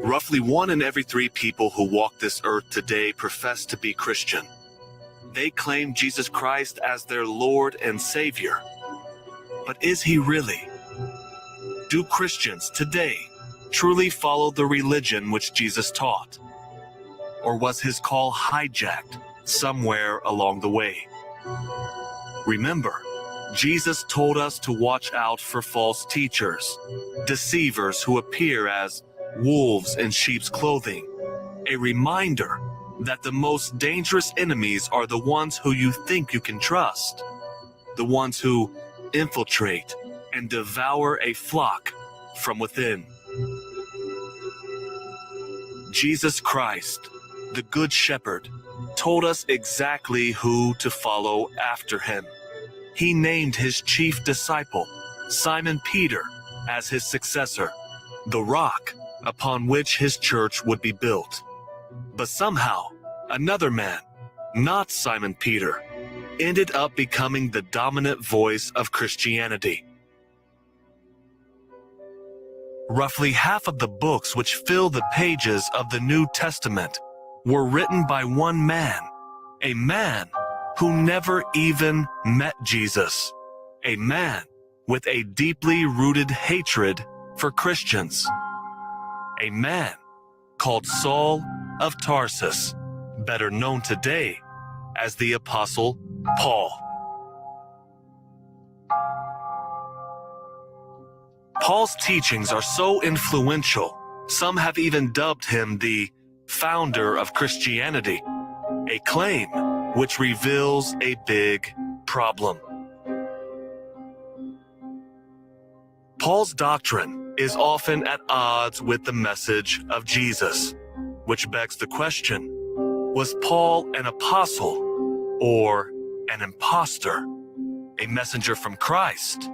Roughly 1 in every 3 people who walk this earth today profess to be Christian. They claim Jesus Christ as their Lord and Savior. But is he really? Do Christians today truly follow the religion which Jesus taught? Or was his call hijacked somewhere along the way? Remember, Jesus told us to watch out for false teachers, deceivers who appear as wolves in sheep's clothing. A reminder that the most dangerous enemies are the ones who you think you can trust, the ones who infiltrate and devour a flock from within. Jesus Christ, the Good Shepherd, told us exactly who to follow after him. He named his chief disciple, Simon Peter, as his successor, the rock upon which his church would be built. But somehow, another man, not Simon Peter, ended up becoming the dominant voice of Christianity. Roughly half of the books which fill the pages of the New Testament were written by one man, a man who never even met Jesus, a man with a deeply rooted hatred for Christians, a man called Saul of Tarsus, better known today as the Apostle Paul. Paul's teachings are so influential, some have even dubbed him the founder of Christianity, a claim which reveals a big problem. Paul's doctrine is often at odds with the message of Jesus, which begs the question, was Paul an apostle or an impostor, a messenger from Christ,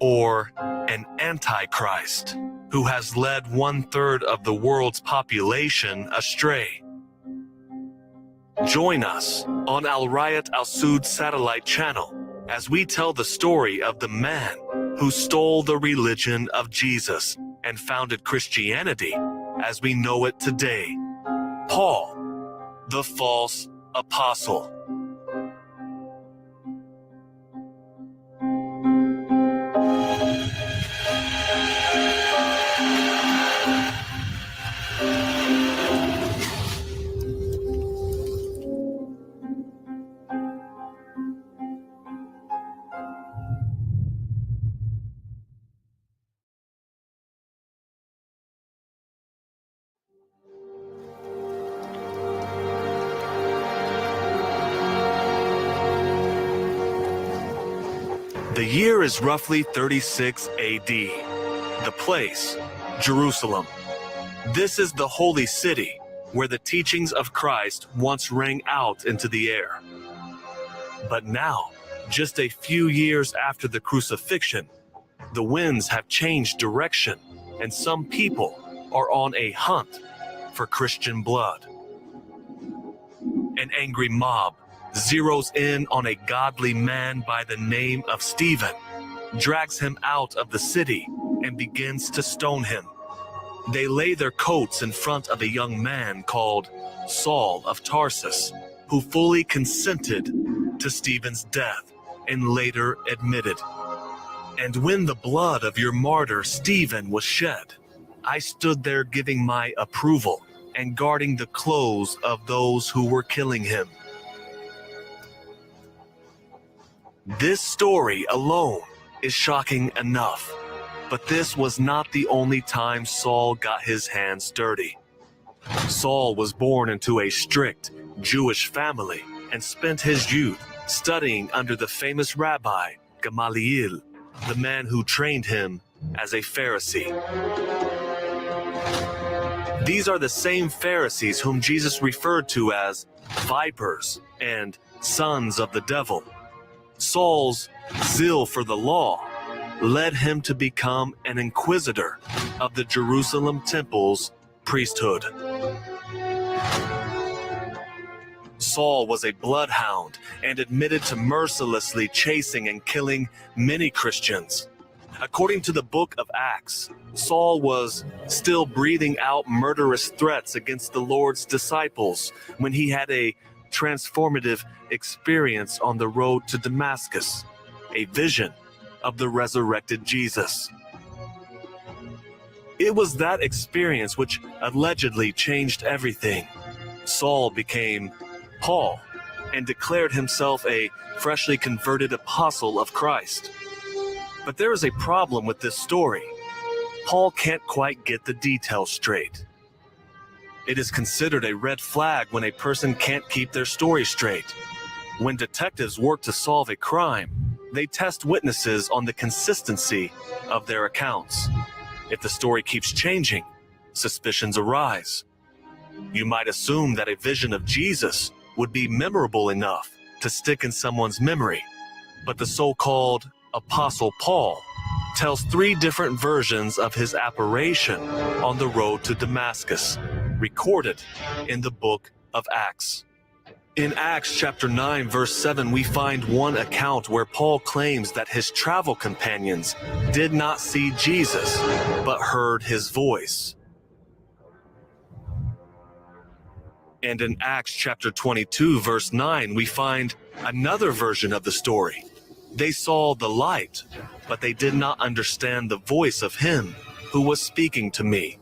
or an antichrist who has led 1/3 of the world's population astray? Join us on YHWH'S satellite channel as we tell the story of the man who stole the religion of Jesus and founded Christianity as we know it today, Paul, the false apostle. The year is roughly 36 AD. The place, Jerusalem. This is the holy city where the teachings of Christ once rang out into the air. But now, just a few years after the crucifixion, the winds have changed direction and some people are on a hunt for Christian blood. An angry mob zeroes in on a godly man by the name of Stephen, drags him out of the city, and begins to stone him. They lay their coats in front of a young man called Saul of Tarsus, who fully consented to Stephen's death and later admitted, "And when the blood of your martyr Stephen was shed, I stood there giving my approval and guarding the clothes of those who were killing him." This story alone is shocking enough, but this was not the only time Saul got his hands dirty. Saul was born into a strict Jewish family and spent his youth studying under the famous rabbi Gamaliel, the man who trained him as a Pharisee. These are the same Pharisees whom Jesus referred to as vipers and sons of the devil. Saul's zeal for the law led him to become an inquisitor of the Jerusalem temple's priesthood. Saul was a bloodhound and admitted to mercilessly chasing and killing many Christians. According to the book of Acts, Saul was still breathing out murderous threats against the Lord's disciples when he had a transformative experience on the road to Damascus, a vision of the resurrected Jesus. It was that experience which allegedly changed everything. Saul became Paul and declared himself a freshly converted apostle of Christ. But there is a problem with this story. Paul can't quite get the details straight. It is considered a red flag when a person can't keep their story straight. When detectives work to solve a crime, they test witnesses on the consistency of their accounts. If the story keeps changing, suspicions arise. You might assume that a vision of Jesus would be memorable enough to stick in someone's memory, but the so-called Apostle Paul tells 3 different versions of his apparition on the road to Damascus, recorded in the book of Acts. In Acts chapter 9, verse 7, we find one account where Paul claims that his travel companions did not see Jesus, but heard his voice. And in Acts chapter 22, verse 9, we find another version of the story. They saw the light, but they did not understand the voice of him who was speaking to me.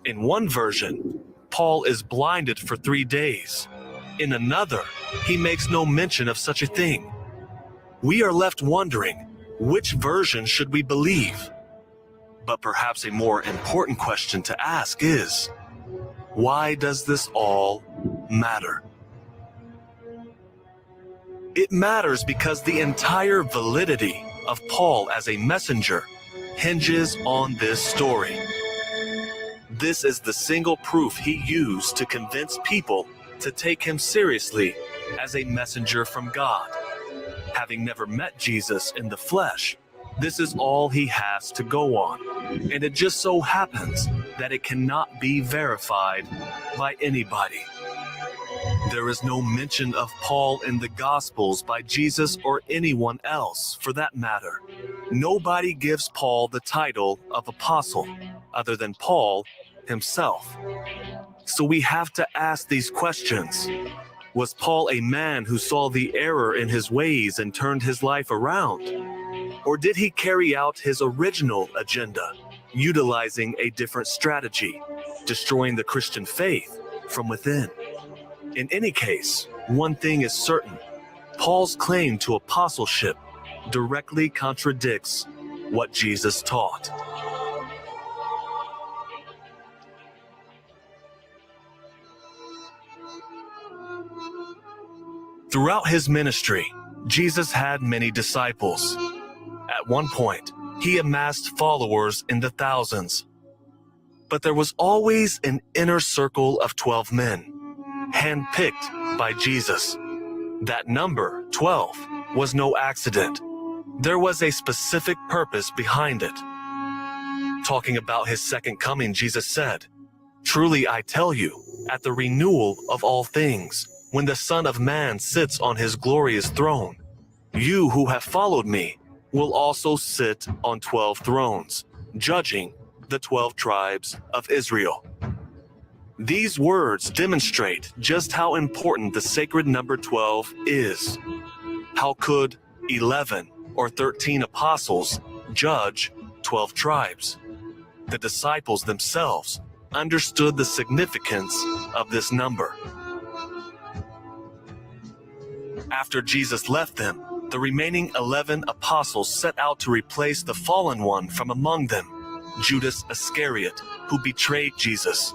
In one version, Paul is blinded for 3 days. In another, he makes no mention of such a thing. We are left wondering, which version should we believe? But perhaps a more important question to ask is, why does this all matter? It matters because the entire validity of Paul as a messenger hinges on this story. This is the single proof he used to convince people to take him seriously as a messenger from God. Having never met Jesus in the flesh, this is all he has to go on. And it just so happens that it cannot be verified by anybody. There is no mention of Paul in the Gospels by Jesus or anyone else, for that matter. Nobody gives Paul the title of apostle other than Paul himself. So we have to ask these questions. Was Paul a man who saw the error in his ways and turned his life around? Or did he carry out his original agenda, utilizing a different strategy, destroying the Christian faith from within? In any case, one thing is certain. Paul's claim to apostleship directly contradicts what Jesus taught. Throughout his ministry, Jesus had many disciples. At one point, he amassed followers in the thousands. But there was always an inner circle of 12 men, handpicked by Jesus. That number, 12, was no accident. There was a specific purpose behind it. Talking about his second coming, Jesus said, "Truly I tell you, at the renewal of all things, when the Son of Man sits on his glorious throne, you who have followed me will also sit on 12 thrones, judging the 12 tribes of Israel." These words demonstrate just how important the sacred number 12 is. How could 11 or 13 apostles judge 12 tribes? The disciples themselves understood the significance of this number. After Jesus left them, the remaining 11 apostles set out to replace the fallen one from among them, Judas Iscariot, who betrayed Jesus.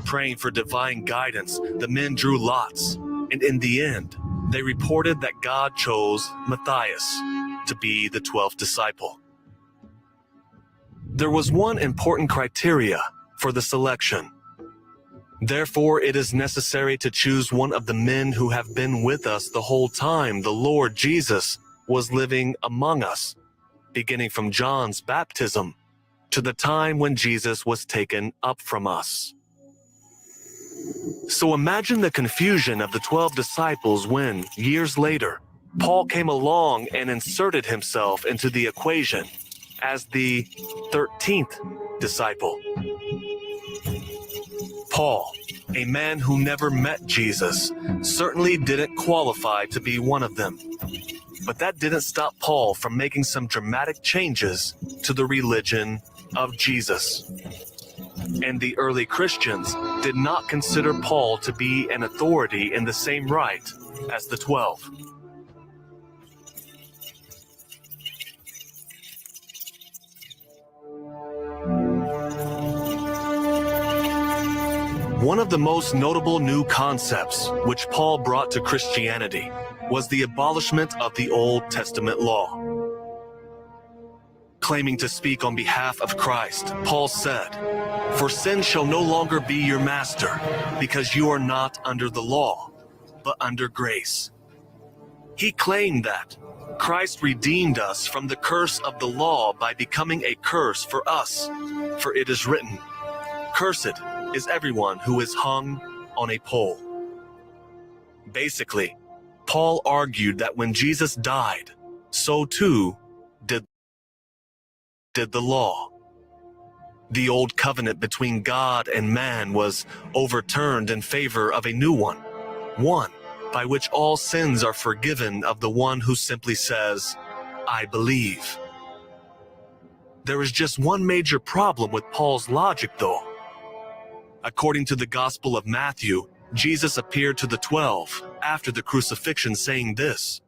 Praying for divine guidance, the men drew lots, and in the end, they reported that God chose Matthias to be the 12th disciple. There was one important criteria for the selection. Therefore, it is necessary to choose one of the men who have been with us the whole time the Lord Jesus was living among us, beginning from John's baptism to the time when Jesus was taken up from us. So imagine the confusion of the 12 disciples when, years later, Paul came along and inserted himself into the equation as the 13th disciple. Paul, a man who never met Jesus, certainly didn't qualify to be one of them. But that didn't stop Paul from making some dramatic changes to the religion of Jesus. And the early Christians did not consider Paul to be an authority in the same right as the 12. One of the most notable new concepts which Paul brought to Christianity was the abolishment of the Old Testament law. Claiming to speak on behalf of Christ, Paul said, "For sin shall no longer be your master, because you are not under the law, but under grace." He claimed that Christ redeemed us from the curse of the law by becoming a curse for us. For it is written, "Cursed is everyone who is hung on a pole." Basically, Paul argued that when Jesus died, so too did the law. The old covenant between God and man was overturned in favor of a new one by which all sins are forgiven of the one who simply says, "I believe." There is just one major problem with Paul's logic, though. According to the Gospel of Matthew, Jesus appeared to the 12 after the crucifixion, saying this,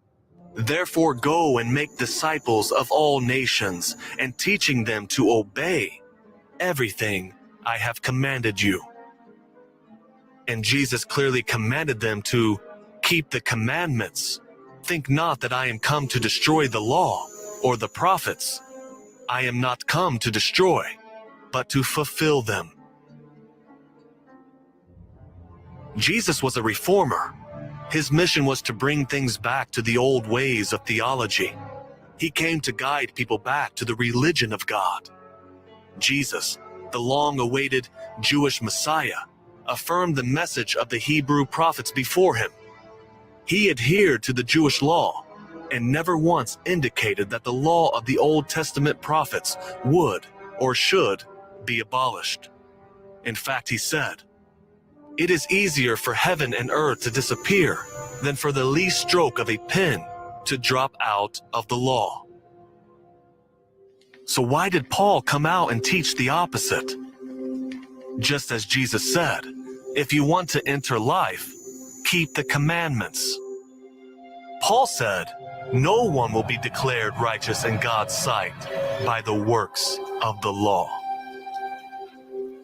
"Therefore go and make disciples of all nations, and teaching them to obey everything I have commanded you." And Jesus clearly commanded them to keep the commandments. "Think not that I am come to destroy the law or the prophets. I am not come to destroy, but to fulfill them." Jesus was a reformer. His mission was to bring things back to the old ways of theology. He came to guide people back to the religion of God. Jesus, the long-awaited Jewish Messiah, affirmed the message of the Hebrew prophets before him. He adhered to the Jewish law and never once indicated that the law of the Old Testament prophets would or should be abolished. In fact, he said, "It is easier for heaven and earth to disappear than for the least stroke of a pen to drop out of the law." So why did Paul come out and teach the opposite? Just as Jesus said, "If you want to enter life, keep the commandments." Paul said, "No one will be declared righteous in God's sight by the works of the law."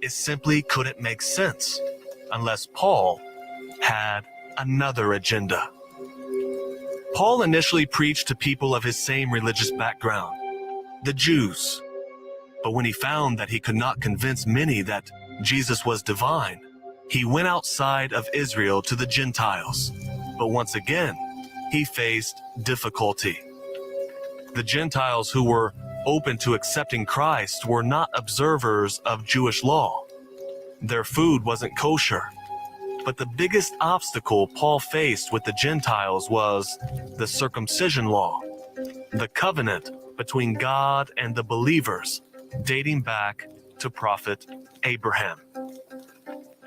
It simply couldn't make sense unless Paul had another agenda. Paul initially preached to people of his same religious background, the Jews. But when he found that he could not convince many that Jesus was divine, he went outside of Israel to the Gentiles. But once again, he faced difficulty. The Gentiles who were open to accepting Christ were not observers of Jewish law. Their food wasn't kosher. But the biggest obstacle Paul faced with the Gentiles was the circumcision law, the covenant between God and the believers, dating back to Prophet Abraham.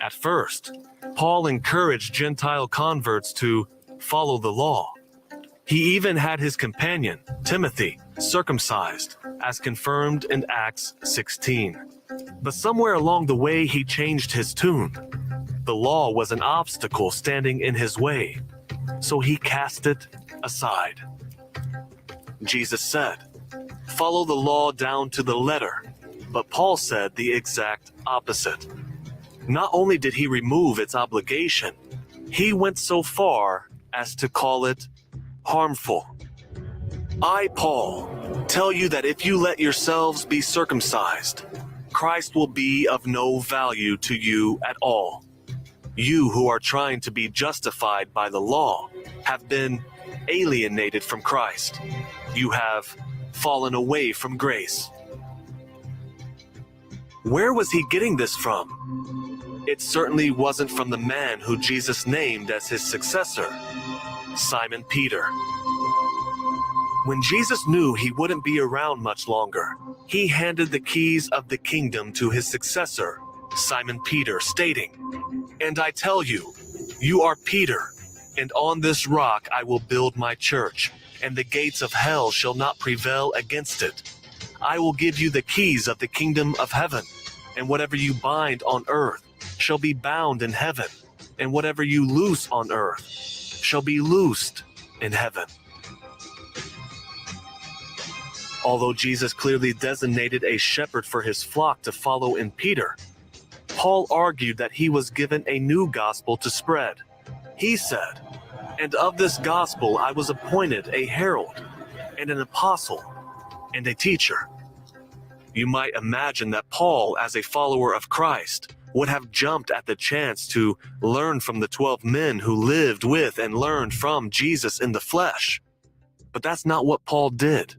At first, Paul encouraged Gentile converts to follow the law. He even had his companion, Timothy, circumcised, as confirmed in Acts 16. But somewhere along the way, he changed his tune. The law was an obstacle standing in his way, so he cast it aside. Jesus said, "Follow the law down to the letter," but Paul said the exact opposite. Not only did he remove its obligation, he went so far as to call it harmful. "I, Paul, tell you that if you let yourselves be circumcised, Christ will be of no value to you at all. You who are trying to be justified by the law have been alienated from Christ. You have fallen away from grace." Where was he getting this from? It certainly wasn't from the man who Jesus named as his successor, Simon Peter. When Jesus knew he wouldn't be around much longer, he handed the keys of the kingdom to his successor, Simon Peter, stating, "And I tell you, you are Peter, and on this rock I will build my church, and the gates of hell shall not prevail against it. I will give you the keys of the kingdom of heaven, and whatever you bind on earth shall be bound in heaven, and whatever you loose on earth shall be loosed in heaven." Although Jesus clearly designated a shepherd for his flock to follow in Peter, Paul argued that he was given a new gospel to spread. He said, "And of this gospel I was appointed a herald, and an apostle, and a teacher." You might imagine that Paul, as a follower of Christ, would have jumped at the chance to learn from the 12 men who lived with and learned from Jesus in the flesh. But that's not what Paul did.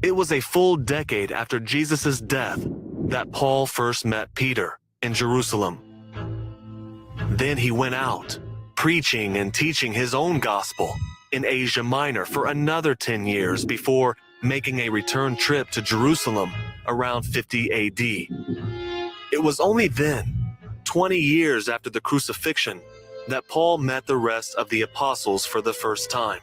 It was a full decade after Jesus' death that Paul first met Peter in Jerusalem. Then he went out, preaching and teaching his own gospel in Asia Minor for another 10 years before making a return trip to Jerusalem around 50 AD. It was only then, 20 years after the crucifixion, that Paul met the rest of the apostles for the first time.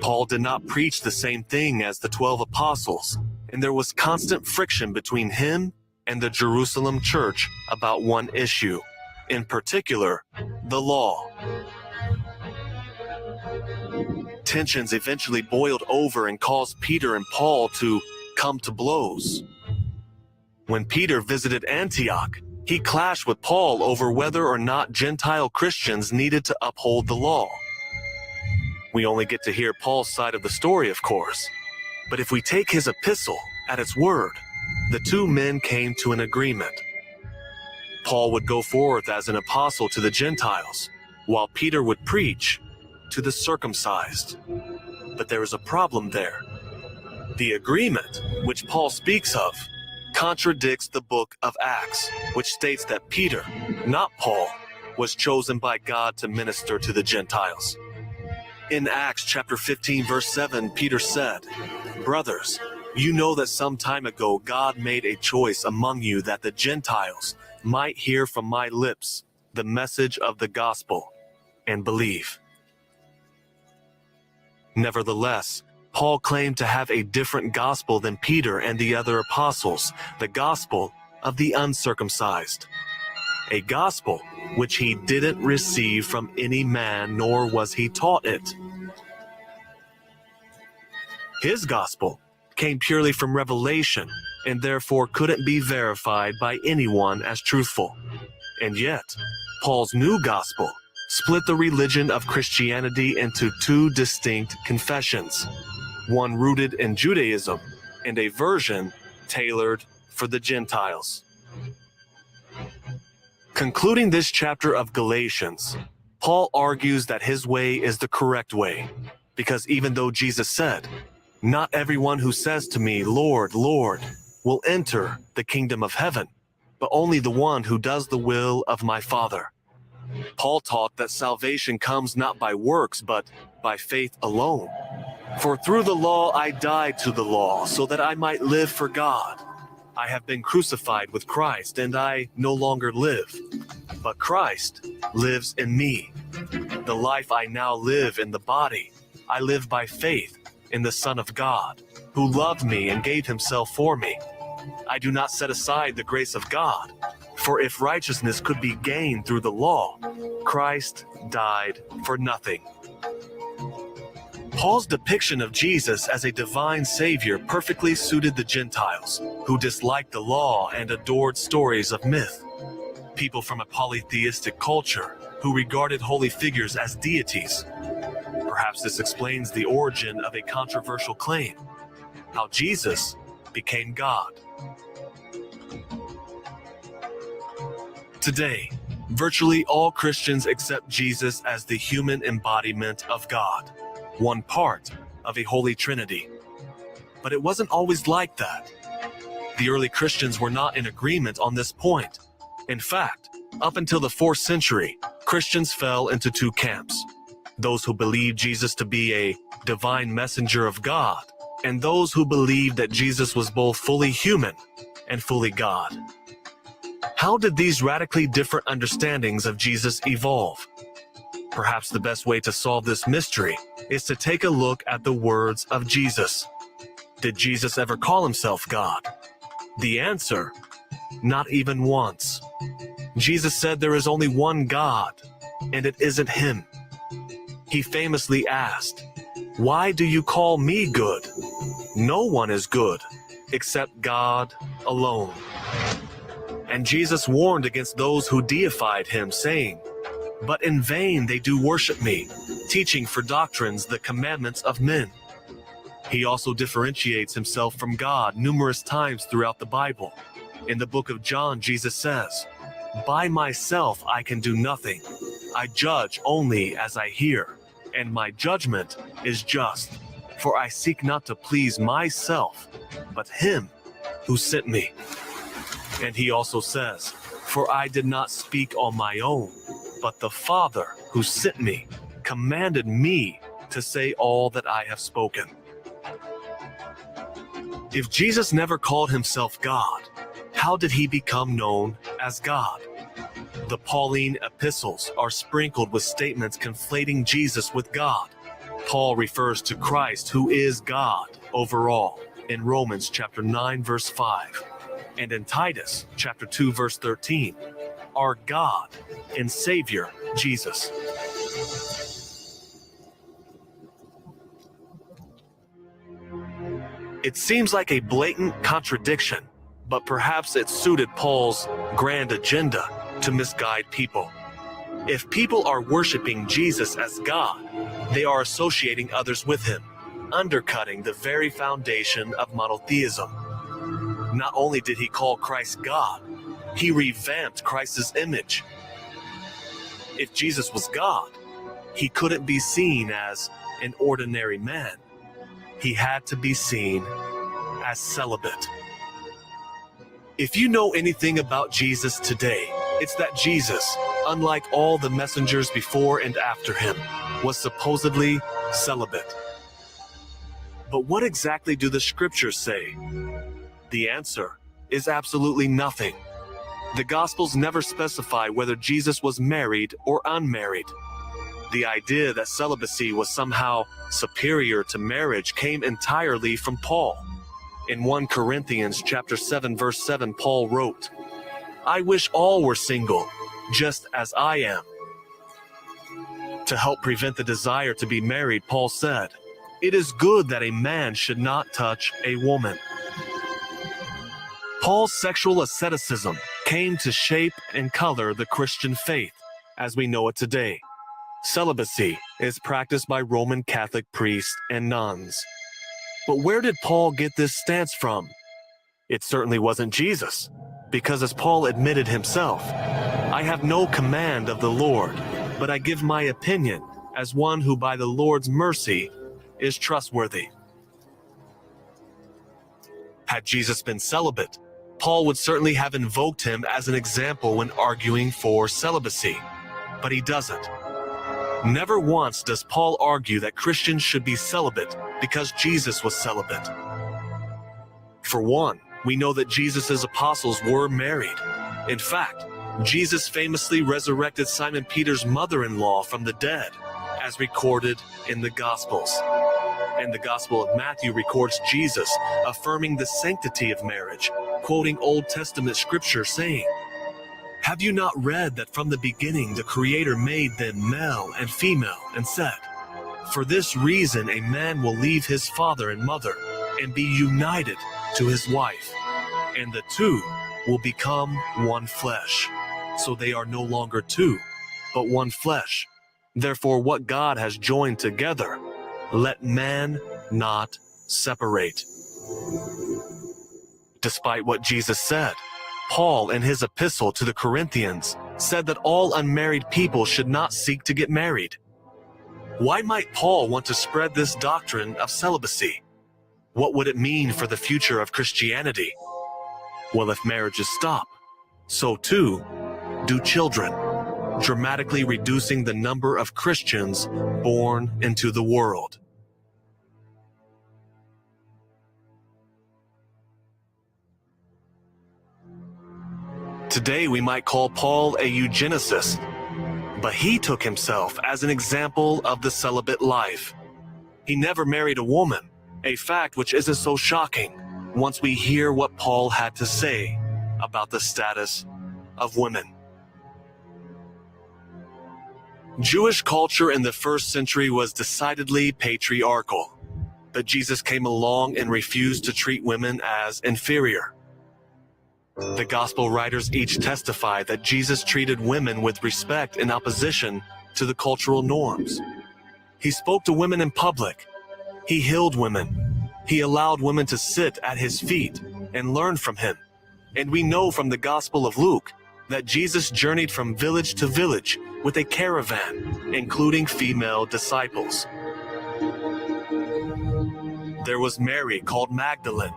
Paul did not preach the same thing as the 12 apostles, and there was constant friction between him and the Jerusalem church about one issue, in particular, the law. Tensions eventually boiled over and caused Peter and Paul to come to blows. When Peter visited Antioch, he clashed with Paul over whether or not Gentile Christians needed to uphold the law. We only get to hear Paul's side of the story, of course, but if we take his epistle at its word, the two men came to an agreement. Paul would go forth as an apostle to the Gentiles, while Peter would preach to the circumcised. But there is a problem there. The agreement, which Paul speaks of, contradicts the book of Acts, which states that Peter, not Paul, was chosen by God to minister to the Gentiles. In Acts chapter 15, verse 7, Peter said, "Brothers, you know that some time ago God made a choice among you that the Gentiles might hear from my lips the message of the gospel and believe." Nevertheless, Paul claimed to have a different gospel than Peter and the other apostles, the gospel of the uncircumcised. A gospel which he didn't receive from any man, nor was he taught it. His gospel came purely from revelation, and therefore couldn't be verified by anyone as truthful. And yet, Paul's new gospel split the religion of Christianity into two distinct confessions, one rooted in Judaism and a version tailored for the Gentiles. Concluding this chapter of Galatians, Paul argues that his way is the correct way, because even though Jesus said, "Not everyone who says to me, 'Lord, Lord,' will enter the kingdom of heaven, but only the one who does the will of my Father." Paul taught that salvation comes not by works, but by faith alone. "For through the law I died to the law, so that I might live for God. I have been crucified with Christ, and I no longer live, but Christ lives in me. The life I now live in the body, I live by faith in the Son of God, who loved me and gave himself for me. I do not set aside the grace of God, for if righteousness could be gained through the law, Christ died for nothing." Paul's depiction of Jesus as a divine savior perfectly suited the Gentiles, who disliked the law and adored stories of myth. People from a polytheistic culture who regarded holy figures as deities. Perhaps this explains the origin of a controversial claim, how Jesus became God. Today, virtually all Christians accept Jesus as the human embodiment of God, one part of a holy trinity. But it wasn't always like that. The early Christians were not in agreement on this point. In fact, Up until the 4th century, Christians fell into two camps: those who believed Jesus to be a divine messenger of God, and those who believed that Jesus was both fully human and fully God. How did these radically different understandings of Jesus evolve? Perhaps the best way to solve this mystery is to take a look at the words of Jesus. Did Jesus ever call himself God? The answer: not even once. Jesus said there is only one God, and it isn't him. He famously asked, "Why do you call me good? No one is good except God alone." And Jesus warned against those who deified him, saying, "But in vain they do worship me, teaching for doctrines the commandments of men." He also differentiates himself from God numerous times throughout the Bible. In the book of John, Jesus says, "By myself I can do nothing. I judge only as I hear, and my judgment is just, for I seek not to please myself, but him who sent me." And he also says, "For I did not speak on my own, but the Father who sent me commanded me to say all that I have spoken." If Jesus never called himself God, how did he become known as God? The Pauline epistles are sprinkled with statements conflating Jesus with God. Paul refers to Christ, who is God over all, in Romans chapter 9 verse 5, and in Titus chapter 2 verse 13, our God and Savior Jesus. It seems like a blatant contradiction, but perhaps it suited Paul's grand agenda to misguide people. If people are worshiping Jesus as God, they are associating others with him, undercutting the very foundation of monotheism. Not only did he call Christ God, he revamped Christ's image. If Jesus was God, he couldn't be seen as an ordinary man. He had to be seen as celibate. If you know anything about Jesus today, it's that Jesus, unlike all the messengers before and after him, was supposedly celibate. But what exactly do the scriptures say? The answer is absolutely nothing. The Gospels never specify whether Jesus was married or unmarried. The idea that celibacy was somehow superior to marriage came entirely from Paul. In 1 Corinthians chapter 7 verse 7, Paul wrote, "I wish all were single, just as I am." To help prevent the desire to be married, Paul said, "It is good that a man should not touch a woman." Paul's sexual asceticism came to shape and color the Christian faith as we know it today. Celibacy is practiced by Roman Catholic priests and nuns. But where did Paul get this stance from? It certainly wasn't Jesus, because as Paul admitted himself, "I have no command of the Lord, but I give my opinion as one who by the Lord's mercy is trustworthy." Had Jesus been celibate, Paul would certainly have invoked him as an example when arguing for celibacy, but he doesn't. Never once does Paul argue that Christians should be celibate because Jesus was celibate. For one, we know that Jesus' apostles were married. In fact, Jesus famously resurrected Simon Peter's mother-in-law from the dead, as recorded in the Gospels. And the Gospel of Matthew records Jesus affirming the sanctity of marriage, quoting Old Testament scripture saying, "Have you not read that from the beginning the Creator made them male and female, and said, 'For this reason a man will leave his father and mother, and be united to his wife, and the two will become one flesh. So they are no longer two, but one flesh. Therefore what God has joined together, let man not separate.'" Despite what Jesus said, Paul, in his epistle to the Corinthians, said that all unmarried people should not seek to get married. Why might Paul want to spread this doctrine of celibacy? What would it mean for the future of Christianity? Well, if marriages stop, so too do children, dramatically reducing the number of Christians born into the world. Today we might call Paul a eugenicist, but he took himself as an example of the celibate life. He never married a woman, a fact which isn't so shocking once we hear what Paul had to say about the status of women. Jewish culture in the first century was decidedly patriarchal, but Jesus came along and refused to treat women as inferior. The gospel writers each testify that Jesus treated women with respect in opposition to the cultural norms. He spoke to women in public. He healed women. He allowed women to sit at his feet and learn from him. And we know from the Gospel of Luke that Jesus journeyed from village to village with a caravan, including female disciples. There was Mary called Magdalene,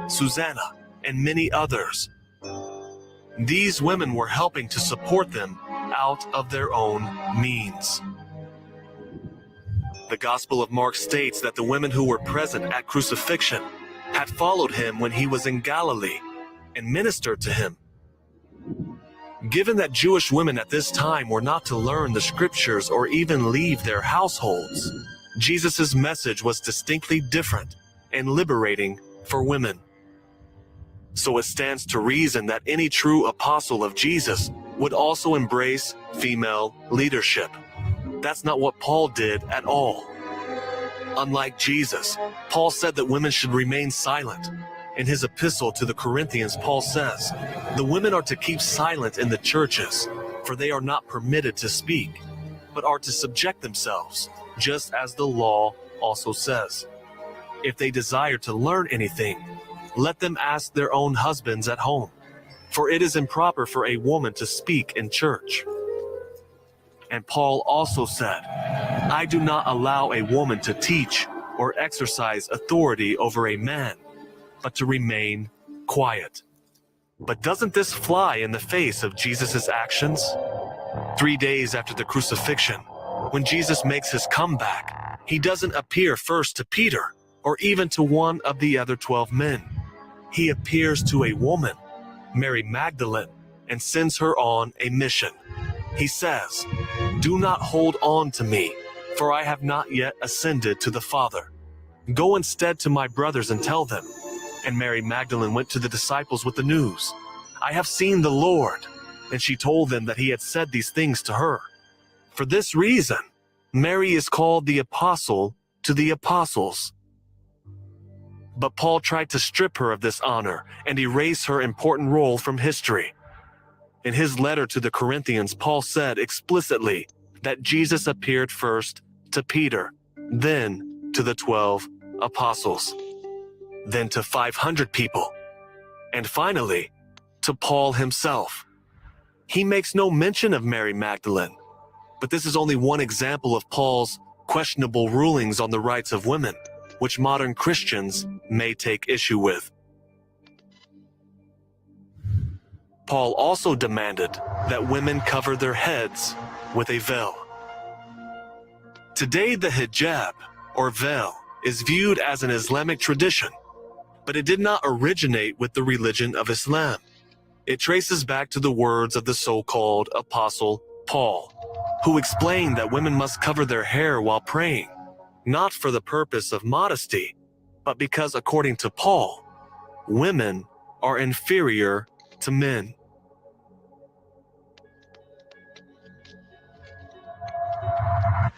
Susanna, and many others. These women were helping to support them out of their own means. The Gospel of Mark states that the women who were present at crucifixion had followed him when he was in Galilee and ministered to him. Given that Jewish women at this time were not to learn the scriptures or even leave their households, Jesus' message was distinctly different and liberating for women. So it stands to reason that any true apostle of Jesus would also embrace female leadership. That's not what Paul did at all. Unlike Jesus, Paul said that women should remain silent. In his epistle to the Corinthians, Paul says, "The women are to keep silent in the churches, for they are not permitted to speak, but are to subject themselves, just as the law also says. If they desire to learn anything, let them ask their own husbands at home, for it is improper for a woman to speak in church." And Paul also said, "I do not allow a woman to teach or exercise authority over a man, but to remain quiet." But doesn't this fly in the face of Jesus' actions? 3 days after the crucifixion, when Jesus makes his comeback, he doesn't appear first to Peter or even to one of the other 12 men. He appears to a woman, Mary Magdalene, and sends her on a mission. He says, "Do not hold on to me, for I have not yet ascended to the Father. Go instead to my brothers and tell them." And Mary Magdalene went to the disciples with the news, "I have seen the Lord." And she told them that he had said these things to her. For this reason, Mary is called the apostle to the apostles. But Paul tried to strip her of this honor and erase her important role from history. In his letter to the Corinthians, Paul said explicitly that Jesus appeared first to Peter, then to the 12 apostles, then to 500 people, and finally to Paul himself. He makes no mention of Mary Magdalene, but this is only one example of Paul's questionable rulings on the rights of women, which modern Christians may take issue with. Paul also demanded that women cover their heads with a veil. Today, the hijab, or veil, is viewed as an Islamic tradition, but it did not originate with the religion of Islam. It traces back to the words of the so-called Apostle Paul, who explained that women must cover their hair while praying, not for the purpose of modesty, but because, according to Paul, women are inferior to men.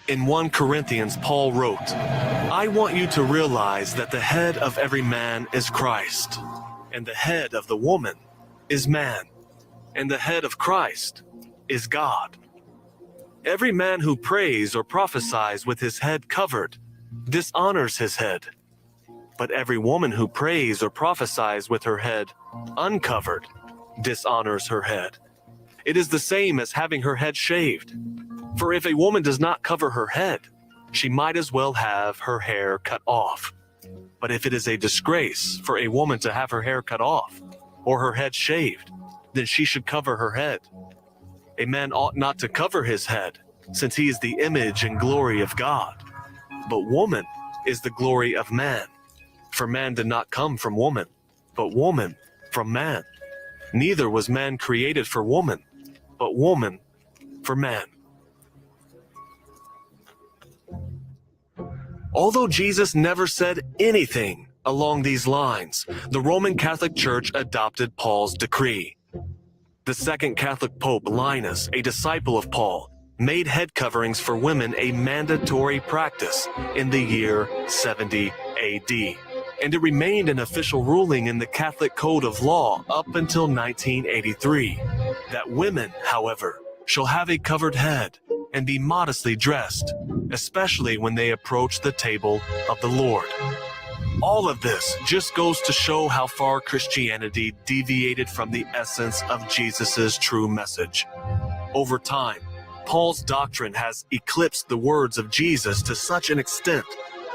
In 1 Corinthians, Paul wrote, "I want you to realize that the head of every man is Christ, and the head of the woman is man, and the head of Christ is God. Every man who prays or prophesies with his head covered dishonors his head, but every woman who prays or prophesies with her head uncovered dishonors her head. It is the same as having her head shaved. For if a woman does not cover her head, she might as well have her hair cut off. But if it is a disgrace for a woman to have her hair cut off or her head shaved, then she should cover her head. A man ought not to cover his head, since he is the image and glory of God. But woman is the glory of man. For man did not come from woman, but woman from man. Neither was man created for woman, but woman for man. Although Jesus never said anything along these lines, the Roman Catholic Church adopted Paul's decree. The Second Catholic Pope, Linus, a disciple of Paul, made head coverings for women a mandatory practice in the year 70 AD, and it remained an official ruling in the Catholic Code of Law up until 1983, that women, however, shall have a covered head and be modestly dressed, especially when they approach the table of the Lord. All of this just goes to show how far Christianity deviated from the essence of Jesus's true message. Over time, Paul's doctrine has eclipsed the words of Jesus to such an extent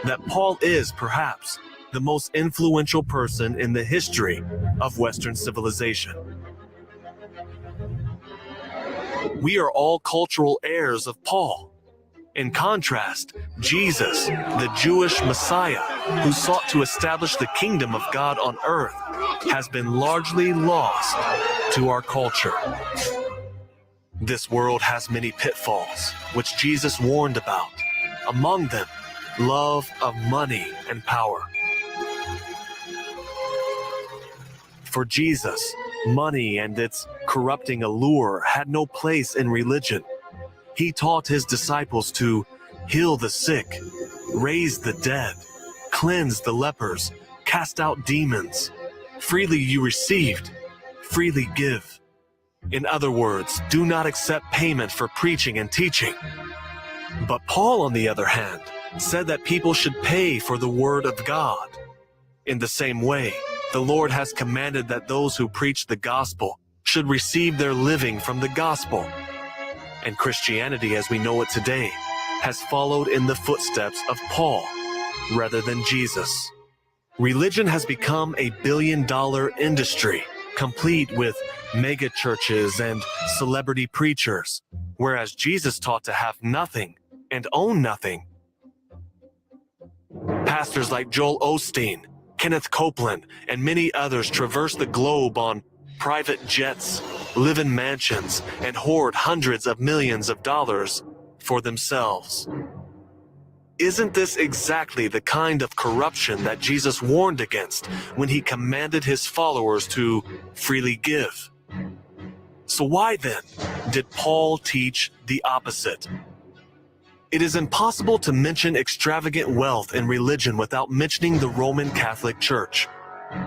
that Paul is, perhaps, the most influential person in the history of Western civilization. We are all cultural heirs of Paul. In contrast, Jesus, the Jewish Messiah, who sought to establish the kingdom of God on earth, has been largely lost to our culture. This world has many pitfalls, which Jesus warned about. Among them, love of money and power. For Jesus, money and its corrupting allure had no place in religion. He taught his disciples to heal the sick, raise the dead, cleanse the lepers, cast out demons. Freely you received, freely give. In other words, do not accept payment for preaching and teaching. But Paul, on the other hand, said that people should pay for the word of God. In the same way, the Lord has commanded that those who preach the gospel should receive their living from the gospel. And Christianity, as we know it today, has followed in the footsteps of Paul rather than Jesus. Religion has become a billion-dollar industry, complete with mega churches and celebrity preachers, whereas Jesus taught to have nothing and own nothing. Pastors like Joel Osteen, Kenneth Copeland, and many others traverse the globe on private jets, live in mansions, and hoard hundreds of millions of dollars for themselves. Isn't this exactly the kind of corruption that Jesus warned against when he commanded his followers to freely give? So why then did Paul teach the opposite? It is impossible to mention extravagant wealth in religion without mentioning the Roman Catholic Church.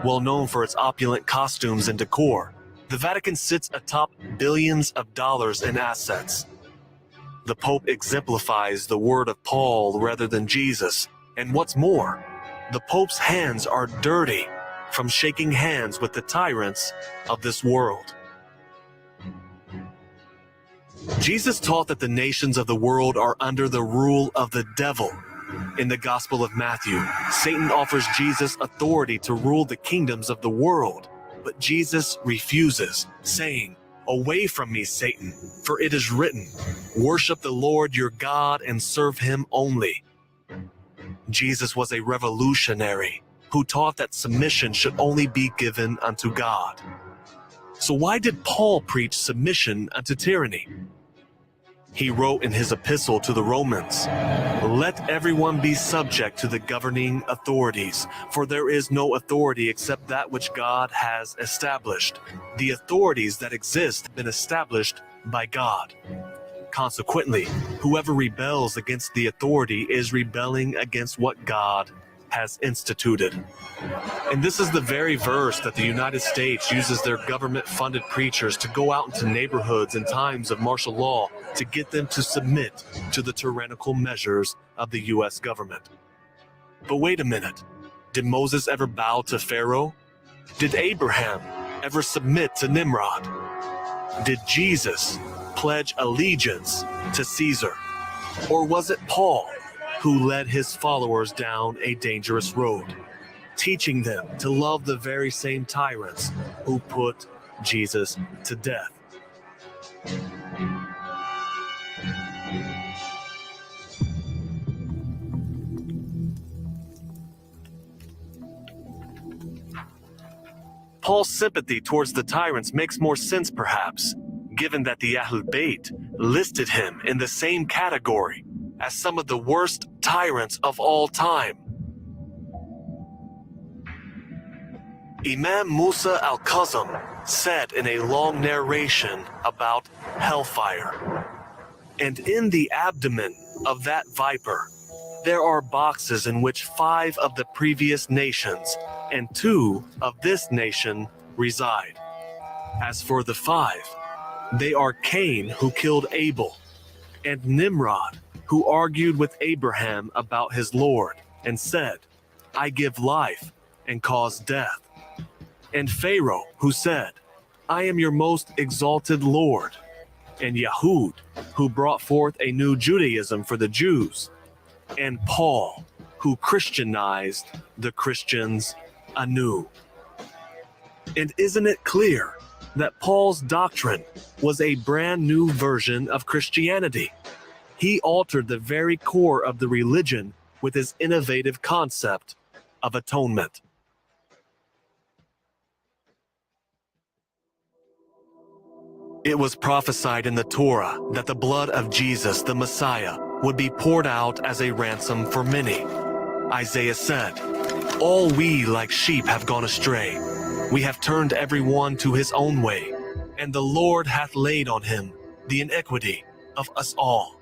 Well known for its opulent costumes and decor, the Vatican sits atop billions of dollars in assets. The Pope exemplifies the word of Paul rather than Jesus, and what's more, the Pope's hands are dirty from shaking hands with the tyrants of this world. Jesus taught that the nations of the world are under the rule of the devil. In the Gospel of Matthew, Satan offers Jesus authority to rule the kingdoms of the world, but Jesus refuses, saying, "Away from me, Satan, for it is written, worship the Lord your God and serve him only." Jesus was a revolutionary who taught that submission should only be given unto God. So why did Paul preach submission unto tyranny? He wrote in his epistle to the Romans, "Let everyone be subject to the governing authorities, for there is no authority except that which God has established. The authorities that exist have been established by God. Consequently, whoever rebels against the authority is rebelling against what God has instituted." And this is the very verse that the United States uses their government-funded preachers to go out into neighborhoods in times of martial law to get them to submit to the tyrannical measures of the U.S. government. But wait a minute. Did Moses ever bow to Pharaoh? Did Abraham ever submit to Nimrod? Did Jesus pledge allegiance to Caesar? Or was it Paul who led his followers down a dangerous road, teaching them to love the very same tyrants who put Jesus to death? Paul's sympathy towards the tyrants makes more sense perhaps, given that the Ahlul Bayt listed him in the same category as some of the worst tyrants of all time. Imam Musa al-Kazim said in a long narration about hellfire, "And in the abdomen of that viper, there are boxes in which 5 of the previous nations and 2 of this nation reside. As for the 5, they are Cain, who killed Abel, and Nimrod, who argued with Abraham about his Lord and said, 'I give life and cause death,' and Pharaoh, who said, 'I am your most exalted Lord,' and Yahud, who brought forth a new Judaism for the Jews, and Paul, who Christianized the Christians anew." And isn't it clear that Paul's doctrine was a brand new version of Christianity? He altered the very core of the religion with his innovative concept of atonement. It was prophesied in the Torah that the blood of Jesus, the Messiah, would be poured out as a ransom for many. Isaiah said, "All we like sheep have gone astray. We have turned every one to his own way, and the Lord hath laid on him the iniquity of us all."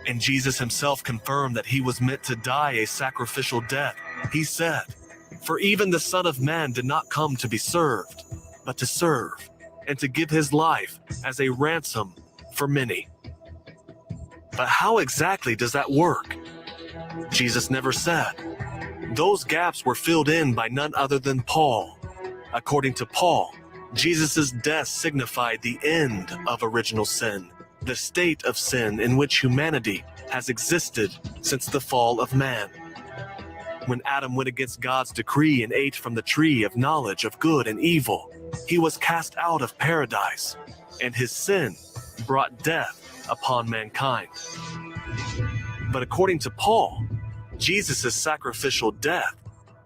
And Jesus himself confirmed that he was meant to die a sacrificial death. He said, "For even the Son of Man did not come to be served, but to serve, and to give his life as a ransom for many." But how exactly does that work? Jesus never said. Those gaps were filled in by none other than Paul. According to Paul, Jesus' death signified the end of original sin, the state of sin in which humanity has existed since the fall of man. When Adam went against God's decree and ate from the tree of knowledge of good and evil, he was cast out of paradise, and his sin brought death upon mankind. But according to Paul, Jesus' sacrificial death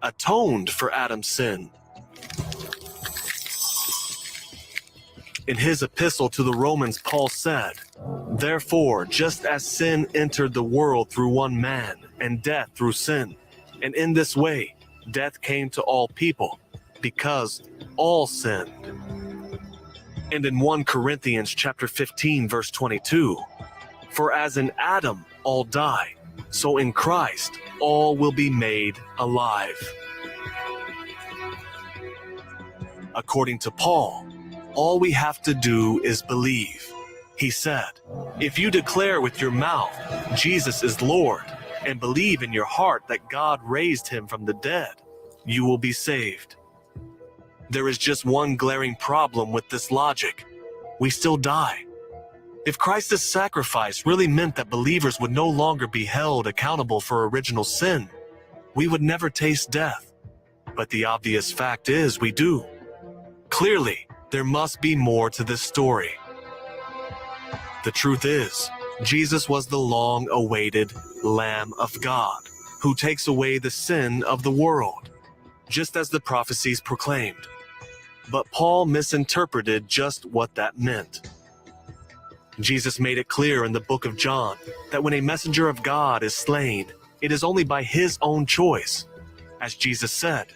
atoned for Adam's sin. In his epistle to the Romans, Paul said, "Therefore, just as sin entered the world through one man, and death through sin, and in this way death came to all people, because all sinned." And in 1 Corinthians chapter 15, verse 22, "For as in Adam all die, so in Christ all will be made alive." According to Paul, all we have to do is believe. He said, "If you declare with your mouth Jesus is Lord, and believe in your heart that God raised him from the dead, you will be saved." There is just one glaring problem with this logic. We still die. If Christ's sacrifice really meant that believers would no longer be held accountable for original sin, we would never taste death. But the obvious fact is we do. Clearly, there must be more to this story. The truth is, Jesus was the long-awaited Lamb of God, who takes away the sin of the world, just as the prophecies proclaimed. But Paul misinterpreted just what that meant. Jesus made it clear in the book of John that when a messenger of God is slain, it is only by his own choice. As Jesus said,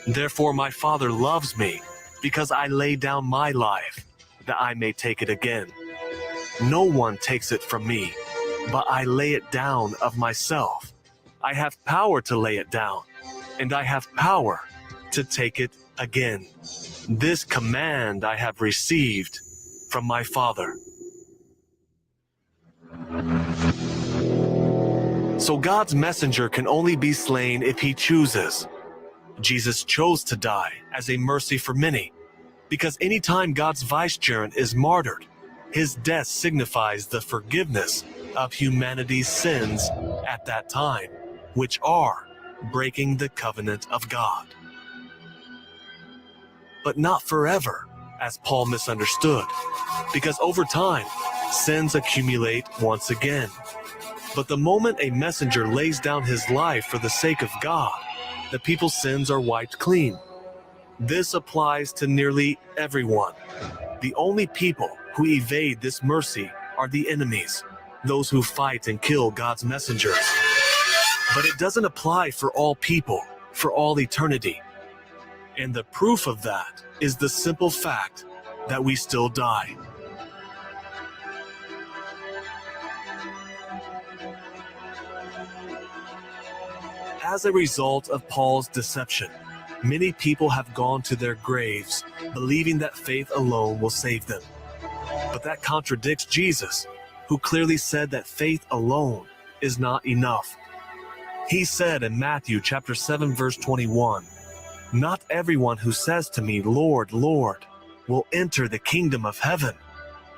"Therefore my Father loves me, because I lay down my life, that I may take it again. No one takes it from me, but I lay it down of myself. I have power to lay it down, and I have power to take it again. This command I have received from my Father." So God's messenger can only be slain if he chooses. Jesus chose to die as a mercy for many, because anytime God's vicegerent is martyred, his death signifies the forgiveness of humanity's sins at that time, which are breaking the covenant of God. But not forever, as Paul misunderstood, because over time, sins accumulate once again. But the moment a messenger lays down his life for the sake of God, the people's sins are wiped clean. This applies to nearly everyone. The only people who evade this mercy are the enemies, those who fight and kill God's messengers. But it doesn't apply for all people, for all eternity. And the proof of that is the simple fact that we still die. As a result of Paul's deception, many people have gone to their graves believing that faith alone will save them. But that contradicts Jesus, who clearly said that faith alone is not enough. He said in Matthew chapter 7 verse 21, "Not everyone who says to me, 'Lord, Lord,' will enter the kingdom of heaven,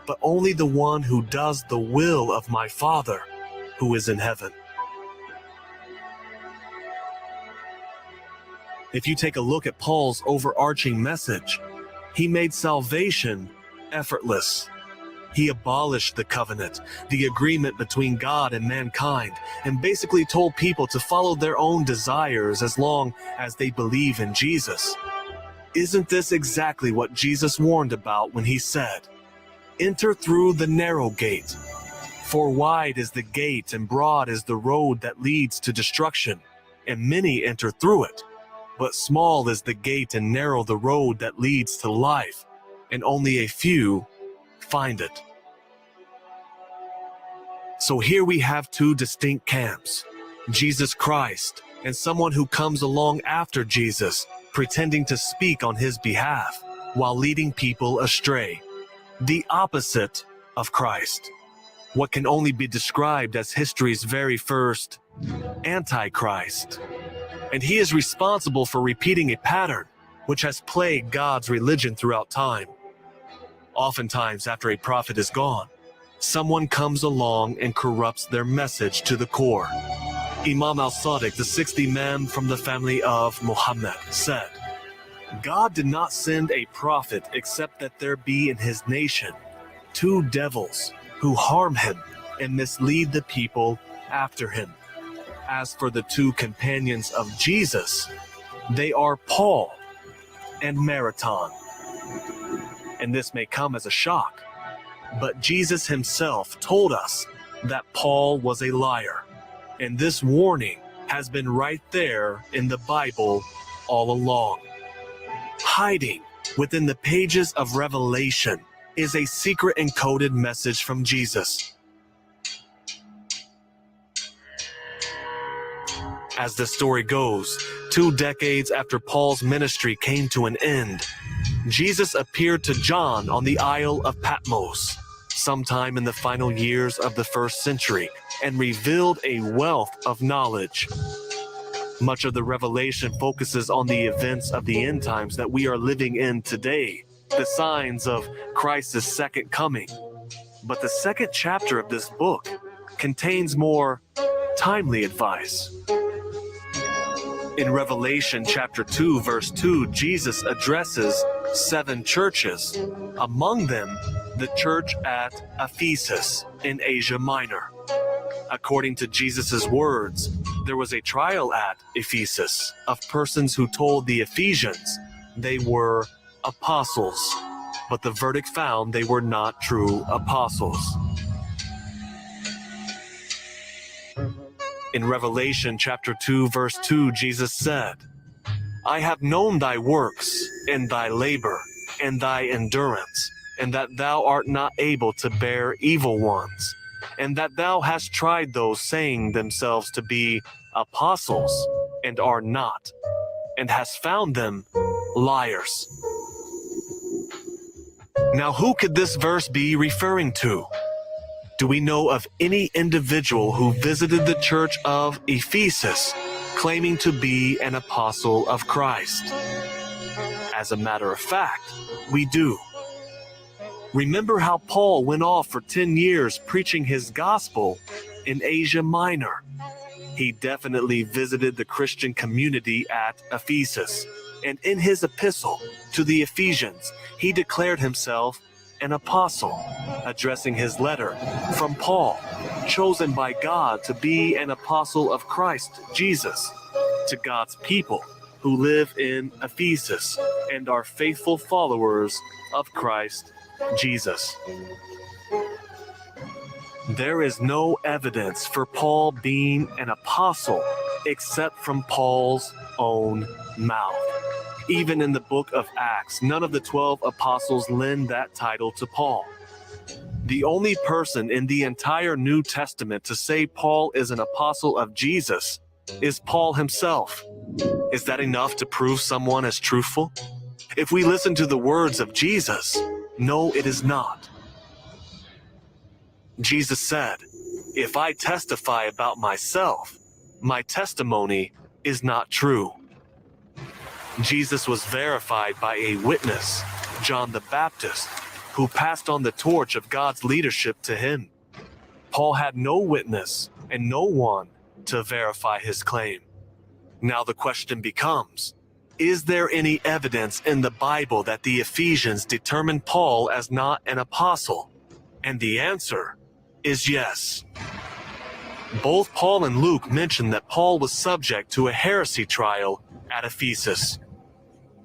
but only the one who does the will of my Father who is in heaven." If you take a look at Paul's overarching message, he made salvation effortless. He abolished the covenant, the agreement between God and mankind, and basically told people to follow their own desires as long as they believe in Jesus. Isn't this exactly what Jesus warned about when he said, "Enter through the narrow gate, for wide is the gate and broad is the road that leads to destruction, and many enter through it. But small is the gate and narrow the road that leads to life, and only a few find it." So here we have two distinct camps, Jesus Christ and someone who comes along after Jesus, pretending to speak on his behalf while leading people astray. The opposite of Christ. What can only be described as history's very first antichrist. And he is responsible for repeating a pattern which has plagued God's religion throughout time. Oftentimes, after a prophet is gone, someone comes along and corrupts their message to the core. Imam al-Sadiq, the 6th Imam from the family of Muhammad, said, "God did not send a prophet except that there be in his nation 2 devils who harm him and mislead the people after him. As for the 2 companions of Jesus, they are Paul and Marathon." And this may come as a shock, but Jesus himself told us that Paul was a liar. And this warning has been right there in the Bible all along. Hiding within the pages of Revelation is a secret encoded message from Jesus. As the story goes, 2 decades after Paul's ministry came to an end, Jesus appeared to John on the Isle of Patmos, sometime in the final years of the 1st century, and revealed a wealth of knowledge. Much of the revelation focuses on the events of the end times that we are living in today, the signs of Christ's second coming. But the 2nd chapter of this book contains more timely advice. In Revelation chapter 2, verse 2, Jesus addresses 7 churches, among them the church at Ephesus in Asia Minor. According to Jesus' words, there was a trial at Ephesus of persons who told the Ephesians they were apostles, but the verdict found they were not true apostles. In Revelation chapter 2, verse 2, Jesus said, "I have known thy works, and thy labor, and thy endurance, and that thou art not able to bear evil ones, and that thou hast tried those saying themselves to be apostles, and are not, and hast found them liars." Now, who could this verse be referring to? Do we know of any individual who visited the church of Ephesus claiming to be an apostle of Christ? As a matter of fact, we do. Remember how Paul went off for 10 years preaching his gospel in Asia Minor. He definitely visited the Christian community at Ephesus, and in his epistle to the Ephesians, he declared himself an apostle, addressing his letter from Paul, chosen by God to be an apostle of Christ Jesus, to God's people who live in Ephesus, and are faithful followers of Christ Jesus. There is no evidence for Paul being an apostle except from Paul's own mouth. Even in the book of Acts, none of the 12 apostles lend that title to Paul. The only person in the entire New Testament to say Paul is an apostle of Jesus is Paul himself. Is that enough to prove someone is truthful? If we listen to the words of Jesus, no, it is not. Jesus said, "If I testify about myself, my testimony is not true." Jesus was verified by a witness, John the Baptist, who passed on the torch of God's leadership to him. Paul had no witness and no one to verify his claim. Now the question becomes, is there any evidence in the Bible that the Ephesians determined Paul as not an apostle? And the answer is yes. Both Paul and Luke mention that Paul was subject to a heresy trial at Ephesus.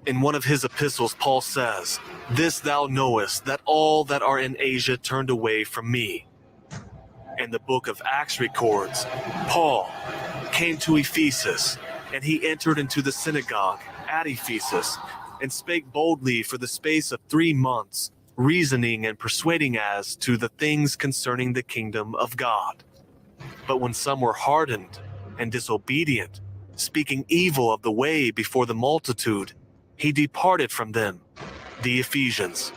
In one of his epistles, Paul says, "This thou knowest, that all that are in Asia turned away from me." And the book of Acts records, Paul came to Ephesus, and he entered into the synagogue at Ephesus, and spake boldly for the space of 3 months, reasoning and persuading as to the things concerning the kingdom of God. But when some were hardened and disobedient, speaking evil of the way before the multitude, he departed from them, the Ephesians.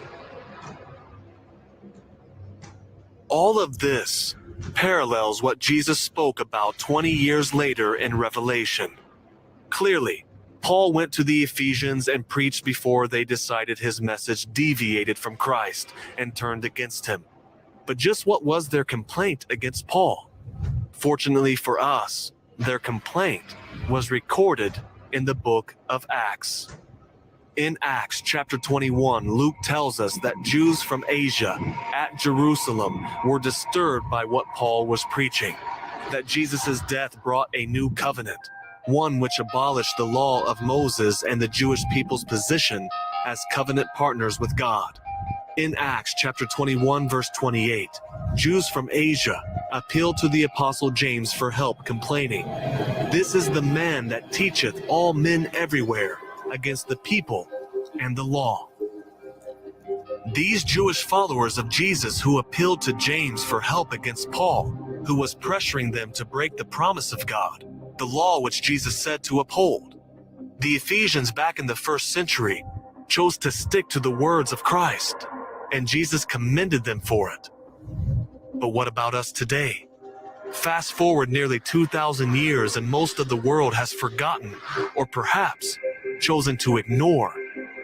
All of this parallels what Jesus spoke about 20 years later in Revelation. Clearly, Paul went to the Ephesians and preached before they decided his message deviated from Christ and turned against him. But just what was their complaint against Paul? Fortunately for us, their complaint was recorded in the book of Acts. In Acts chapter 21, Luke tells us that Jews from Asia at Jerusalem were disturbed by what Paul was preaching, that Jesus' death brought a new covenant, one which abolished the law of Moses and the Jewish people's position as covenant partners with God. In Acts chapter 21 verse 28, Jews from Asia appealed to the apostle James for help, complaining, "This is the man that teacheth all men everywhere against the people and the law." These Jewish followers of Jesus who appealed to James for help against Paul, who was pressuring them to break the promise of God, the law which Jesus said to uphold. The Ephesians back in the first century chose to stick to the words of Christ, and Jesus commended them for it. But what about us today? Fast forward nearly 2,000 years and most of the world has forgotten, or perhaps chosen to ignore,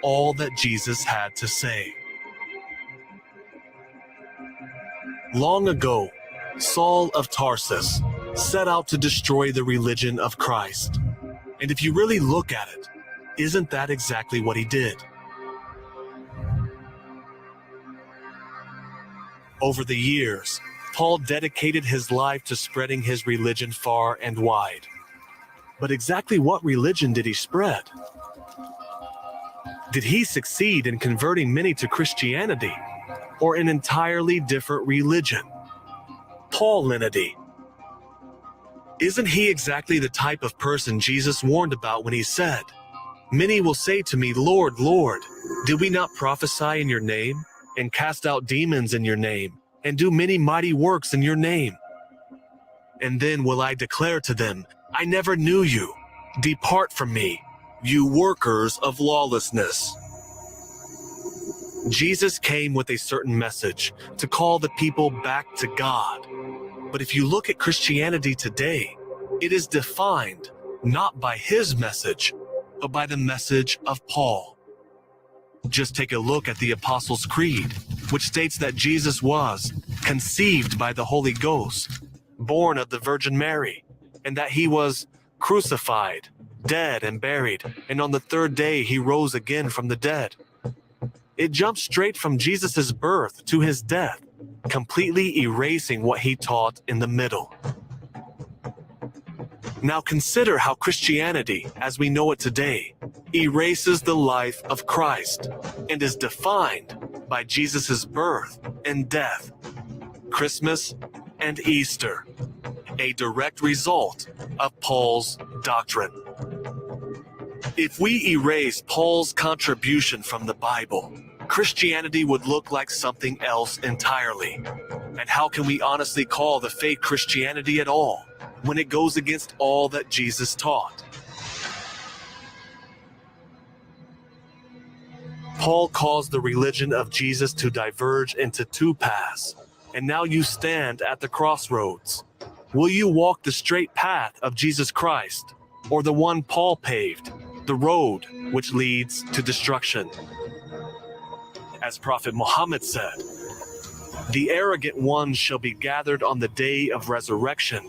all that Jesus had to say. Long ago, Saul of Tarsus set out to destroy the religion of Christ. And if you really look at it, isn't that exactly what he did? Over the years, Paul dedicated his life to spreading his religion far and wide. But exactly what religion did he spread? Did he succeed in converting many to Christianity, or an entirely different religion? Paulinity. Isn't he exactly the type of person Jesus warned about when he said, "Many will say to me, Lord, Lord, did we not prophesy in your name, and cast out demons in your name, and do many mighty works in your name? And then will I declare to them, I never knew you. Depart from me, you workers of lawlessness." Jesus came with a certain message to call the people back to God. But if you look at Christianity today, it is defined not by his message, but by the message of Paul. Just take a look at the Apostles' Creed, which states that Jesus was conceived by the Holy Ghost, born of the Virgin Mary, and that he was crucified, dead and buried, and on the third day he rose again from the dead. It jumps straight from Jesus' birth to his death, completely erasing what he taught in the middle. Now consider how Christianity, as we know it today, erases the life of Christ and is defined by Jesus' birth and death, Christmas and Easter, a direct result of Paul's doctrine. If we erase Paul's contribution from the Bible, Christianity would look like something else entirely. And how can we honestly call the faith Christianity at all when it goes against all that Jesus taught? Paul caused the religion of Jesus to diverge into two paths, and now you stand at the crossroads. Will you walk the straight path of Jesus Christ, or the one Paul paved, the road which leads to destruction? As Prophet Muhammad said, "The arrogant ones shall be gathered on the day of resurrection,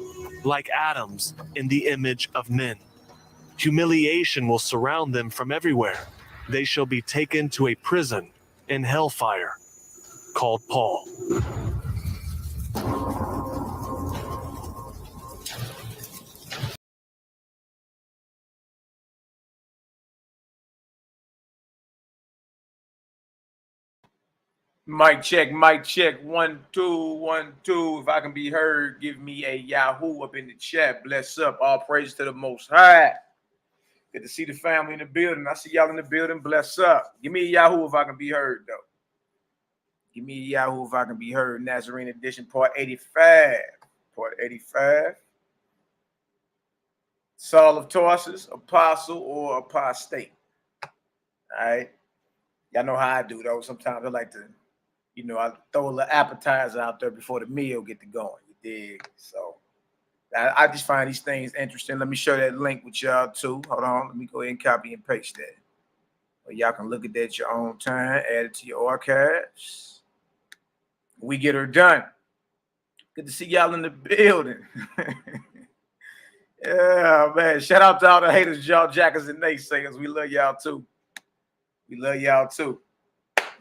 like atoms in the image of men. Humiliation will surround them from everywhere. They shall be taken to a prison in hellfire," called Paul. Mic check, 1 2 1 2. If I can be heard, give me a Yahoo up in the chat. Bless up, all praise to the Most High. Good to see the family in the building. I see y'all in the building. Bless up. Give me a Yahoo if I can be heard, though. Give me a Yahoo if I can be heard. Nazarene edition, part 85. Part 85. Saul of Tarsus, apostle or apostate. All right. Y'all know how I do, though. Sometimes I like to, I throw a little appetizer out there before the meal get to going. You dig? So I just find these things interesting. Let me share that link with y'all too. Hold on. Let me go ahead and copy and paste that. Well, y'all can look at that at your own time. Add it to your archives. We get her done. Good to see y'all in the building. Yeah, man. Shout out to all the haters, jaw jackers, and naysayers. We love y'all too. We love y'all too.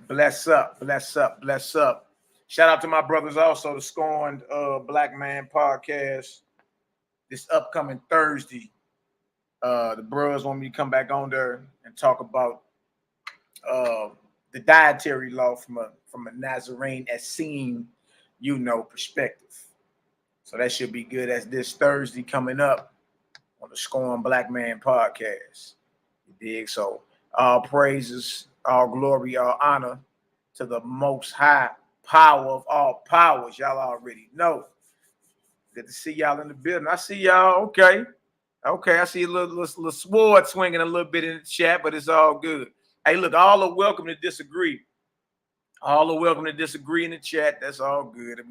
Bless up, bless up, bless up. Shout out to my brothers also, the Scorned Black Man podcast. This upcoming Thursday, the bros want me to come back on there and talk about the dietary law from a Nazarene as seen, perspective. So that should be good. That's this Thursday coming up on the Scorned Black Man podcast. You dig? So all praises, all glory, all honor to the Most High, power of all powers. Y'all already know. Good to see y'all in the building. I see y'all. Okay. I see a little sword swinging a little bit in the chat, but it's all good. Hey, look, all are welcome to disagree. All are welcome to disagree in the chat. That's all good.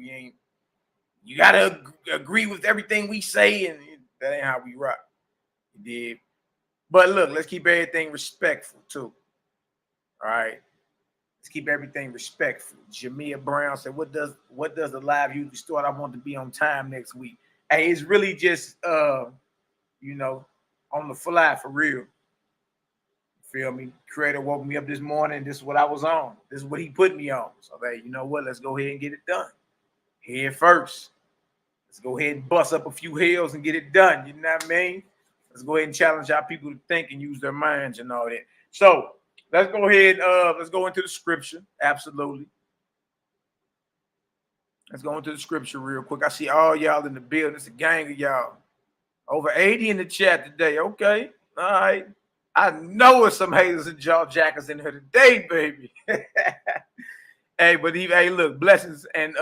You got to agree with everything we say, and that ain't how we rock. You did. But look, let's keep everything respectful, too. All right. Let's keep everything respectful. Jamia Brown said, what does the live usually start? I want to be on time next week. Hey, it's really just, on the fly for real. Feel me? Creator woke me up this morning. This is what I was on. This is what he put me on. So, hey, you know what? Let's go ahead and get it done. Here first. Let's go ahead and bust up a few hills and get it done. You know what I mean? Let's go ahead and challenge our people to think and use their minds and all that. So let's go ahead. Let's go into the scripture. Absolutely. Let's go into the scripture real quick. I see all y'all in the building. It's a gang of y'all. Over 80 in the chat today. Okay. All right. I know there's some haters and jaw jackers in here today, baby. Hey, but hey, look, blessings and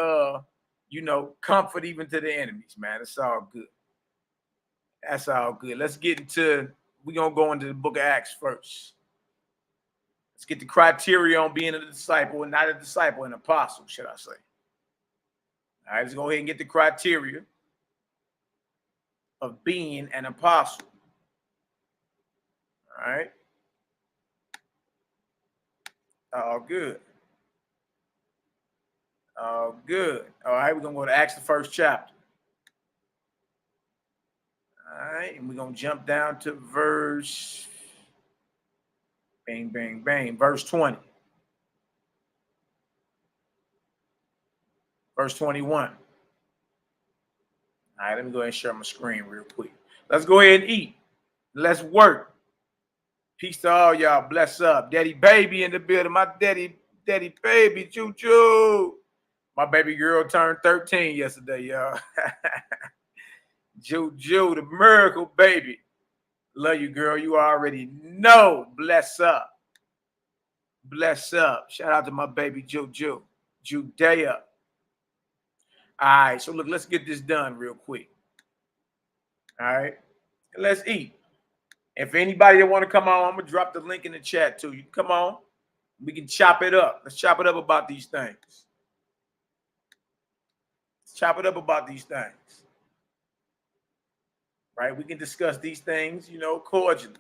comfort even to the enemies, man. It's all good. That's all good. Let's get into, we're going to go into the book of Acts first. Let's get the criteria on being a disciple, and not a disciple, an apostle, should I say. All right, let's go ahead and get the criteria of being an apostle. All right. All good. All good. All right, we're going to go to Acts, the first chapter. All right, and we're going to jump down to verse, bang, bang, bang, verse 20. Verse 21. All right, let me go ahead and share my screen real quick. Let's go ahead and eat. Let's work. Peace to all y'all. Bless up. Daddy baby in the building. My daddy baby. Choo-choo. My baby girl turned 13 yesterday, y'all. Juju, the miracle baby. Love you, girl. You already know. Bless up. Bless up. Shout out to my baby Juju. Judea. All right, so look, let's get this done real quick. All right, let's eat. If anybody that want to come on, I'm gonna drop the link in the chat too. You can come on. We can chop it up. Let's chop it up about these things. Let's chop it up about these things. Right? We can discuss these things, you know, cordially.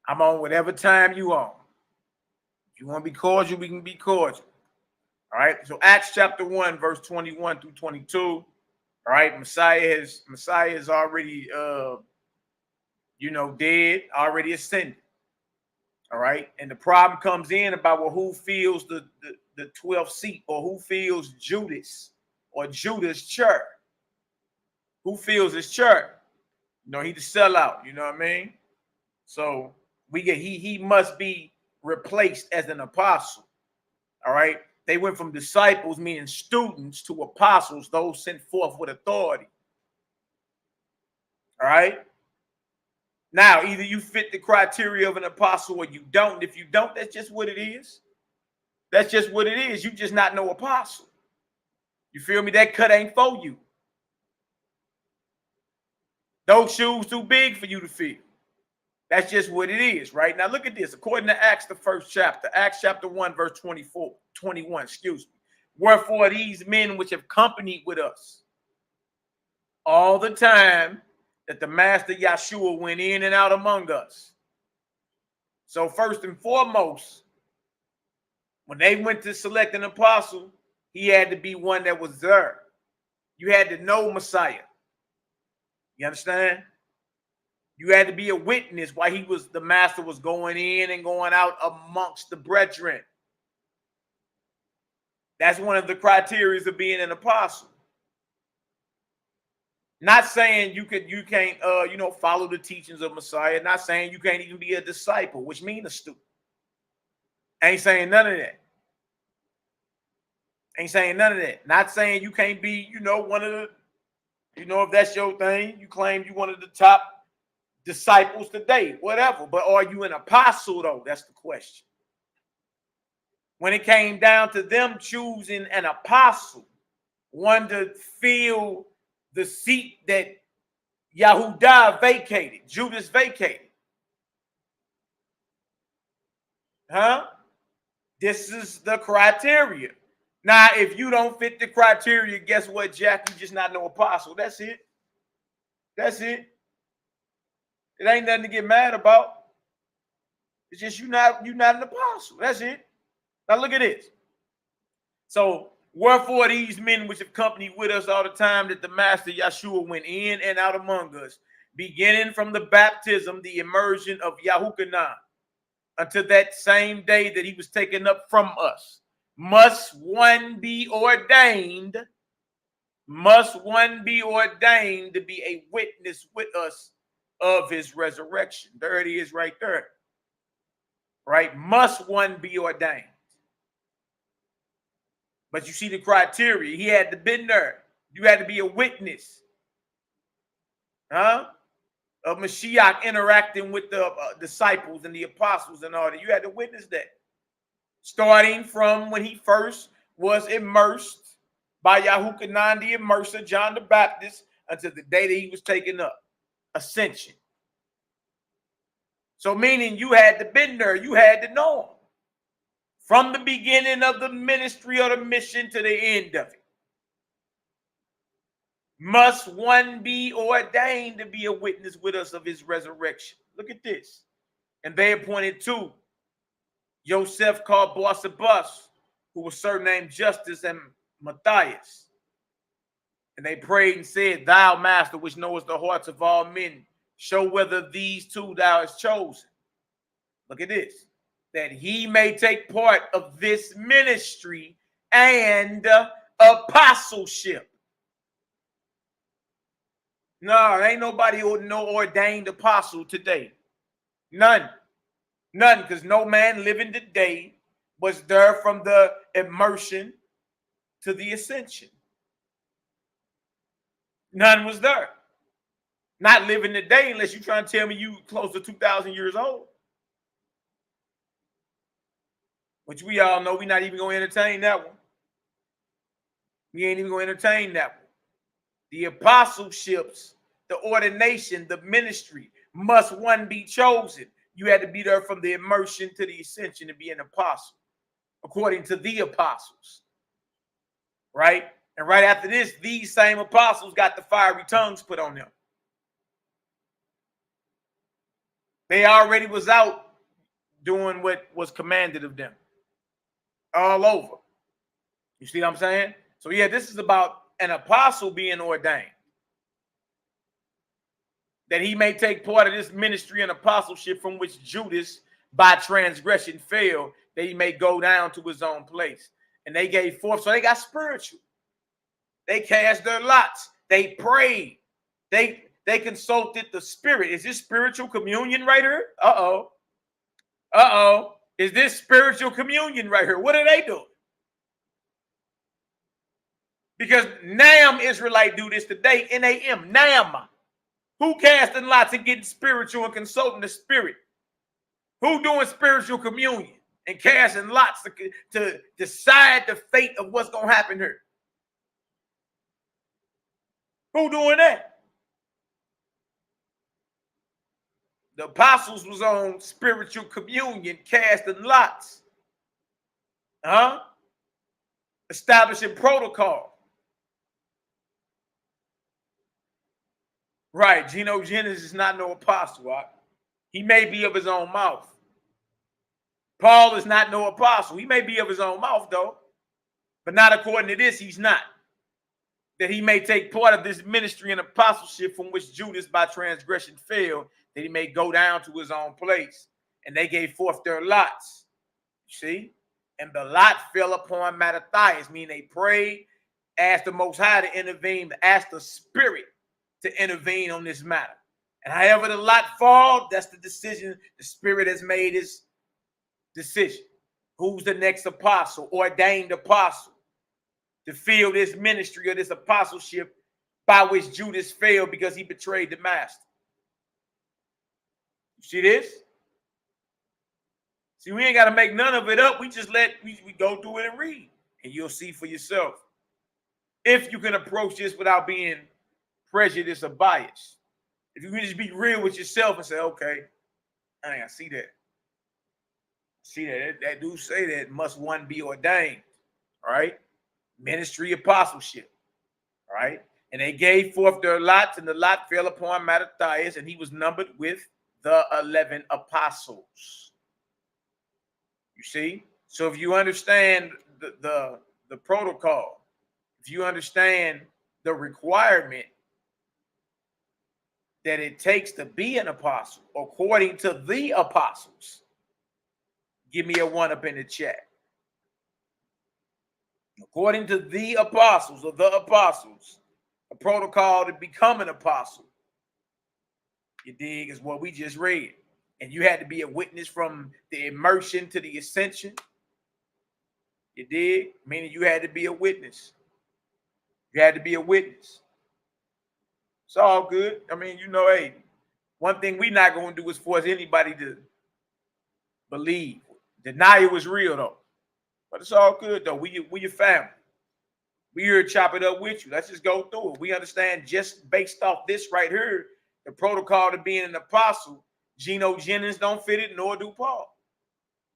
I'm on whatever time you on. If you want to be cordial, we can be cordial. All right. So Acts chapter 1, verse 21 through 22. All right. Messiah is already dead, already ascended. All right. And the problem comes in about, well, who fills the 12th seat, or who fills Judas or Judas' chair? Who fills his chair? You know, he the sellout, you know what I mean? So he must be replaced as an apostle. All right. They went from disciples, meaning students, to apostles, those sent forth with authority. All right. Now, either you fit the criteria of an apostle or you don't. If you don't, that's just what it is. That's just what it is. You just not no apostle. You feel me? That cut ain't for you. Those shoes too big for you to fill. That's just what it is, right? Now look at this. According to Acts, the first chapter, Acts chapter 1, verse 21, excuse me. Wherefore these men which have companied with us all the time that the Master Yahshua went in and out among us. So first and foremost, when they went to select an apostle, he had to be one that was there. You had to know Messiah. You understand? You had to be a witness while the Master was going in and going out amongst the brethren. That's one of the criteria of being an apostle. Not saying you can't follow the teachings of Messiah. Not saying you can't even be a disciple, which means a student. Ain't saying none of that. Ain't saying none of that. Not saying you can't be, one of the, if that's your thing, you claim you one of the top disciples today, whatever. But are you an apostle though? That's the question. When it came down to them choosing an apostle, one to fill the seat that Yahudah vacated, Judas vacated. This is the criteria. Now, if you don't fit the criteria, guess what, Jack? You just not no apostle. That's it. That's it. It ain't nothing to get mad about. It's just you're not an apostle. That's it. Now look at this. So, wherefore these men which have companied with us all the time that the Master Yahshua went in and out among us, beginning from the baptism, the immersion of YAH'KI, until that same day that he was taken up from us, must one be ordained to be a witness with us of his resurrection. There it is right there. Right? Must one be ordained. But you see the criteria. He had to be there. You had to be a witness. Of Mashiach interacting with the disciples and the apostles and all that. You had to witness that. Starting from when he first was immersed by YAH'KI, the immerser, John the Baptist, until the day that he was taken up. Ascension. So meaning you had to be there. You had to know him. From the beginning of the ministry or the mission to the end of it. Must one be ordained to be a witness with us of his resurrection. Look at this. And they appointed two. Joseph called Barsabas, who was surnamed Justus, and Matthias. And they prayed and said, Thou, Master, which knowest the hearts of all men, show whether these two thou hast chosen. Look at this. That he may take part of this ministry and apostleship. No, ain't nobody no ordained apostle today. None. None, because no man living today was there from the immersion to the ascension. None was there. Not living today unless you're trying to tell me you close to 2,000 years old. Which we all know we're not even going to entertain that one. We ain't even going to entertain that one. The apostleships, the ordination, the ministry must one be chosen. You had to be there from the immersion to the ascension to be an apostle, according to the apostles. Right? And right after this, these same apostles got the fiery tongues put on them. They already was out doing what was commanded of them. All over. You see what I'm saying? So yeah, this is about an apostle being ordained. That he may take part of this ministry and apostleship from which Judas by transgression fell, that he may go down to his own place. And they gave forth, so they got spiritual. They cast their lots. They prayed. They consulted the Spirit. Is this spiritual communion right here? Uh-oh. Uh-oh. Is this spiritual communion right here? What are they doing? Because NAM Israelite do this today. NAM. NAM. Who casting lots and getting spiritual and consulting the Spirit? Who doing spiritual communion and casting lots to decide the fate of what's going to happen here? Who doing that? The apostles was on spiritual communion, casting lots. Establishing protocol. Right. Geno Jennings is not no apostle. Right? He may be of his own mouth. Paul is not no apostle. He may be of his own mouth, though. But not according to this, he's not. That he may take part of this ministry and apostleship from which Judas by transgression fell, that he may go down to his own place. And they gave forth their lots. You see? And the lot fell upon Mattathias, meaning they prayed, asked the Most High to intervene, asked the Spirit to intervene on this matter. And however the lot fall, that's the decision. The Spirit has made his decision. Who's the next apostle, ordained apostle, to fill this ministry or this apostleship by which Judas failed because he betrayed the master? You see this? See, we ain't got to make none of it up. We just we go through it and read, and you'll see for yourself. If you can approach this without being prejudiced or biased. If you can just be real with yourself and say, okay, I see that. See that. That do say that must one be ordained. All right? Ministry apostleship. All right? And they gave forth their lots, and the lot fell upon Mattathias, and he was numbered with the 11 apostles. You see? So if you understand the protocol, if you understand the requirement that it takes to be an apostle, according to the apostles, give me a 1 up in the chat. According to the apostles or the apostles, a protocol to become an apostle, you dig, is what we just read. And you had to be a witness from the immersion to the ascension. You dig? Meaning you had to be a witness. You had to be a witness. It's all good. I mean, you know, hey, one thing we're not going to do is force anybody to believe. Denial was real, though. But it's all good, though. We your family. We here to chop it up with you. Let's just go through it. We understand just based off this right here, the protocol to being an apostle, Geno Jennings don't fit it, nor do Paul.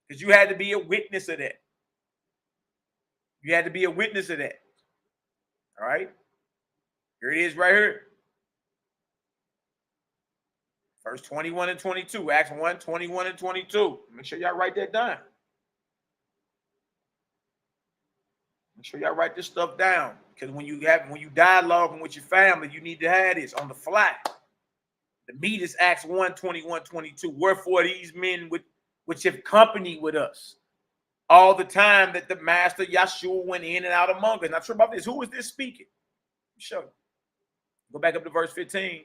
Because you had to be a witness of that. You had to be a witness of that. All right? Here it is right here. Verse 21 and 22. Acts 1, 21 and 22. Make sure y'all write that down. Make sure y'all write this stuff down. Because when you dialoguing with your family, you need to have this on the fly. The meat is Acts 1, 21, 22. Wherefore these men which have company with us all the time that the master Yahshua went in and out among us. Not sure about this. Who is this speaking? Show you. Go back up to verse 15.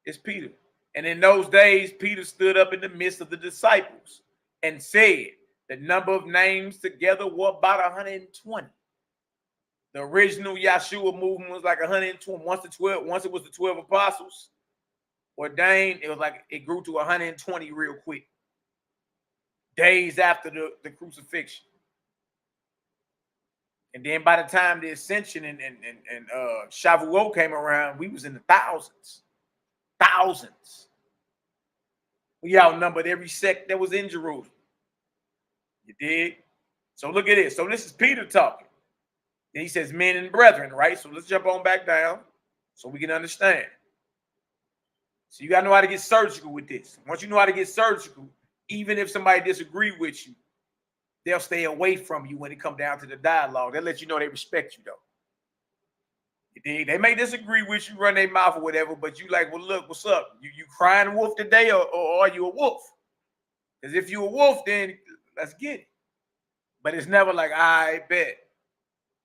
It's Peter. And in those days, Peter stood up in the midst of the disciples and said, the number of names together were about 120. The original Yahshua movement was like 120. Once it was the 12 apostles ordained, it was like it grew to 120 real quick. Days after the crucifixion. And then by the time the ascension and Shavuot came around, we was in the thousands. Thousands. We outnumbered every sect that was in Jerusalem. You dig? So look at this. So this is Peter talking. Then he says, men and brethren, right? So let's jump on back down so we can understand. So you got to know how to get surgical with this. Once you know how to get surgical, even if somebody disagree with you, they'll stay away from you when it comes down to the dialogue. They'll let you know they respect you, though. You dig? They may disagree with you, run their mouth or whatever, but you like, well, look, what's up? You crying wolf today or are you a wolf? Because if you a wolf, then let's get it. But it's never like, I bet.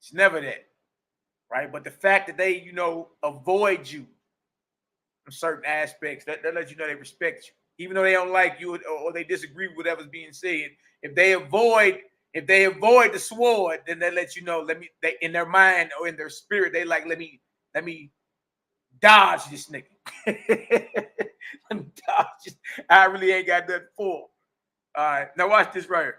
It's never that, right? But the fact that they, avoid you from certain aspects, that lets you know they respect you. Even though they don't like you or they disagree with whatever's being said, if they avoid the sword, then they let you know, they in their mind or in their spirit, they like, let me dodge this nigga. Let me dodge this. I really ain't got nothing for. All right, now watch this right here.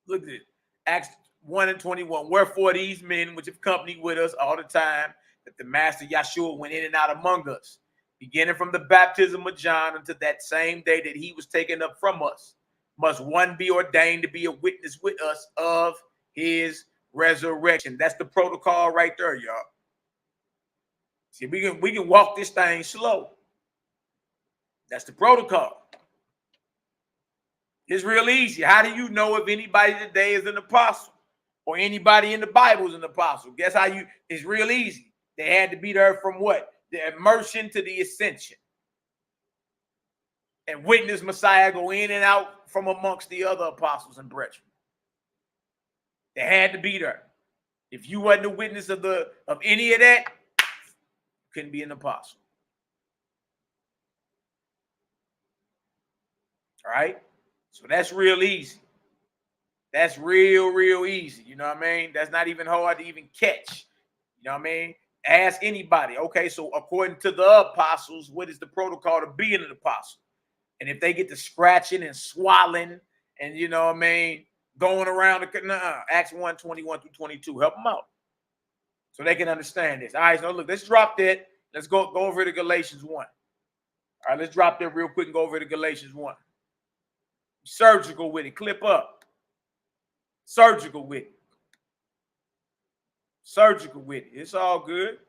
Look at it. Acts 1:21. Wherefore these men which have company with us all the time, that the Master Yahshua went in and out among us, beginning from the baptism of John until that same day that he was taken up from us, must one be ordained to be a witness with us of his resurrection. That's the protocol right there, y'all. See, we can walk this thing slow. That's the protocol. It's real easy. How do you know if anybody today is an apostle or anybody in the Bible is an apostle? Guess how it's real easy. They had to be there from what? The immersion to the ascension. And witness Messiah go in and out from amongst the other apostles and brethren. They had to be there. If you wasn't a witness of any of that, you couldn't be an apostle. All right? So that's real easy. That's real easy. You know what I mean? That's not even hard to even catch. You know what I mean? Ask anybody. Okay, so according to the apostles, what is the protocol to being an apostle? And if they get to scratching and swallowing and, you know what I mean, going around, Acts 1:21-22, help them out so they can understand this. All right, so look, let's drop that. Let's go over to Galatians 1. All right, let's drop that real quick and go over to Galatians 1. Surgical with it. Clip up. Surgical with it. Surgical with it. It's all good.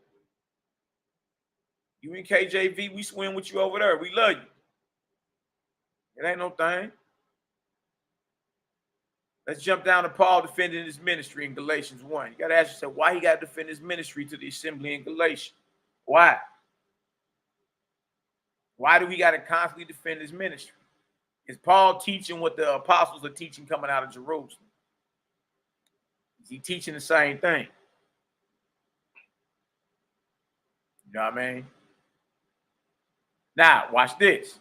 You and KJV, we swim with you over there. We love you. It ain't no thing. Let's jump down to Paul defending his ministry in Galatians 1. You got to ask yourself why he got to defend his ministry to the assembly in Galatia. Why? Why do we got to constantly defend his ministry? Is Paul teaching what the apostles are teaching coming out of Jerusalem? Is he teaching the same thing? You know what I mean? Now, watch this.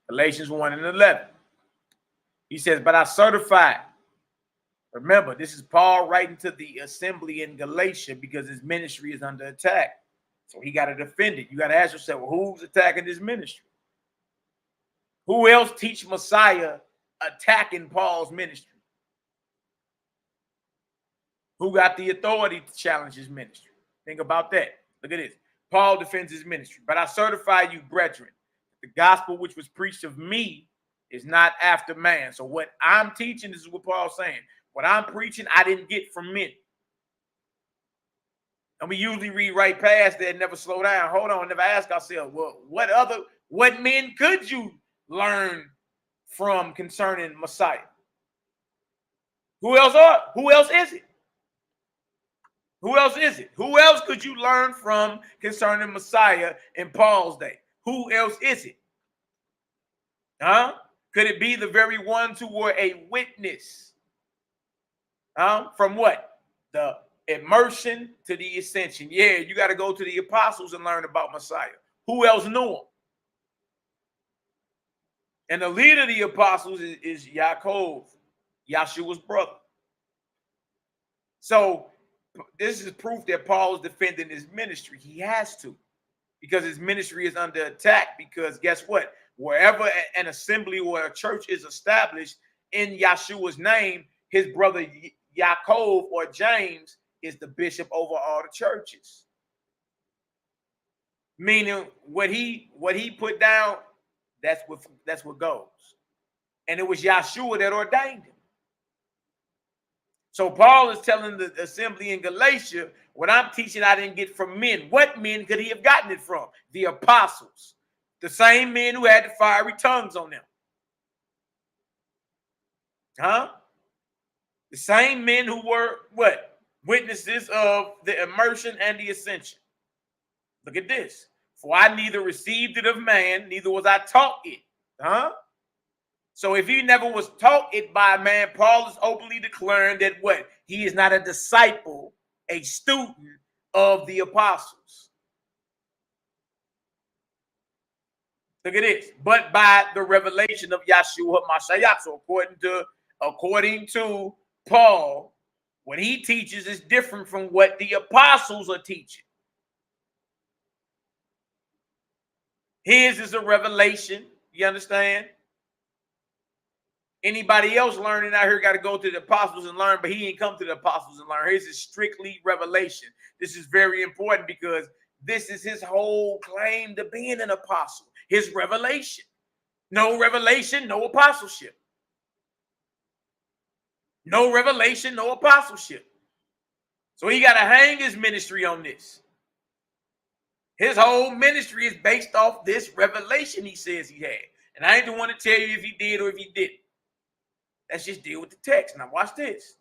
Galatians 1:11. He says, but I certify. Remember, this is Paul writing to the assembly in Galatia because his ministry is under attack. So he got to defend it. You got to ask yourself, well, who's attacking his ministry? Who else teach Messiah attacking Paul's ministry? Who got the authority to challenge his ministry? Think about that. Look at this. Paul defends his ministry. But I certify you, brethren, the gospel which was preached of me is not after man. So what I'm teaching, this is what Paul's saying. What I'm preaching, I didn't get from men. And we usually read right past that and never slow down. Hold on, never ask ourselves, well, what men could you learn from concerning Messiah? Who else is it? Who else is it? Who else could you learn from concerning Messiah in Paul's day? Who else is it? Huh? Could it be the very ones who were a witness? From what? The immersion to the ascension. Yeah, you got to go to the apostles and learn about Messiah. Who else knew him? And the leader of the apostles is Yaakov, Yahshua's brother. So this is proof that Paul is defending his ministry. He has to, because his ministry is under attack. Because guess what? Wherever an assembly or a church is established in Yahshua's name, his brother Yaakov or James is the bishop over all the churches. Meaning what he put down, that's what goes. And it was Yahshua that ordained him. So Paul is telling the assembly in Galatia, what I'm teaching I didn't get from men. What men could he have gotten it from? The apostles. The same men who had the fiery tongues on them. Huh? The same men who were what? Witnesses of the immersion and the ascension. Look at this. For I neither received it of man, neither was I taught it. Huh? So if he never was taught it by a man, Paul is openly declaring that what? He is not a disciple, a student of the apostles. Look at this. But by the revelation of Yahshua HaMashiach. So according to Paul, what he teaches is different from what the apostles are teaching. His is a revelation. You understand? Anybody else learning out here got to go to the apostles and learn, but he ain't come to the apostles and learn. His is strictly revelation. This is very important because this is his whole claim to being an apostle. His revelation. No revelation, no apostleship. No revelation, no apostleship. So he got to hang his ministry on this. His whole ministry is based off this revelation he says he had. And I ain't the one to tell you if he did or if he didn't. Let's just deal with the text. Now watch this.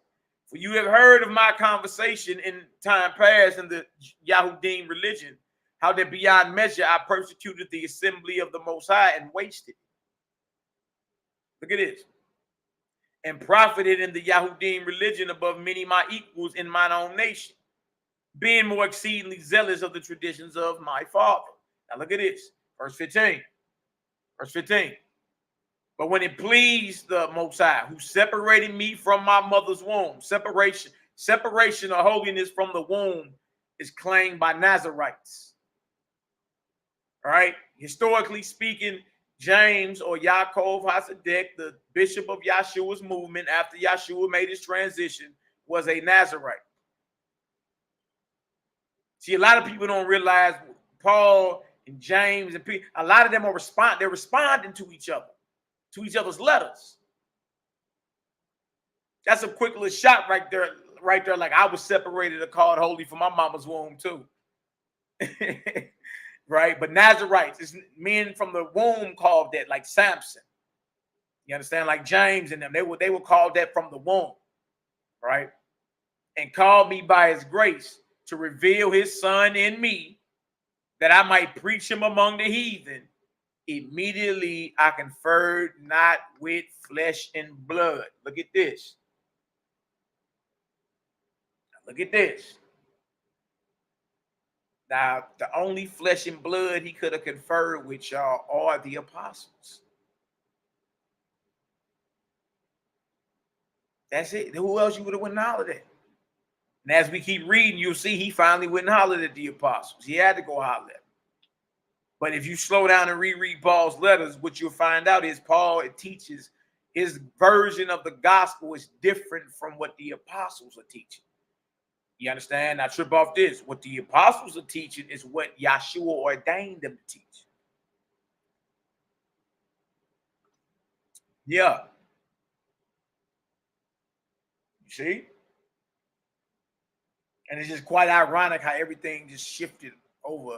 For you have heard of my conversation in time past in the Yahudim religion, how that beyond measure I persecuted the assembly of the Most High and wasted. Look at this. And profited in the Yahudim religion above many my equals in mine own nation, being more exceedingly zealous of the traditions of my father. Now look at this. Verse 15. Verse 15. But when it pleased the Most High, who separated me from my mother's womb, separation or holiness from the womb is claimed by Nazarites. All right. Historically speaking, James or Yaakov HaSedek, the bishop of Yahshua's movement after Yahshua made his transition, was a Nazarite. See, a lot of people don't realize Paul and James and Peter, a lot of them are they're responding to each other, to each other's letters. That's a quick little shot right there. Like I was separated or called holy from my mama's womb too. Right? But Nazarites is men from the womb called that, like Samson. You understand? Like James and them, they were called that from the womb, right? And called me by his grace to reveal his son in me, that I might preach him among the heathen. Immediately I conferred not with flesh and blood. Look at this. Look at this. Now, the only flesh and blood he could have conferred with y'all are the apostles. That's it. Who else you would have went and hollered at? And as we keep reading, you'll see he finally went and hollered at the apostles. He had to go holler at them. But if you slow down and reread Paul's letters, what you'll find out is Paul, it teaches his version of the gospel is different from what the apostles are teaching. You understand? Now trip off this. What the apostles are teaching is what Yahshua ordained them to teach. Yeah. You see? And it's just quite ironic how everything just shifted over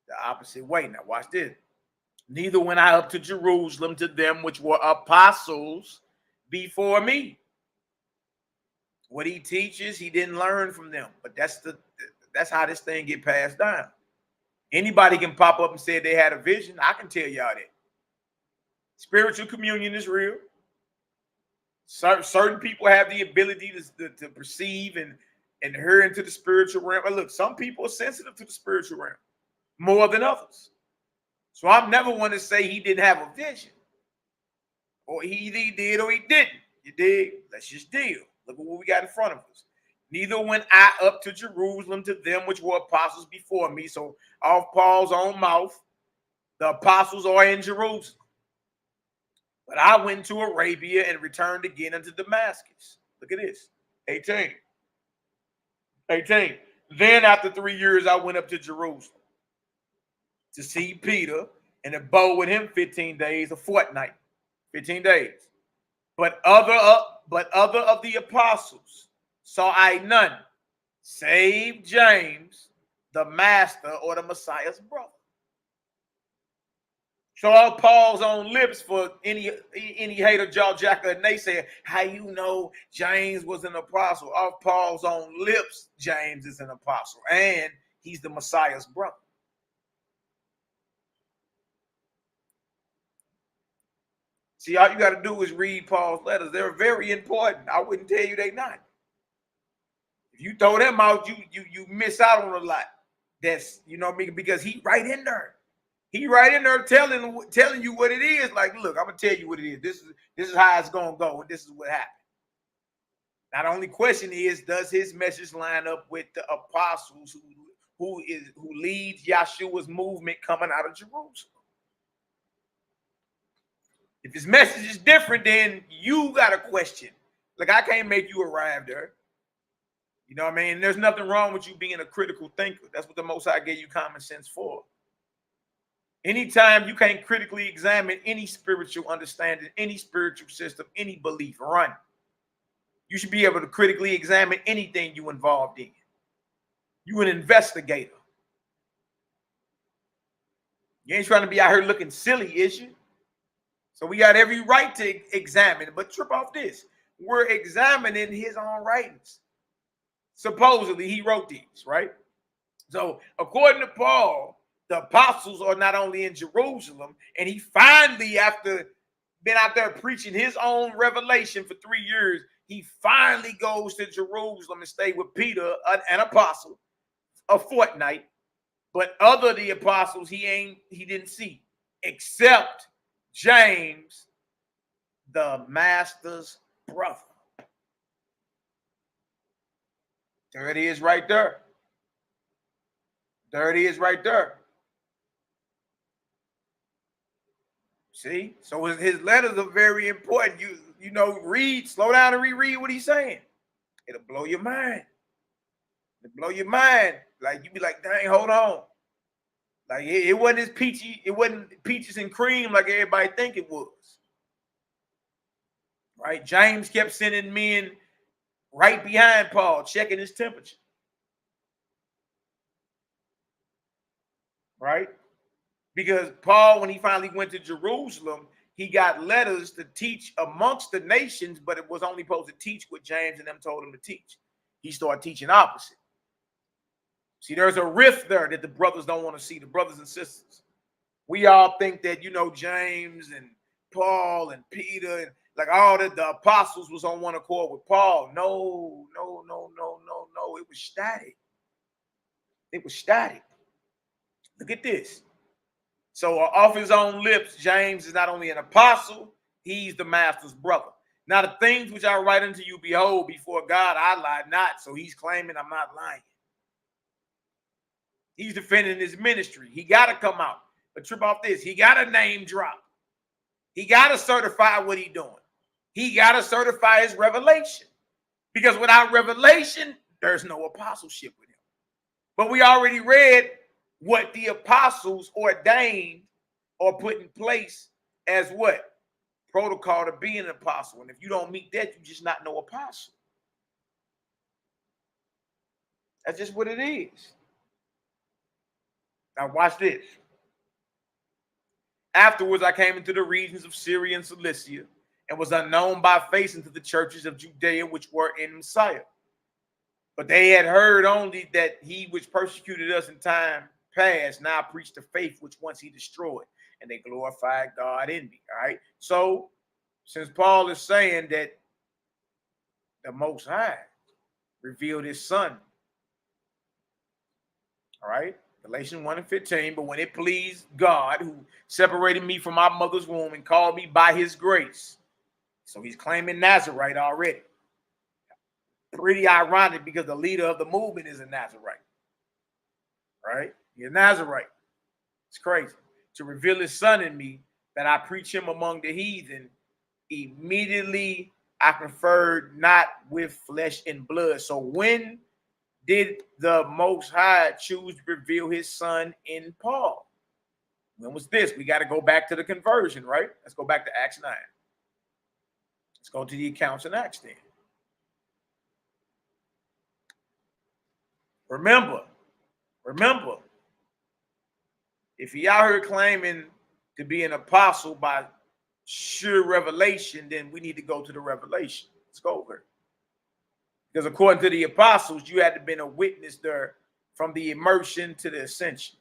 the opposite way. Now watch this. Neither went I up to Jerusalem to them which were apostles before me. What he teaches, he didn't learn from them. But that's how this thing get passed down. Anybody can pop up and say they had a vision. I can tell y'all that. Spiritual communion is real. Certain people have the ability to perceive and hear into the spiritual realm. But look, some people are sensitive to the spiritual realm more than others. So I'm never one to say he didn't have a vision. Or he either did or he didn't. You dig? Let's just deal. Look at what we got in front of us. Neither went I up to Jerusalem to them which were apostles before me. So off Paul's own mouth, the apostles are in Jerusalem. But I went to Arabia and returned again unto Damascus. Look at this. 18. Then after 3 years, I went up to Jerusalem to see Peter and abode with him 15 days, a fortnight, 15 days. But other of the apostles saw I none, save James, the master or the Messiah's brother. So all Paul's own lips for any hater, jawjacker, and naysayer, how you know James was an apostle? Off Paul's own lips, James is an apostle, and he's the Messiah's brother. See, all you got to do is read Paul's letters. They're very important. I wouldn't tell you they're not. If you throw them out, you miss out on a lot. That's, you know what I mean? Because he right in there. He right in there telling you what it is. Like, look, I'm gonna tell you what it is. This is how it's gonna go, and this is what happened. Now, the only question is, does his message line up with the apostles who leads Yahshua's movement coming out of Jerusalem? If his message is different, then you got a question. Like, I can't make you arrive there. You know what I mean? There's nothing wrong with you being a critical thinker. That's what the Most High gave you common sense for. Anytime you can't critically examine any spiritual understanding, any spiritual system, any belief, run. You should be able to critically examine anything you involved in. You an investigator. You ain't trying to be out here looking silly, is you? So we got every right to examine it, but trip off this. We're examining his own writings. Supposedly he wrote these, right? So according to Paul, the apostles are not only in Jerusalem, and he finally, after been out there preaching his own revelation for 3 years, he finally goes to Jerusalem and stay with Peter, an apostle, a fortnight. But other of the apostles he didn't see, except James, the master's brother. There it is right there. There it is right there. See? So his letters are very important. You know, read, slow down and reread what he's saying. It'll blow your mind. It'll blow your mind. Like, you be like, dang, hold on. Like, it wasn't as peachy, it wasn't peaches and cream like everybody think it was. Right? James kept sending men right behind Paul, checking his temperature. Right? Because Paul, when he finally went to Jerusalem, he got letters to teach amongst the nations, but it was only supposed to teach what James and them told him to teach. He started teaching opposite. See, there's a rift there that the brothers don't want to see, the brothers and sisters. We all think that, you know, James and Paul and Peter and like all the apostles was on one accord with Paul. No. It was static. It was static. Look at this. So off his own lips, James is not only an apostle, he's the master's brother. Now the things which I write unto you, behold, before God I lie not. So he's claiming I'm not lying. He's defending his ministry. He got to come out. But trip off this. He got to name drop. He got to certify what he's doing. He got to certify his revelation. Because without revelation, there's no apostleship with him. But we already read what the apostles ordained or put in place as what? Protocol to be an apostle. And if you don't meet that, you're just not no apostle. That's just what it is. Now watch this. Afterwards, I came into the regions of Syria and Cilicia and was unknown by face into the churches of Judea which were in Messiah. But they had heard only that he which persecuted us in time past now preached the faith which once he destroyed, and they glorified God in me. All right. So since Paul is saying that the Most High revealed his son, all right, Galatians 1:15, but when it pleased God, who separated me from my mother's womb and called me by his grace. So he's claiming Nazarite already. Pretty ironic because the leader of the movement is a Nazarite. Right? He's a Nazarite. It's crazy. To reveal his son in me, that I preach him among the heathen, immediately I conferred not with flesh and blood. So when did the Most High choose to reveal his son in Paul? When was this? We got to go back to the conversion, right? Let's go back to Acts 9. Let's go to the accounts in Acts 10. Remember, if he out here claiming to be an apostle by sure revelation, then we need to go to the revelation. Let's go over it. Because according to the apostles, you had to been a witness there from the immersion to the ascension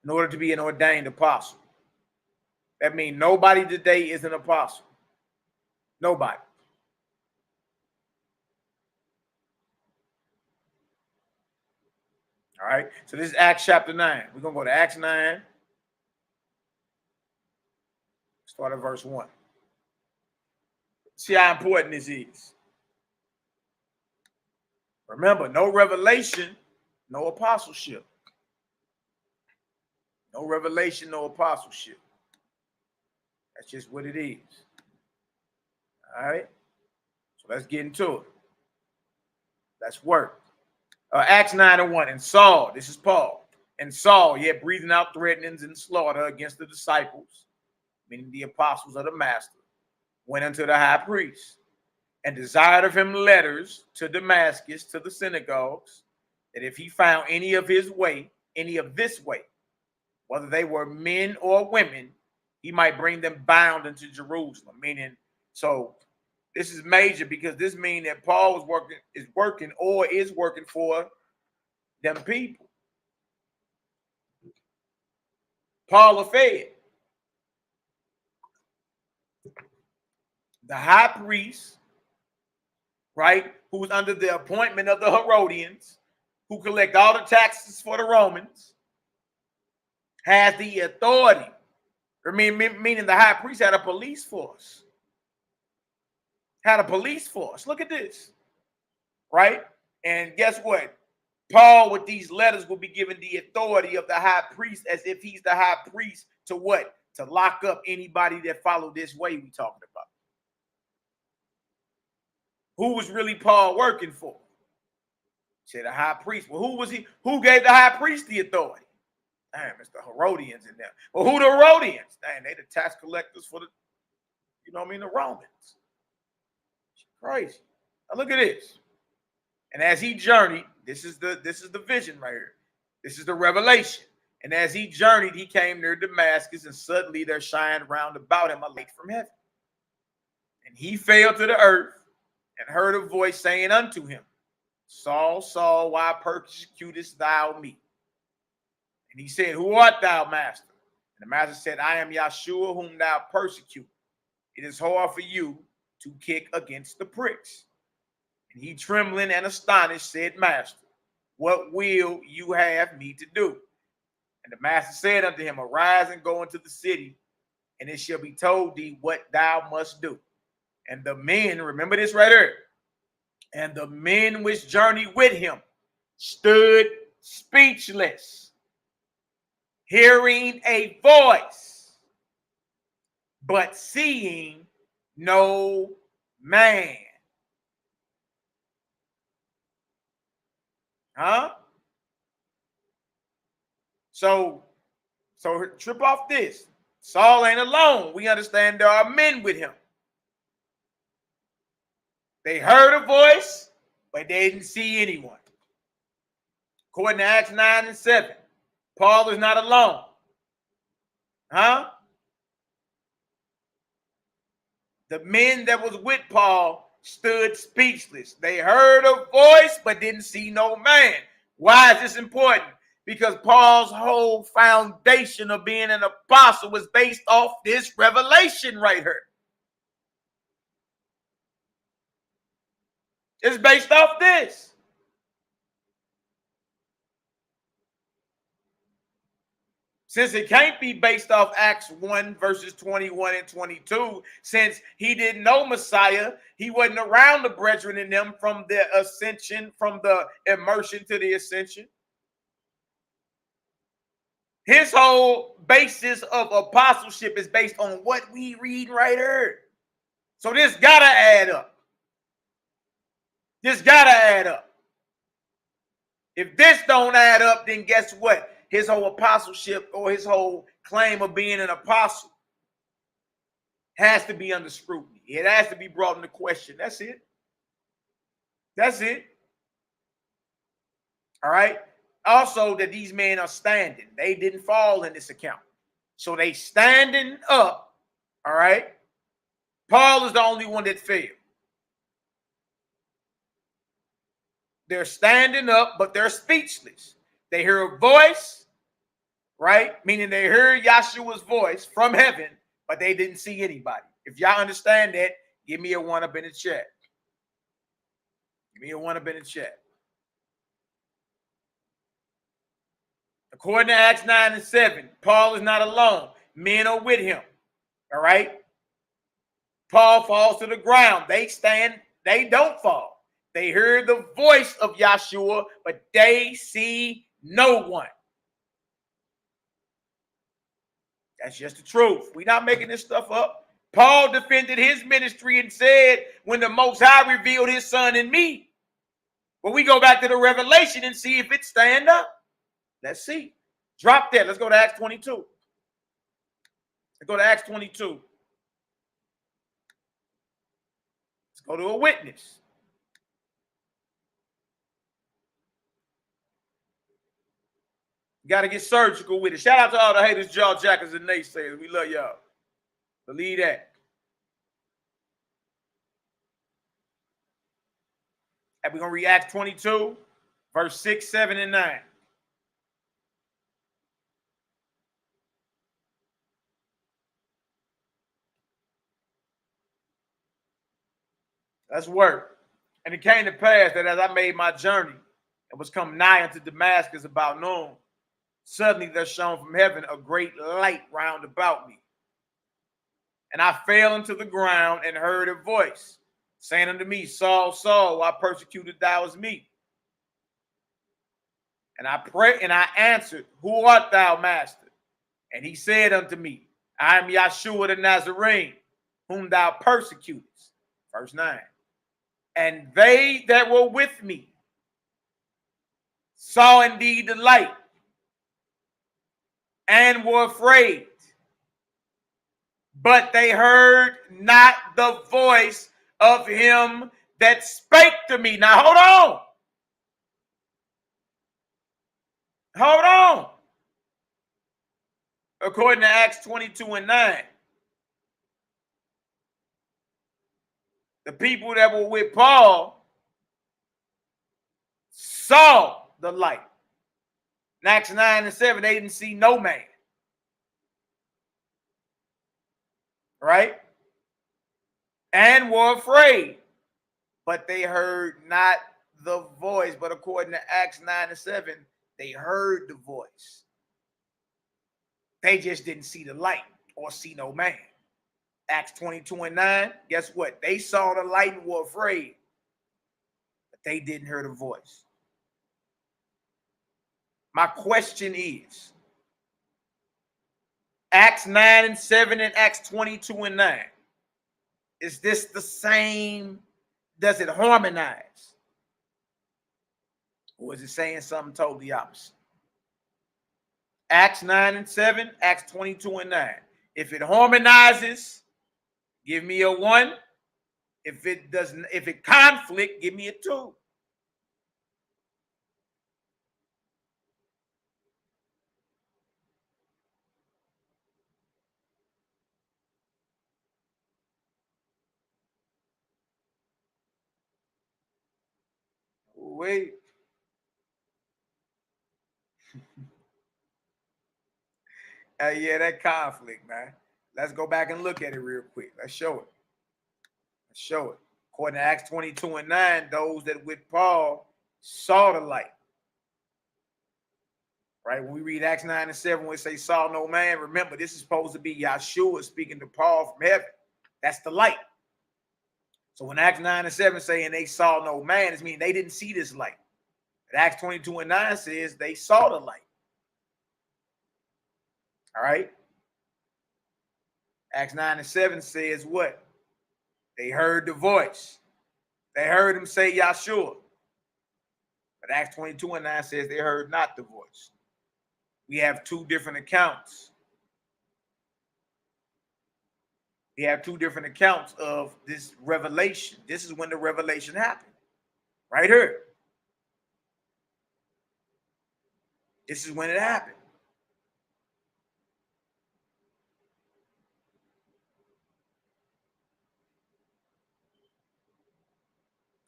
in order to be an ordained apostle. That means nobody today is an apostle. Nobody. All right. So this is Acts chapter 9. We're going to go to Acts 9. Start at verse 1. See how important this is. Remember, no revelation, no apostleship. No revelation, no apostleship. That's just what it is. All right. So let's get into it. Let's work. Acts 9:1. And Saul, this is Paul, and Saul, yet breathing out threatenings and slaughter against the disciples, meaning the apostles of the master, went unto the high priest and desired of him letters to Damascus, to the synagogues, that if he found any of this way, whether they were men or women, he might bring them bound into Jerusalem. Meaning, so this is major because this means that Paul is working for them people. Paul a Fed. The high priest, right, who's under the appointment of the Herodians, who collect all the taxes for the Romans, has the authority. Meaning the high priest had a police force. Look at this, right? And guess what? Paul, with these letters, will be given the authority of the high priest as if he's the high priest to what? To lock up anybody that followed this way we talking about. Who was really Paul working for? Said the high priest. Well, who was he? Who gave the high priest the authority? Damn, it's the Herodians in there. Well, who the Herodians? Damn, they the tax collectors for the, the Romans. Crazy. Now look at this. And as he journeyed, this is the vision right here. This is the revelation. And as he journeyed, he came near Damascus, and suddenly there shined round about him a light from heaven. And he fell to the earth and heard a voice saying unto him, Saul, Saul, why persecutest thou me? And he said, Who art thou, master? And the master said, I am Yahshua, whom thou persecute. It is hard for you to kick against the pricks. And he, trembling and astonished, said, Master, what will you have me to do? And the master said unto him, Arise and go into the city, and it shall be told thee what thou must do. And the men, remember this right here, and the men which journeyed with him stood speechless, hearing a voice, but seeing no man. Huh? So trip off this. Saul ain't alone. We understand there are men with him. They heard a voice, but they didn't see anyone. According to Acts 9:7, Paul is not alone. Huh? The men that was with Paul stood speechless. They heard a voice, but didn't see no man. Why is this important? Because Paul's whole foundation of being an apostle was based off this revelation right here. It's based off this. Since it can't be based off Acts 1 verses 21 and 22, since he didn't know Messiah, he wasn't around the brethren in them from the ascension, from the immersion to the ascension. His whole basis of apostleship is based on what we read right here. So this gotta add up. This gotta add up. If this don't add up, then guess what? His whole apostleship or his whole claim of being an apostle has to be under scrutiny. It has to be brought into question. That's it. That's it. All right. Also, that these men are standing. They didn't fall in this account. So they standing up. All right. Paul is the only one that failed. They're standing up, but they're speechless. They hear a voice, right? Meaning they heard Yahshua's voice from heaven, but they didn't see anybody. If y'all understand that, give me a 1 up in the chat. Give me a 1 up in the chat. According to Acts 9 and 7, Paul is not alone. Men are with him. All right? Paul falls to the ground. They stand, they don't fall. They heard the voice of Yahshua, but they see no one. That's just the truth. We're not making this stuff up. Paul defended his ministry and said, when the Most High revealed his son in me. But we go back to the Revelation and see if it stand up. Let's see. Drop that. Let's go to Acts 22. Let's go to Acts 22. Let's go to a witness. You got to get surgical with it. Shout out to all the haters, jaw jackers, and naysayers. We love y'all. Believe that. And we're going to read Acts 22, verse 6, 7, and 9. Let's work. And it came to pass that as I made my journey and was come nigh unto Damascus about noon, suddenly there shone from heaven a great light round about me. And I fell into the ground and heard a voice saying unto me, Saul, Saul, why persecutest thou me? And I prayed and I answered, who art thou, master? And he said unto me, I am Yahshua the Nazarene, whom thou persecutest. Verse 9. And they that were with me saw indeed the light and were afraid, but they heard not the voice of him that spake to me. Now, hold on. Hold on. According to Acts 22 and 9, the people that were with Paul saw the light. In Acts 9 and 7, they didn't see no man. Right? And were afraid, but they heard not the voice. But according to Acts 9 and 7, they heard the voice. They just didn't see the light or see no man. Acts 22 and 9, guess what? They saw the light and were afraid, but they didn't hear the voice. My question is, Acts 9 and 7 and Acts 22 and 9, is this the same? Does it harmonize? Or is it saying something totally opposite? Acts 9 and 7, Acts 22 and 9. If it harmonizes, give me a 1. If it doesn't, if it conflict, give me a 2. Wait. Yeah, that conflict, man. Let's go back and look at it real quick. Let's show it. Let's show it. According to Acts 22 and 9, those that with Paul saw the light. Right? When we read Acts 9 and 7, when it says saw no man, remember, this is supposed to be Yahshua speaking to Paul from heaven. That's the light. So when Acts 9 and 7 say, and they saw no man, it means they didn't see this light. But Acts 22 and 9 says they saw the light. All right? Acts 9 and 7 says what? They heard the voice. They heard him say Yahshua. But Acts 22 and 9 says they heard not the voice. We have two different accounts. We have two different accounts of this revelation. This is when the revelation happened. Right here. This is when it happened.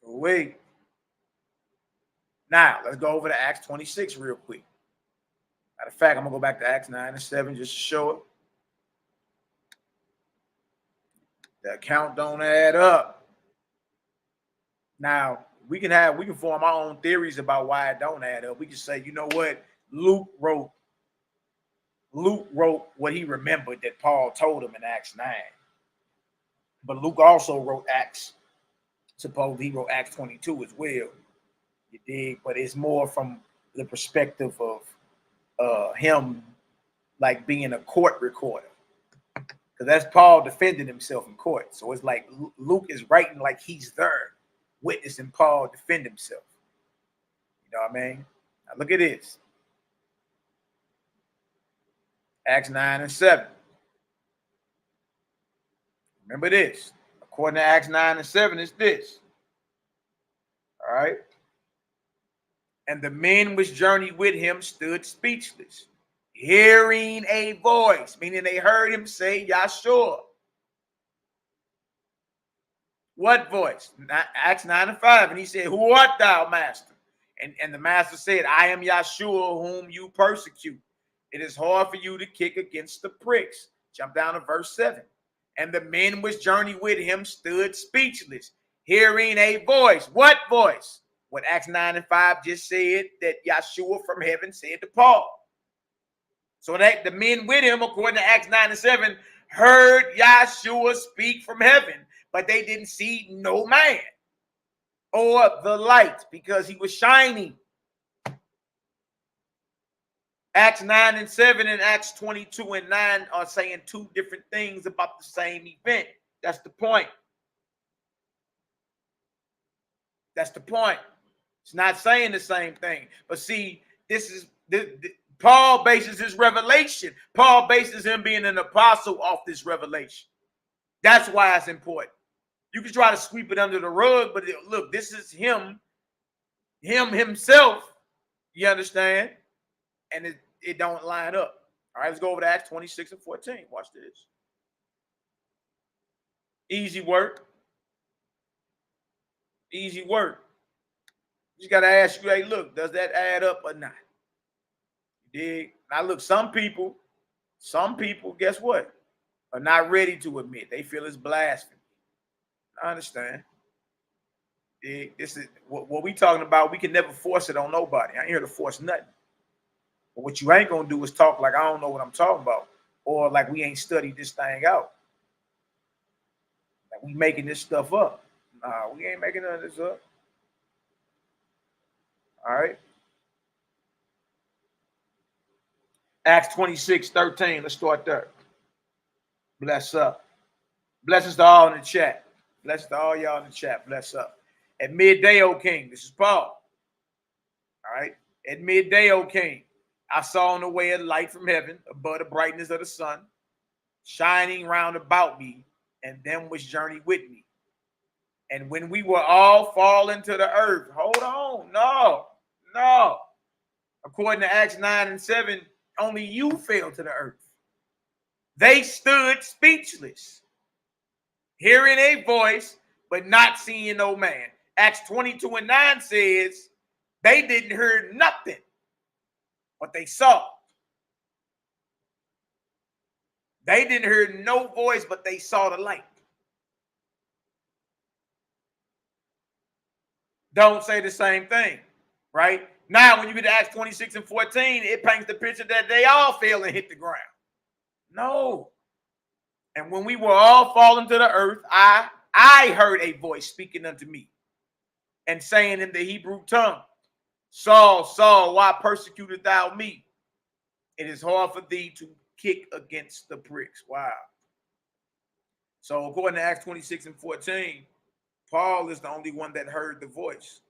Wait. Now, let's go over to Acts 26 real quick. Matter of fact, I'm going to go back to Acts 9 and 7 just to show it. The account don't add up. Now, we can form our own theories about why it don't add up. We can say, you know what? Luke wrote what he remembered that Paul told him in Acts 9. But Luke also wrote Acts. Suppose he wrote Acts 22 as well. You dig? But it's more from the perspective of him like being a court recorder. Because that's Paul defending himself in court. So it's like Luke is writing like he's there, witnessing Paul defend himself. You know what I mean? Now look at this. Acts 9 and 7. Remember this. According to Acts 9 and 7, it's this. All right. And the men which journeyed with him stood speechless, hearing a voice, meaning they heard him say, Yahshua. What voice? Acts 9 and 5. And he said, who art thou, master? And the master said, I am Yahshua, whom you persecute. It is hard for you to kick against the pricks. Jump down to verse 7. And the men which journeyed with him stood speechless, hearing a voice. What voice? What Acts 9 and 5 just said that Yahshua from heaven said to Paul. So that the men with him, according to Acts 9 and 7, heard Yahshua speak from heaven, but they didn't see no man or the light because he was shining. Acts 9 and 7 and Acts 22 and 9 are saying two different things about the same event. That's the point. That's the point. It's not saying the same thing. But see, Paul bases his revelation. Paul bases him being an apostle off this revelation. That's why it's important. You can try to sweep it under the rug, but look, this is him himself. You understand? And it don't line up. All right, let's go over to Acts 26 and 14. Watch this. Easy work. Easy work. You just got to ask you, hey, look, does that add up or not? You dig? Now, look, some people, guess what? Are not ready to admit. They feel it's blasphemy. I understand. Dig? This is what we talking about. We can never force it on nobody. I ain't here to force nothing. But what you ain't going to do is talk like I don't know what I'm talking about. Or like we ain't studied this thing out. Like we making this stuff up. Nah, we ain't making none of this up. All right. Acts 26:13. Let's start there. Bless up. Blessings to all in the chat. Blessings to all y'all in the chat. Bless up. At midday, O king. This is Paul. All right. At midday, O king, I saw on the way a light from heaven above the brightness of the sun, shining round about me and them which journeyed with me. And when we were all fallen to the earth, hold on, no. According to Acts 9 and 7, only you fell to the earth. They stood speechless, hearing a voice, but not seeing no man. Acts 22 and 9 says they didn't hear nothing, but they saw. They didn't hear no voice, but they saw the light. Don't say the same thing, right? Now, when you get to Acts 26 and 14, it paints the picture that they all fell and hit the ground. No. And when we were all fallen to the earth, I heard a voice speaking unto me and saying in the Hebrew tongue, Saul, Saul, why persecutest thou me? It is hard for thee to kick against the pricks. Wow. So according to Acts 26 and 14, Paul is the only one that heard the voice.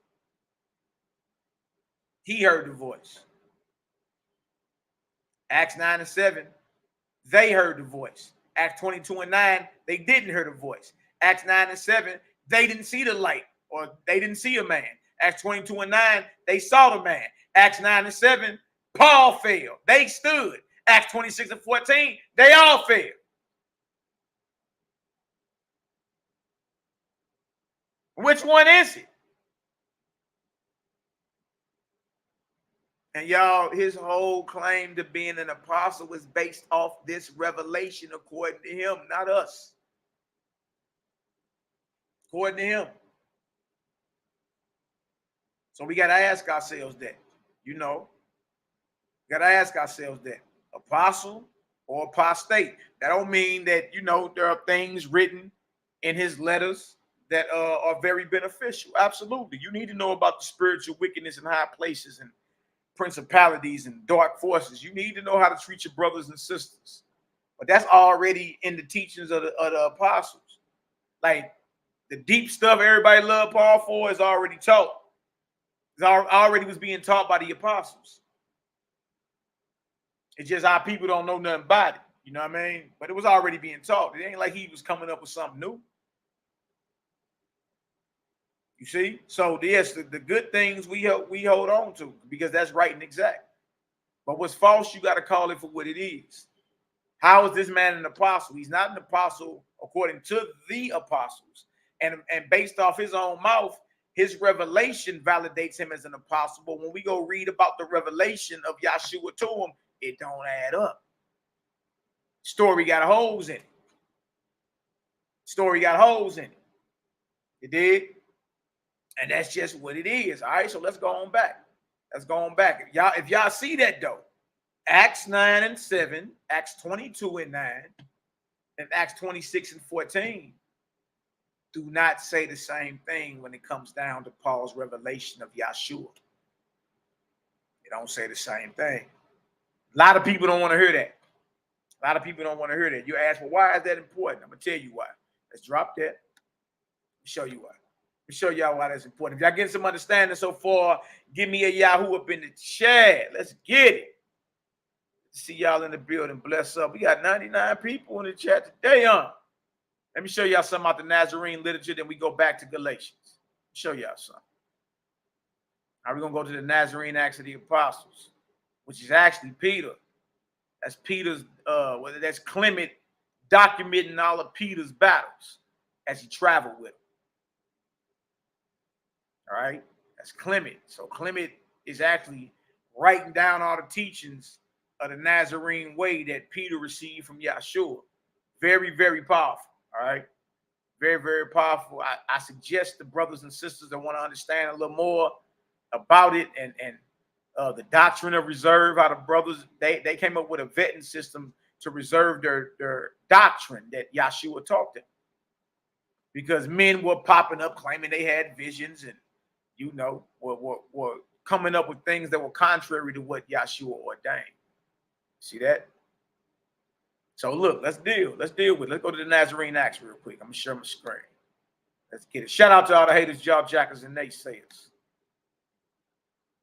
He heard the voice. Acts 9 and 7, they heard the voice. Acts 22 and 9, they didn't hear the voice. Acts 9 and 7, they didn't see the light, or they didn't see a man. Acts 22 and 9, they saw the man. Acts 9 and 7, Paul fell. They stood. Acts 26 and 14, they all fell. Which one is it? And y'all, his whole claim to being an apostle is based off this revelation according to him, not us. According to him. So we got to ask ourselves that, we got to ask ourselves that, apostle or apostate. That don't mean that, there are things written in his letters that are very beneficial. Absolutely. You need to know about the spiritual wickedness in high places and principalities and dark forces. You need to know how to treat your brothers and sisters. But that's already in the teachings of the apostles. Like the deep stuff everybody loved Paul for is already taught. It already was being taught by the apostles. It's just our people don't know nothing about it. You know what I mean? But it was already being taught. It ain't like he was coming up with something new. You see? So yes, the good things we hold on to because that's right and exact. But what's false, you got to call it for what it is. How is this man an apostle? He's not an apostle according to the apostles. And based off his own mouth, his revelation validates him as an apostle. But when we go read about the revelation of Yahshua to him, it don't add up. Story got holes in it. Story got holes in it. It did. And that's just what it is. All right, so let's go on back. Let's go on back. If y'all see that though, Acts 9 and 7, Acts 22 and 9, and Acts 26 and 14 do not say the same thing when it comes down to Paul's revelation of Yahshua. They don't say the same thing. A lot of people don't want to hear that. A lot of people don't want to hear that. You ask, well, why is that important? I'm going to tell you why. Let's drop that. Let me show you why. Let me show y'all why that's important. If y'all getting some understanding so far, give me a Yahoo up in the chat. Let's get it. See y'all in the building. Bless up. We got 99 people in the chat today, Let me show y'all something about the Nazarene literature, then we go back to Galatians. Show y'all something. Now we're going to go to the Nazarene Acts of the Apostles, which is actually Peter. That's Peter's, that's Clement documenting all of Peter's battles as he traveled with him. All right, that's Clement. So Clement is actually writing down all the teachings of the Nazarene way that Peter received from Yahshua. Very, very powerful. All right, very, very powerful. I suggest the brothers and sisters that want to understand a little more about it and the doctrine of reserve. How the brothers they came up with a vetting system to reserve their doctrine that Yahshua taught them, because men were popping up claiming they had visions and were coming up with things that were contrary to what Yahshua ordained. See that? So look, let's deal with it. Let's go to the Nazarene Acts real quick. I'm gonna share my screen. Let's get it. Shout out to all the haters, job jackers, and naysayers.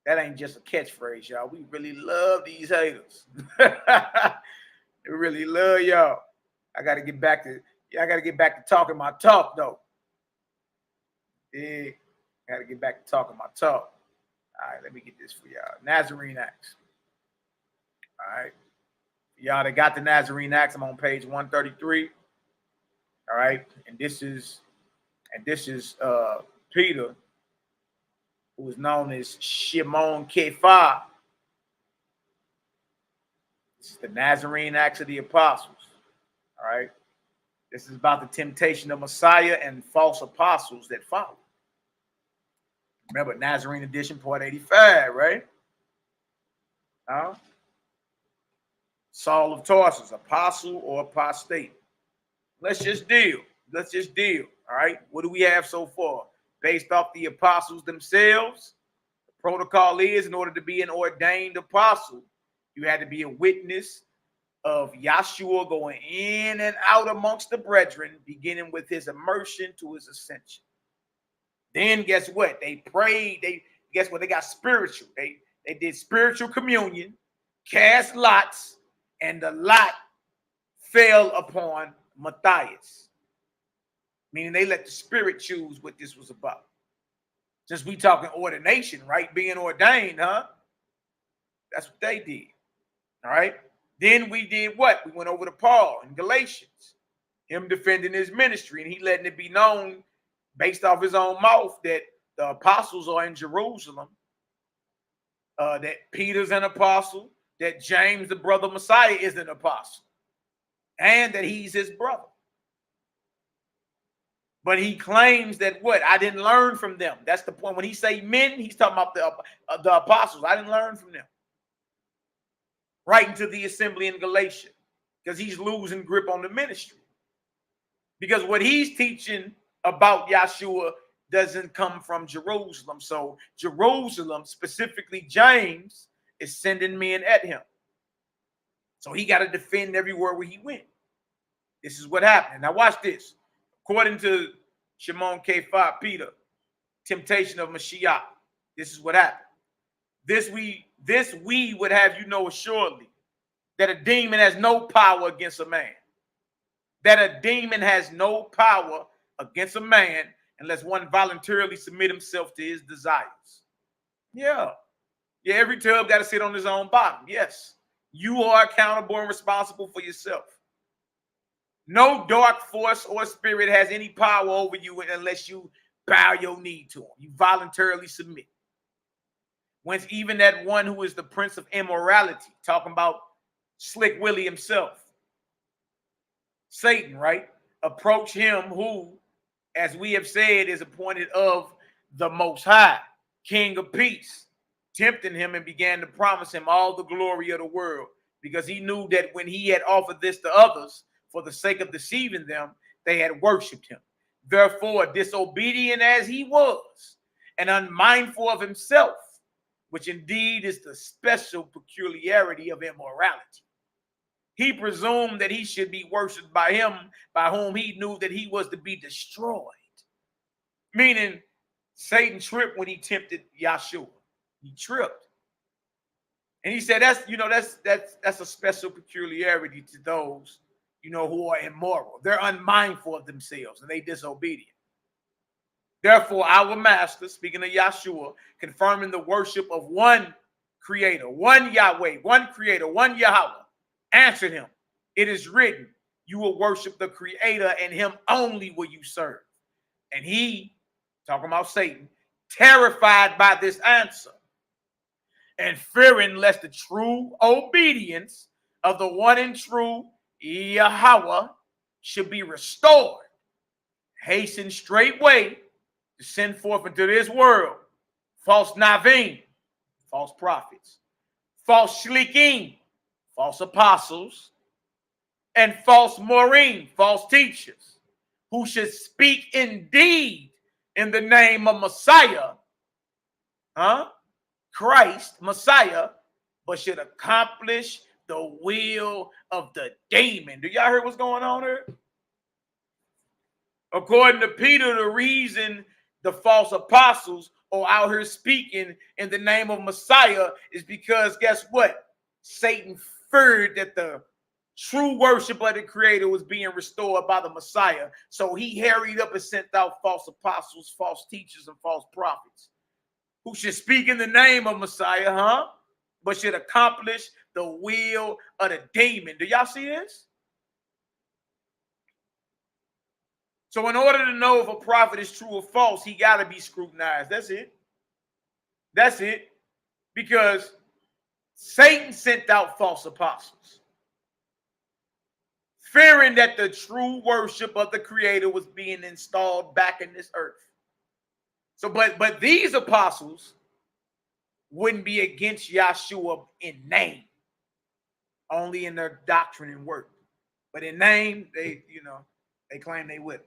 That ain't just a catchphrase, y'all. We really love these haters. We really love y'all. I gotta get back to talking my talk though. Yeah. Got to get back to talking my talk. All right, let me get this for y'all. Nazarene Acts. All right. Y'all that got the Nazarene Acts, I'm on page 133. All right. And this is Peter, who is known as Shimon Kepha. This is the Nazarene Acts of the Apostles. All right. This is about the temptation of Messiah and false apostles that follow. Remember, Nazarene edition, part 85, right? Saul of Tarsus, apostle or apostate. Let's just deal. All right. What do we have so far? Based off the apostles themselves, the protocol is, in order to be an ordained apostle, you had to be a witness of Yahshua going in and out amongst the brethren, beginning with his immersion to his ascension. Then guess what? They prayed. Guess what? They got spiritual. They did spiritual communion, cast lots, and the lot fell upon Matthias. Meaning they let the Spirit choose what this was about. Since we talking ordination, right? Being ordained, huh? That's what they did. All right. Then we did what? We went over to Paul in Galatians, him defending his ministry, and he letting it be known based off his own mouth that the apostles are in Jerusalem, that Peter's an apostle, that James, the brother Messiah, is an apostle, and that he's his brother. But he claims that what? I didn't learn from them. That's the point. When he say men, he's talking about the apostles. I didn't learn from them. Right into the assembly in Galatia, because he's losing grip on the ministry. Because what he's teaching about Yahshua doesn't come from Jerusalem. So Jerusalem, specifically James, is sending men at him. So he got to defend everywhere where he went. This is what happened. Now watch this. According to Shimon K5 Peter, temptation of Mashiach, this is what happened. This we would have you know assuredly that a demon has no power against a man. That a demon has no power against a man unless one voluntarily submit himself to his desires. Yeah, every tub got to sit on his own bottom. Yes, you are accountable and responsible for yourself. No dark force or spirit has any power over you unless you bow your knee to him. You voluntarily submit. Whence even that one who is the prince of immorality, talking about Slick Willie himself, Satan, right? Approach him who, as we have said, is appointed of the Most High, King of Peace, tempting him and began to promise him all the glory of the world, because he knew that when he had offered this to others for the sake of deceiving them, they had worshipped him. Therefore, disobedient as he was and unmindful of himself, which indeed is the special peculiarity of immorality, he presumed that he should be worshipped by him by whom he knew that he was to be destroyed. Meaning, Satan tripped when he tempted Yahshua. He tripped. And he said, that's a special peculiarity to those, who are immoral. They're unmindful of themselves and they disobedient. Therefore, our master, speaking of Yahshua, confirming the worship of one creator, one Yahweh, one creator, one Yahweh, answered him, it is written, you will worship the creator and him only will you serve. And he, talking about Satan, terrified by this answer and fearing lest the true obedience of the one and true Yahweh should be restored, hastened straightway to send forth into this world false Navim, false prophets, false Shlikim, false apostles, and false Morim, false teachers, who should speak indeed in the name of Messiah, Christ, Messiah, but should accomplish the will of the demon. Do y'all hear what's going on here? According to Peter, the reason the false apostles are out here speaking in the name of Messiah is because guess what? Satan feared that the true worship of the Creator was being restored by the Messiah. So he hurried up and sent out false apostles, false teachers, and false prophets who should speak in the name of Messiah, but should accomplish the will of the demon. Do y'all see this? So in order to know if a prophet is true or false, he got to be scrutinized. That's it. That's it. Because Satan sent out false apostles, fearing that the true worship of the Creator was being installed back in this earth. So, but these apostles wouldn't be against Yahshua in name, only in their doctrine and work. But in name, they claim they would.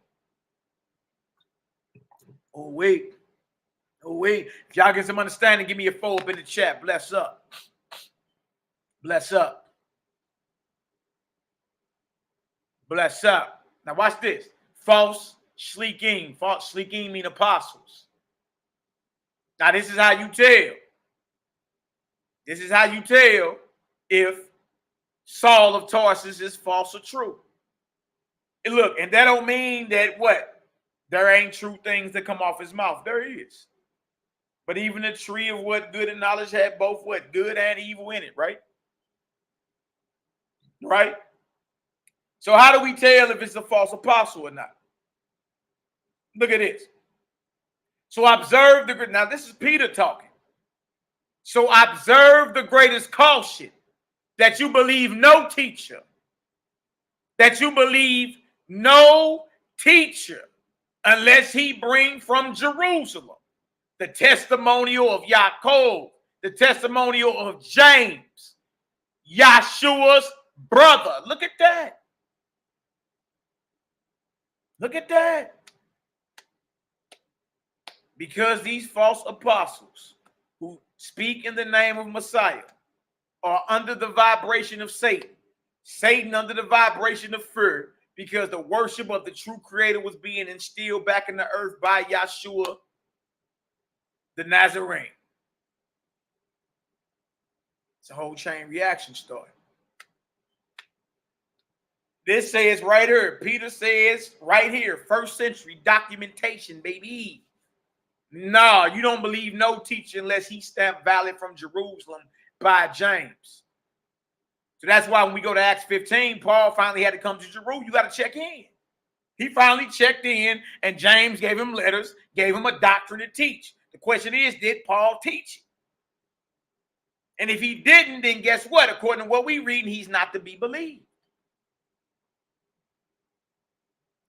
Oh, wait. If y'all get some understanding, give me a 4 up in the chat. Bless up. Bless up. Bless up. Now watch this. False shlikim. False shlikim mean apostles. Now this is how you tell. This is how you tell if Saul of Tarsus is false or true. And look, and that don't mean that what? There ain't true things that come off his mouth. There is. But even the tree of what good and knowledge had both what? Good and evil in it, right? Right? So how do we tell if it's a false apostle or not? Look at this. So observe the, now this is Peter talking. So observe the greatest caution, that you believe no teacher, that you believe no teacher, unless he bring from Jerusalem the testimonial of Yaakov, the testimonial of James, Yahshua's brother. Look at that. Look at that. Because these false apostles who speak in the name of Messiah are under the vibration of Satan. Satan under the vibration of fear, because the worship of the true creator was being instilled back in the earth by Yahshua the Nazarene. It's a whole chain reaction story. This says right here, Peter says right here, first century documentation, baby. No, you don't believe no teacher unless he stamped valid from Jerusalem by James. So that's why when we go to Acts 15, Paul finally had to come to Jerusalem. You got to check in. He finally checked in, and James gave him letters, gave him a doctrine to teach. The question is, did Paul teach it? And if he didn't, then guess what? According to what we read, he's not to be believed.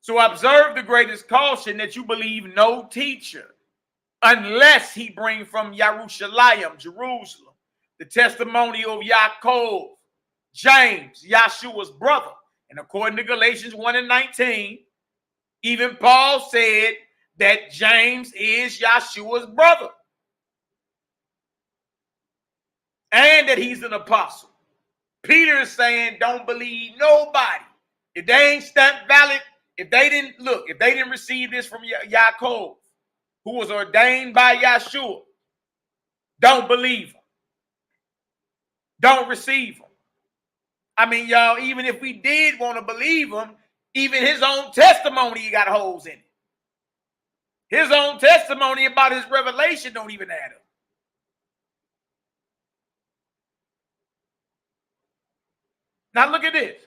So observe the greatest caution, that you believe no teacher, unless he bring from Jerusalem, the testimony of Yaakov, James, Yahshua's brother. And according to Galatians 1:19, even Paul said that James is Yahshua's brother. And that he's an apostle. Peter is saying, don't believe nobody. If they ain't stamped valid, if they didn't receive this from Yaakov, who was ordained by Yahshua, don't believe him. Don't receive him. I mean, y'all, even if we did want to believe him, even his own testimony got holes in it. His own testimony about his revelation don't even add up. Now look at this.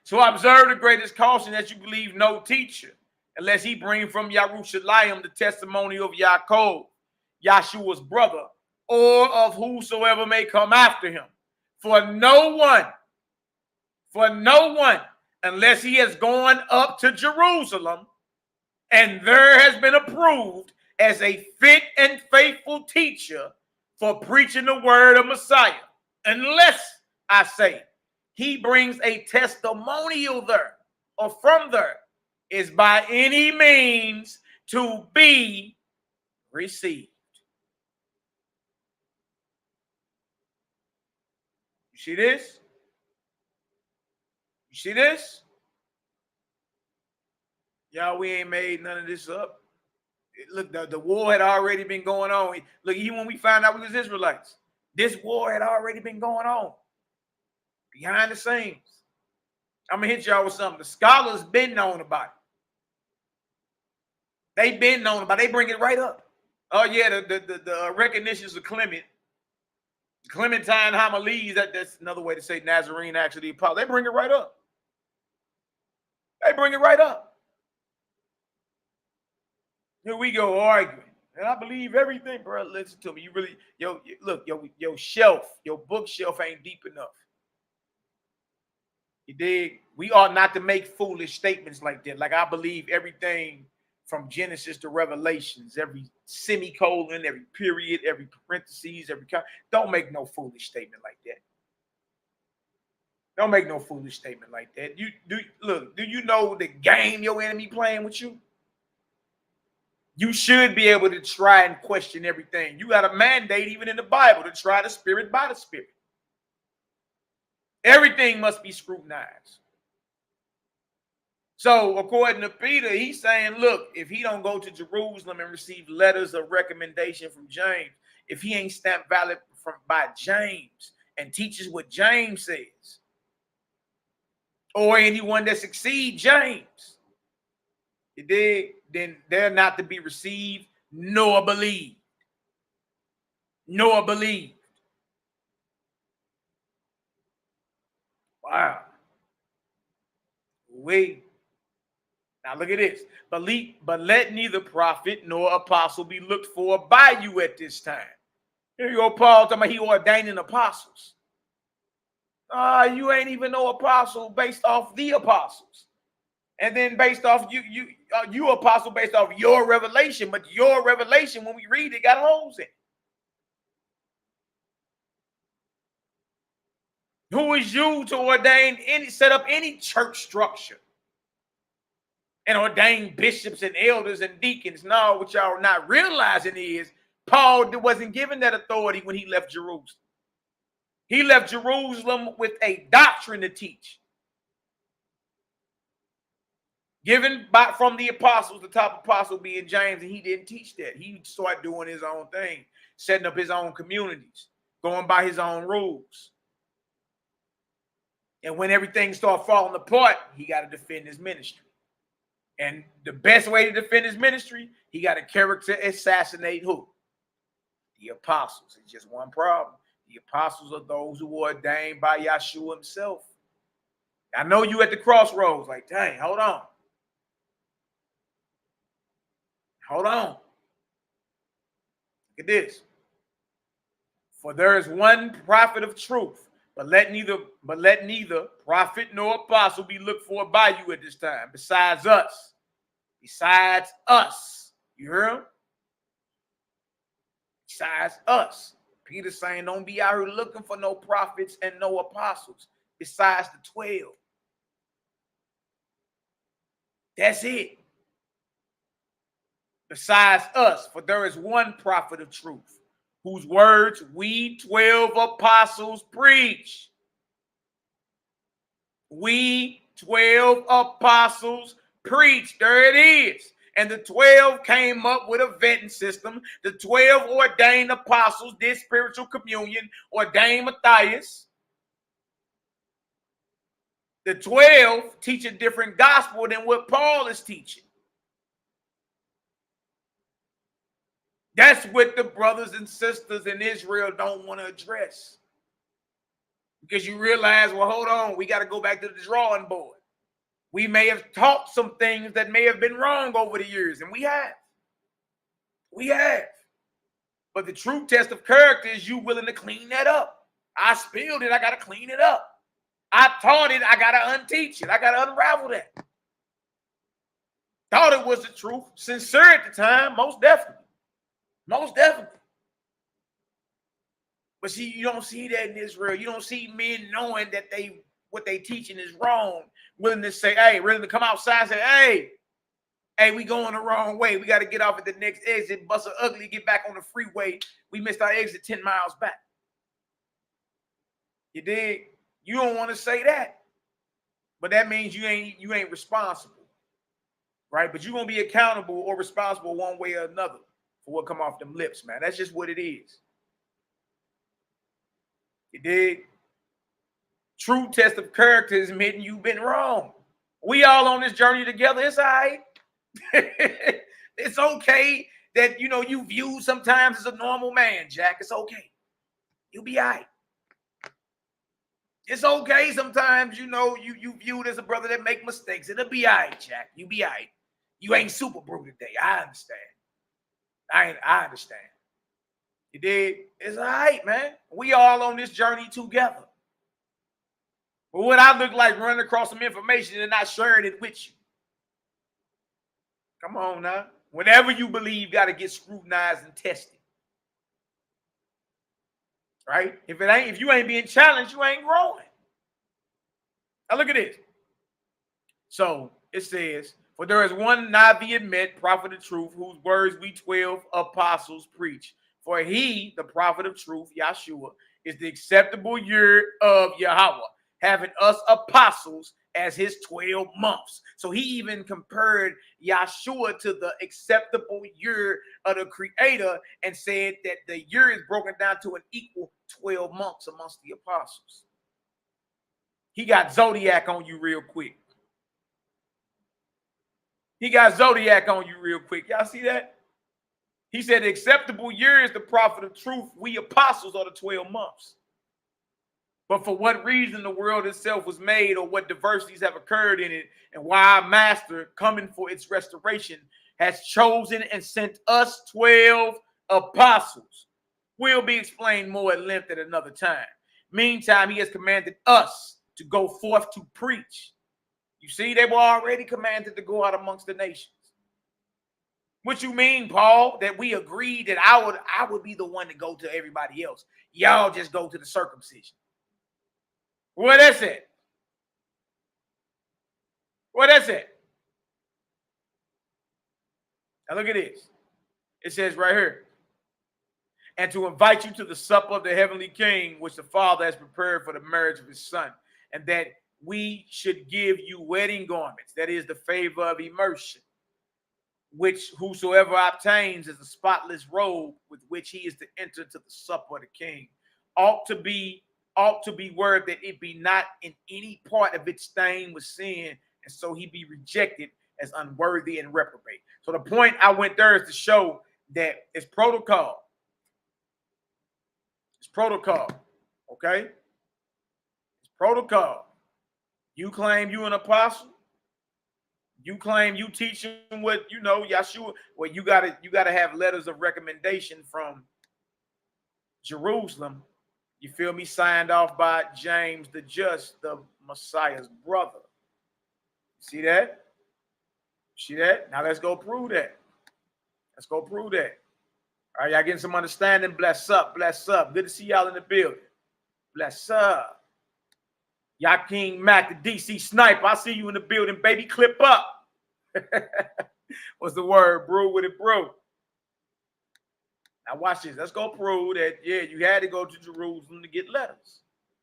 So observe the greatest caution, that you believe no teacher, unless he bring from Jerusalem the testimony of Yaakov, Yahshua's brother, or of whosoever may come after him. For no one, unless he has gone up to Jerusalem, and there has been approved as a fit and faithful teacher for preaching the word of Messiah, unless, I say, he brings a testimonial there or from there, is by any means to be received. You see this? You see this? Y'all, we ain't made none of this up. Look, the war had already been going on. Look, even when we found out we was Israelites, this war had already been going on behind the scenes. I'm going to hit y'all with something. The scholars been known about it. They've been known about it. They bring it right up. Oh, yeah, the recognitions of Clement. Clementine homilies, that's another way to say Nazarene, actually. They bring it right up. They bring it right up. Here we go arguing. And I believe everything, bro. Listen to me. You really, look, your shelf, your bookshelf ain't deep enough. You dig? We ought not to make foolish statements like that. Like, I believe everything from Genesis to Revelations, every semicolon, every period, every parentheses, don't make no foolish statement like that. Don't make no foolish statement like that. Do you know the game your enemy playing with you? You should be able to try and question everything. You got a mandate even in the Bible to try the spirit by the spirit. Everything must be scrutinized. So according to Peter, he's saying, look, if he don't go to Jerusalem and receive letters of recommendation from James, if he ain't stamped valid by James and teaches what James says, or anyone that succeeds James, then they're not to be received nor believed. Nor believed. Wow. Now look at this. But let neither prophet nor apostle be looked for by you at this time. Here you go, Paul talking about he ordaining apostles. You ain't even no apostle based off the apostles. And then based off you apostle based off your revelation, but your revelation, when we read it, got holes in it. Who is you to ordain set up any church structure and ordain bishops and elders and deacons? No, what y'all are not realizing is Paul wasn't given that authority when he left Jerusalem. He left Jerusalem with a doctrine to teach, given from the apostles, the top apostle being James, and he didn't teach that. He started doing his own thing, setting up his own communities, going by his own rules. And when everything started falling apart, he got to defend his ministry. And the best way to defend his ministry, he got to character assassinate who? The apostles. It's just one problem. The apostles are those who were ordained by Yahshua himself. I know you at the crossroads, like, dang, hold on. Hold on. Look at this. For there is one prophet of truth, but let neither prophet nor apostle be looked for by you at this time, besides us. Besides us. You hear him? Besides us. Peter's saying, don't be out here looking for no prophets and no apostles, besides the 12. That's it. Besides us, for there is one prophet of truth, whose words we 12 apostles preach. We 12 apostles preach. There it is. And the 12 came up with a vetting system. The 12 ordained apostles did spiritual communion, ordained Matthias. The 12 teach a different gospel than what Paul is teaching. That's what the brothers and sisters in Israel don't want to address. Because you realize, well, hold on, we got to go back to the drawing board. We may have taught some things that may have been wrong over the years, and we have. We have. But the true test of character is you willing to clean that up. I spilled it, I got to clean it up. I taught it, I got to unteach it. I got to unravel that. Thought it was the truth. Sincere at the time, most definitely. Most definitely. But see, you don't see that in Israel. You don't see men knowing that what they teaching is wrong, willing to say, hey, willing to come outside and say, hey, we going the wrong way. We got to get off at the next exit, bust an ugly, get back on the freeway. We missed our exit 10 miles back. You dig? You don't want to say that. But that means you ain't responsible. Right? But you're going to be accountable or responsible one way or another for what come off them lips, man. That's just what it is. You dig? True test of character is admitting you've been wrong. We all on this journey together. It's all right. It's okay that, you view sometimes as a normal man, Jack. It's okay. You'll be all right. It's okay sometimes, you viewed as a brother that make mistakes. It'll be all right, Jack. You be all right. You ain't super brutal today. I understand. I understand. You did. It's all right, man. We all on this journey together. But what I look like running across some information and not sharing it with you. Come on now. Whatever you believe got to get scrutinized and tested. Right? If you ain't being challenged, you ain't growing. Now look at this. So it says, for there is one Navi admit, prophet of truth, whose words we 12 apostles preach. For he, the prophet of truth, Yahshua, is the acceptable year of Yahweh, having us apostles as his 12 months. So he even compared Yahshua to the acceptable year of the Creator and said that the year is broken down to an equal 12 months amongst the apostles. He got Zodiac on you real quick. He got Zodiac on you real quick. Y'all see that? He said the acceptable year is the prophet of truth. We apostles are the 12 months. But for what reason the world itself was made, or what diversities have occurred in it, and why our master, coming for its restoration, has chosen and sent us 12 apostles, will be explained more at length at another time. Meantime, he has commanded us to go forth to preach. You see, they were already commanded to go out amongst the nations. What you mean, Paul, that we agreed that I would be the one to go to everybody else. Y'all just go to the circumcision. What is it? What is it? Now look at this. It says right here, and to invite you to the supper of the heavenly King, which the Father has prepared for the marriage of his Son, and that we should give you wedding garments, that is the favor of immersion, which whosoever obtains is a spotless robe with which he is to enter to the supper of the King. Ought to be word that it be not in any part of its stain with sin, and so he be rejected as unworthy and reprobate. So the point I went there is to show that it's protocol. It's protocol. Okay? It's protocol. You claim you an apostle. You claim you teaching what you know, Yahshua. Well, you gotta have letters of recommendation from Jerusalem. You feel me? Signed off by James the Just, the Messiah's brother. See that? See that? Now let's go prove that. Let's go prove that. All right, y'all getting some understanding? Bless up, bless up. Good to see y'all in the building. Bless up. YAH'KI, the DC sniper. I see you in the building, baby. Clip up. What's the word, bro? With it, bro. Now watch this. Let's go prove that, yeah, you had to go to Jerusalem to get letters.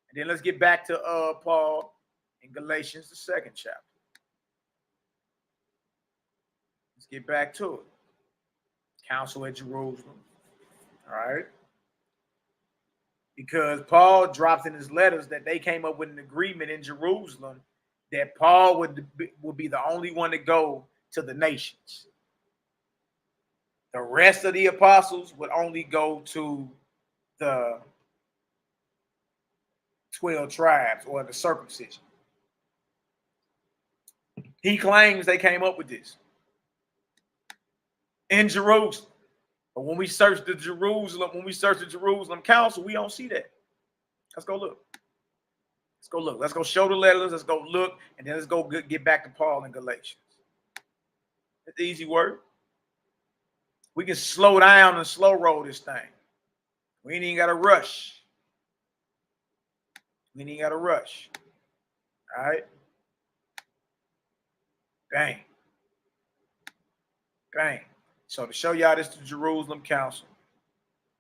And then let's get back to Paul in Galatians, the 2nd chapter. Let's get back to it. Council at Jerusalem. All right. Because Paul drops in his letters that they came up with an agreement in Jerusalem that Paul would be the only one to go to the nations. The rest of the apostles would only go to the 12 tribes or the circumcision. He claims they came up with this in Jerusalem. But when we search the Jerusalem council, we don't see that. Let's go look. Let's go look. Let's go show the letters. Let's go look. And then let's go get back to Paul in Galatians. It's the easy word. We can slow down and slow roll this thing. We ain't even got to rush. We ain't even got to rush. All right. Bang. Bang. So to show y'all this to Jerusalem council.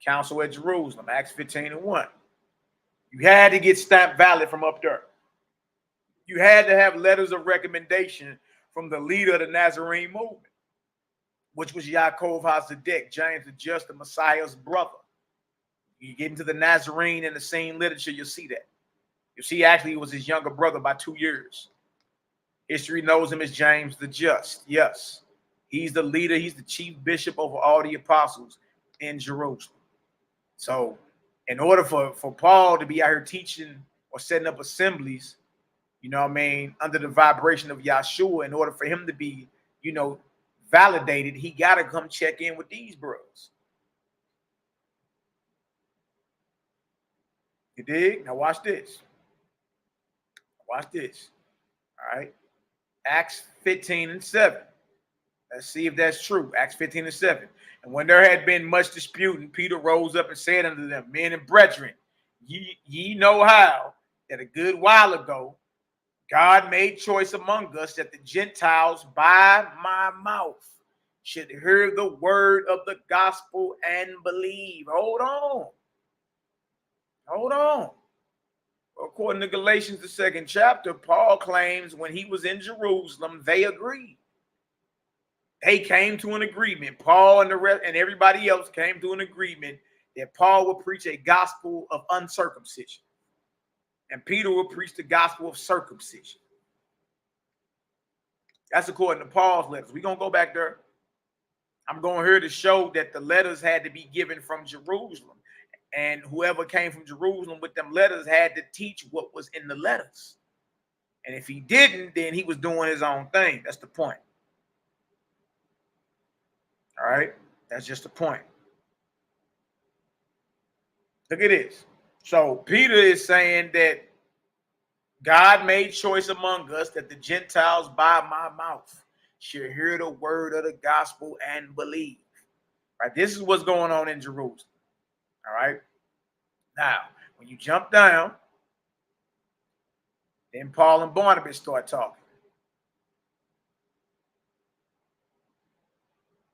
Council at Jerusalem, Acts 15:1. You had to get stamped valid from up there. You had to have letters of recommendation from the leader of the Nazarene movement, which was YHWH'S, James the Just, the Messiah's brother. You get into the Nazarene and the same literature, you'll see that. You see, actually, it was his younger brother by 2 years. History knows him as James the Just. Yes, he's the leader. He's the chief bishop over all the apostles in Jerusalem. So in order for Paul to be out here teaching or setting up assemblies, you know what I mean, under the vibration of Yahshua, in order for him to be, you know, validated, he got to come check in with these bros. You dig? Now watch this. Watch this. All right. Acts 15:7. Let's see if that's true. Acts 15:7. And when there had been much disputing, Peter rose up and said unto them, Men and brethren, ye know how that a good while ago God made choice among us that the Gentiles by my mouth should hear the word of the gospel and believe. Hold on. Hold on. According to Galatians, the 2nd chapter, Paul claims when he was in Jerusalem, they agreed. They came to an agreement. Paul and the rest and everybody else came to an agreement that Paul would preach a gospel of uncircumcision, and Peter would preach the gospel of circumcision. That's according to Paul's letters. We're going to go back there. I'm going here to show that the letters had to be given from Jerusalem, and whoever came from Jerusalem with them letters had to teach what was in the letters. And if he didn't, then he was doing his own thing. That's the point. All right, that's just the point. Look at this. So Peter is saying that God made choice among us that the Gentiles by my mouth should hear the word of the gospel and believe. Right, this is what's going on in Jerusalem. All right. Now, when you jump down, then Paul and Barnabas start talking.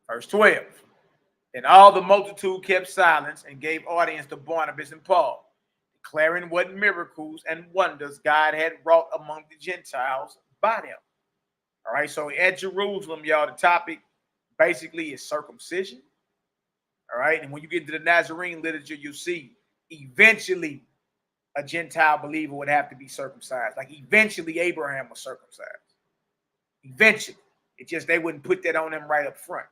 Verse 12. And all the multitude kept silence and gave audience to Barnabas and Paul, declaring what miracles and wonders God had wrought among the Gentiles by them. All right, so at Jerusalem, y'all, the topic basically is circumcision. All right, and when you get into the Nazarene literature, you'll see eventually a Gentile believer would have to be circumcised. Like eventually Abraham was circumcised. Eventually. It just they wouldn't put that on them right up front.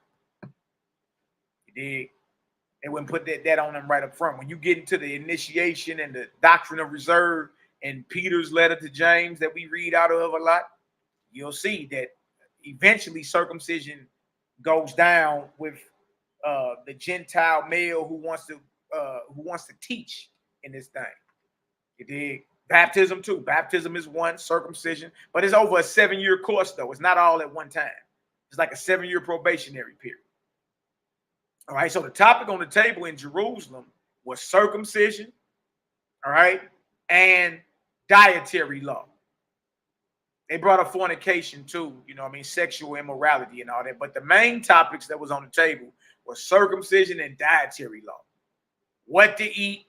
They wouldn't put that on them right up front. When you get into the initiation and the doctrine of reserve in Peter's letter to James that we read out of a lot, you'll see that eventually circumcision goes down with the Gentile male who wants to teach in this thing. You dig? Baptism too. Baptism is one, circumcision, but it's over a 7-year course though. It's not all at one time. It's like a 7-year probationary period. All right, so the topic on the table in Jerusalem was circumcision, all right, and dietary law. They brought up fornication too, sexual immorality and all that. But the main topics that was on the table was circumcision and dietary law. What to eat,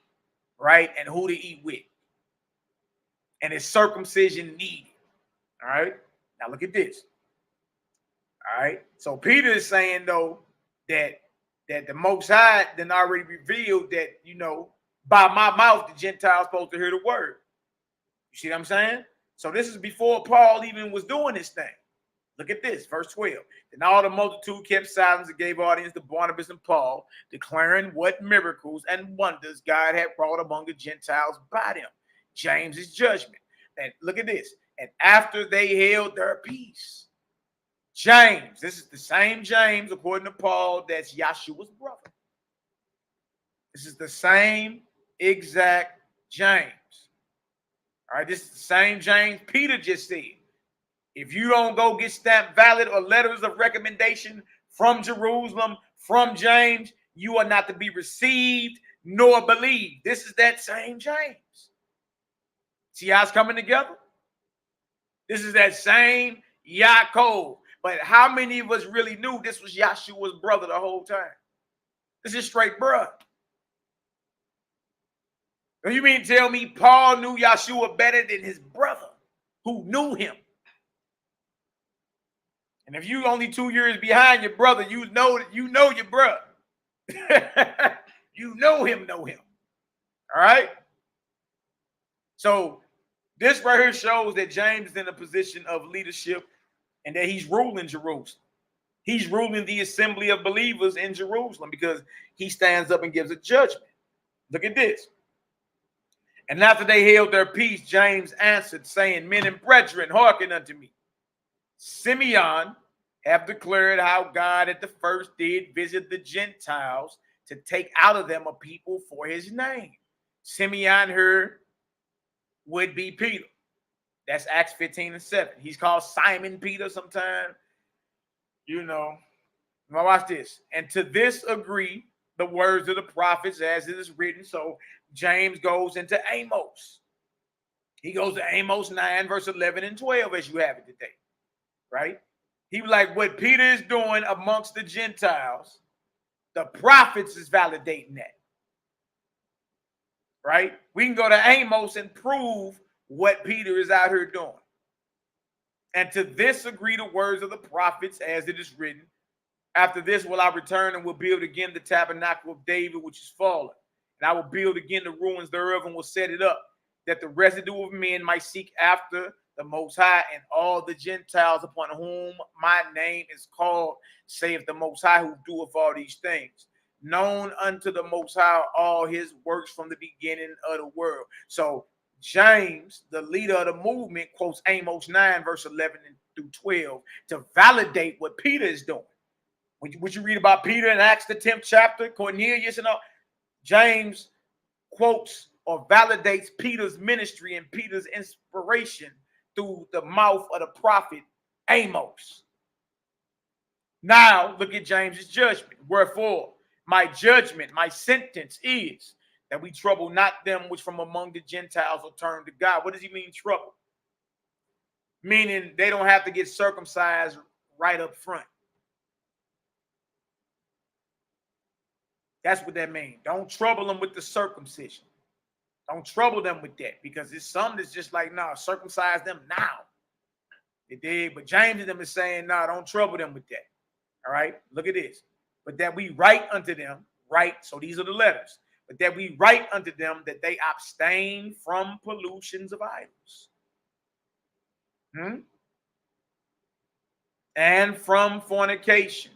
right, and who to eat with. And is circumcision needed? All right, now look at this. All right, so Peter is saying, though, that the Most High then already revealed that, by my mouth, the Gentiles supposed to hear the word. You see what I'm saying? So this is before Paul even was doing this thing. Look at this, verse 12. Then all the multitude kept silence and gave audience to Barnabas and Paul, declaring what miracles and wonders God had wrought among the Gentiles by them. James's judgment. And look at this. And after they held their peace, James, this is the same James, according to Paul, that's Yahshua's brother. This is the same exact James. All right, this is the same James Peter just said. If you don't go get stamped valid or letters of recommendation from Jerusalem, from James, you are not to be received nor believed. This is that same James. See how it's coming together? This is that same Yaakov. But how many of us really knew this was Yahshua's brother the whole time? This is straight blood. You mean to tell me Paul knew Yahshua better than his brother who knew him? And if you only 2 years behind your brother, you know your brother. You know him. All right? So this right here shows that James is in a position of leadership and that he's ruling Jerusalem. He's ruling the assembly of believers in Jerusalem because he stands up and gives a judgment. Look at this. And after they held their peace, James answered, saying, Men and brethren, hearken unto me. Simeon have declared how God at the first did visit the Gentiles to take out of them a people for his name. Simeon here would be Peter. That's Acts 15:7. He's called Simon Peter sometimes. Now watch this. And to this agree the words of the prophets as it is written. So James goes into Amos. He goes to Amos 9, verse 11 and 12, as you have it today, right? He was like, what Peter is doing amongst the Gentiles, the prophets is validating that, right? We can go to Amos and prove what Peter is out here doing. And to this agree the words of the prophets as it is written. After this will I return and will build again the tabernacle of David, which is fallen. And I will build again the ruins thereof and will set it up, that the residue of men might seek after the Most High, and all the Gentiles upon whom my name is called, saith the Most High, who doeth all these things. Known unto the Most High all his works from the beginning of the world. So James, the leader of the movement, quotes Amos 9, verse 11 through 12 to validate what Peter is doing. Would you read about Peter in Acts, the 10th chapter, Cornelius and all? James quotes or validates Peter's ministry and Peter's inspiration through the mouth of the prophet Amos. Now look at James's judgment. Wherefore, my judgment, my sentence is that we trouble not them which from among the Gentiles will turn to God. What does he mean, trouble? Meaning they don't have to get circumcised right up front. That's what that means. Don't trouble them with the circumcision. Don't trouble them with that, because it's some that's just like, nah, circumcise them now. They did, but James and them is saying, nah, don't trouble them with that. All right, look at this. But that we write unto them, right? So these are the letters. But that we write unto them that they abstain from pollutions of idols. And from fornication,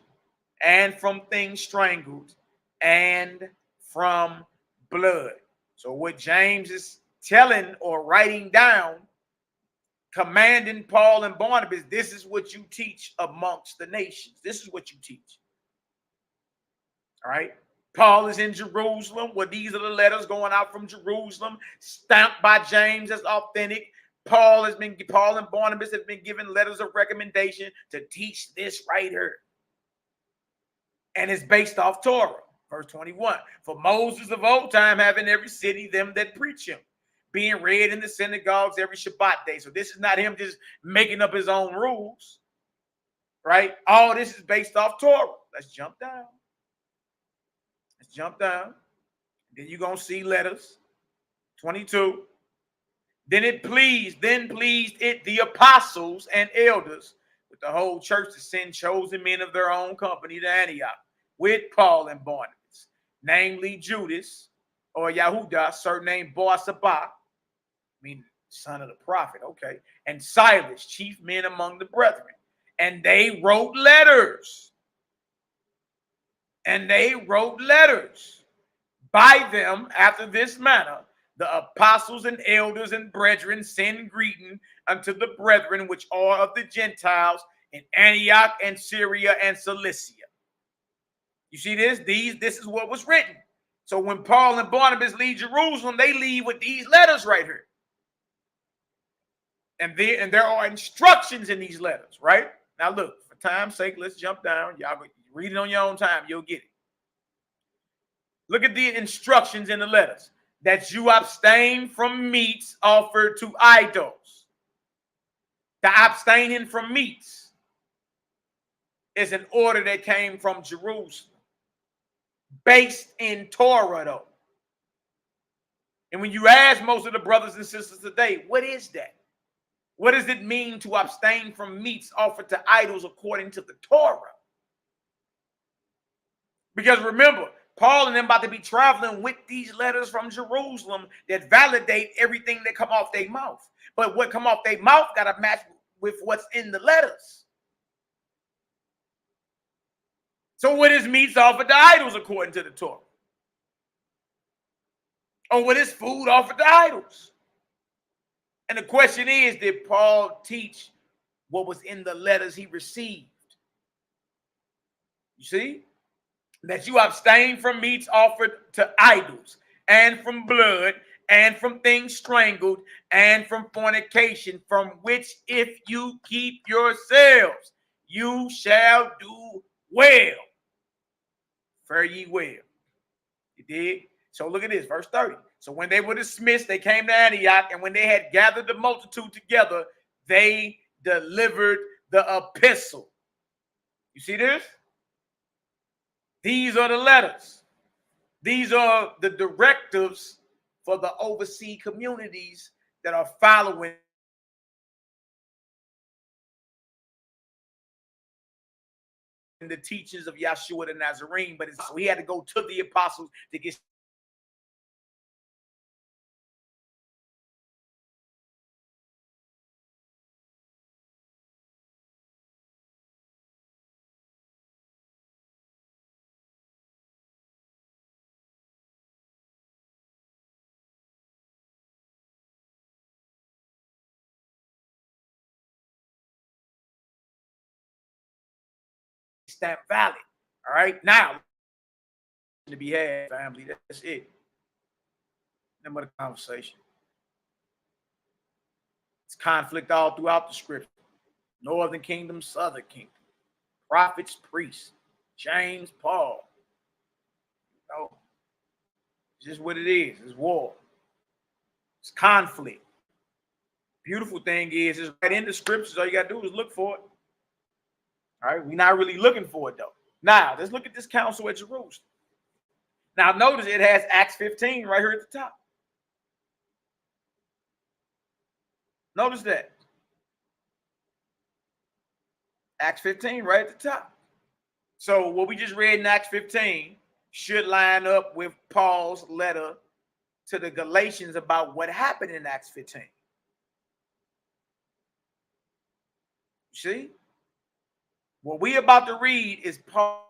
and from things strangled, and from blood. So what James is telling or writing down, commanding Paul and Barnabas, this is what you teach amongst the nations. This is what you teach. All right. Paul is in Jerusalem. Well, these are the letters going out from Jerusalem, stamped by James as authentic. Paul and Barnabas have been given letters of recommendation to teach this right here. And it's based off Torah. Verse 21, for Moses of old time having every city them that preach him, being read in the synagogues every Shabbat day. So this is not him just making up his own rules, right? All this is based off Torah. Let's jump down. Let's jump down. Then you're going to see letters. 22. Then pleased it the apostles and elders with the whole church to send chosen men of their own company to Antioch with Paul and Barnabas, namely Judas or Yahudah, surnamed Bar-Sabbah, meaning son of the prophet, okay, and Silas, chief men among the brethren. And they wrote letters. By them after this manner, the apostles and elders and brethren send greeting unto the brethren which are of the Gentiles in Antioch and Syria and Cilicia. You see this? This is what was written. So when Paul and Barnabas leave Jerusalem, they leave with these letters right here. And there are instructions in these letters, right? Now look, for time's sake, let's jump down. Y'all read it on your own time. You'll get it. Look at the instructions in the letters. That you abstain from meats offered to idols. The abstaining from meats is an order that came from Jerusalem, based in Torah, though. And when you ask most of the brothers and sisters today, what is that? What does it mean to abstain from meats offered to idols according to the Torah? Because remember, Paul and them about to be traveling with these letters from Jerusalem that validate everything that come off their mouth. But what come off their mouth got to match with what's in the letters. So what is meats offered to idols according to the Torah? Or what is food offered to idols? And the question is, did Paul teach what was in the letters he received? You see? That you abstain from meats offered to idols, and from blood, and from things strangled, and from fornication, from which if you keep yourselves, you shall do well. Fare ye well. You did? So look at this, verse 30. So when they were dismissed, they came to Antioch, and when they had gathered the multitude together, they delivered the epistle. You see this? These are the letters. These are the directives for the overseas communities that are following the teachings of Yeshua the Nazarene. But so he had to go to the apostles to get stamp valid. All right, now to be had, family. That's it. Remember the conversation. It's conflict all throughout the scripture. Northern kingdom, southern kingdom, prophets, priests, James, Paul. You know, it's just what it is. It's war. It's conflict. Beautiful thing is, it's right in the scriptures. All you got to do is look for it. All right, we're not really looking for it, though. Now, let's look at this council at Jerusalem. Now, notice it has Acts 15 right here at the top. Notice that. Acts 15 right at the top. So what we just read in Acts 15 should line up with Paul's letter to the Galatians about what happened in Acts 15. See? What we about to read is Paul.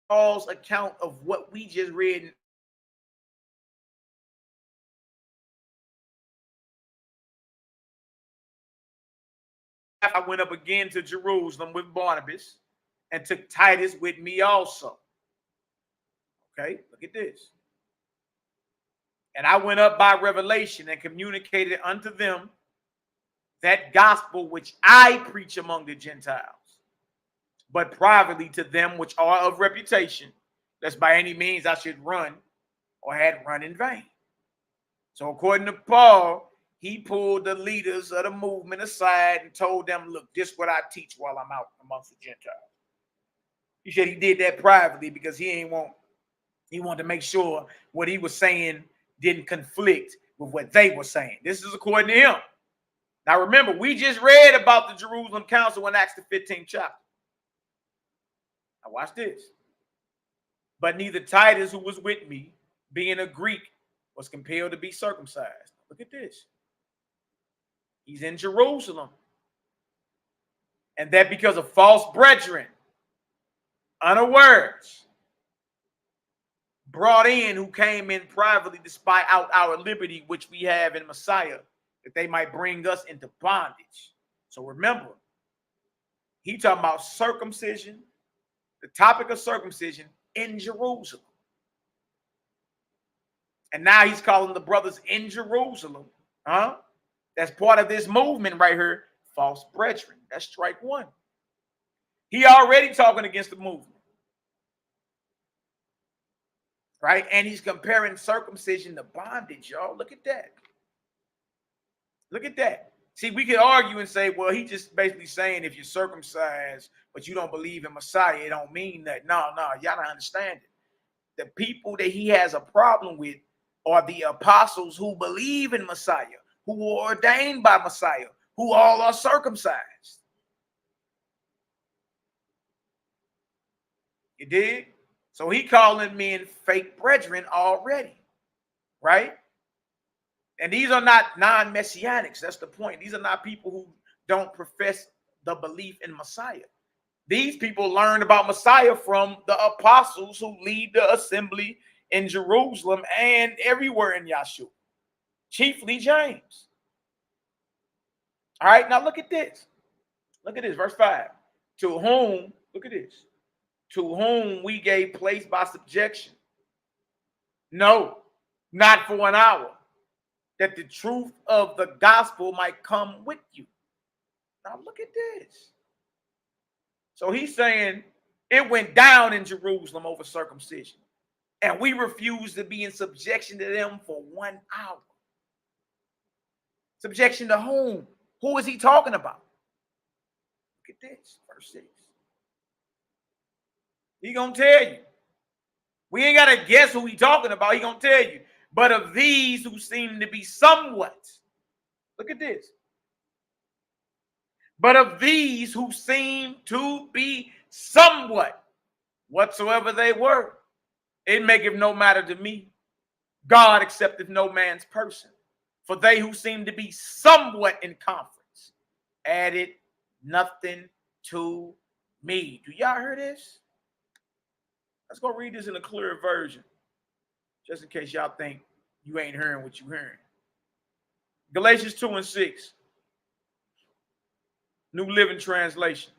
Paul's account of what we just read. I went up again to Jerusalem with Barnabas and took Titus with me also. Okay, look at this. And I went up by revelation and communicated unto them that gospel which I preach among the Gentiles, but privately to them which are of reputation, lest by any means I should run or had run in vain. So according to Paul, he pulled the leaders of the movement aside and told them, look, this is what I teach while I'm out amongst the Gentiles. He said he did that privately because he wanted to make sure what he was saying didn't conflict with what they were saying. This is according to him. Now remember, we just read about the Jerusalem Council in Acts the 15th chapter. Now watch this. But neither Titus, who was with me, being a Greek, was compelled to be circumcised. Look at this. He's in Jerusalem. And that because of false brethren, unawares, brought in who came in privately to spy out our liberty, which we have in Messiah, that they might bring us into bondage. So remember, he talking about circumcision, the topic of circumcision in Jerusalem. And now he's calling the brothers in Jerusalem, that's part of this movement right here, false brethren. That's strike one. He already talking against the movement. Right? And he's comparing circumcision to bondage, y'all. Look at that. Look at that. See, we could argue and say, well, he just basically saying if you're circumcised, but you don't believe in Messiah, it don't mean that. No, y'all don't understand it. The people that he has a problem with are the apostles who believe in Messiah, who are ordained by Messiah, who all are circumcised. You dig? So he calling men fake brethren already, right? And these are not non-messianics. That's the point. These are not people who don't profess the belief in Messiah. These people learned about Messiah from the apostles who lead the assembly in Jerusalem and everywhere in Yahshua. chiefly James. All right, now look at this. Look at this, verse 5. To whom, look at this, to whom we gave place by subjection. No, not for an hour, that the truth of the gospel might come with you. Now look at this. So he's saying it went down in Jerusalem over circumcision, and we refused to be in subjection to them for 1 hour. Subjection to whom? Who is he talking about? Look at this, verse 6. He gonna tell you. We ain't gotta guess who he talking about. He gonna tell you. But of these who seem to be somewhat, look at this. But of these who seem to be somewhat, whatsoever they were, it maketh no matter to me. God accepteth no man's person. For they who seem to be somewhat in conference added nothing to me. Do y'all hear this? Let's go read this in a clearer version, just in case y'all think you ain't hearing what you're hearing. Galatians 2 and 6. New Living Translation.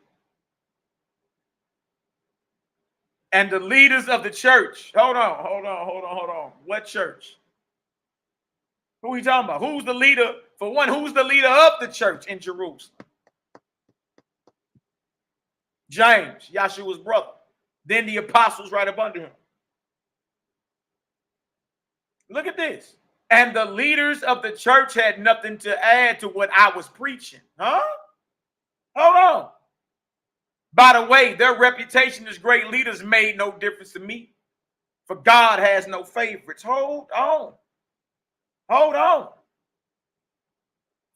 And the leaders of the church. Hold on. What church? Who are we talking about? Who's the leader? For one, who's the leader of the church in Jerusalem? James, Yahshua's brother. Then the apostles right up under him. Look at this. And the leaders of the church had nothing to add to what I was preaching. Huh? Hold on. By the way, their reputation as great leaders made no difference to me. For God has no favorites. Hold on.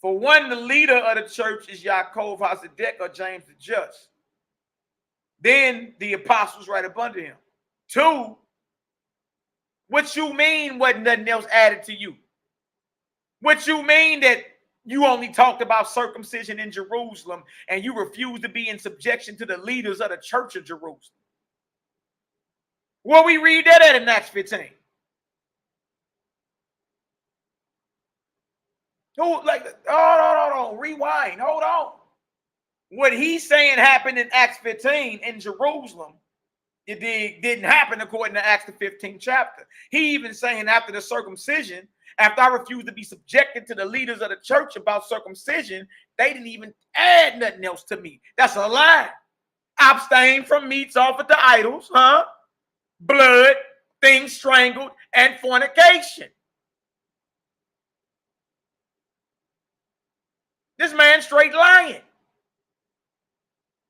For one, the leader of the church is YHWH'S or James the Just. Then the apostles right up under him. 2, what you mean wasn't nothing else added to you? What you mean that you only talked about circumcision in Jerusalem and you refused to be in subjection to the leaders of the church of Jerusalem? Well, we read that at in Acts 15. Hold on, rewind, hold on. What he's saying happened in Acts 15 in Jerusalem, it didn't happen according to Acts the 15th chapter. He even saying after the circumcision, after I refused to be subjected to the leaders of the church about circumcision, they didn't even add nothing else to me. That's a lie. Abstain from meats offered to idols, blood, things strangled, and fornication. This man straight lying.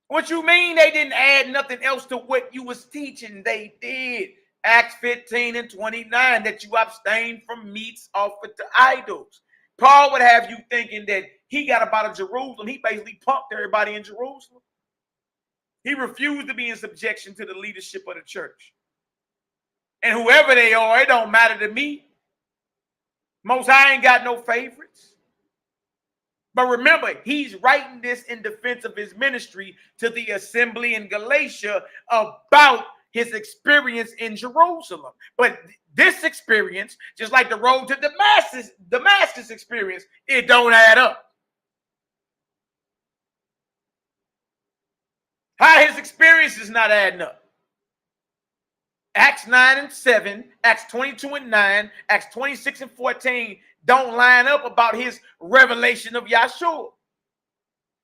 What you mean they didn't add nothing else to what you was teaching? They did. Acts 15 and 29, that you abstain from meats offered to idols. Paul would have you thinking that he got up out of Jerusalem. He basically punked everybody in Jerusalem. He refused to be in subjection to the leadership of the church. And whoever they are, it don't matter to me. Most High ain't got no favorites. But remember, he's writing this in defense of his ministry to the assembly in Galatia about his experience in Jerusalem. But this experience, just like the road to Damascus experience, it don't add up. How his experience is not adding up. Acts 9 and 7, Acts 22 and 9, Acts 26 and 14 don't line up about his revelation of Yahshua.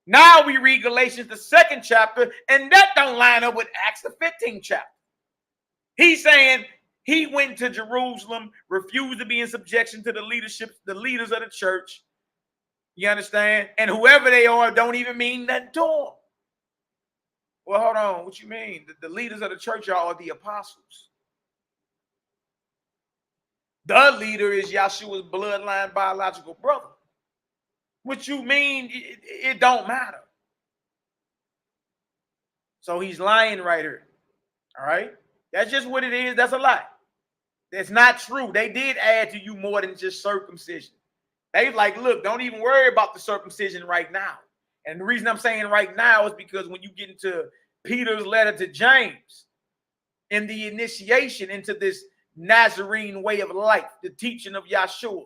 Now we read Galatians the 2nd chapter, and that don't line up with Acts the 15th chapter. He's saying he went to Jerusalem, refused to be in subjection to the leaders of the church. You understand? And whoever they are don't even mean nothing to him. Well, hold on. What you mean? The leaders of the church are the apostles. The leader is Yahshua's bloodline biological brother. What you mean? It don't matter. So he's lying right here. All right? That's just what it is. That's a lie. That's not true. They did add to you more than just circumcision. They like, look, don't even worry about the circumcision right now. And the reason I'm saying right now is because when you get into Peter's letter to James, in the initiation into this Nazarene way of life, the teaching of Yahshua,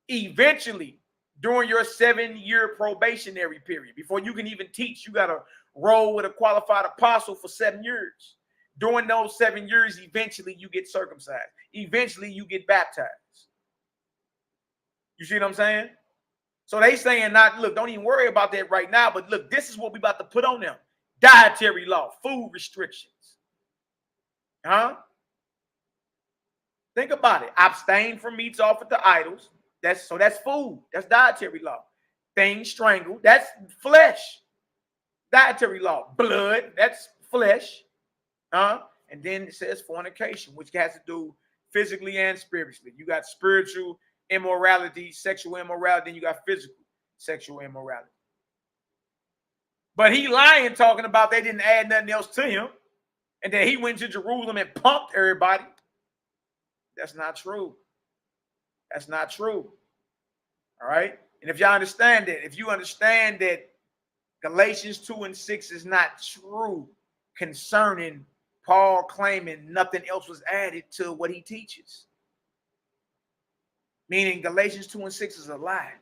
Eventually, during your 7-year probationary period, before you can even teach, you got to roll with a qualified apostle for 7 years. During those 7 years, eventually you get circumcised. Eventually you get baptized. You see what I'm saying? So they saying, not, look, don't even worry about that right now, but look, this is what we about to put on them. Dietary law, food restrictions. Huh? Think about it. Abstain from meats offered to idols. That's food. That's dietary law. Things strangled. That's flesh. Dietary law. Blood. That's flesh. Huh? And then it says fornication, which has to do physically and spiritually. You got spiritual immorality, sexual immorality, then you got physical sexual immorality. But he lying, talking about they didn't add nothing else to him, and that he went to Jerusalem and pumped everybody. That's not true. That's not true. All right? And if y'all understand that, if you understand that Galatians 2:6 is not true concerning Paul claiming nothing else was added to what he teaches. Meaning Galatians 2:6 is a lie.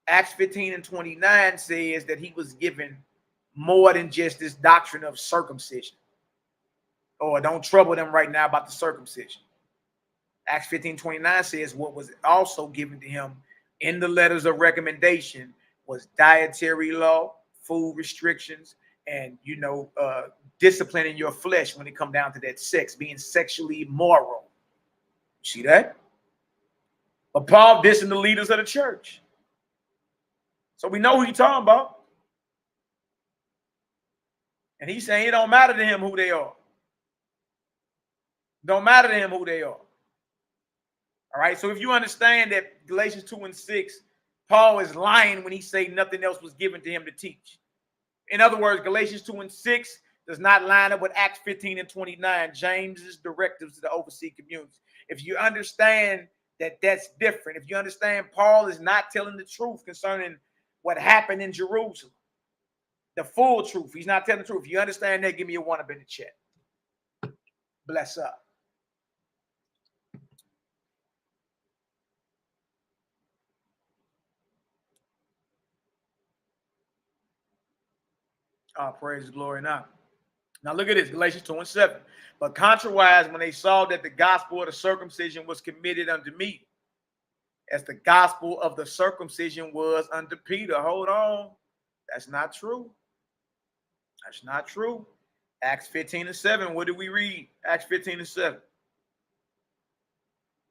Acts 15:29 says that he was given more than just this doctrine of circumcision. Or don't trouble them right now about the circumcision. Acts 15:29 says what was also given to him in the letters of recommendation was dietary law, food restrictions, and, disciplining your flesh when it come down to that sex, being sexually moral. See that? But Paul dissing the leaders of the church. So we know who he's talking about. And he's saying it don't matter to him who they are. Don't matter to him who they are. All right. So if you understand that Galatians 2:6, Paul is lying when he say nothing else was given to him to teach. In other words, Galatians 2:6 does not line up with Acts 15:29, James's directives to the overseas community. If you understand that that's different, if you understand Paul is not telling the truth concerning what happened in Jerusalem, the full truth, he's not telling the truth. If you understand that, give me a 1 up in the chat. Bless up. Oh, praise the glory now. Now look at this, Galatians 2:7. But contrariwise, when they saw that the gospel of the circumcision was committed unto me, as the gospel of the circumcision was unto Peter. Hold on. That's not true. That's not true. Acts 15:7. What do we read? Acts 15:7.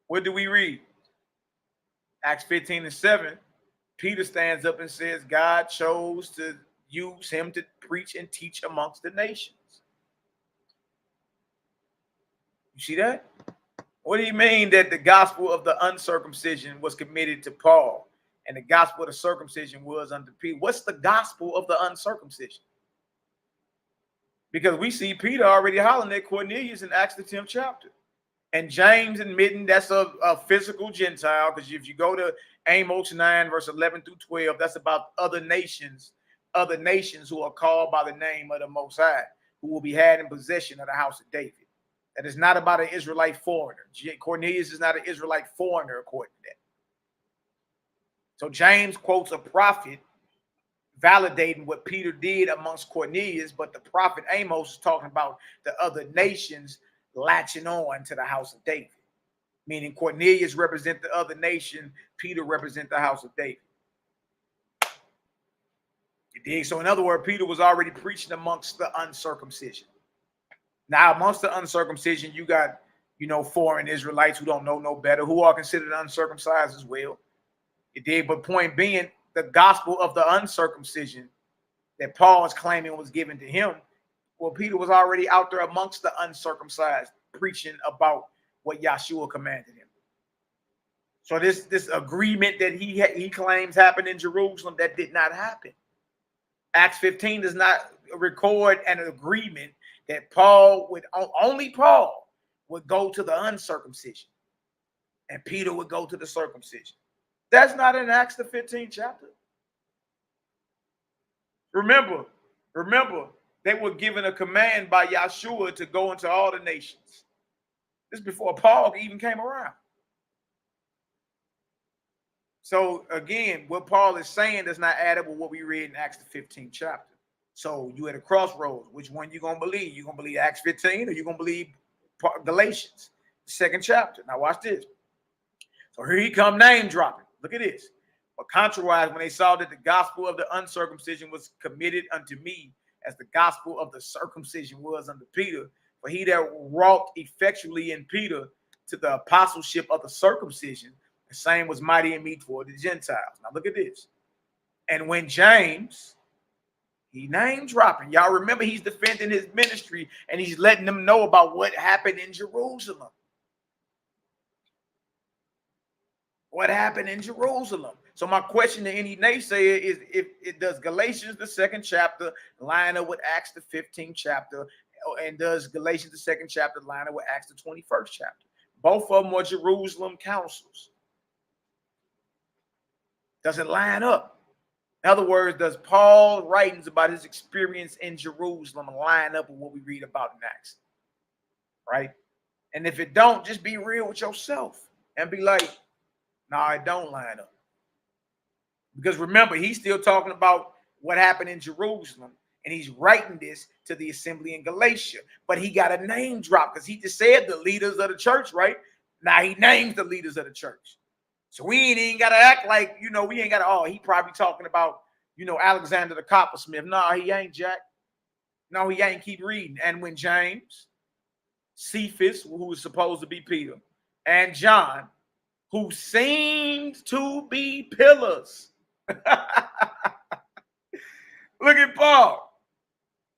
What do we read? Acts 15:7. Peter stands up and says, God chose to use him to preach and teach amongst the nations. You see that? What do you mean that the gospel of the uncircumcision was committed to Paul and the gospel of the circumcision was unto Peter? What's the gospel of the uncircumcision? Because we see Peter already hollering at Cornelius in Acts the 10th chapter. And James admitting that's a physical Gentile, because if you go to Amos 9, verse 11 through 12, that's about other nations who are called by the name of the Most High, who will be had in possession of the house of David. That is not about an Israelite foreigner. Cornelius is not an Israelite foreigner, according to that. So James quotes a prophet validating what Peter did amongst Cornelius, but the prophet Amos is talking about the other nations latching on to the house of David. Meaning Cornelius represents the other nation, Peter represents the house of David. You dig? So in other words, Peter was already preaching amongst the uncircumcision. Now, amongst the uncircumcision, you got, foreign Israelites who don't know no better, who are considered uncircumcised as well. You dig? But point being, the gospel of the uncircumcision that Paul is claiming was given to him, well, Peter was already out there amongst the uncircumcised, preaching about what Yahshua commanded him. So this agreement that he claims happened in Jerusalem, that did not happen. Acts 15 does not record an agreement that only Paul would go to the uncircumcision and Peter would go to the circumcision. That's not in Acts the 15th chapter. Remember, they were given a command by Yahshua to go into all the nations. This is before Paul even came around. So again, what Paul is saying does not add up with what we read in Acts the 15th chapter. So you at a crossroads. Which one you gonna believe? You gonna believe Acts 15 or you gonna believe Galatians, the 2nd chapter? Now watch this. So here he come name dropping. Look at this. But contrariwise, when they saw that the gospel of the uncircumcision was committed unto me, as the gospel of the circumcision was unto Peter, for he that wrought effectually in Peter to the apostleship of the circumcision, the same was mighty in me toward the Gentiles. Now look at this. And when James, he name dropping. Y'all remember he's defending his ministry and he's letting them know about what happened in Jerusalem. What happened in Jerusalem? So my question to any naysayer is, if it does Galatians the 2nd chapter line up with Acts the 15th chapter, and does Galatians the 2nd chapter line up with Acts the 21st chapter? Both of them are Jerusalem councils. Does it line up? In other words, does Paul's writings about his experience in Jerusalem line up with what we read about in Acts? Right? And if it don't, just be real with yourself and be like, no, it don't line up. Because remember, he's still talking about what happened in Jerusalem, and he's writing this to the assembly in Galatia. But he got a name drop because he just said the leaders of the church, right? Now he names the leaders of the church. So we ain't even got to act like, we ain't got to, oh, he probably talking about, Alexander the coppersmith. No, he ain't, Jack. No, he ain't. Keep reading. And when James, Cephas, who was supposed to be Peter, and John, who seemed to be pillars. Look at Paul.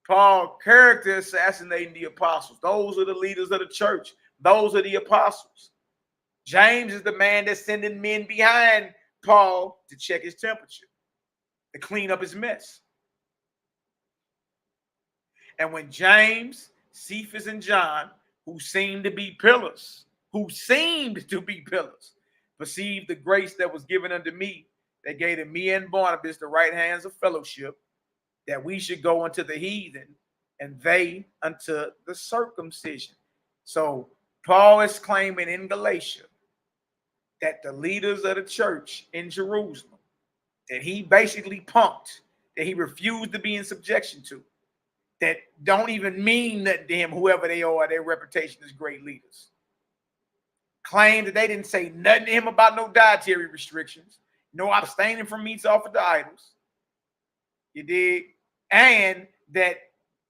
Paul character assassinating the apostles. Those are the leaders of the church. Those are the apostles. James is the man that's sending men behind Paul to check his temperature, to clean up his mess. And when James, Cephas, and John, who seemed to be pillars, perceived the grace that was given unto me, that gave to me and Barnabas the right hands of fellowship, that we should go unto the heathen, and they unto the circumcision. So Paul is claiming in Galatia that the leaders of the church in Jerusalem, that he basically punked, that he refused to be in subjection to, that don't even mean that to him, whoever they are, their reputation as great leaders, claimed that they didn't say nothing to him about no dietary restrictions, no abstaining from meats offered to idols. You did, and that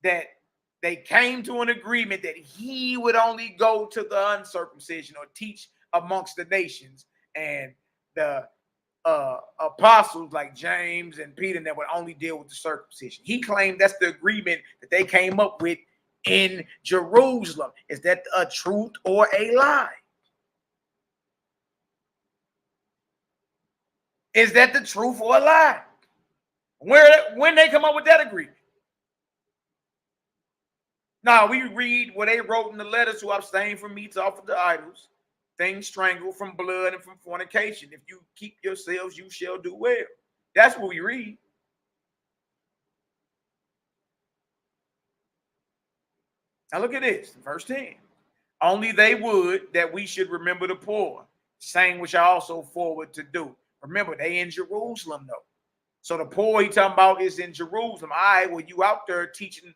they came to an agreement that he would only go to the uncircumcision or teach amongst the nations, and the apostles like James and Peter that would only deal with the circumcision. He claimed that's the agreement that they came up with in Jerusalem. Is that a truth or a lie? Is that the truth or a lie? When they come up with that agreement? Now we read what they wrote in the letters to abstain from meats offered to idols, things strangled, from blood, and from fornication. If you keep yourselves, you shall do well. That's what we read. Now look at this, verse 10. Only they would that we should remember the poor, saying which I also forward to do. Remember, they in Jerusalem, though. So the poor he talking about is in Jerusalem. All right, well, you out there teaching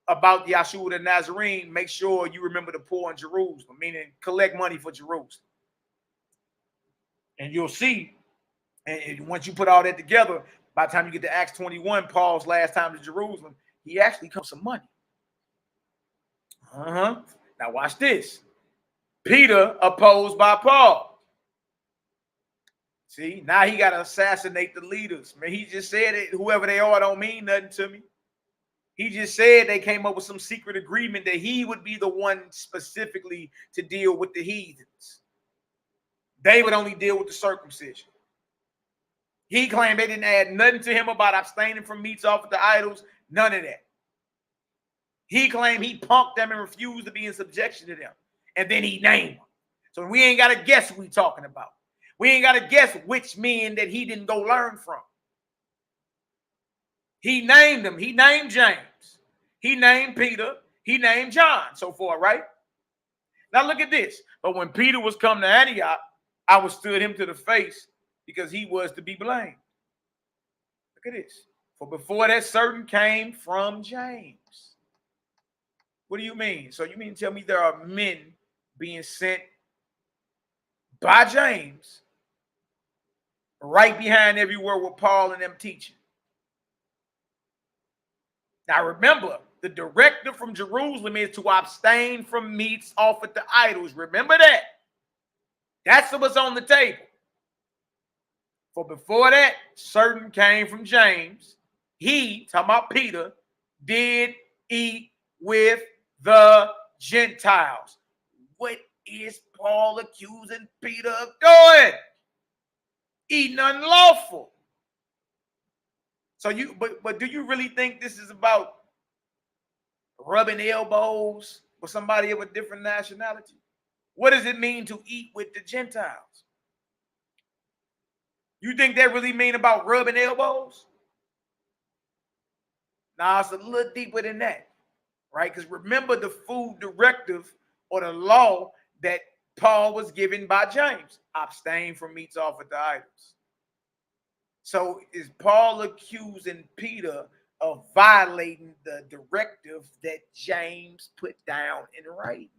about Yahshua the Nazarene, make sure you remember the poor in Jerusalem, meaning collect money for Jerusalem. And you'll see, and once you put all that together, by the time you get to Acts 21, Paul's last time to Jerusalem, he actually comes some money. Now watch this. Peter opposed by Paul. See, now he got to assassinate the leaders. Man, he just said it, whoever they are don't mean nothing to me. He just said they came up with some secret agreement that he would be the one specifically to deal with the heathens. They would only deal with the circumcision. He claimed they didn't add nothing to him about abstaining from meats offered to idols. None of that. He claimed he punked them and refused to be in subjection to them. And then he named them. So we ain't got to guess who he's talking about. We ain't got to guess which men that he didn't go learn from. He named them. He named James. He named Peter. He named John. So far, right? Now look at this. But when Peter was come to Antioch, I withstood him to the face because he was to be blamed. Look at this. For before that, certain came from James. What do you mean? So you mean to tell me there are men being sent by James right behind every word with Paul and them teaching? Now remember, the directive from Jerusalem is to abstain from meats offered to idols. Remember that. That's what's on the table. For before that, certain came from James. He, talking about Peter, did eat with the Gentiles. What is Paul accusing Peter of doing? Eating unlawful. So but do you really think this is about rubbing elbows with somebody of a different nationality? What does it mean to eat with the Gentiles? You think that really mean about rubbing elbows? Nah, it's a little deeper than that, right? Because remember the food directive or the law that Paul was given by James: abstain from meats offered to idols. So is Paul accusing Peter of violating the directive that James put down in writing?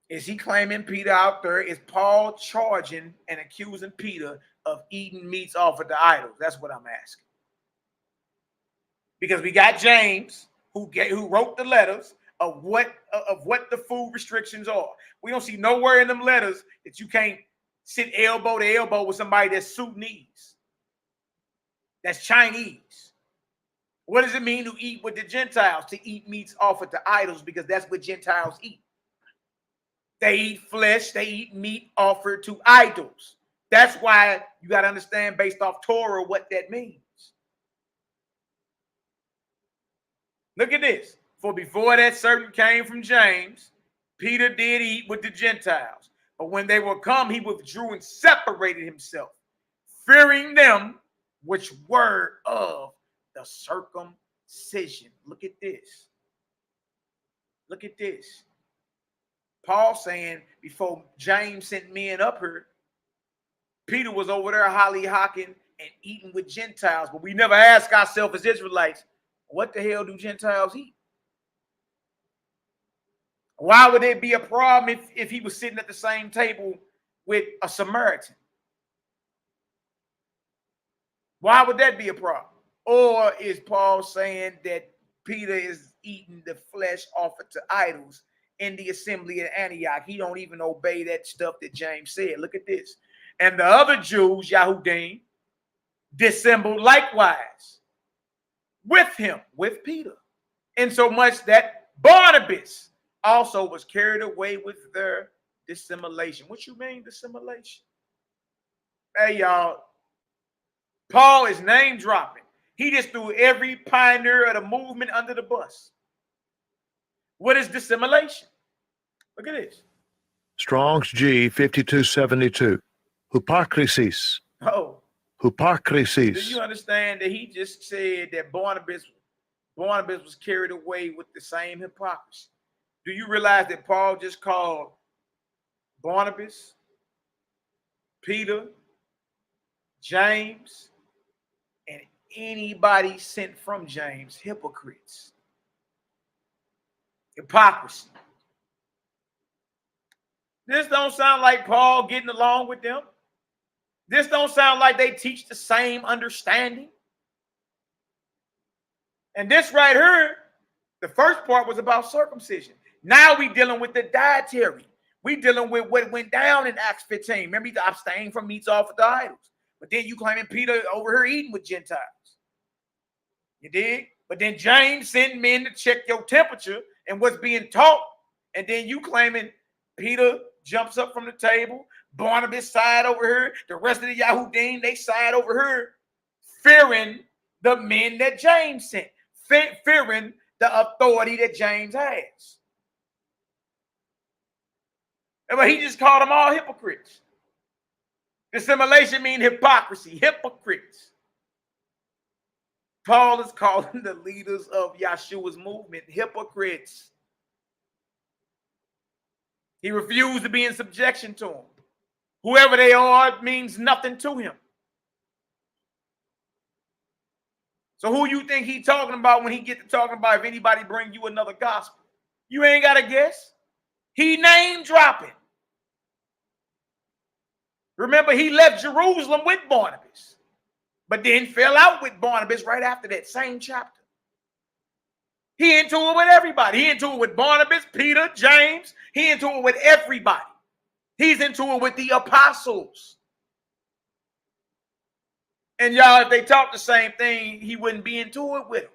Is he claiming Peter out there? Is Paul charging and accusing Peter of eating meats offered to idols? That's what I'm asking. Because we got James who wrote the letters of what the food restrictions are. We don't see nowhere in them letters that you can't sit elbow to elbow with somebody that's Sudanese, that's Chinese. What does it mean to eat with the Gentiles? To eat meats offered to idols, because that's what Gentiles eat. They eat flesh, they eat meat offered to idols. That's why you got to understand based off Torah what that means. Look at this. For before that, certain came from James. Peter did eat with the Gentiles. But when they were come, he withdrew and separated himself, fearing them which were of the circumcision. Look at this. Look at this. Paul saying before James sent men up here, Peter was over there holly-hocking and eating with Gentiles. But we never ask ourselves as Israelites, what the hell do Gentiles eat? Why would it be a problem if he was sitting at the same table with a Samaritan? Why would that be a problem? Or is Paul saying that Peter is eating the flesh offered to idols in the assembly at Antioch? He don't even obey that stuff that James said. Look at this. And the other Jews, Yahudim, dissembled likewise with him, with Peter, insomuch that Barnabas also was carried away with their dissimulation. What you mean dissimulation? Hey, y'all, Paul is name dropping. He just threw every pioneer of the movement under the bus. What is dissimulation? Look at this. Strong's G 5272. Hypocrisies. Oh. Hypocrisies. Do you understand that he just said that Barnabas was carried away with the same hypocrisy? Do you realize that Paul just called Barnabas, Peter, James, and anybody sent from James hypocrites? Hypocrisy. This don't sound like Paul getting along with them. This don't sound like they teach the same understanding. And this right here, the first part was about circumcision. Now we dealing with the dietary. We dealing with what went down in Acts 15. Remember, he abstained from meats offered to idols. But then you claiming Peter over here eating with Gentiles. You dig? But then James sent men to check your temperature and what's being taught. And then you claiming Peter jumps up from the table. Barnabas side over here. The rest of the Yahudim, they side over here, fearing the men that James sent. Fearing the authority that James has. But he just called them all hypocrites. Dissimulation means hypocrisy, hypocrites. Paul is calling the leaders of Yeshua's movement Whoever they are means nothing to him. So who you think he talking about when he get to talking about if anybody bring you another gospel? You ain't got to guess. He name dropping. Remember, he left Jerusalem with Barnabas, but then fell out with Barnabas right after that same chapter. He into it with everybody. He into it with Barnabas, Peter, James. He into it with everybody. He's into it with the apostles. And y'all, if they talk the same thing, he wouldn't be into it with them.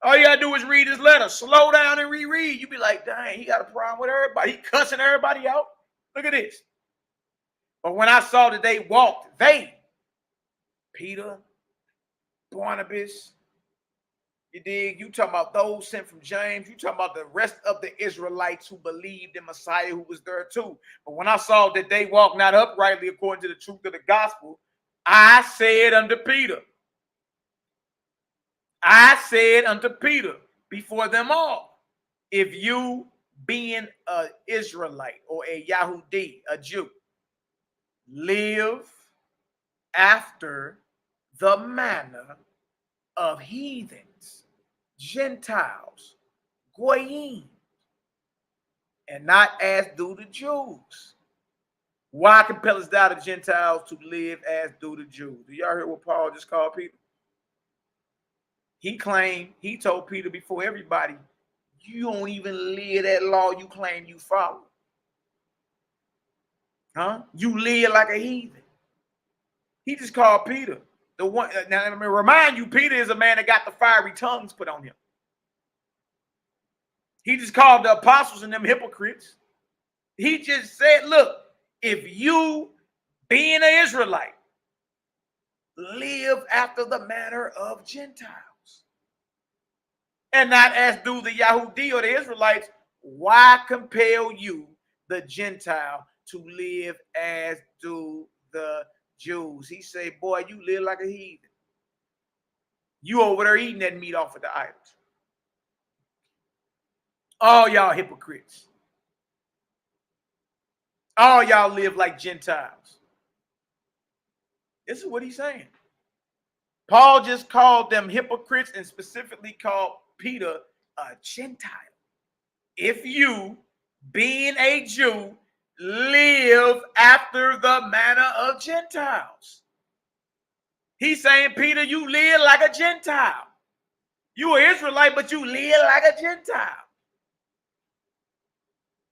All you gotta do is read his letter. Slow down and reread. You be like, dang, he got a problem with everybody. He cussing everybody out. Look at this. But when I saw that they walked, Peter, Barnabas, you dig? You talking about those sent from James. You talking about the rest of the Israelites who believed in Messiah who was there too. But when I saw that they walked not uprightly according to the truth of the gospel, I said unto Peter before them all, if you being an Israelite or a Yahudi, a Jew, live after the manner of heathens, Gentiles, Goyim, and not as do the Jews. Why compellest thou the Gentiles to live as do the Jews? Do y'all hear what Paul just called Peter? He claimed, he told Peter before everybody, you don't even live that law you claim you follow. Huh? You live like a heathen. He just called Peter the one. Now, let me remind you, Peter is a man that got the fiery tongues put on him. He just called the apostles and them hypocrites. He just said, look, if you, being an Israelite, live after the manner of Gentiles, and not as do the Yahudi or the Israelites, why compel you, the Gentile, to live as do the Jews? He say, boy, you live like a heathen. You over there eating that meat off of the idols. All y'all hypocrites. All y'all live like Gentiles. This is what he's saying. Paul just called them hypocrites and specifically called Peter a Gentile. If you, being a Jew, live after the manner of Gentiles. He's saying, Peter, you live like a Gentile. You are Israelite, but you live like a Gentile.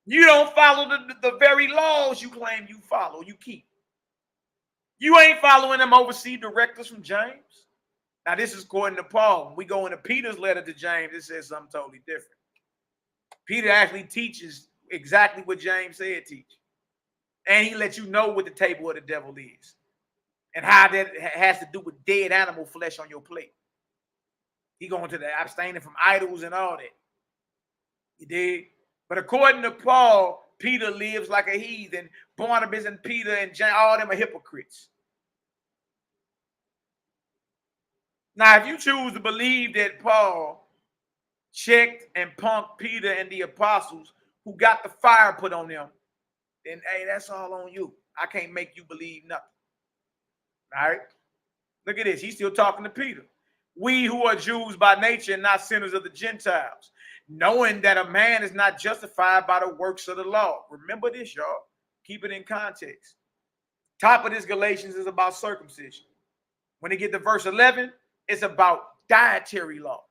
You don't follow the very laws you claim you follow, you keep. You ain't following them overseas directives from James. Now, this is according to Paul. When we go into Peter's letter to James, it says something totally different. Peter actually teaches exactly what James said teach. And he lets you know what the table of the devil is and how that has to do with dead animal flesh on your plate. He going to the abstaining from idols and all that. You dig? But according to Paul, Peter lives like a heathen. Barnabas and Peter and James, all of them are hypocrites. Now, if you choose to believe that Paul checked and punked Peter and the apostles who got the fire put on them, then, hey, that's all on you. I can't make you believe nothing. All right? Look at this. He's still talking to Peter. We who are Jews by nature and not sinners of the Gentiles, knowing that a man is not justified by the works of the law. Remember this, y'all. Keep it in context. Top of this Galatians is about circumcision. When they get to verse 11, it's about dietary law.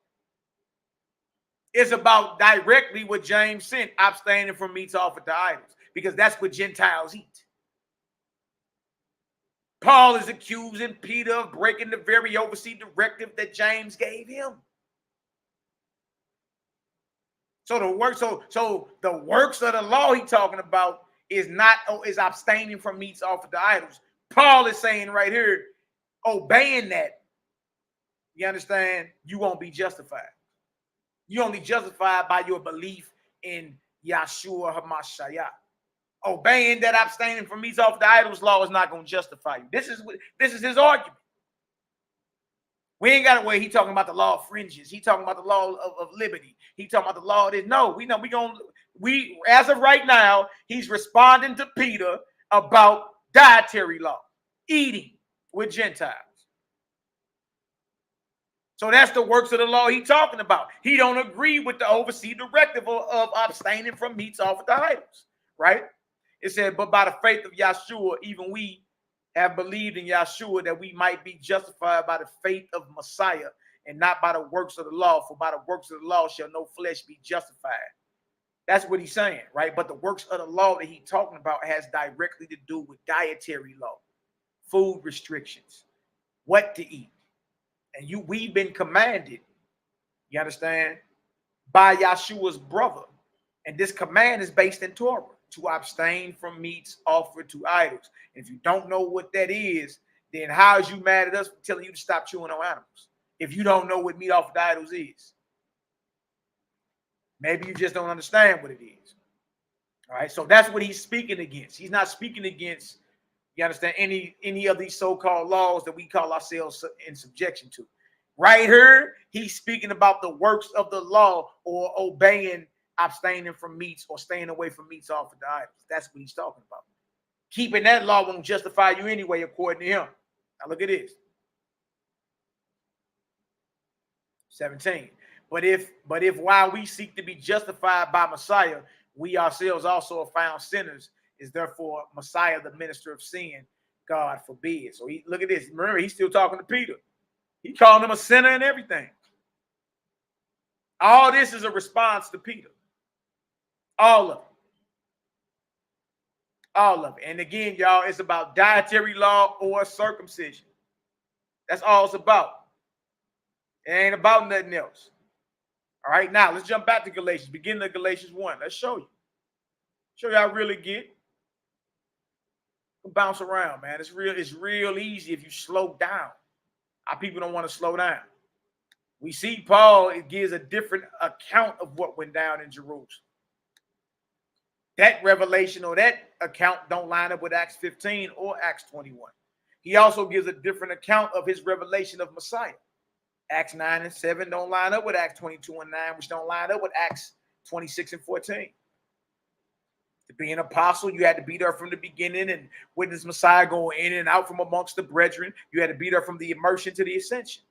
It's about directly what James sent, abstaining from meats offered to idols, because that's what Gentiles eat. Paul is accusing Peter of breaking the very overseas directive that James gave him. So the works of the law he's talking about is abstaining from meats offered to idols. Paul is saying right here, obeying that, you understand, you won't be justified. You only justified by your belief in Yahshua HaMashiach. Obeying that abstaining from meats off the idols law is not going to justify you. This is his argument. We ain't got to wait. He talking about the law of fringes. He talking about the law of liberty. He talking about the law of this. No, we know we as of right now, he's responding to Peter about dietary law, eating with Gentiles. So that's the works of the law he's talking about. He don't agree with the overseas directive of abstaining from meats offered to idols, right? It said, but by the faith of Yahshua, even we have believed in Yahshua that we might be justified by the faith of Messiah and not by the works of the law. For by the works of the law shall no flesh be justified. That's what he's saying, right? But the works of the law that he's talking about has directly to do with dietary law, food restrictions, what to eat. And we've been commanded, you understand, by Yahshua's brother. And this command is based in Torah, to abstain from meats offered to idols. And if you don't know what that is, then how is you mad at us for telling you to stop chewing on animals? If you don't know what meat offered to idols is. Maybe you just don't understand what it is. All right, so that's what he's speaking against. He's not speaking against, you understand, any of these so-called laws that we call ourselves in subjection to. Right here, he's speaking about the works of the law, or obeying, abstaining from meats, or staying away from meats offered to idols. That's what he's talking about. Keeping that law won't justify you anyway, according to him. Now look at this. 17. But if while we seek to be justified by Messiah, we ourselves also are found sinners, is therefore Messiah the minister of sin? God forbid. So look at this. Remember, he's still talking to Peter. He called him a sinner and everything. All this is a response to Peter. All of it. All of it. And again, y'all, it's about dietary law or circumcision. That's all it's about. It ain't about nothing else. All right, now let's jump back to Galatians. Beginning of Galatians 1. Let's show you. Show you how I really get. Bounce around, man. It's real easy if you slow down. Our people don't want to slow down. We see Paul, it gives a different account of what went down in Jerusalem. That revelation or that account don't line up with Acts 15 or Acts 21. He also gives a different account of his revelation of Messiah. Acts 9 and 7 don't line up with Acts 22 and 9, which don't line up with Acts 26 and 14. To be an apostle, you had to be there from the beginning and witness Messiah going in and out from amongst the brethren. You had to be there from the immersion to the ascension.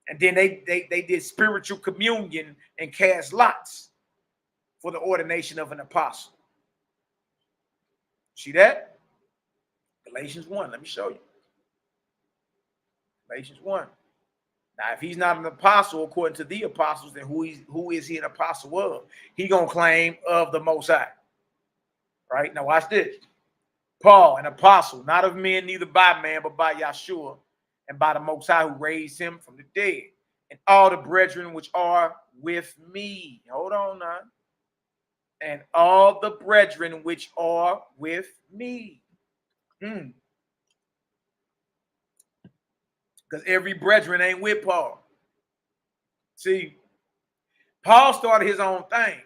And then they did spiritual communion and cast lots for the ordination of an apostle. See that? Galatians 1. Let me show you. Galatians 1. Now, if he's not an apostle according to the apostles, then who is he an apostle of? He gonna claim of the Most High. Right? Now watch this. Paul, an apostle, not of men, neither by man, but by Yahshua, and by the Most High who raised him from the dead, and all the brethren which are with me. Hold on now. And all the brethren which are with me. Because every brethren ain't with Paul. See, Paul started his own thing.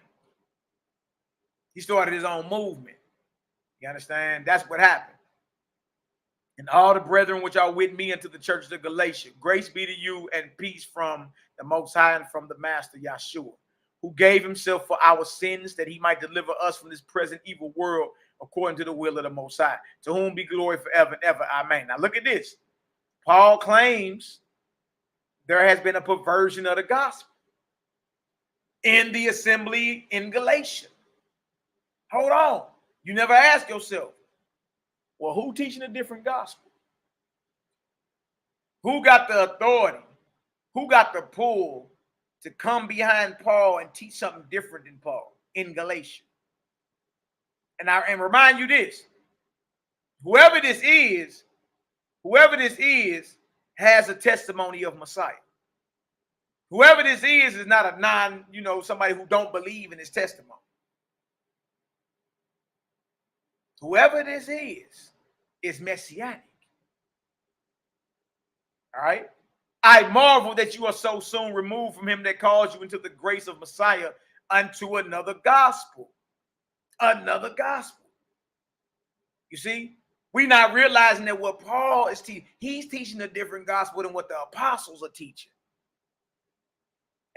He started his own movement. You understand? That's what happened. And all the brethren which are with me unto the churches of Galatia, grace be to you and peace from the Most High and from the Master Yahshua, who gave himself for our sins that he might deliver us from this present evil world according to the will of the Most High, to whom be glory forever and ever. Amen. Now look at this. Paul claims there has been a perversion of the gospel in the assembly in Galatia. Hold on. You never ask yourself, well, who teaching a different gospel? Who got the authority? Who got the pull to come behind Paul and teach something different than Paul in Galatia? And remind you this, whoever this is has a testimony of Messiah. Whoever this is not a somebody who don't believe in his testimony. Whoever this is messianic. All right. I marvel that you are so soon removed from him that calls you into the grace of Messiah unto another gospel. Another gospel. You see, we're not realizing that what Paul is teaching, he's teaching a different gospel than what the apostles are teaching.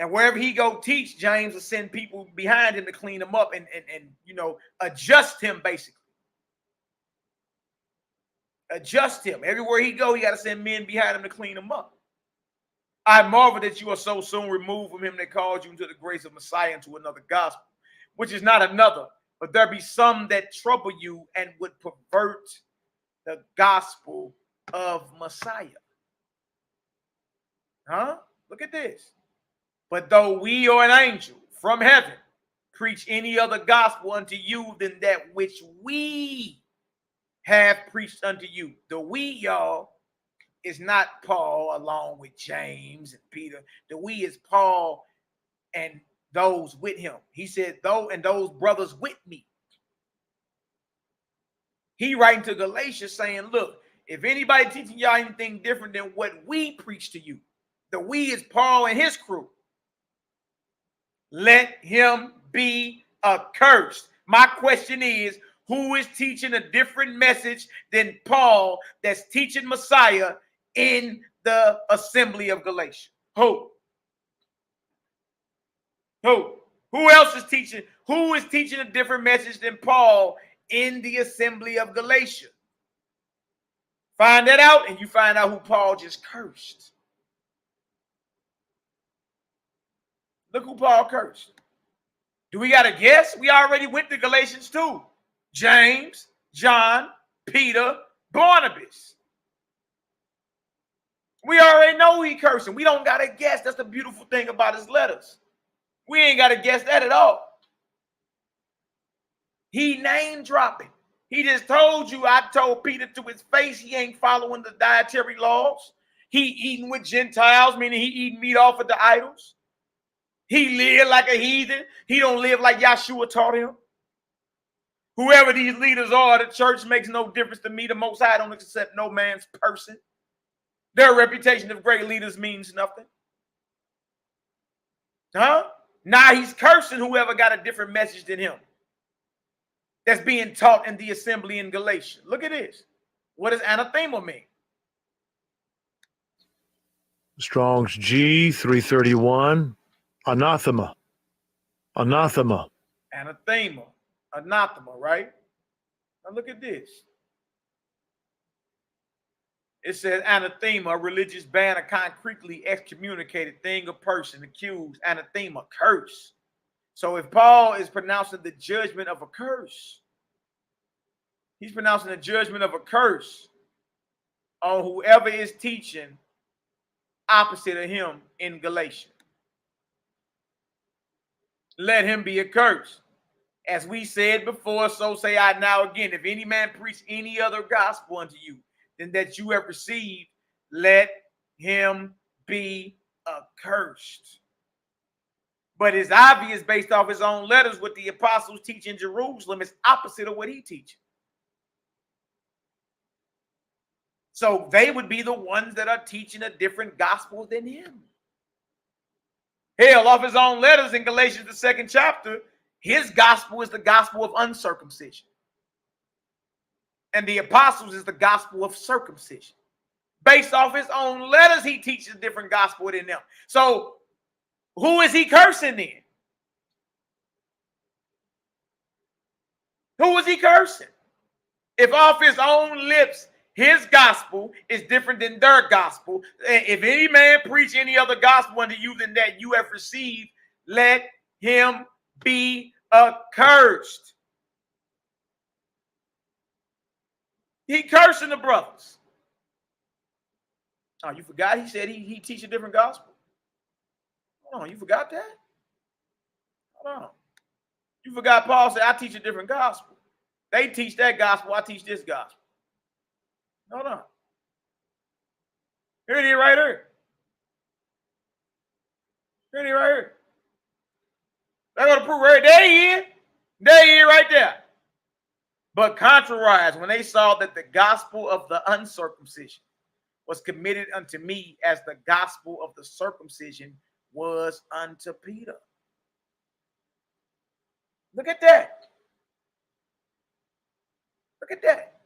And wherever he go teach, James will send people behind him to clean him up and adjust him basically. Adjust him. Everywhere he go, he got to send men behind him to clean him up. I marvel that you are so soon removed from him that called you into the grace of Messiah into another gospel, which is not another, but there be some that trouble you and would pervert the gospel of Messiah. Huh? Look at this. But though we or an angel from heaven preach any other gospel unto you than that which we have preached unto you. The we, y'all, is not Paul along with James and Peter. The we is Paul and those with him. He said, though, and those brothers with me. He writing to Galatians saying, look, if anybody teaching y'all anything different than what we preach to you, the we is Paul and his crew, let him be accursed. My question is, who is teaching a different message than Paul that's teaching Messiah in the assembly of Galatia? Who? Who else is teaching? Who is teaching a different message than Paul in the assembly of Galatia? Find that out, and you find out who Paul just cursed. Look who Paul cursed. Do we got to guess? We already went to Galatians 2. James, John, Peter, Barnabas. We already know he cursing. We don't got to guess. That's the beautiful thing about his letters. We ain't got to guess that at all. He name dropping. He just told you, I told Peter to his face, he ain't following the dietary laws. He eating with Gentiles, meaning he eating meat off of the idols. He lived like a heathen. He don't live like Yahshua taught him. Whoever these leaders are, the church makes no difference to me. The Most High don't accept no man's person. Their reputation of great leaders means nothing. Huh? Now he's cursing whoever got a different message than him. That's being taught in the assembly in Galatia. Look at this. What does anathema mean? Strong's G 331. Anathema. Anathema. Anathema. Anathema, right? Now look at this. It says anathema, a religious ban, a concretely excommunicated thing or person, accused, anathema, curse. So if Paul is pronouncing the judgment of a curse, he's pronouncing the judgment of a curse on whoever is teaching opposite of him in Galatia. Let him be accursed. As we said before, so say I now again, if any man preach any other gospel unto you than that you have received, let him be accursed. But it's obvious based off his own letters what the apostles teach in Jerusalem is opposite of what he teaches. So they would be the ones that are teaching a different gospel than him. Hell, off his own letters in Galatians, the 2nd chapter, his gospel is the gospel of uncircumcision. And the apostles is the gospel of circumcision. Based off his own letters, he teaches a different gospel than them. So who is he cursing then? Who is he cursing? If off his own lips, his gospel is different than their gospel. If any man preach any other gospel unto you than that you have received, let him be accursed. He cursing the brothers. Oh, you forgot he said he teach a different gospel? Hold on, you forgot that? Hold on. You forgot Paul said, I teach a different gospel. They teach that gospel, I teach this gospel. Hold on. Here it is right here. Here it is right here. They're going to prove right there he is. There he is right there. But contrariwise, when they saw that the gospel of the uncircumcision was committed unto me as the gospel of the circumcision was unto Peter. Look at that. Look at that.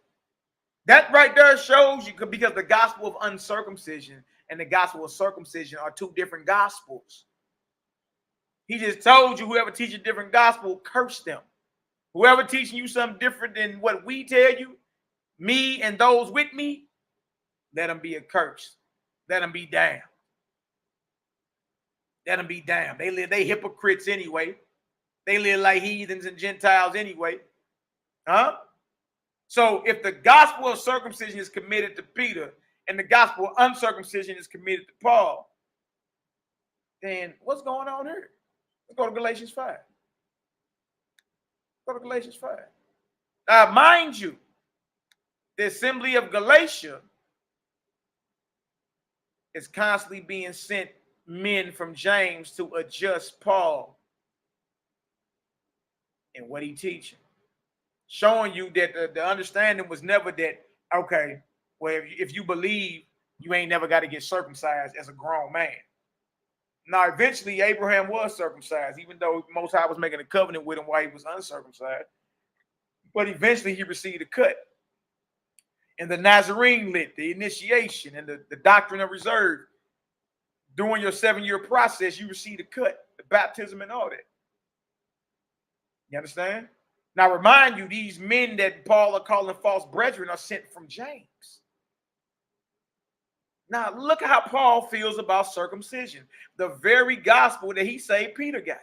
That right there shows you, because the gospel of uncircumcision and the gospel of circumcision are two different gospels. He just told you whoever teaches a different gospel, curse them. Whoever teaching you something different than what we tell you, me and those with me, let them be accursed. Let them be damned. Let them be damned. They hypocrites anyway. They live like heathens and Gentiles anyway. Huh? So if the gospel of circumcision is committed to Peter and the gospel of uncircumcision is committed to Paul, then what's going on here? Let's go to Galatians 5. Go to Galatians 5. Now, mind you, the assembly of Galatia is constantly being sent men from James to adjust Paul and what he teaching, showing you that the understanding was never that, okay, well, if you believe, you ain't never got to get circumcised as a grown man. Now, eventually, Abraham was circumcised, even though Most High was making a covenant with him while he was uncircumcised. But eventually, he received a cut. And the Nazarene lit, the initiation, and the doctrine of reserve. During your 7-year process, you receive a cut, the baptism and all that. You understand? Now, remind you, these men that Paul are calling false brethren are sent from James. Now, look at how Paul feels about circumcision. The very gospel that he say Peter got.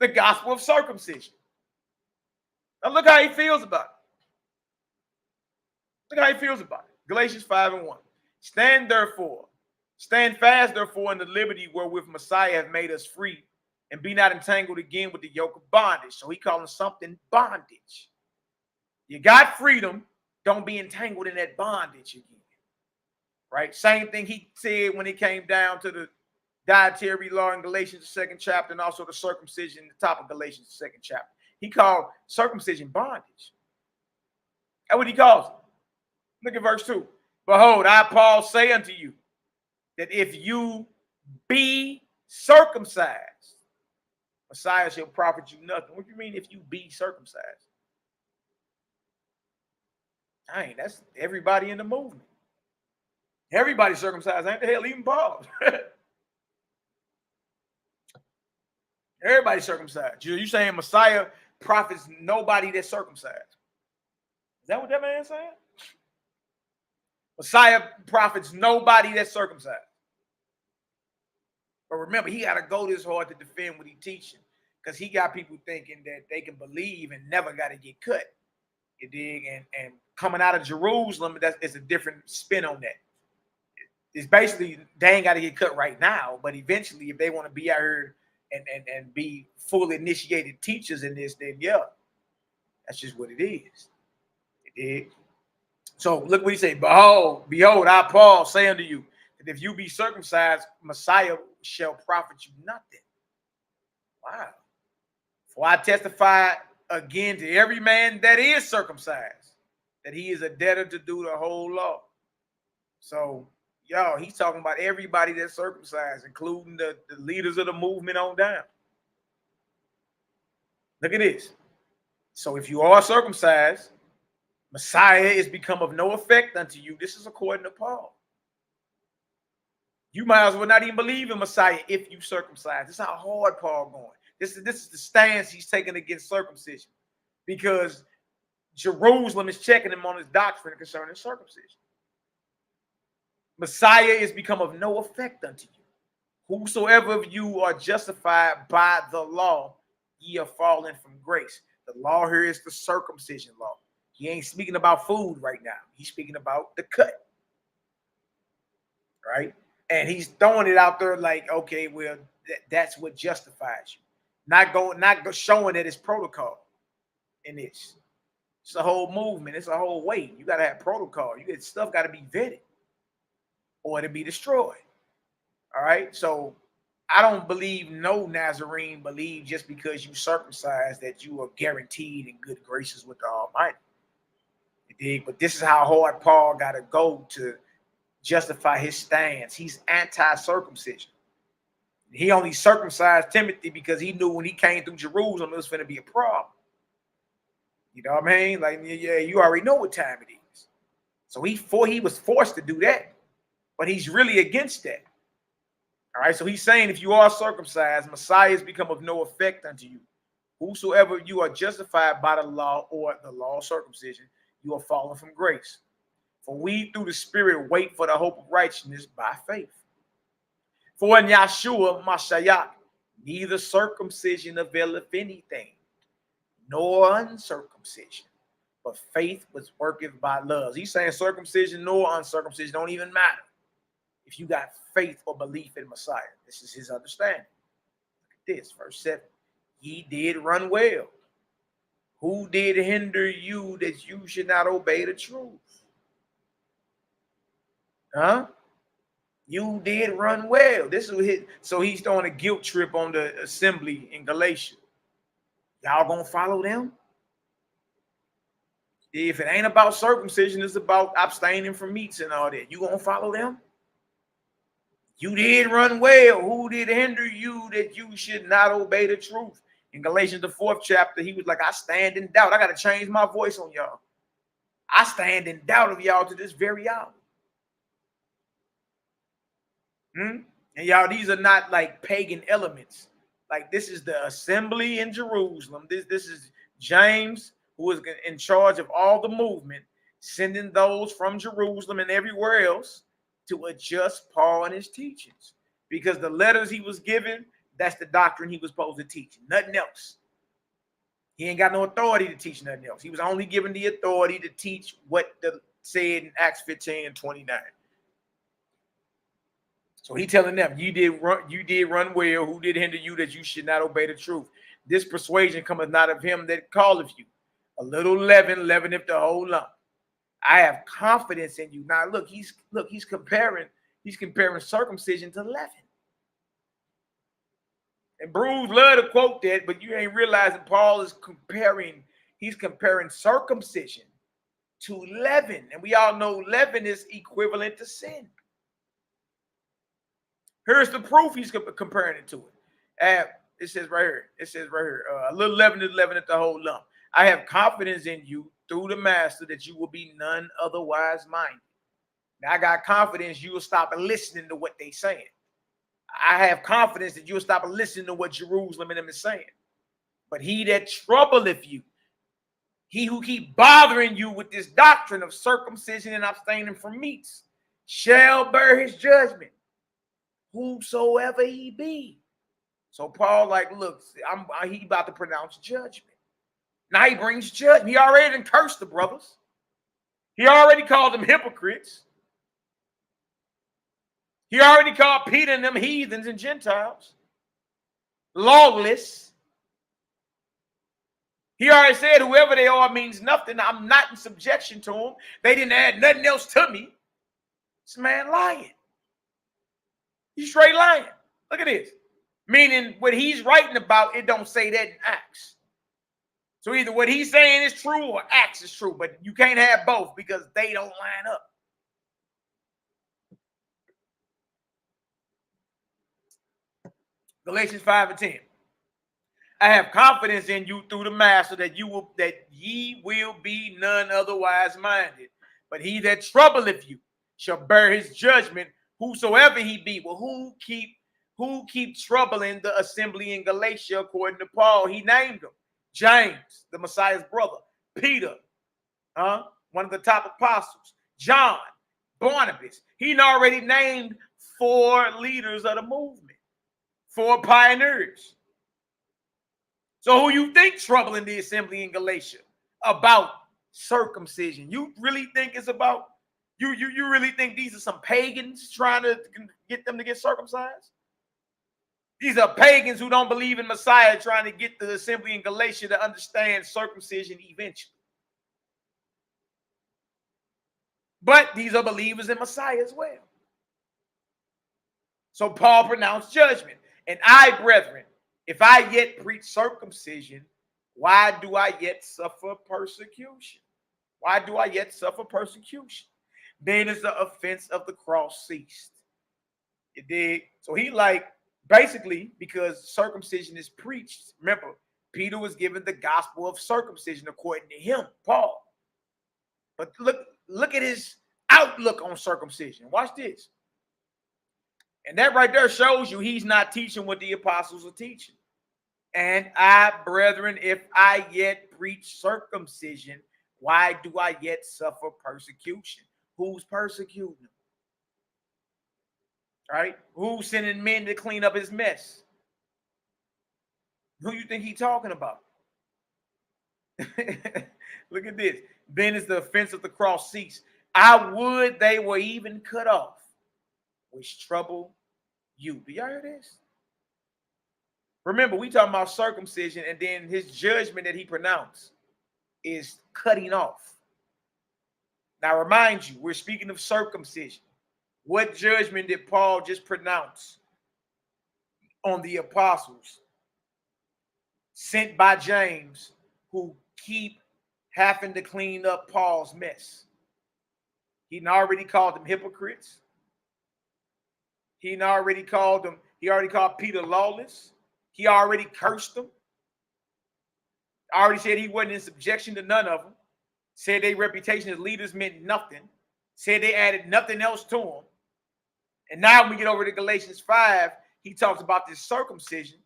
The gospel of circumcision. Now, look how he feels about it. Look how he feels about it. Galatians 5:1. Stand fast, therefore, in the liberty wherewith Messiah hath made us free, and be not entangled again with the yoke of bondage. So he calling something bondage. You got freedom, don't be entangled in that bondage again. Right? Same thing he said when it came down to the dietary law in Galatians, the 2nd chapter, and also the circumcision in the top of Galatians, the 2nd chapter. He called circumcision bondage. That's what he calls it. Look at verse 2. Behold, I, Paul, say unto you, that if you be circumcised, Messiah shall profit you nothing. What do you mean if you be circumcised? Dang, that's everybody in the movement. Everybody's circumcised. Ain't the hell even Paul. Everybody's circumcised. You saying Messiah profits nobody that's circumcised? Is that what that man's saying? Messiah profits nobody that's circumcised. But remember, he got to go this hard to defend what he's teaching, because he got people thinking that they can believe and never got to get cut. You dig? And coming out of Jerusalem, it's a different spin on that. It's basically they ain't got to get cut right now, but eventually, if they want to be out here and be fully initiated teachers in this, then yeah, that's just what it is. You dig? So look what he said. Behold, I, Paul, say unto you, that if you be circumcised, Messiah shall profit you nothing. Wow. For I testify again to every man that is circumcised, that he is a debtor to do the whole law. So, y'all, he's talking about everybody that's circumcised, including the leaders of the movement on down. Look at this. So if you are circumcised, Messiah is become of no effect unto you. This is according to Paul. You might as well not even believe in Messiah if you circumcised. This is how hard Paul going. This is the stance he's taking against circumcision, because Jerusalem is checking him on his doctrine concerning circumcision. Messiah is become of no effect unto you. Whosoever of you are justified by the law, ye are fallen from grace. The law here is the circumcision law. He ain't speaking about food right now. He's speaking about the cut. Right? And he's throwing it out there like, okay, well, that's what justifies you. Not showing that it's protocol in this. It's a whole movement. It's a whole way. You got to have protocol. Stuff got to be vetted or to be destroyed. All right? So I don't believe no Nazarene believe just because you circumcised that you are guaranteed in good graces with the Almighty. But this is how hard Paul got to go to justify his stance. He's anti-circumcision. He only circumcised Timothy because he knew when he came through Jerusalem, it was going to be a problem. You know what I mean? Like, yeah, you already know what time it is. So he was forced to do that, but he's really against that. All right, so he's saying if you are circumcised, Messiah has become of no effect unto you. Whosoever you are justified by the law or the law of circumcision, you are fallen from grace. For we through the Spirit wait for the hope of righteousness by faith. For in YHWH'S, neither circumcision availeth anything, nor uncircumcision, but faith which worketh by love. He's saying circumcision nor uncircumcision don't even matter if you got faith or belief in Messiah. This is his understanding. Look at this, verse 7. Ye did run well. Who did hinder you that you should not obey the truth? Huh? You did run well. This is his, so he's throwing a guilt trip on the assembly in Galatia. Y'all gonna follow them? If it ain't about circumcision, it's about abstaining from meats and all that. You gonna follow them? You did run well. Who did hinder you that you should not obey the truth? In Galatians, the 4th chapter, he was like, I stand in doubt. I got to change my voice on y'all. I stand in doubt of y'all to this very hour. And y'all, these are not like pagan elements. Like, this is the assembly in Jerusalem. This is James, who is in charge of all the movement, sending those from Jerusalem and everywhere else to adjust Paul and his teachings. Because the letters he was given, that's the doctrine he was supposed to teach. Nothing else. He ain't got no authority to teach nothing else. He was only given the authority to teach what the said in Acts 15 and 29. So he telling them, you did run well. Who did hinder you that you should not obey the truth? This persuasion cometh not of him that calleth you. A little leaven leaveneth the whole lump. I have confidence in you. Now look, he's comparing circumcision to leaven. And Bruce love to quote that, but you ain't realizing Paul is comparing circumcision to leaven. And we all know leaven is equivalent to sin. Here's the proof he's comparing it to it. It says right here, a little leaven is leaven at the whole lump. I have confidence in you through the master that you will be none otherwise minded. Now I got confidence you will stop listening to what they saying. I have confidence that you'll stop listening to what Jerusalem and them is saying. But he that troubleth you, he who keep bothering you with this doctrine of circumcision and abstaining from meats, shall bear his judgment, whosoever he be. So Paul, like, look, he about to pronounce judgment. Now he brings judgment. He already done cursed the brothers. He already called them hypocrites. He already called Peter and them heathens and Gentiles. Lawless. He already said whoever they are means nothing. I'm not in subjection to them. They didn't add nothing else to me. This man lying. He's straight lying. Look at this. Meaning what he's writing about, it don't say that in Acts. So either what he's saying is true or Acts is true. But you can't have both because they don't line up. Galatians 5 and 10. I have confidence in you through the master that ye will be none otherwise minded. But he that troubleth you shall bear his judgment, whosoever he be. Well, who keep troubling the assembly in Galatia according to Paul? He named them. James, the Messiah's brother. Peter, one of the top apostles. John, Barnabas. He already named 4 leaders of the movement. 4 pioneers. So who you think troubling the assembly in Galatia about circumcision? You really think it's about, you really think these are some pagans trying to get them to get circumcised? These are pagans who don't believe in Messiah trying to get the assembly in Galatia to understand circumcision eventually. But these are believers in Messiah as well. So Paul pronounced judgment. And I, brethren, if I yet preach circumcision, why do I yet suffer persecution? Why do I yet suffer persecution? Then is the offense of the cross ceased. You dig? So he like, basically, because circumcision is preached. Remember, Peter was given the gospel of circumcision according to him, Paul. But look at his outlook on circumcision. Watch this. And that right there shows you he's not teaching what the apostles are teaching. And I, brethren, if I yet preach circumcision, Why do I yet suffer persecution? Who's persecuting him? Right? Who's sending men to clean up his mess? Who you think he's talking about? Look at this. Then is the offense of the cross cease. I would they were even cut off, which trouble you. Do y'all hear this? Remember, we talking about circumcision, and then his judgment that he pronounced is cutting off. Now, remind you, we're speaking of circumcision. What judgment did Paul just pronounce on the apostles sent by James, who keep having to clean up Paul's mess? He already called them hypocrites. He already called Peter lawless. He already cursed them. Already said he wasn't in subjection to none of them. Said their reputation as leaders meant nothing. Said they added nothing else to them. And now when we get over to Galatians 5, he talks about this circumcision,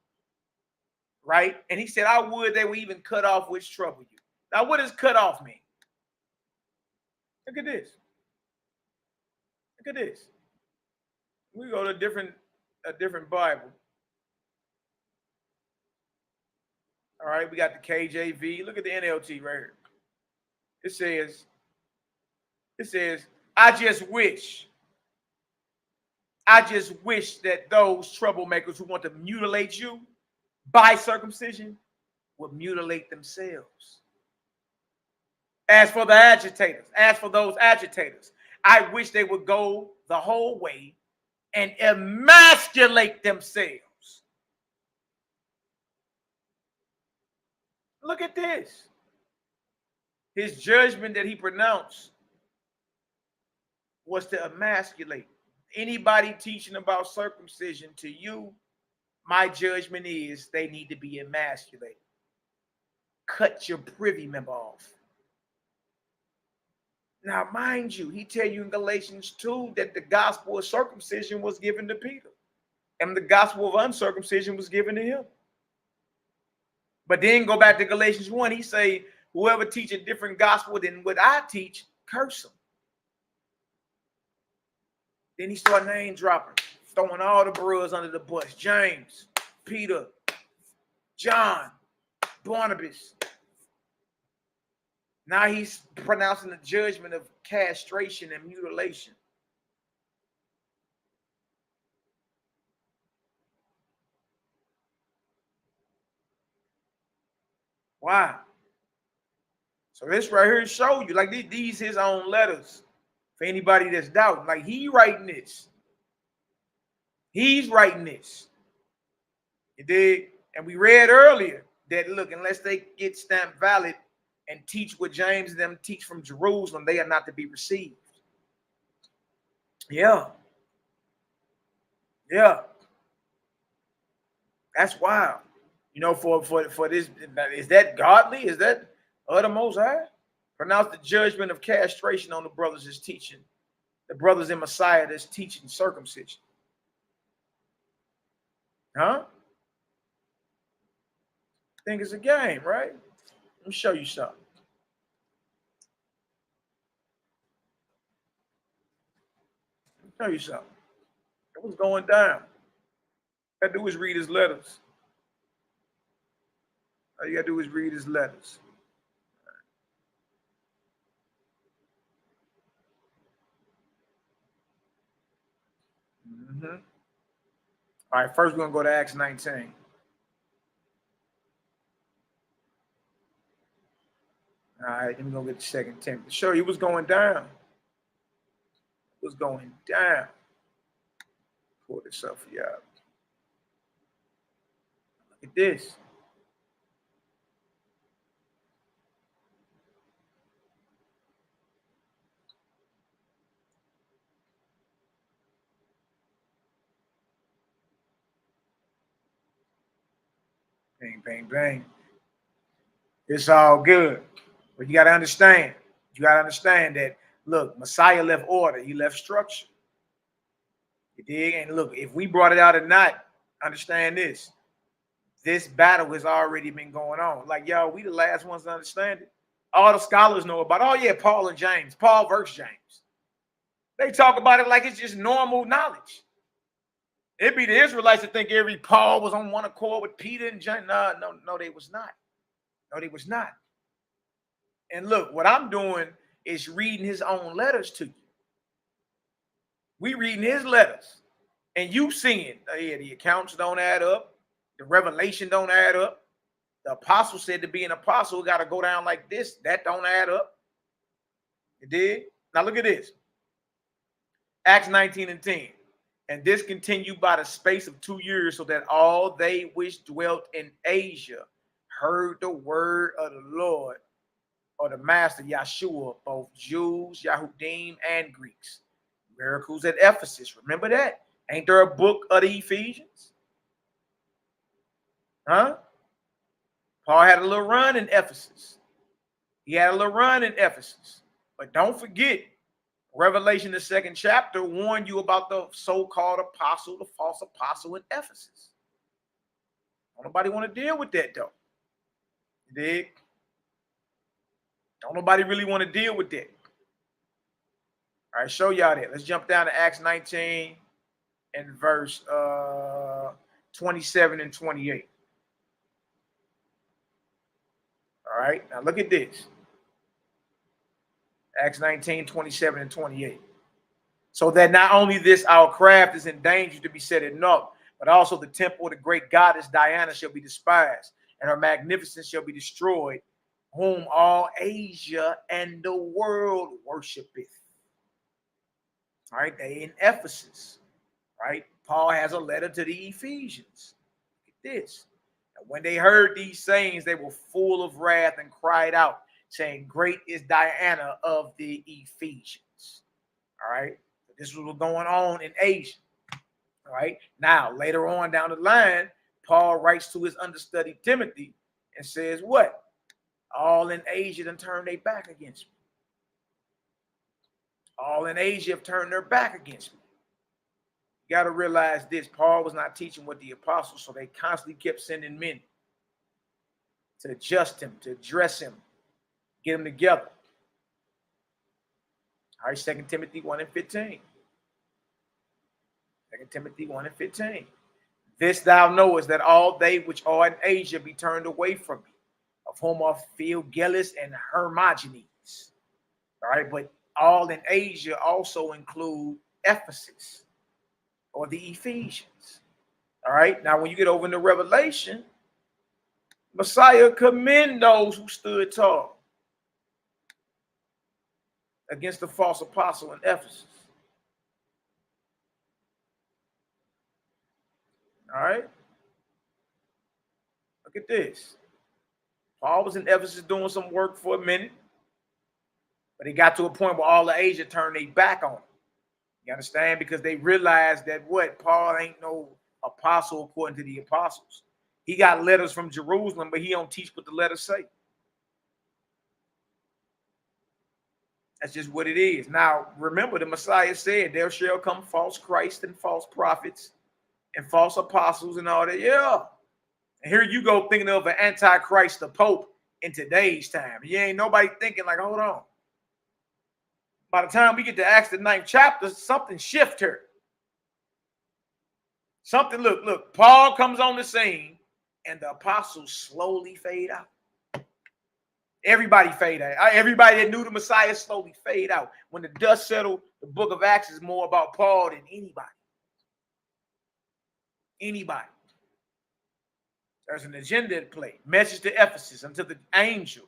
right? And he said, I would they were even cut off, which trouble you. Now, what does cut off mean? Look at this. Look at this. We go to a different Bible. All right, we got the KJV. Look at the NLT right here. It says, I just wish that those troublemakers who want to mutilate you by circumcision would mutilate themselves. As for those agitators, I wish they would go the whole way and emasculate themselves. Look at this. His judgment that he pronounced was to emasculate. Anybody teaching about circumcision to you, my judgment is they need to be emasculated. Cut your privy member off. Now, mind you, he tell you in Galatians 2 that the gospel of circumcision was given to Peter, and the gospel of uncircumcision was given to him. But then go back to Galatians 1, he say, whoever teach a different gospel than what I teach, curse him. Then he started name dropping, throwing all the brothers under the bus. James, Peter, John, Barnabas. Now he's pronouncing the judgment of castration and mutilation. Why? So this right here show you, like these his own letters for anybody that's doubting. Like he writing this. He's writing this. You dig? And we read earlier that, look, unless they get stamped valid and teach what James and them teach from Jerusalem, they are not to be received. Yeah. Yeah. That's wild. You know, for this, is that godly? Is that of the Most High? Pronounce the judgment of castration on the brothers that's teaching, the brothers in Messiah that's teaching circumcision. Huh? I think it's a game, right? Let me show you something. Let me show you something. What's going down? All you gotta do is read his letters. All you gotta do is read his letters. All right, first we're gonna go to Acts 19. All right, then we're gonna get the second Timothy to show you what's going down. What's going down? Pull this up for y'all. Look at this. Bang, bang, bang. It's all good. But you got to understand. You got to understand that, look, Messiah left order. He left structure. You dig? And look, if we brought it out or not, understand this. This battle has already been going on. Like, y'all, we the last ones to understand it. All the scholars know about, oh yeah, Paul and James, Paul versus James. They talk about it like it's just normal knowledge. It'd be the Israelites that think every Paul was on one accord with Peter and James. No, they was not. No, they was not. And look, what I'm doing is reading his own letters to you. We reading his letters. And you seeing, yeah, the accounts don't add up. The revelation don't add up. The apostle said to be an apostle, got to go down like this. That don't add up. It did. Now look at this. Acts 19:10. And this continued by the space of 2 years, so that all they which dwelt in Asia heard the word of the Lord, or the master Yahshua, both Jews, Yahudim, and Greeks. Miracles at Ephesus. Remember that? Ain't there a book of the Ephesians? Huh? Paul had a little run in Ephesus. He had a little run in Ephesus. But don't forget, Revelation, the 2nd chapter, warned you about the so-called apostle, the false apostle in Ephesus. Don't nobody want to deal with that, though. You dig? Don't nobody really want to deal with that. All right, show y'all that. Let's jump down to Acts 19 and verse 27 and 28. All right, now look at this. Acts 19, 27 and 28. So that not only this our craft is in danger to be set at naught, but also the temple of the great goddess Diana shall be despised, and her magnificence shall be destroyed, whom all Asia and the world worshipeth. All right, they in Ephesus. Right? Paul has a letter to the Ephesians. Look at this. And when they heard these sayings, they were full of wrath and cried out, saying, great is Diana of the Ephesians. All right. This was going on in Asia. All right. Now, later on down the line, Paul writes to his understudy Timothy and says, what? All in Asia done turned their back against me. All in Asia have turned their back against me. You got to realize this. Paul was not teaching with the apostles, so they constantly kept sending men to adjust him, to address him, get him together. All right, 2 Timothy 1 and 15. 2 Timothy 1 and 15. This thou knowest, that all they which are in Asia be turned away from me, of whom are Philgelus and Hermogenes. All right, but all in Asia also include Ephesus, or the Ephesians. All right. Now, when you get over into Revelation, Messiah commend those who stood tall against the false apostle in Ephesus. All right. Look at this. Paul was in Ephesus doing some work for a minute, but he got to a point where all of Asia turned their back on him. You understand? Because they realized that what? Paul ain't no apostle according to the apostles. He got letters from Jerusalem, but he don't teach what the letters say. That's just what it is. Now, remember, the Messiah said, there shall come false Christ and false prophets and false apostles and all that. Yeah. And here you go thinking of an antichrist, the Pope, in today's time. You ain't nobody thinking like, hold on. By the time we get to Acts the 9th chapter, something shift here. Something, look, Paul comes on the scene and the apostles slowly fade out. Everybody fade out. Everybody that knew the Messiah slowly fade out. When the dust settled, the book of Acts is more about Paul than anybody. Anybody. There's an agenda at play. Message to Ephesus unto the angel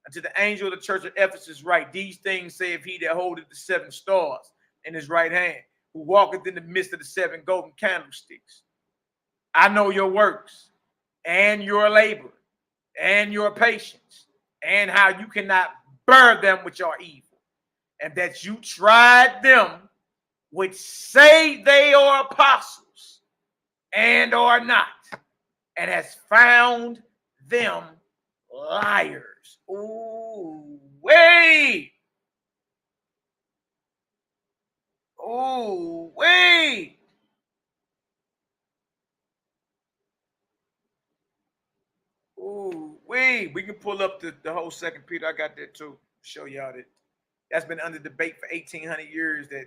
of the church of Ephesus write, these things saith he that holdeth the 7 stars in his right hand, who walketh in the midst of the 7 golden candlesticks. I know your works and your labor and your patience, and how you cannot bear them which are evil, and that you tried them which say they are apostles and are not, and has found them liars. Ooh, wait. Ooh, wait. Ooh, wait. read. We can pull up the whole 2 Peter. I got that too. Show y'all that. That's been under debate for 1,800 years, that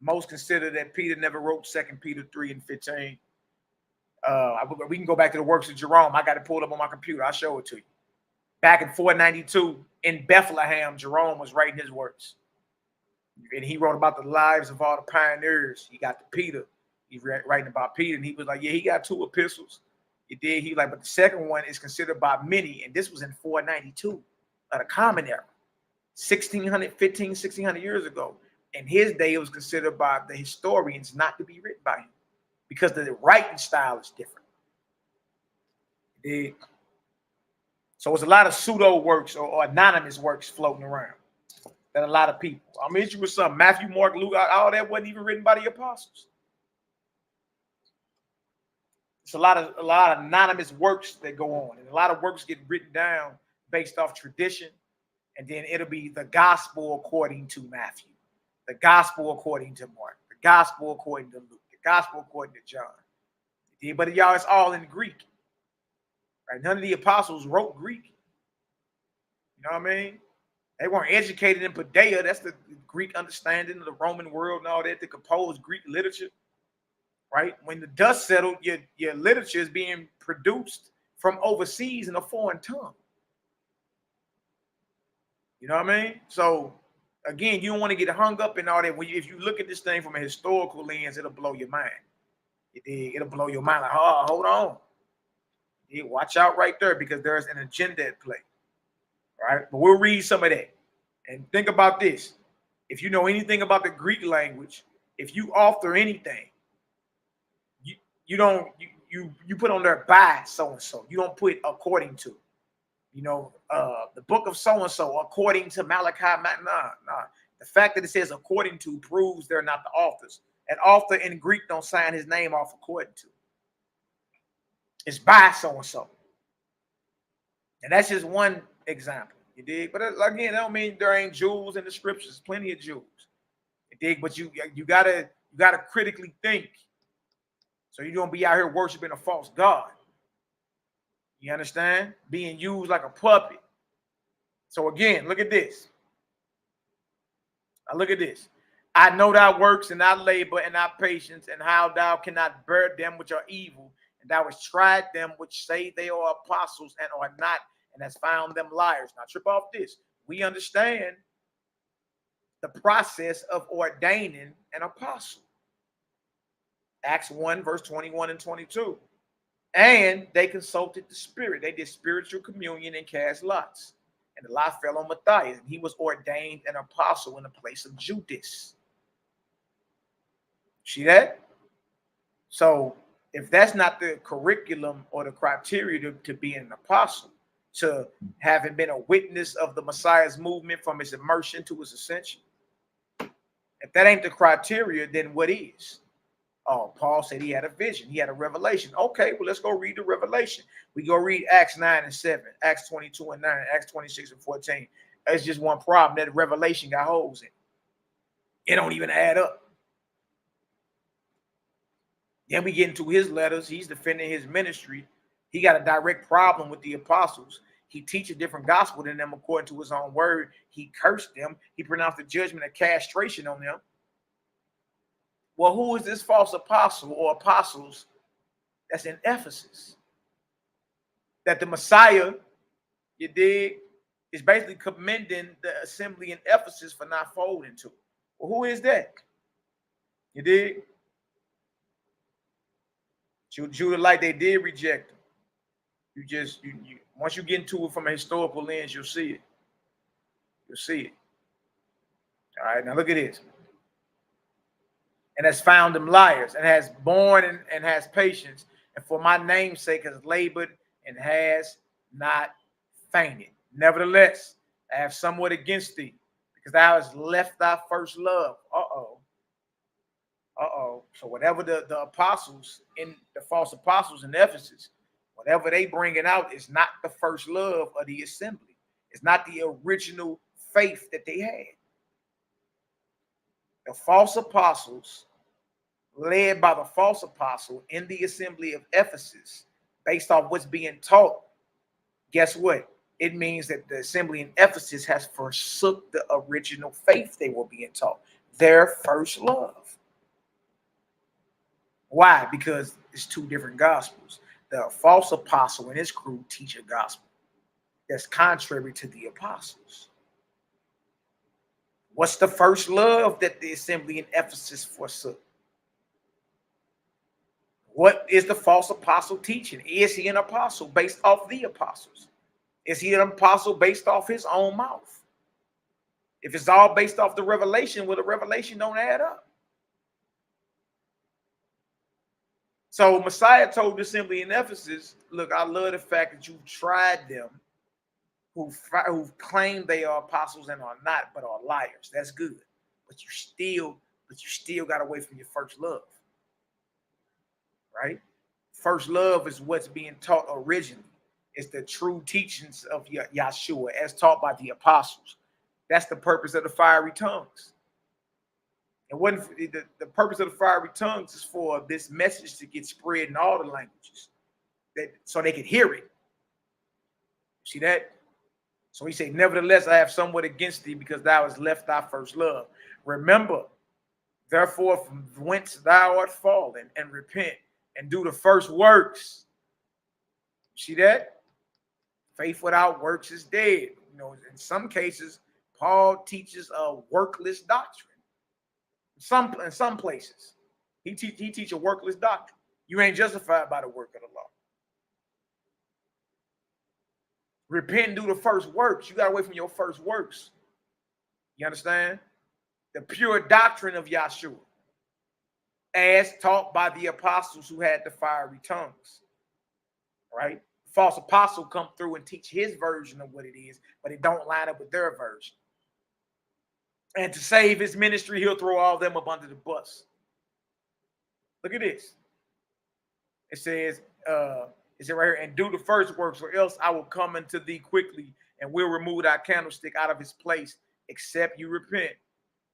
most consider that Peter never wrote 2 Peter 3:15. We can go back to the works of Jerome. I got it pulled up on my computer. I'll show it to you. Back in 492 in Bethlehem, Jerome was writing his works. And he wrote about the lives of all the pioneers. He got to Peter. He's writing about Peter. And he was like, yeah, he got 2 epistles. He did. He like, but the second one is considered by many. And this was in 492 of the Common Era. 1600 years ago. In his day, it was considered by the historians not to be written by him because the writing style is different. So it's a lot of pseudo works or anonymous works floating around that a lot of people. I'm going to hit you with something. Matthew, Mark, Luke, all that wasn't even written by the apostles. It's a lot of anonymous works that go on, and a lot of works get written down based off tradition. And then it'll be the gospel according to Matthew, the gospel according to Mark, the gospel according to Luke, the gospel according to John. But y'all, it's all in Greek. Right? None of the apostles wrote Greek. You know what I mean? They weren't educated in Paideia. That's the Greek understanding of the Roman world and all that to compose Greek literature. Right? When the dust settled, your literature is being produced from overseas in a foreign tongue. You know what I mean? So, again, you don't want to get hung up in all that. If you look at this thing from a historical lens, it'll blow your mind. It'll blow your mind. Like, oh, hold on. Yeah, watch out right there because there's an agenda at play. All right? But we'll read some of that. And think about this. If you know anything about the Greek language, if you author anything, you put on there by so-and-so. You don't put according to. You know, the book of so-and-so, according to Malaki. Nah. The fact that it says according to proves they're not the authors. An author in Greek don't sign his name off according to. It's by so-and-so. And that's just one example. You dig? But again, that don't mean there ain't Jews in the scriptures. There's plenty of Jews. You dig? But you gotta critically think. So you don't be out here worshiping a false god. You understand? Being used like a puppet. So again, look at this. Now look at this. I know thy works and thy labor and thy patience and how thou cannot bear them which are evil, and thou hast tried them which say they are apostles and are not, and hast found them liars. Now trip off this. We understand the process of ordaining an apostle. Acts 1, verse 21 and 22. And they consulted the Spirit. They did spiritual communion and cast lots. And the lot fell on Matthias, and he was ordained an apostle in the place of Judas. See that? So if that's not the curriculum or the criteria to be an apostle, to having been a witness of the Messiah's movement from his immersion to his ascension, if that ain't the criteria, then what is? Oh, Paul said he had a vision. He had a revelation. Okay, well, let's go read the revelation. We go read Acts 9 and 7, Acts 22 and 9, Acts 26 and 14. That's just one problem. That revelation got holes in it. It don't even add up. Then we get into his letters. He's defending his ministry. He got a direct problem with the apostles. He teaches a different gospel than them according to his own word. He cursed them. He pronounced the judgment of castration on them. Well, who is this false apostle or apostles that's in Ephesus? That the Messiah, you dig, is basically commending the assembly in Ephesus for not folding to it. Well, who is that? You dig? Judah, like they did reject him. You once you get into it from a historical lens, you'll see it. You'll see it. All right, now look at this. And has found them liars, and has borne and has patience, and for my name's sake has labored and has not fainted. Nevertheless, I have somewhat against thee, because thou hast left thy first love. So whatever the apostles, in the false apostles in Ephesus, whatever they bringing out is not the first love of the assembly. It's not the original faith that they had. The false apostles, led by the false apostle in the assembly of Ephesus, based off what's being taught, guess what? It means that the assembly in Ephesus has forsook the original faith they were being taught, their first love. Why? Because it's two different gospels. The false apostle and his crew teach a gospel that's contrary to the apostles. What's the first love that the assembly in Ephesus forsook? What is the false apostle teaching? Is he an apostle based off the apostles? Is he an apostle based off his own mouth? If it's all based off the revelation, well, the revelation don't add up. So Messiah told the assembly in Ephesus, look, I love the fact that you've tried them who claim they are apostles and are not, but are liars. That's good. But you still got away from your first love. Right? First love is what's being taught originally. It's the true teachings of Yahshua as taught by the apostles. That's the purpose of the fiery tongues. And what the purpose of the fiery tongues is for this message to get spread in all the languages, so they can hear it. See that? So he said, nevertheless, I have somewhat against thee, because thou hast left thy first love. Remember, therefore, from whence thou art fallen, and repent, and do the first works. See that? Faith without works is dead. You know, in some cases, Paul teaches a workless doctrine. In some places, he teach a workless doctrine. You ain't justified by the work of the law. Repent and do the first works. You got away from your first works. You understand? The pure doctrine of Yahshua, as taught by the apostles who had the fiery tongues. Right? False apostle come through and teach his version of what it is, but it don't line up with their version. And to save his ministry, he'll throw all of them up under the bus. Look at this. It says right here, and do the first works, or else I will come unto thee quickly, and will remove thy candlestick out of his place, except you repent.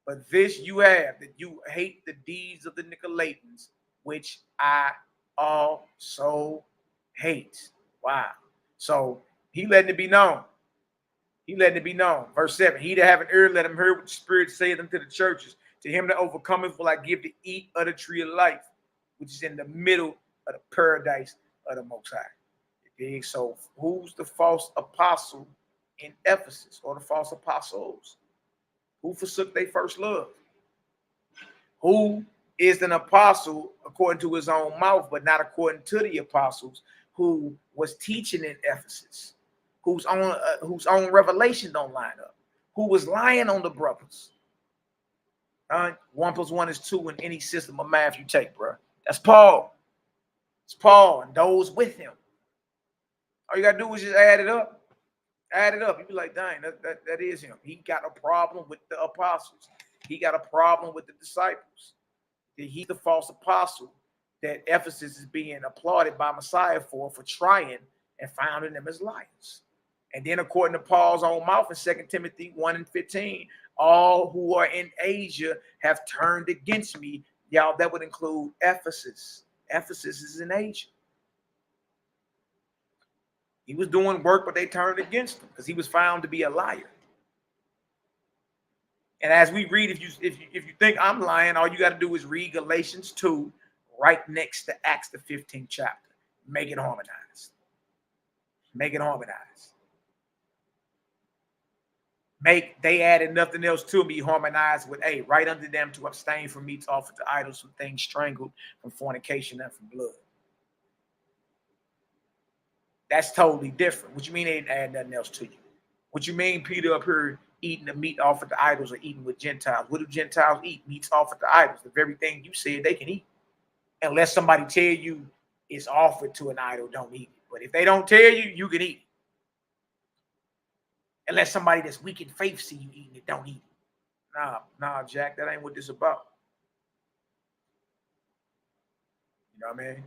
But this you have, that you hate the deeds of the Nicolaitans, which I also hate. Wow. So he letting it be known. He letting it be known. Verse 7, he that have an ear, let him hear what the Spirit saith unto the churches. To him that overcometh will I give to eat of the tree of life, which is in the middle of the paradise of the Most High. So who's the false apostle in Ephesus, or the false apostles? Who forsook their first love? Who is an apostle according to his own mouth, but not according to the apostles, who was teaching in Ephesus, whose own revelation don't line up, who was lying on the brothers? 1 + 1 is 2 in any system of math you take, bro. That's Paul. It's Paul and those with him. All you gotta do is just add it up. Add it up. You'd be like, dang, that is him. He got a problem with the apostles. He got a problem with the disciples. He's the false apostle that Ephesus is being applauded by Messiah for trying and finding them as liars. And then according to Paul's own mouth in 2 Timothy 1:15, all who are in Asia have turned against me. Y'all, that would include Ephesus. Ephesus is in Asia. He was doing work, but they turned against him because he was found to be a liar. And as we read, if you think I'm lying, all you got to do is read Galatians 2 right next to Acts the 15th chapter. Make it harmonized. Make it harmonized. They added nothing else to me, harmonized with right under them to abstain from meats offered to idols, from things strangled, from fornication, and from blood. That's totally different. What you mean they didn't add nothing else to you? What you mean Peter up here eating the meat offered to idols or eating with Gentiles? What do Gentiles eat? Meats offered to idols. The very thing you said they can eat. Unless somebody tell you it's offered to an idol, don't eat it. But if they don't tell you, you can eat it. Unless somebody that's weak in faith see you eating it, don't eat it. Nah, Jack, that ain't what this is about. You know what I mean?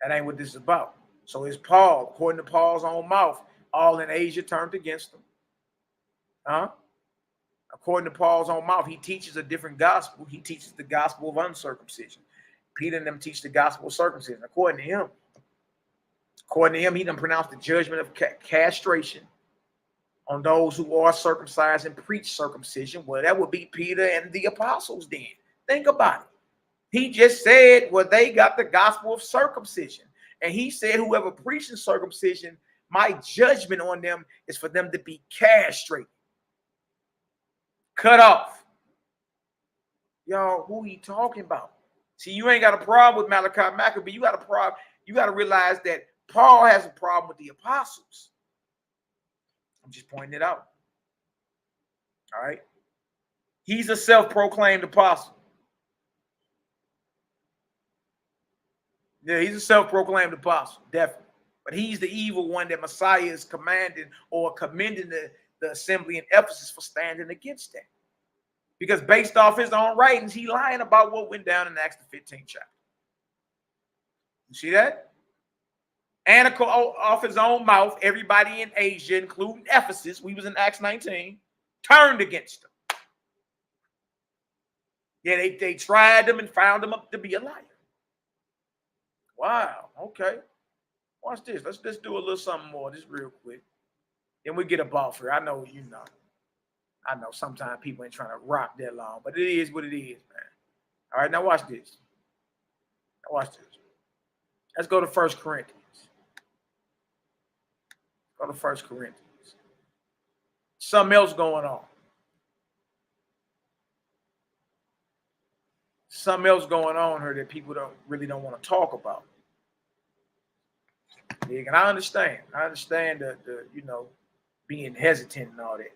That ain't what this is about. So it's Paul, according to Paul's own mouth, all in Asia turned against him. According to Paul's own mouth, he teaches a different gospel. He teaches the gospel of uncircumcision. Peter and them teach the gospel of circumcision. According to him, According to him, he done pronounced the judgment of castration on those who are circumcised and preach circumcision. Well, that would be Peter and the apostles then. Think about it. He just said, well, they got the gospel of circumcision. And he said, whoever preaches circumcision, my judgment on them is for them to be castrated, cut off. Y'all, who he talking about? See, you ain't got a problem with MALAKIMAC, but you got a problem. You got to realize that Paul has a problem with the apostles. I'm just pointing it out. All right. He's a self-proclaimed apostle. Yeah, he's a self-proclaimed apostle, definitely. But he's the evil one that Messiah is commanding or commending the assembly in Ephesus for standing against that. Because based off his own writings, he lying about what went down in Acts the 15th chapter. You see that? And off his own mouth, everybody in Asia, including Ephesus, we was in Acts 19, turned against him. Yeah, they tried him and found him up to be a liar. Wow, okay. Watch this. Let's just do a little something more, just real quick. Then we get up off here. I know, I know sometimes people ain't trying to rock that long, but it is what it is, man. All right, now watch this. Let's go to 1 Corinthians. Go to 1 Corinthians. Something else going on. Something else going on here that people really don't want to talk about. And I understand. the being hesitant and all that.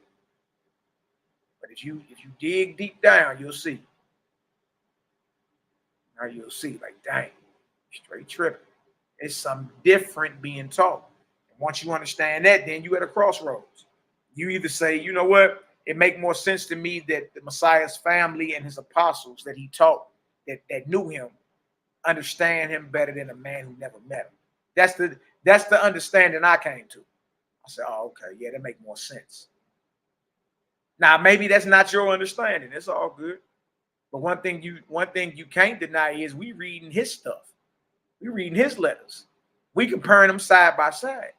But if you dig deep down, you'll see. Now you'll see, like, dang, straight tripping. It's something different being taught. And once you understand that, then you at a crossroads. You either say, you know what, it make more sense to me that the Messiah's family and his apostles that he taught, that knew him, understand him better than a man who never met him. That's the understanding I came to. I said, oh, okay, yeah, that make more sense. Now, maybe that's not your understanding. It's all good. But one thing you can't deny is we reading his stuff. We reading his letters. We comparing them side by side.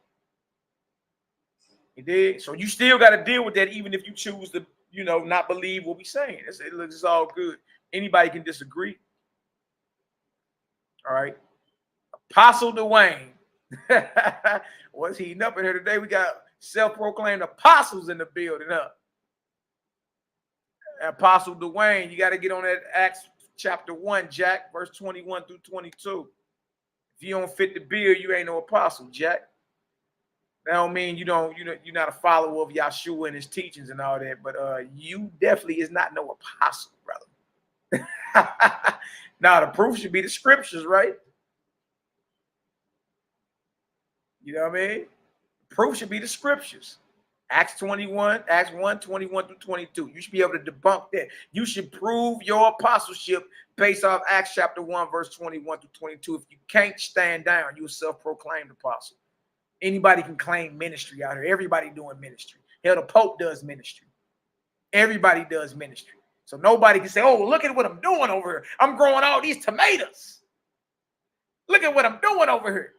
You dig? So you still got to deal with that, even if you choose to, not believe what we're saying. It's all good. Anybody can disagree. All right. Apostle Dwayne. What's he up in here today? We got self-proclaimed apostles in the building up. Apostle Dwayne, you got to get on that Acts chapter 1, Jack, verse 21 through 22. If you don't fit the bill, you ain't no apostle, Jack. That don't mean you're not a follower of Yahshua and his teachings and all that, but you definitely is not no apostle, brother. Now the proof should be the scriptures, right? You know what I mean? Proof should be the scriptures. Acts 1, 21 through 22. You should be able to debunk that. You should prove your apostleship based off Acts chapter 1, verse 21 through 22. If you can't stand down, you're a self-proclaimed apostle. Anybody can claim ministry out here. Everybody doing ministry. Hell, the Pope does ministry. Everybody does ministry. So nobody can say, oh, look at what I'm doing over here. I'm growing all these tomatoes. Look at what I'm doing over here.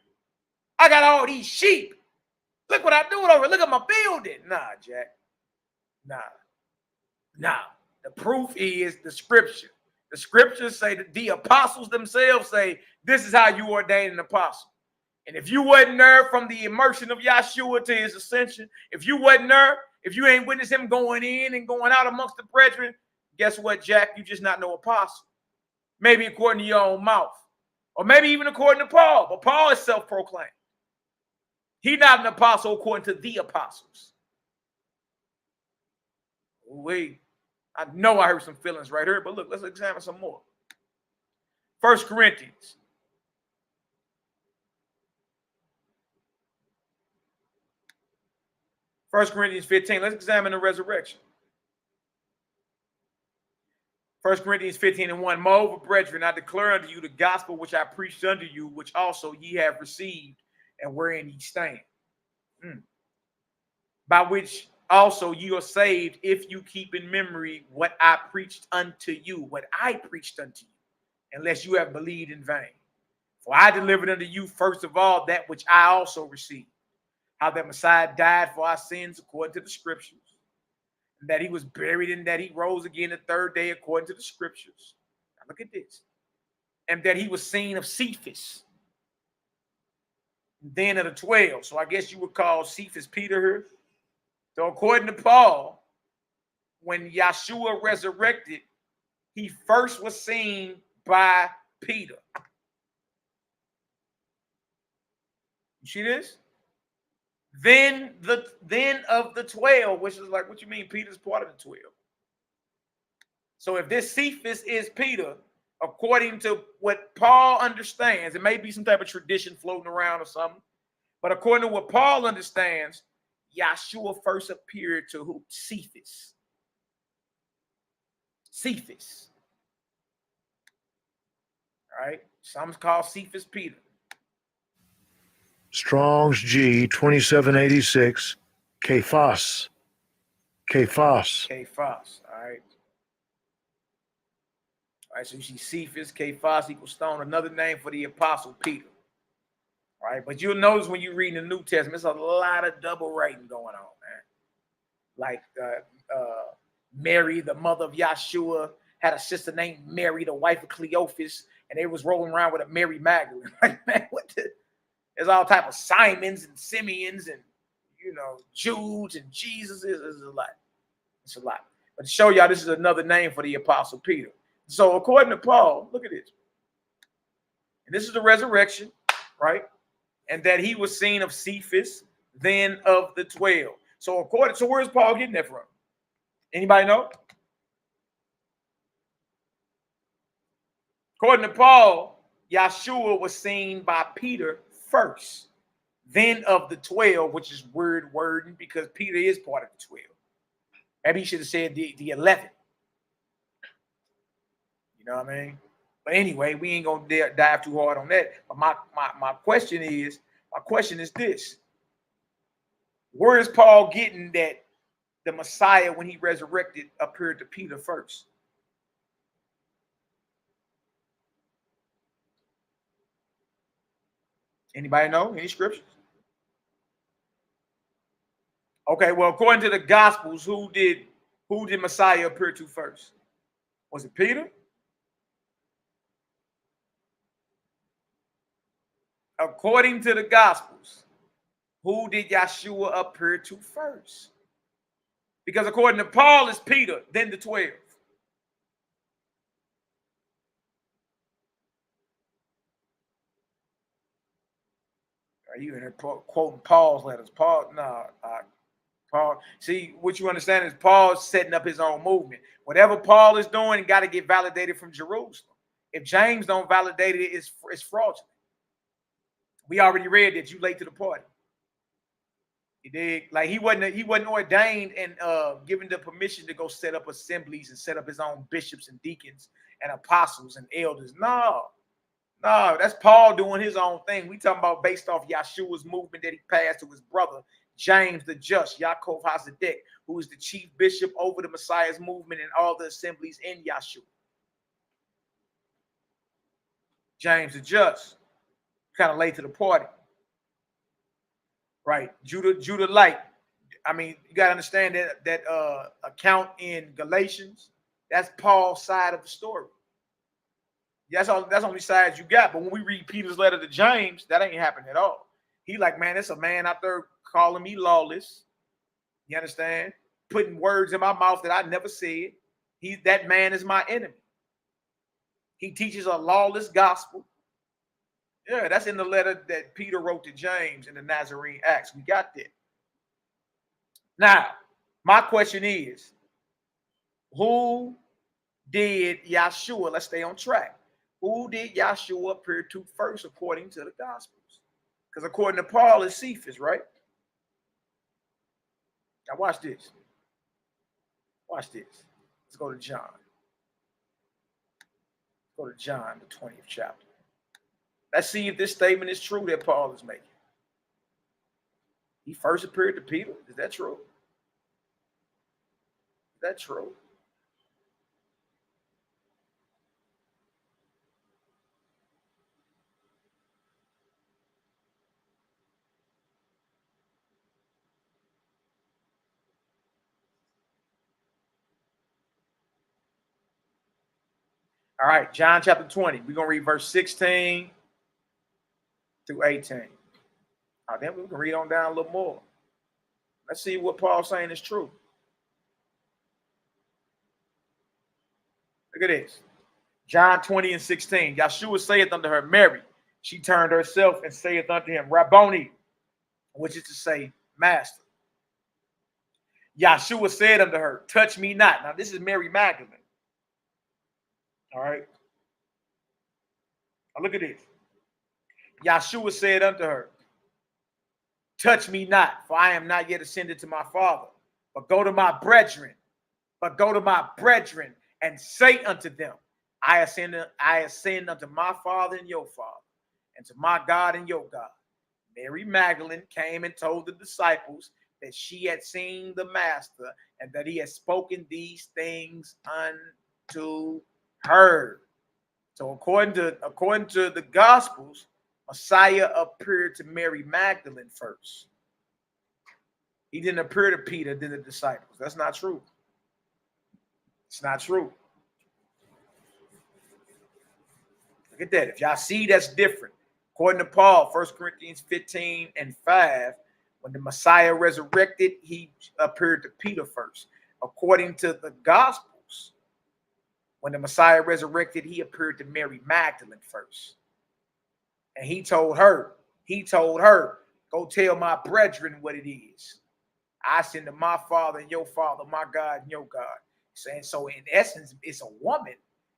I got all these sheep. Look what I'm doing over here. Look at my building. Nah, Jack. Nah. The proof is the scripture. The scriptures say that the apostles themselves say, this is how you ordain an apostle. And if you wasn't there from the immersion of Yahshua to his ascension, if you wasn't there, if you ain't witnessed him going in and going out amongst the brethren, guess what, Jack? You just not no apostle. Maybe according to your own mouth. Or maybe even according to Paul. But Paul is self-proclaimed. He's not an apostle according to the apostles. Wait, I know I heard some feelings right here, but look, let's examine some more. 1 Corinthians. 1 Corinthians 15. Let's examine the resurrection. 1 Corinthians 15:1. Moreover, brethren, I declare unto you the gospel which I preached unto you, which also ye have received, and wherein ye stand. By which also you are saved, if you keep in memory what I preached unto you, unless you have believed in vain. For I delivered unto you first of all that which I also received, how that Messiah died for our sins according to the scriptures, and that he was buried, and that he rose again the third day according to the scriptures. Now look at this. And that he was seen of Cephas, then of the 12. So I guess you would call Cephas Peter here. So according to Paul, when Yahshua resurrected, he first was seen by Peter. You see this? Then of the 12, which is like, what you mean Peter's part of the 12? So if this Cephas is Peter, according to what Paul understands, it may be some type of tradition floating around or something, but according to what Paul understands, Yahshua first appeared to who? Cephas. Cephas. All right. Some call Cephas Peter. Strong's G 2786. Kephas. Kephas. Kephas. All right. All right. So you see Cephas, Kephas equals stone, another name for the apostle Peter. All right. But you'll notice when you read the New Testament, there's a lot of double writing going on, man. Like Mary, the mother of Yahshua, had a sister named Mary, the wife of Cleophas, and they was rolling around with a Mary Magdalene. Like, man, what the? There's all type of Simons and Simeons and, you know, Judes and Jesus. It's a lot. It's a lot. But to show y'all, this is another name for the apostle Peter. So according to Paul, look at this. And this is the resurrection, right? And that he was seen of Cephas, then of the 12. So where's Paul getting that from? Anybody know? According to Paul, Yahshua was seen by Peter first, then of the 12, which is weird wording because Peter is part of the 12. Maybe he should have said the 11. You know what I mean? But anyway, we ain't gonna dive too hard on that. But my question is this: where is Paul getting that the Messiah, when he resurrected, appeared to Peter first? Anybody know? Any scriptures? Okay, well, according to the Gospels, who did Messiah appear to first? Was it Peter? According to the Gospels, who did Yahshua appear to first? Because according to Paul, it's Peter, then the 12. Are you in there quoting Paul's letters? Paul, Paul. See, what you understand is Paul's setting up his own movement. Whatever Paul is doing, got to get validated from Jerusalem. If James don't validate it, it's fraudulent. We already read that you late to the party. He did. Like he wasn't ordained and given the permission to go set up assemblies and set up his own bishops and deacons and apostles and elders. No, that's Paul doing his own thing. We talking about based off Yahshua's movement that he passed to his brother James the Just, YHWH'S, who is the chief bishop over the Messiah's movement and all the assemblies in Yahshua. James the Just, kind of late to the party. Right, Judah Light. I mean, you gotta understand that account in Galatians. That's Paul's side of the story. That's only sides you got. But when we read Peter's letter to James, that ain't happening at all. He like, man, it's a man out there calling me lawless. You understand? Putting words in my mouth that I never said. That man is my enemy. He teaches a lawless gospel. Yeah, that's in the letter that Peter wrote to James in the Nazarene Acts. We got that. Now, my question is, who did Yahshua, let's stay on track, who did Yahshua appear to first according to the Gospels? Because according to Paul, it's Cephas, right? Now watch this. Watch this. Let's go to John. Go to John, the 20th chapter. Let's see if this statement is true that Paul is making. He first appeared to Peter. Is that true? Is that true? All right, John chapter 20. We're going to read verse 16 through 18. Then we can read on down a little more. Let's see what Paul's saying is true. Look at this. John 20 and 16. Yahshua saith unto her, Mary. She turned herself and saith unto him, Rabboni, which is to say, Master. Yahshua said unto her, touch me not. Now, this is Mary Magdalene. All right. Now, look at this. Yahshua said unto her, touch me not, for I am not yet ascended to my Father, but go to my brethren, and say unto them, I ascend unto my Father and your Father, and to my God and your God. Mary Magdalene came and told the disciples that she had seen the Master and that he had spoken these things unto her. So according to the Gospels, Messiah appeared to Mary Magdalene first. He didn't appear to Peter, then the disciples. That's not true. It's not true. Look at that. If y'all see, that's different. According to Paul, 1 Corinthians 15 and 5, when the Messiah resurrected, he appeared to Peter first. According to the Gospels, when the Messiah resurrected, he appeared to Mary Magdalene first. And he told her, go tell my brethren what it is. I send to my Father and your Father, my God and your God. Saying so in essence, it's a woman.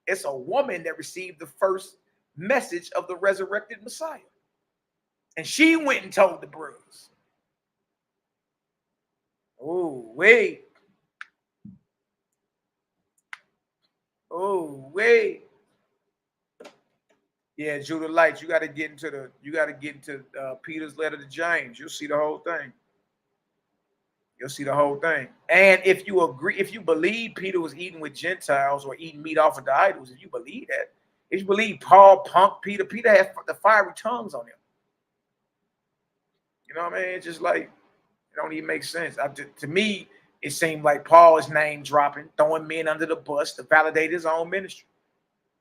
It's a woman that received the first message of the resurrected Messiah. And she went and told the brothers. Oh, wait. Oh, wait. Yeah, Judah Lights, you got to get into Peter's letter to James. You'll see the whole thing. You'll see the whole thing. And if you believe Peter was eating with Gentiles or eating meat offered to idols, if you believe that, if you believe Paul punked Peter had the fiery tongues on him. You know what I mean? It's just like, it don't even make sense. To me, it seemed like Paul is name dropping, throwing men under the bus to validate his own ministry.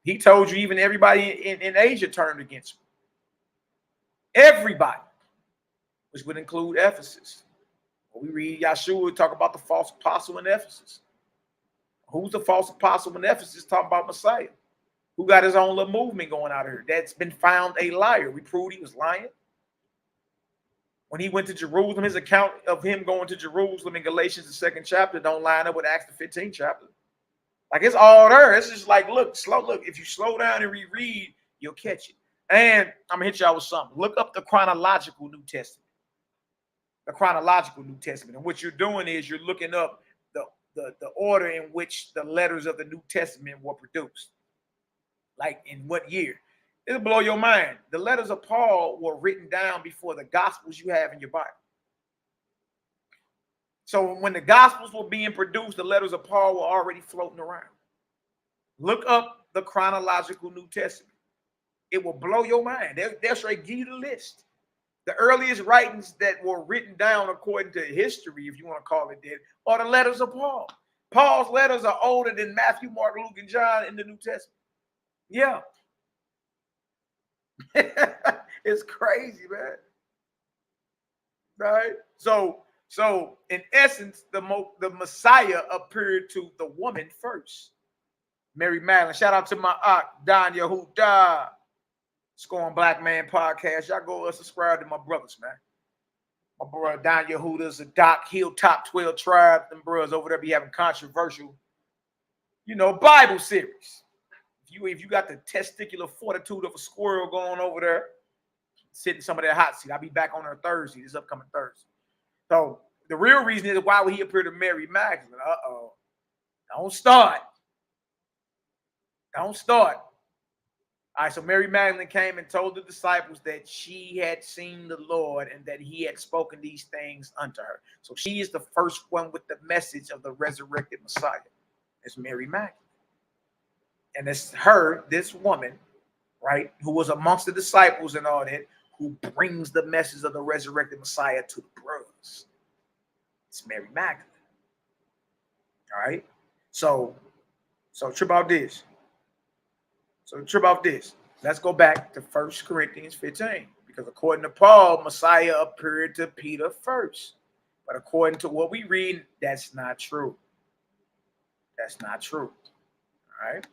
He told you even everybody in Asia turned against him. Everybody, which would include Ephesus. When we read Yahshua talk about the false apostle in Ephesus. Who's the false apostle in Ephesus? Talking about Messiah, who got his own little movement going out here. That's been found a liar. We proved he was lying. When he went to Jerusalem, his account of him going to Jerusalem in Galatians, the 2nd chapter, don't line up with Acts, the 15th chapter. Like, it's all there. It's just like, look. If you slow down and reread, you'll catch it. And I'm going to hit y'all with something. Look up the chronological New Testament. The chronological New Testament. And what you're doing is you're looking up the order in which the letters of the New Testament were produced. Like, in what year. It'll blow your mind. The letters of Paul were written down before the Gospels you have in your Bible. So when the Gospels were being produced, the letters of Paul were already floating around. Look up the chronological New Testament. It will blow your mind. They'll straight give you the list. The earliest writings that were written down according to history, if you want to call it that, are the letters of Paul. Paul's letters are older than Matthew, Mark, Luke, and John in the New Testament. Yeah. It's crazy, man. Right? So in essence, the Messiah appeared to the woman first. Mary Magdalene. Shout out to my aunt, YAHWH'S. Scoring Black Man Podcast. Y'all go subscribe to my brothers, man. My brother YAHWH'S, a Doc Hill Top 12 Tribe. Them brothers over there be having controversial, Bible series. If you got the testicular fortitude of a squirrel going over there, sitting some of that hot seat. I'll be back on her Thursday, this upcoming Thursday. So the real reason is why would he appear to Mary Magdalene? Don't start. All right, so Mary Magdalene came and told the disciples that she had seen the Lord and that he had spoken these things unto her. So she is the first one with the message of the resurrected Messiah. It's Mary Magdalene. And it's her, this woman, right, who was amongst the disciples and all that, who brings the message of the resurrected Messiah to the brothers. It's Mary Magdalene. All right? So trip out this. So trip off this. Let's go back to 1 Corinthians 15. Because according to Paul, Messiah appeared to Peter first. But according to what we read, that's not true. That's not true. All right?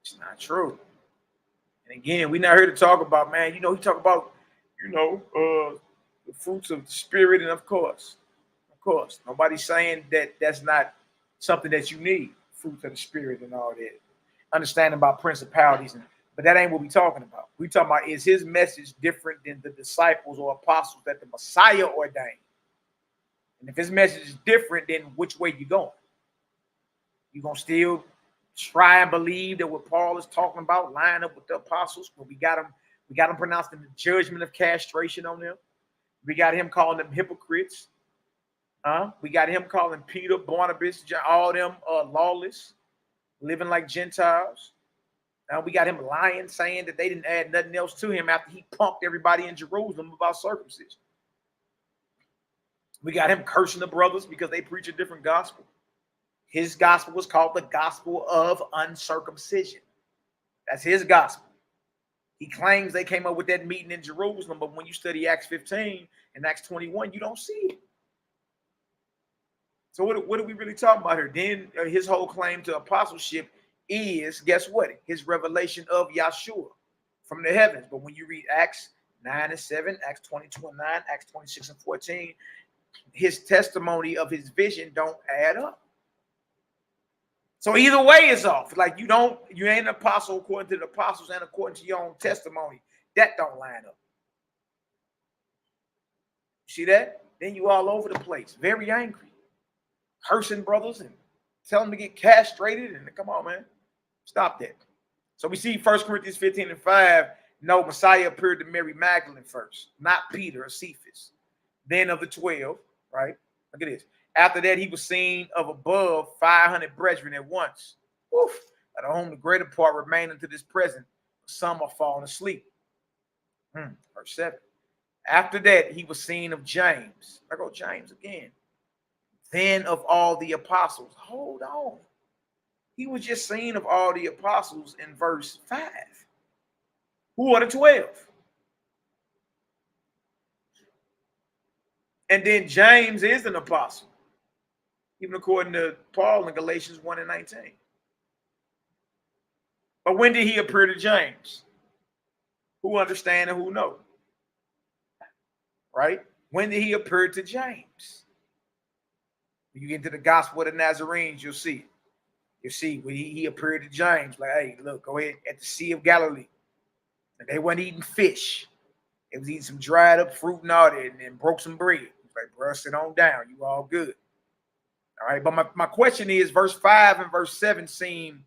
It's not true. And again, we're not here to talk about, man, he talk about, the fruits of the Spirit. And of course, nobody's saying that that's not something that you need, fruits of the Spirit and all that. Understanding about principalities, but that ain't what we're talking about. We're talking about, is his message different than the disciples or apostles that the Messiah ordained? And if his message is different, then which way you going? You gonna still try and believe that what Paul is talking about line up with the apostles? Well, we got him pronouncing the judgment of castration on them. We got him calling them hypocrites. We got him calling Peter, Barnabas, all them lawless, living like Gentiles. Now we got him lying, saying that they didn't add nothing else to him after he punked everybody in Jerusalem about circumcision. We got him cursing the brothers because they preach a different gospel. His gospel was called the gospel of uncircumcision. That's his gospel. He claims they came up with that meeting in Jerusalem, but when you study Acts 15 and Acts 21, you don't see it. So what are we really talking about here? Then his whole claim to apostleship is, guess what? His revelation of Yahshua from the heavens. But when you read Acts 9 and 7, Acts 22 and 9, Acts 26 and 14, his testimony of his vision don't add up. So either way is off. Like you ain't an apostle according to the apostles and according to your own testimony. That don't line up. See that? Then you all over the place, very angry, cursing brothers and telling them to get castrated. And come on, man, stop that. So we see 1 Corinthians 15 and 5. No, Messiah appeared to Mary Magdalene first, not Peter or Cephas. Then of the 12, right? Look at this. After that, he was seen of above 500 brethren at once. Oof. At whom the greater part remain unto this present. Some are fallen asleep. Verse 7. After that, he was seen of James. I go James again. Then of all the apostles. Hold on. He was just seen of all the apostles in verse 5. Who are the 12? And then James is an apostle, even according to Paul in Galatians 1 and 19. But when did he appear to James? Who understand and who know? Right? When did he appear to James? When you get into the gospel of the Nazarenes, you'll see it. You see when he appeared to James, like, hey, look, go ahead at the Sea of Galilee. And they weren't eating fish. They was eating some dried up fruit and all that, and broke some bread. Like, bro, sit on down. You all good. All right. But my question is, verse 5 and verse 7 seem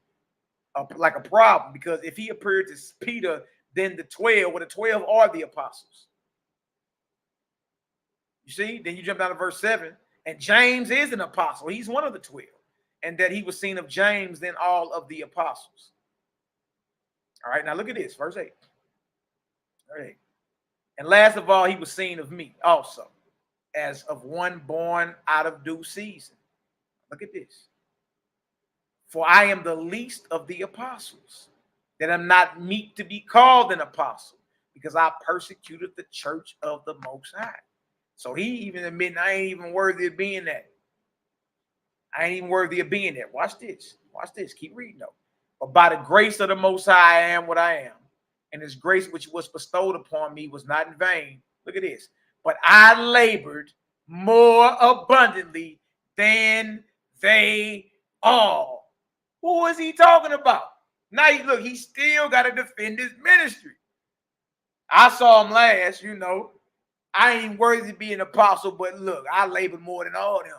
like a problem, because if he appeared to Peter, then the 12, well, the 12 are the apostles. You see? Then you jump down to verse 7, and James is an apostle. He's one of the 12. And that he was seen of James, then all of the apostles. All right. Now look at this. Verse 8. All right. And last of all, he was seen of me also, as of one born out of due season. Look at this. For I am the least of the apostles, that am not meet to be called an apostle, because I persecuted the church of the Most High. So he even admitting, I ain't even worthy of being that. I ain't even worthy of being that. Watch this. Watch this. Keep reading though. But by the grace of the Most High, I am what I am. And his grace which was bestowed upon me was not in vain. Look at this. But I labored more abundantly than they all. Who is he talking about? Now, look, he still got to defend his ministry. I saw him last, I ain't worthy to be an apostle, but look, I labored more than all of them.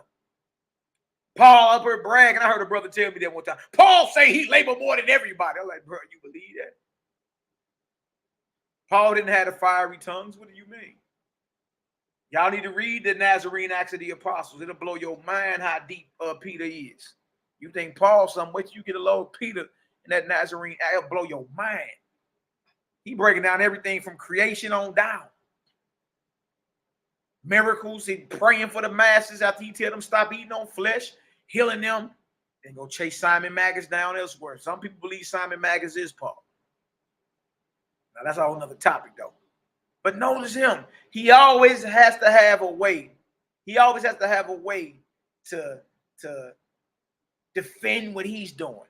Paul up here bragging. I heard a brother tell me that one time. Paul say he labored more than everybody. I'm like, bro, you believe that? Paul didn't have the fiery tongues. What do you mean? Y'all need to read the Nazarene Acts of the Apostles. It'll blow your mind how deep Peter is. You think Paul something, wait till you get a load of Peter in that Nazarene, it'll blow your mind. He breaking down everything from creation on down. Miracles, he praying for the masses after he tell them stop eating on flesh, healing them, Then go chase Simon Magus down elsewhere. Some people believe Simon Magus is Paul. Now, that's a whole nother topic, though. But notice him. He always has to have a way. He always has to have a way to defend what he's doing,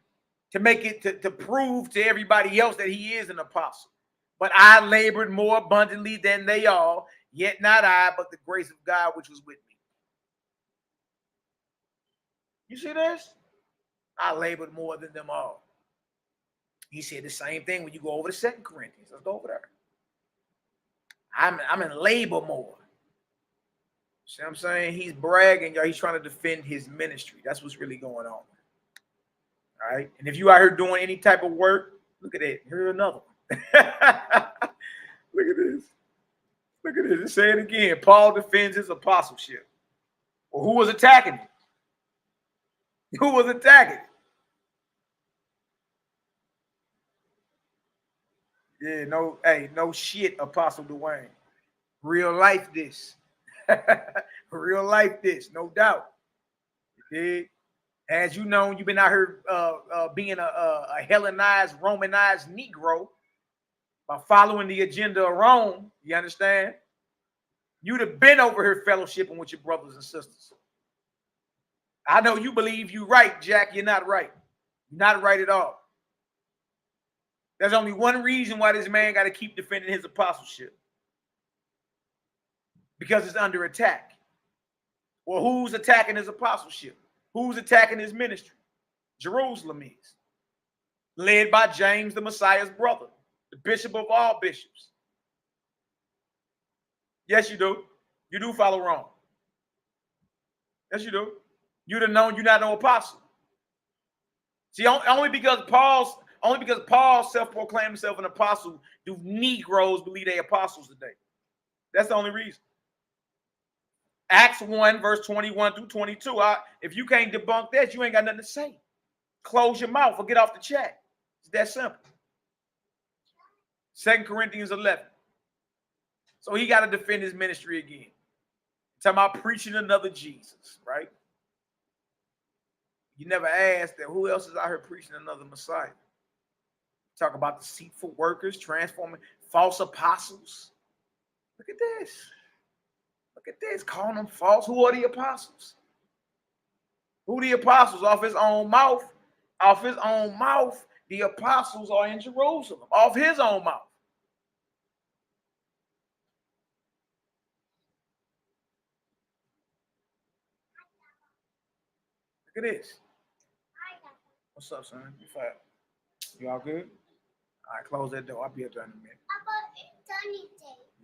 to make it, to prove to everybody else that he is an apostle. But I labored more abundantly than they all, yet not I, but the grace of God which was with me. You see this? I labored more than them all. He said the same thing when you go over to 2 Corinthians. Let's go over there. I'm in labor more. See what I'm saying? He's bragging, y'all. He's trying to defend his ministry. That's what's really going on. All right. And if you out here doing any type of work, look at it. Here's another one. Look at this. Look at this. Let's say it again. Paul defends his apostleship. Well, who was attacking him? Who was attacking? Yeah, no, hey, no shit, Apostle Dwayne. Real life this. Real life this, no doubt. You dig? As you know, you've been out here being a Hellenized, Romanized Negro by following the agenda of Rome. You understand? You'd have been over here fellowshipping with your brothers and sisters. I know you believe you're right, Jack. You're not right. You're not right at all. There's only one reason why this man got to keep defending his apostleship. Because it's under attack. Well, who's attacking his apostleship? Who's attacking his ministry? Jerusalem is. Led by James, the Messiah's brother, the bishop of all bishops. Yes, you do. You do follow Rome. Yes, you do. You'd have known you're not no apostle. See, only because Paul self-proclaimed himself an apostle do Negroes believe they apostles today. That's the only reason. Acts 1, verse 21 through 22. If you can't debunk that, you ain't got nothing to say. Close your mouth or get off the chat. It's that simple. 2 Corinthians 11. So he got to defend his ministry again. Talking about preaching another Jesus, right? You never asked that who else is out here preaching another Messiah. Talk about deceitful workers, transforming false apostles. Look at this. Look at this. Calling them false. Who are the apostles? Who the apostles? Off his own mouth. Off his own mouth. The apostles are in Jerusalem. Off his own mouth. Look at this. What's up, son? You fine? You all good? All right, close that door. I'll be up there in a minute.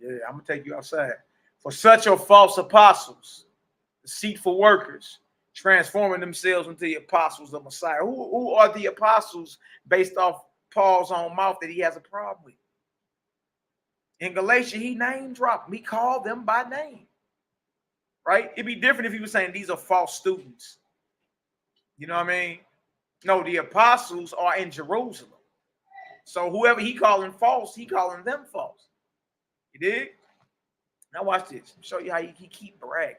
Yeah, I'm going to take you outside. For such are false apostles, deceitful workers, transforming themselves into the apostles of Messiah. Who are the apostles based off Paul's own mouth that he has a problem with? In Galatia, he name dropped them. He called them by name. Right? It'd be different if he was saying these are false students. You know what I mean? No, the apostles are in Jerusalem. So whoever he calling false, he calling them false. You dig? Now watch this. Show you how he keep bragging.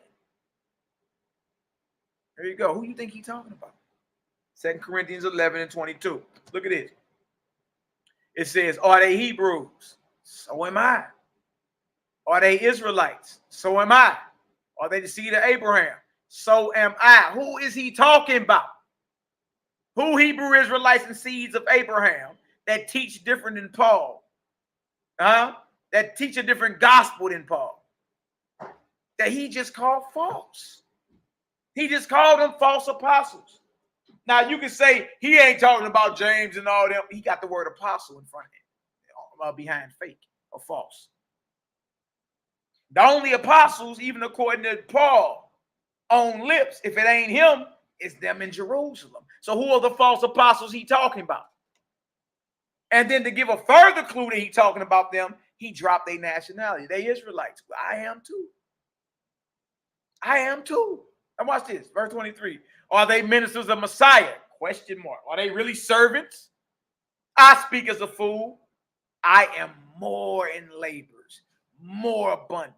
There you go. Who you think he talking about? 2 Corinthians 11 and 22. Look at this. It says, are they Hebrews? So am I. Are they Israelites? So am I. Are they the seed of Abraham? So am I. Who is he talking about? Who Hebrew Israelites and seeds of Abraham that teach different than Paul? That teach a different gospel than Paul. That he just called false. He just called them false apostles. Now you can say he ain't talking about James and all them. He got the word apostle in front of him, behind fake or false. The only apostles, even according to Paul, on lips, if it ain't him, it's them in Jerusalem. So who are the false apostles he talking about? And then to give a further clue that he talking about them, he dropped their nationality. They Israelites. I am too. I am too. And watch this, verse 23. Are they ministers of Messiah? Question mark. Are they really servants? I speak as a fool. I am more in labors, more abundant,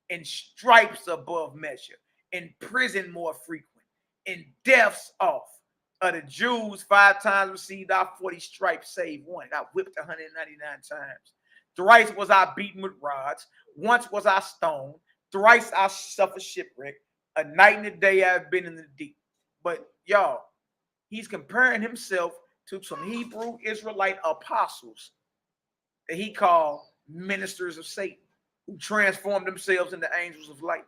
in stripes above measure, in prison more frequent, in deaths oft, of the Jews 5 times received our 40 stripes, save one. Got whipped 199 times. Thrice was I beaten with rods. Once was I stoned. Thrice I suffered shipwreck. A night and a day I have been in the deep. But y'all, he's comparing himself to some Hebrew Israelite apostles that he called ministers of Satan, who transformed themselves into angels of light.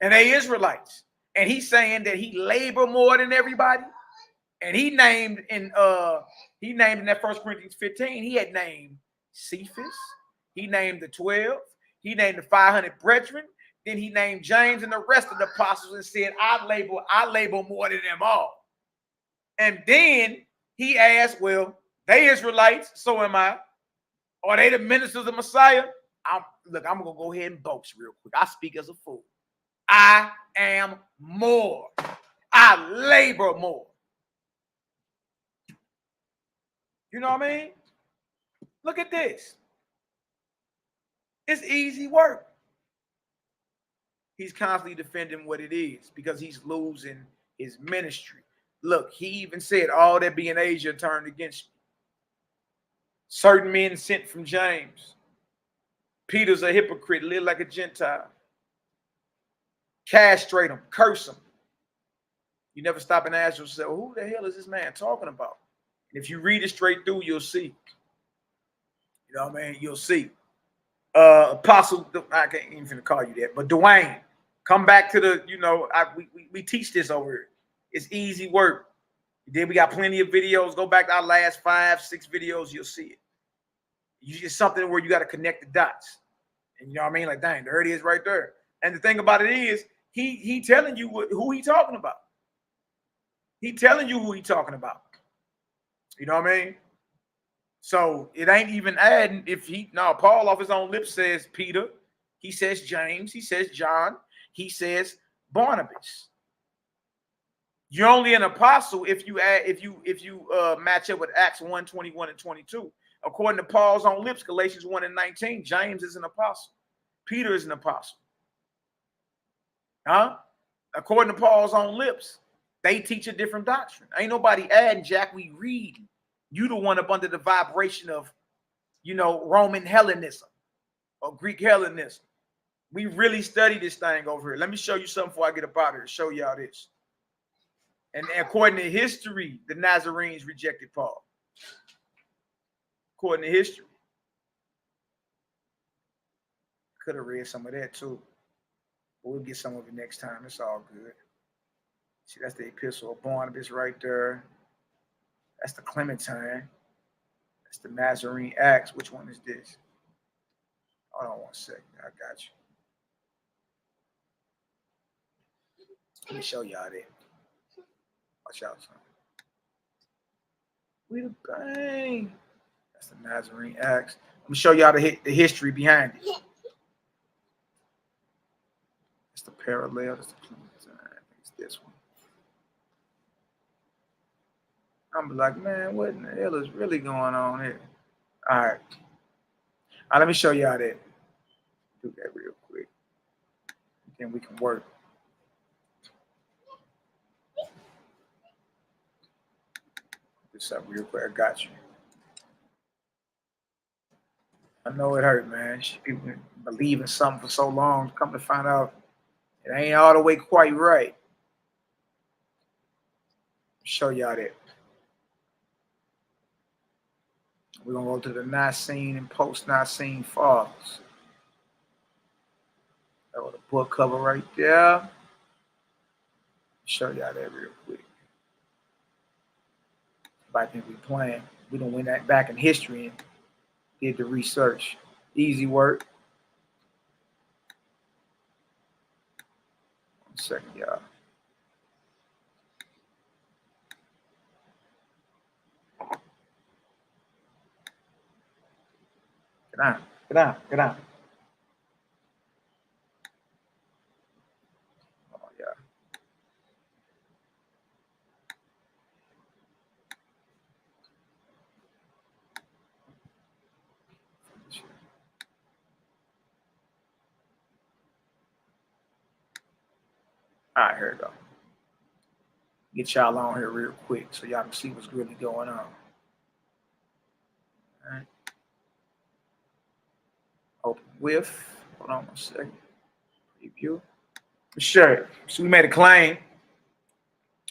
And they Israelites. And he's saying that he labored more than everybody. And he named in that 1 Corinthians 15, he had named Cephas, he named the 12, he named the 500 brethren, then he named James and the rest of the apostles and said, I labor more than them all. And then he asked, well, they Israelites, so am I. Are they the ministers of Messiah? I'm gonna go ahead and boast real quick. I speak as a fool. I am more. I labor more. You know what I mean? Look at this. It's easy work. He's constantly defending what it is because he's losing his ministry. Look, he even said, all that be in Asia turned against me. Certain men sent from James. Peter's a hypocrite, live like a Gentile. Castrate him, curse him. You never stop and ask yourself, who the hell is this man talking about? And if you read it straight through, you'll see. You know what I mean? You'll see. Apostle, I can't even call you that, but Dwayne, come back to the, we teach this over here. It's easy work. Then we got plenty of videos. Go back to our last 5, 6 videos, you'll see it. It's something where you got to connect the dots. And you know what I mean? Like, dang, there it is right there. And the thing about it is, he telling you who he talking about. He telling you who he talking about. You know what I mean? So it ain't even adding Paul off his own lips says Peter, he says James, he says John, he says Barnabas. You're only an apostle if you match up with Acts 1, 21 and 22. According to Paul's own lips, Galatians 1 and 19, James is an apostle. Peter is an apostle. According to Paul's own lips, they teach a different doctrine. Ain't nobody adding, Jack. We read. You the one up under the vibration of, Roman Hellenism or Greek Hellenism. We really study this thing over here. Let me show you something before I get up out of here. Show y'all this. And according to history, the Nazarenes rejected Paul. According to history. Could have read some of that too. But we'll get some of it next time. It's all good. See, that's the epistle of Barnabas right there. That's the Clementine. That's the Nazarene Acts. Which one is this? Hold on one second. I got you. Let me show y'all that. Watch out, son. We the bang. That's the Nazarene Acts. Let me show y'all the history behind it. It's the parallel. That's the Clementine. I think it's this one. I'm like, man, what in the hell is really going on here? All right. Let me show y'all that. Do that real quick. Then we can work. This up real quick. I got you. I know it hurt, man. People believe in something for so long, come to find out it ain't all the way quite right. Show y'all that. We're going to go to the Nicene and post-Nicene fathers. That was the book cover right there. Show y'all that real quick. I think we playing. We done went that back in history and did the research. Easy work. 1 second, y'all. Get on. Oh, yeah. All right, here we go. Get y'all on here real quick so y'all can see what's really going on. All right. Open with. Hold on 1 second. Preview. Sure. So we made a claim.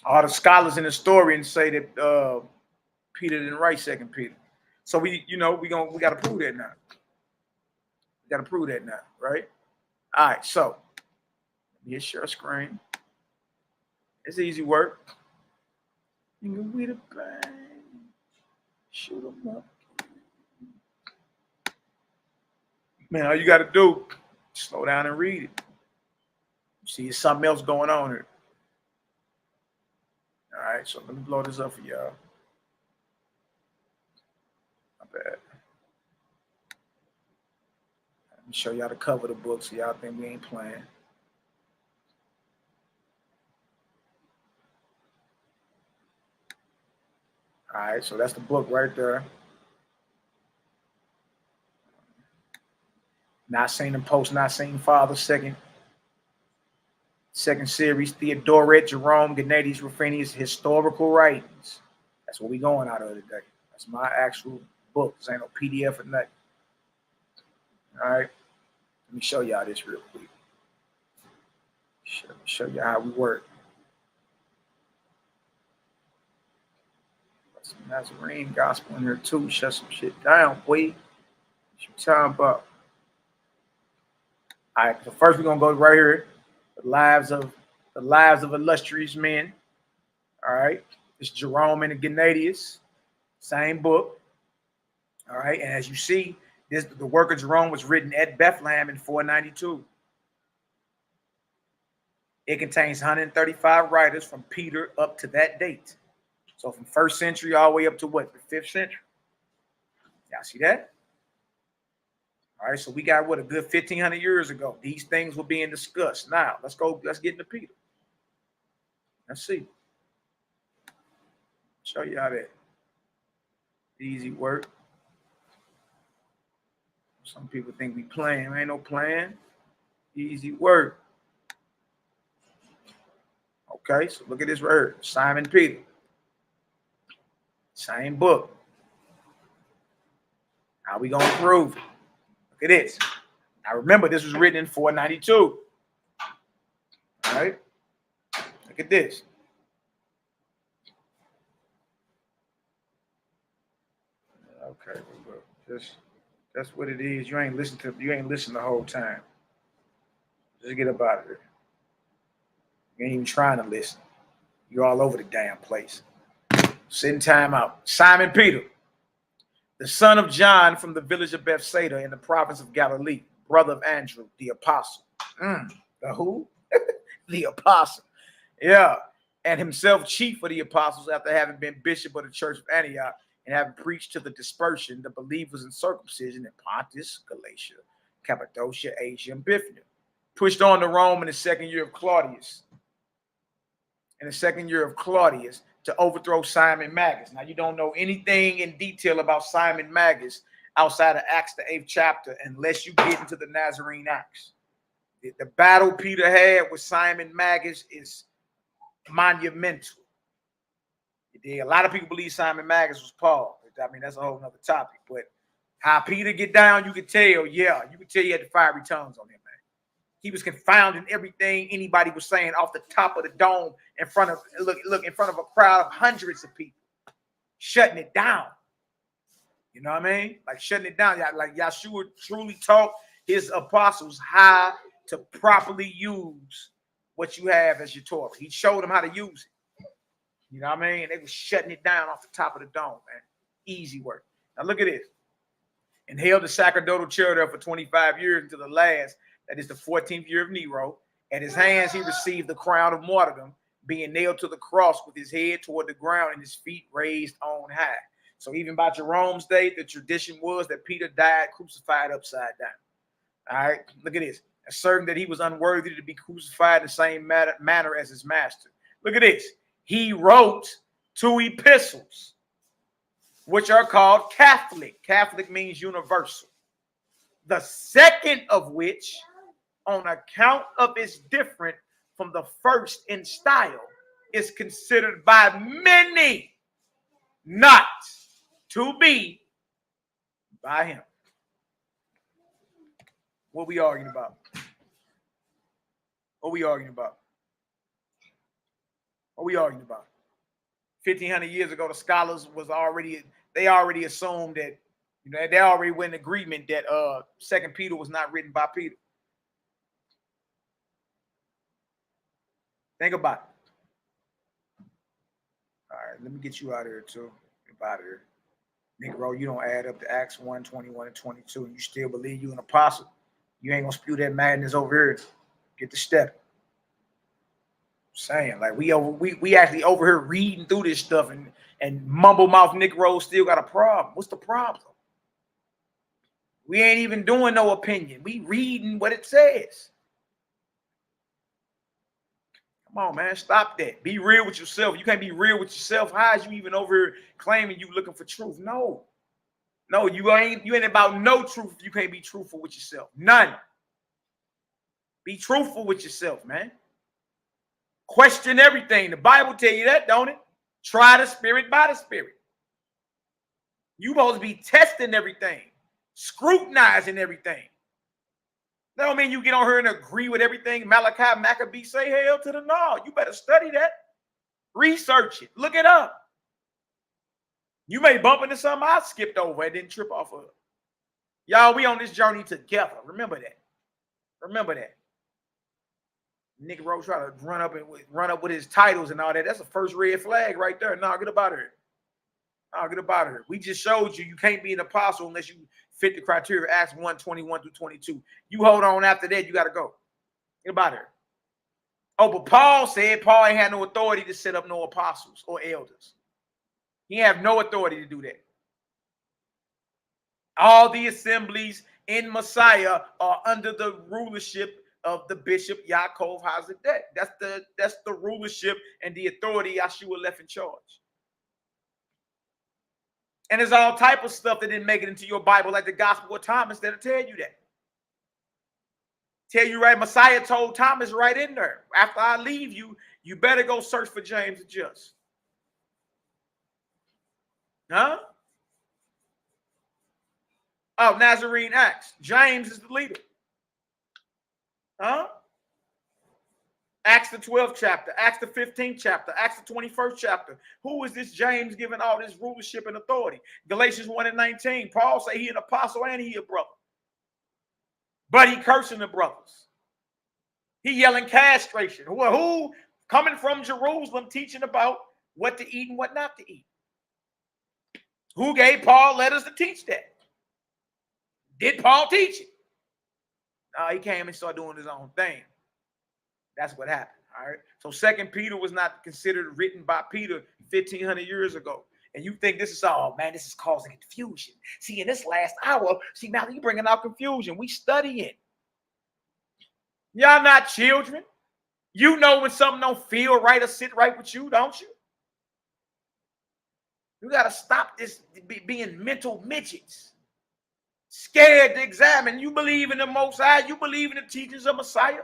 All the scholars and historians say that Peter didn't write 2 Peter. So we gotta prove that now. We gotta prove that now, right? All right, so let me share a screen. It's easy work. You can read a bang. Shoot them up. Man, all you gotta do, slow down and read it. See, there's something else going on here. All right, so let me blow this up for y'all. My bad. Let me show y'all the cover of the book so y'all think we ain't playing. All right, so that's the book right there. Not Seen and Post, Not Seen Father, second series, Theodoret, Jerome, Gennadius, Ruffinius, Historical Writings. That's what we going out of today. That's my actual book. This ain't no PDF or nothing. All right, let me show y'all this real quick. Show you how we work. Got some Nazarene gospel in here too. Shut some shit down, boy. What you talking about? All right, so first we're gonna go right here. The lives of illustrious men. All right, it's Jerome and Gennadius, same book. All right, and as you see, the work of Jerome was written at Bethlehem in 492. It contains 135 writers from Peter up to that date. So from 1st century all the way up to what, the 5th century? Y'all see that? All right, so we got what, a good 1,500 years ago. These things were being discussed. Now, let's get into Peter. Let's see. Show you how that easy work. Some people think we playing. Ain't no playing. Easy work. Okay, so look at this right here. Simon Peter. Same book. How we gonna prove it? Look at this. Now remember, this was written in 492. All right. Look at this. Okay, that's what it is. You ain't listen the whole time. Just get up out of here. You ain't even trying to listen. You're all over the damn place. Sitting time out. Simon Peter, the son of John from the village of Bethsaida in the province of Galilee, brother of Andrew, the apostle. The who? The apostle. Yeah. And himself chief of the apostles after having been bishop of the church of Antioch and having preached to the dispersion, the believers in circumcision in Pontus, Galatia, Cappadocia, Asia, and Bithynia. Pushed on to Rome in the second year of Claudius. To overthrow Simon Magus. Now, you don't know anything in detail about Simon Magus outside of Acts, the 8th chapter, unless you get into the Nazarene Acts. The battle Peter had with Simon Magus is monumental. A lot of people believe Simon Magus was Paul. I mean, that's a whole nother topic. But how Peter get down, you can tell. Yeah, you can tell he had the fiery tongues on him, man. He was confounding everything anybody was saying off the top of the dome in front of in front of a crowd of hundreds of people, shutting it down. You know what I mean? Like shutting it down. Like Yahshua truly taught his apostles how to properly use what you have as your Torah. He showed them how to use it. You know what I mean? They were shutting it down off the top of the dome, man. Easy work. Now look at this. And held the sacerdotal chair there for 25 years until the last. That is the 14th year of Nero. At his hands, he received the crown of martyrdom, being nailed to the cross with his head toward the ground and his feet raised on high. So even by Jerome's day, the tradition was that Peter died crucified upside down. All right, look at this. Asserting that he was unworthy to be crucified in the same manner as his master. Look at this. He wrote 2 epistles, which are called Catholic. Catholic means universal. The second of which, on account of its different from the first in style, is considered by many not to be by him. What we arguing about? What we arguing about? What we arguing about? 1,500 years ago, the scholars they already assumed that, you know, they already went in agreement that 2 Peter was not written by Peter. Think about it. All right, let me get you out of here too. Get out of here. Negro, you don't add up to Acts 1, 21, and 22, and you still believe you an apostle. You ain't gonna spew that madness over here. Get the step. Saying, like, we actually over here reading through this stuff, and mumble mouth Negro still got a problem. What's the problem? We ain't even doing no opinion. We reading what it says. Come on, man. Stop that. Be real with yourself. You can't be real with yourself. How is you even over here claiming you looking for truth? No. No, you ain't about no truth if you can't be truthful with yourself. None. Be truthful with yourself, man. Question everything. The Bible tell you that, don't it? Try the spirit by the spirit. You supposed to be testing everything, scrutinizing everything. That don't mean you get on here and agree with everything Malachi, Maccabee say. Hell to the no. You better study that. Research it. Look it up. You may bump into something I skipped over and didn't trip off of. Y'all, we on this journey together. Remember that. Remember that. Nigga Rose try to run up with his titles and all that. That's the first red flag right there. No, get up out of here. No, get up out of here. We just showed you can't be an apostle unless you fit the criteria of Acts 1, 21 through 22. You hold on after that, you got to go. Get up out of here. Oh, but Paul said Paul ain't had no authority to set up no apostles or elders. He have no authority to do that. All the assemblies in Messiah are under the rulership of the bishop YHWH'S. That's the rulership and the authority Yeshua left in charge. And there's all type of stuff that didn't make it into your Bible, like the Gospel of Thomas, that'll tell you that. Tell you right, Messiah told Thomas right in there, after I leave you, you better go search for James the Just. Huh? Oh, Nazarene Acts. James is the leader. Huh? Acts the 12th chapter, Acts the 15th chapter, Acts the 21st chapter. Who is this James giving all this rulership and authority? Galatians 1 and 19. Paul say he an apostle and he a brother. But he cursing the brothers. He yelling castration. Who coming from Jerusalem teaching about what to eat and what not to eat? Who gave Paul letters to teach that? Did Paul teach it? No, he came and started doing his own thing. That's what happened. All right. So 2 Peter was not considered written by Peter 1,500 years ago. And you think this is all, man, this is causing confusion. See, in this last hour, see, now you bringing out confusion. We studying. Y'all not children. You know when something don't feel right or sit right with you, don't you? You got to stop this being mental midgets. Scared to examine. You believe in the Most High. You believe in the teachings of Messiah.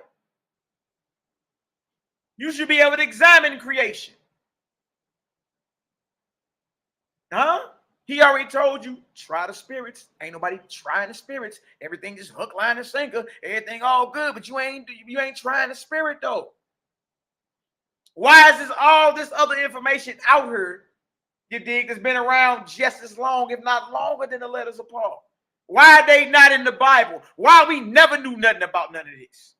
You should be able to examine creation. Huh? He already told you, try the spirits. Ain't nobody trying the spirits. Everything just hook, line, and sinker. Everything all good, but you ain't trying the spirit, though. Why is all this other information out here, you dig, that's been around just as long, if not longer, than the letters of Paul? Why are they not in the Bible? Why we never knew nothing about none of this?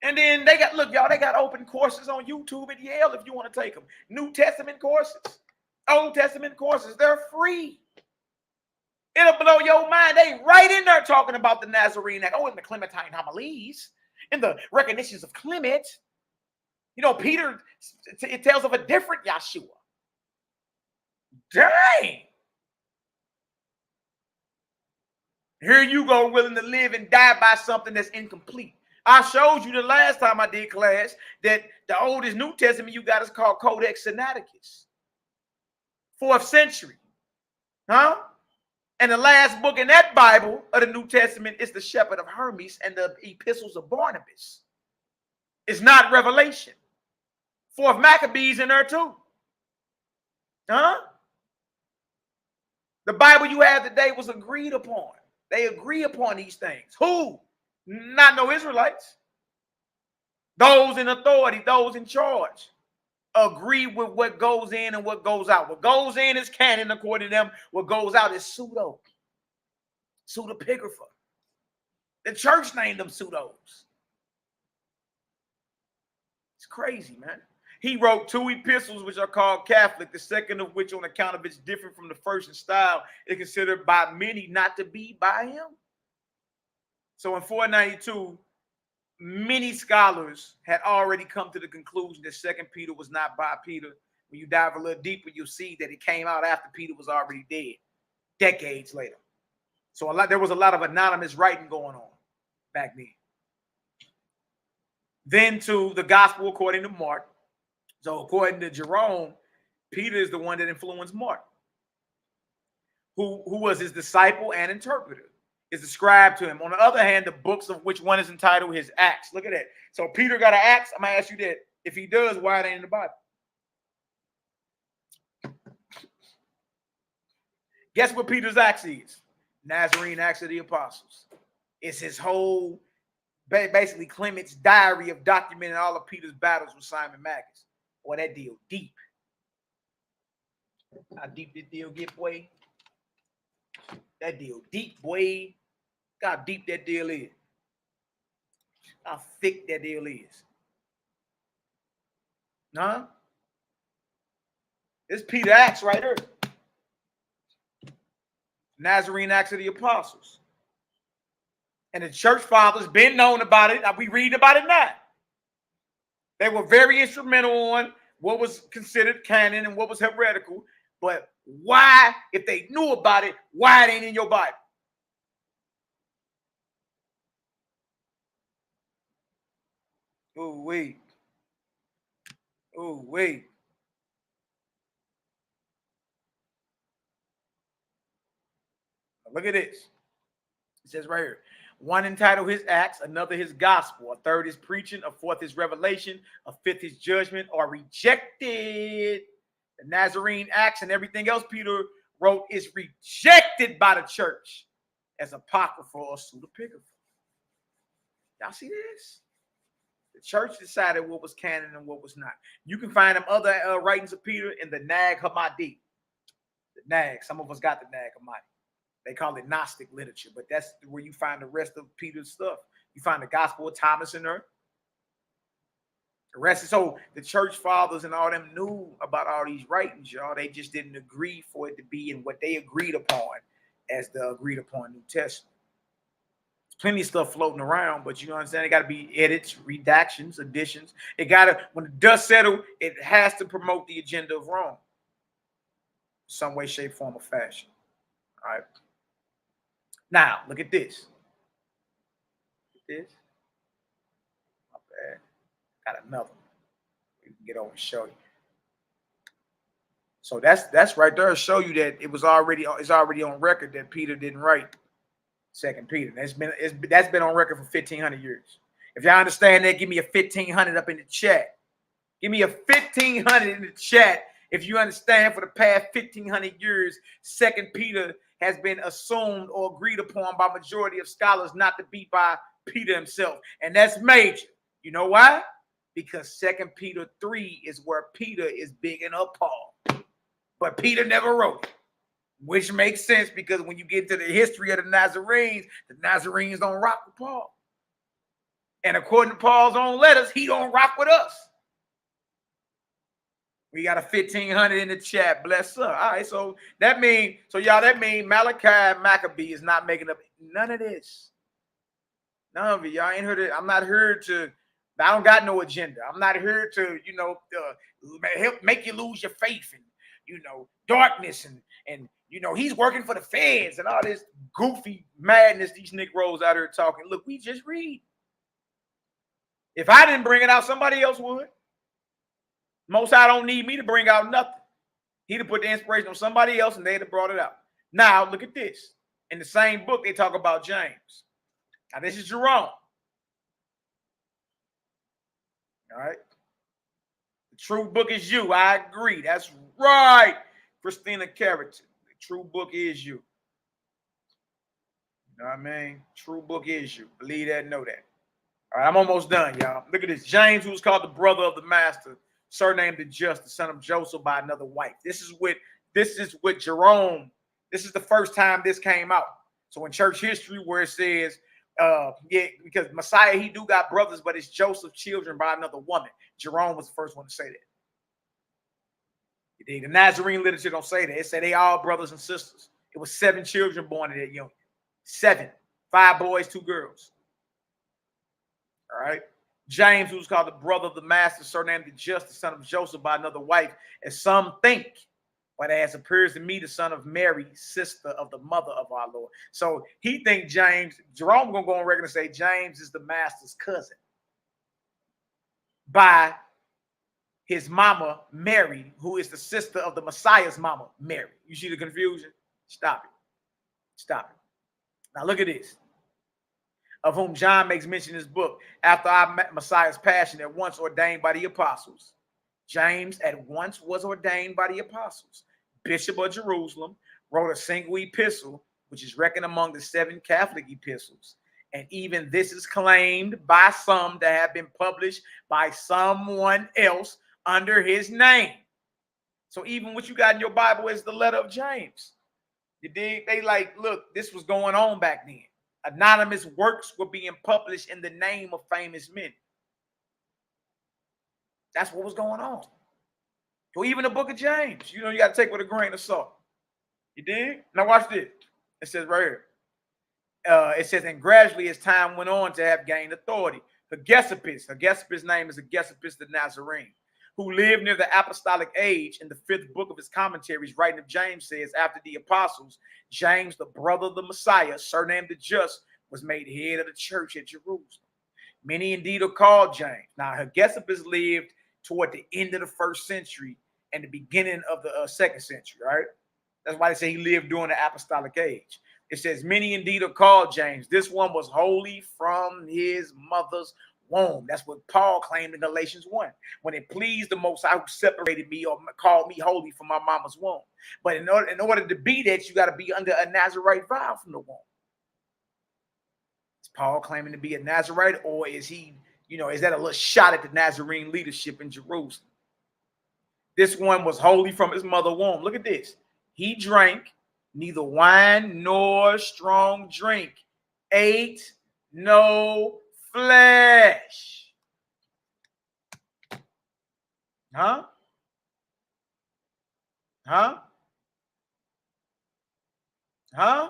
And then they got, look, y'all, they got open courses on YouTube at Yale if you want to take them. New Testament courses, Old Testament courses, they're free. It'll blow your mind. They right in there talking about the Nazarene Act. Oh, in the Clementine homilies, in the recognitions of Clement. You know, Peter, it tells of a different Yeshua. Dang. Here you go, willing to live and die by something that's incomplete. I showed you the last time I did class that the oldest New Testament you got is called Codex Sinaiticus. 4th century. Huh? And the last book in that Bible of the New Testament is the Shepherd of Hermes and the Epistles of Barnabas. It's not Revelation. 4th Maccabees in there too. Huh? The Bible you have today was agreed upon. They agree upon these things. Who? Not no Israelites. Those in authority, those in charge, agree with what goes in and what goes out. What goes in is canon according to them. What goes out is pseudepigrapha. The church named them pseudos. It's crazy, man. He wrote 2 epistles, which are called Catholic, the second of which, on account of its different from the first in style, is considered by many not to be by him. So in 492, many scholars had already come to the conclusion that 2 Peter was not by Peter. When you dive a little deeper, you'll see that it came out after Peter was already dead, decades later. So there was a lot of anonymous writing going on back then. Then to the gospel according to Mark. So according to Jerome, Peter is the one that influenced Mark, who was his disciple and interpreter, is ascribed to him. On the other hand, the books of which one is entitled his Acts. Look at that. So Peter got an Acts. I'm going to ask you that. If he does, why it ain't in the Bible? Guess what Peter's Acts is? Nazarene Acts of the Apostles. It's his whole, basically Clement's diary of documenting all of Peter's battles with Simon Magus. Boy, that deal deep. How deep this deal get, boy? That deal deep, boy. Look how deep that deal is. How thick that deal is. Huh? This Peter Acts right here. Nazarene Acts of the Apostles. And the church fathers been known about it. We read about it now. They were very instrumental on what was considered canon and what was heretical. But why, if they knew about it, why it ain't in your Bible? Oh, wait. Oh, wait. Look at this. It says right here. One entitled his Acts, another his gospel, a third his preaching, a fourth his revelation, a fifth his judgment, are rejected. The Nazarene Acts and everything else Peter wrote is rejected by the church as apocryphal or pseudepigrapha. Y'all see this? The church decided what was canon and what was not. You can find them other writings of Peter in the Nag Hammadi. The Nag, some of us got the Nag Hammadi. They call it Gnostic literature, but that's where you find the rest of Peter's stuff. You find the Gospel of Thomas in there. The rest is, so the church fathers and all them knew about all these writings, y'all. They just didn't agree for it to be in what they agreed upon as the agreed upon New Testament. There's plenty of stuff floating around, but you know what I'm saying? It got to be edits, redactions, additions. It got to, when the dust settles, it has to promote the agenda of Rome. Some way, shape, form, or fashion. All right. Now, look at this. Look at this. Not bad. Got another one. We can get over and show you. So that's right there to show you that it's already on record that Peter didn't write 2 Peter. That's been on record for 1,500 years. If y'all understand that, give me a 1,500 up in the chat. Give me a 1,500 in the chat if you understand for the past 1,500 years, 2 Peter has been assumed or agreed upon by majority of scholars not to be by Peter himself. And that's major. You know why? Because 2 Peter 3 is where Peter is bigging up Paul. But Peter never wrote it, which makes sense because when you get to the history of the Nazarenes don't rock with Paul. And according to Paul's own letters, he don't rock with us. We got a 1,500 in the chat. Bless up. All right, so that means Malachi Maccabee is not making up none of this. None of it. Y'all ain't heard it. I'm not here to, I don't got no agenda. I'm not here to, help make you lose your faith and, darkness and he's working for the feds and all this goofy madness these Negroes out here talking. Look, we just read. If I didn't bring it out, somebody else would. Most High don't need me to bring out nothing. He'd have put the inspiration on somebody else and they'd have brought it out. Now, look at this. In the same book, they talk about James. Now, this is Jerome. All right. The true book is you. I agree. That's right. Christina Carrington. The true book is you. You know what I mean? True book is you. Believe that, know that. All right, I'm almost done, y'all. Look at this. James, who's called the brother of the master, surnamed the just, the son of Joseph by another wife. This is with Jerome. This is the first time this came out. So in church history, where it says, yeah, because Messiah, he do got brothers, but it's Joseph's children by another woman. Jerome was the first one to say that. The Nazarene literature don't say that. It said they all brothers and sisters. It was 7 children born in that union. 7. 5 boys, 2 girls. All right. James, who's called the brother of the master, surnamed the just, the son of Joseph by another wife, as some think, but as appears to me, the son of Mary, sister of the mother of our Lord. So he thinks James, Jerome gonna go on record and say James is the master's cousin by his mama, Mary, who is the sister of the Messiah's mama, Mary. You see the confusion? Stop it. Stop it. Now look at this. Of whom John makes mention in his book, after our Messiah's passion, at once ordained by the apostles. James at once was ordained by the apostles. Bishop of Jerusalem, wrote a single epistle, which is reckoned among the 7 Catholic epistles. And even this is claimed by some to have been published by someone else under his name. So even what you got in your Bible is the letter of James. You dig? They like, look, this was going on back then. Anonymous works were being published in the name of famous men. That's what was going on. So even the book of James, you know, you got to take with a grain of salt. You dig? Now watch this. It says right here. It says, and gradually as time went on to have gained authority, Hegesippus' name is Hegesippus the Nazarene, who lived near the apostolic age, in the 5th book of his commentaries, writing of James, says, after the apostles, James, the brother of the Messiah, surnamed the just, was made head of the church at Jerusalem. Many indeed are called James. Now, Hegesippus lived toward the end of the 1st century and the beginning of the 2nd century, right? That's why they say he lived during the apostolic age. It says, many indeed are called James. This one was holy from his mother's womb. That's what Paul claimed in Galatians 1. When it pleased the Most High who separated me or called me holy from my mama's womb. But in order to be that, you got to be under a Nazarite vow from the womb. Is Paul claiming to be a Nazarite, or is he, you know, is that a little shot at the Nazarene leadership in Jerusalem? This one was holy from his mother's womb. Look at this. He drank neither wine nor strong drink, ate no flesh. Huh? Huh? Huh?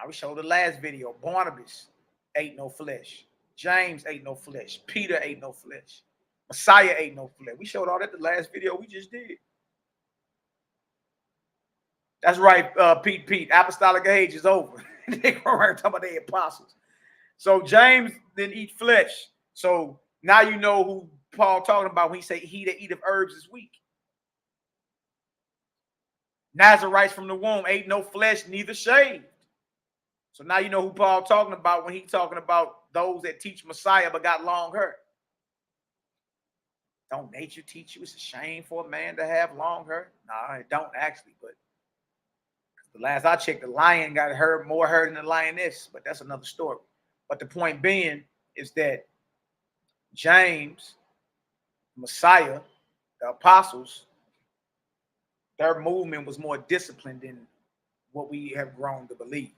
I will show the last video. Barnabas ate no flesh. James ate no flesh. Peter ate no flesh. Messiah ate no flesh. We showed all that the last video we just did. That's right, Pete. Apostolic age is over. They go around talking about the apostles. So James didn't eat flesh. So now you know who Paul talking about when he say he that eat of herbs is weak. Nazarites from the womb ate no flesh, neither shaved. So now you know who Paul talking about when he talking about those that teach Messiah but got long hair. Don't nature teach you it's a shame for a man to have long hair? No, it don't actually, but the last I checked, the lion got more hair than the lioness, but that's another story. But the point being is that James, Messiah, the apostles, their movement was more disciplined than what we have grown to believe.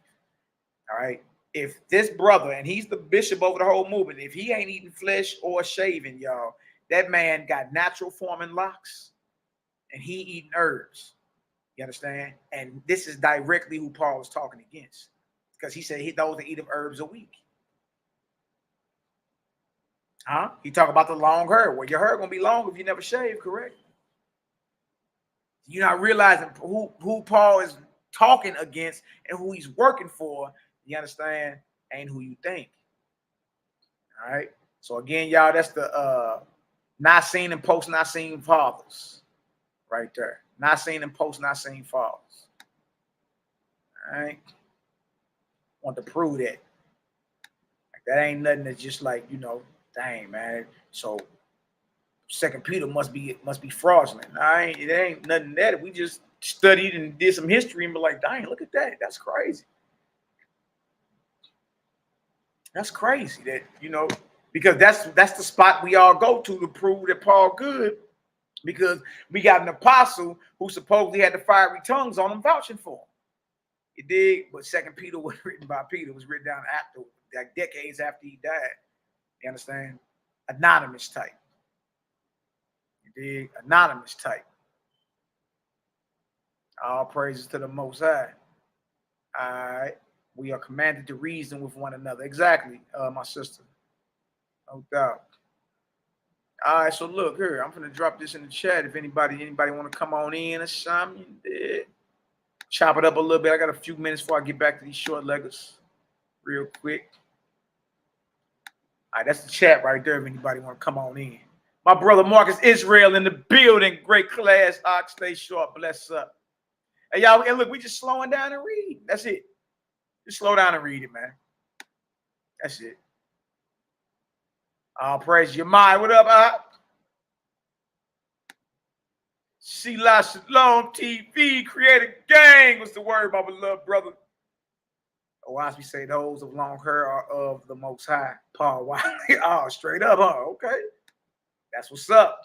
All right. If this brother, and he's the bishop over the whole movement, if he ain't eating flesh or shaving, y'all, that man got natural forming locks and he eating herbs. You understand? And this is directly who Paul is talking against, because he said those that eat of herbs are weak. Huh? He talk about the long hair. Well, your hair gonna be long if you never shave, correct? You're not realizing who Paul is talking against and who he's working for. You understand? Ain't who you think. All right. So again, y'all, that's the Nicene and post-Nicene fathers right there. Nicene and post-Nicene fathers. All right. Want to prove that. Like, that ain't nothing that's just like, you know, Dang, man. So 2 Peter must be fraudulent. It ain't nothing that. We just studied and did some history and be like, dang, look at that. That's crazy. That's crazy that, because that's the spot we all go to prove that Paul good, because we got an apostle who supposedly had the fiery tongues on him vouching for him. It did, but 2 Peter was written by Peter. It was written down after, like decades after he died. You understand? Anonymous type. You dig? Anonymous type. All praises to the Most High. All right. We are commanded to reason with one another. Exactly, my sister. No doubt. All right, so look here. I'm going to drop this in the chat. If anybody want to come on in or something, chop it up a little bit. I got a few minutes before I get back to these short leggers real quick. All right, that's the chat right there if anybody want to come on in. My brother Marcus Israel in the building. Great class. Stay short. Bless up. Hey, y'all, and look, we just slowing down and read. That's it. Just slow down and read it, man. That's it. All praise your mind. What up, SHALOM TV, creative gang. What's the word, my beloved brother? Or as we say, those of long hair are of the Most High. Paul Wiley. Oh, straight up, huh? Okay. That's what's up.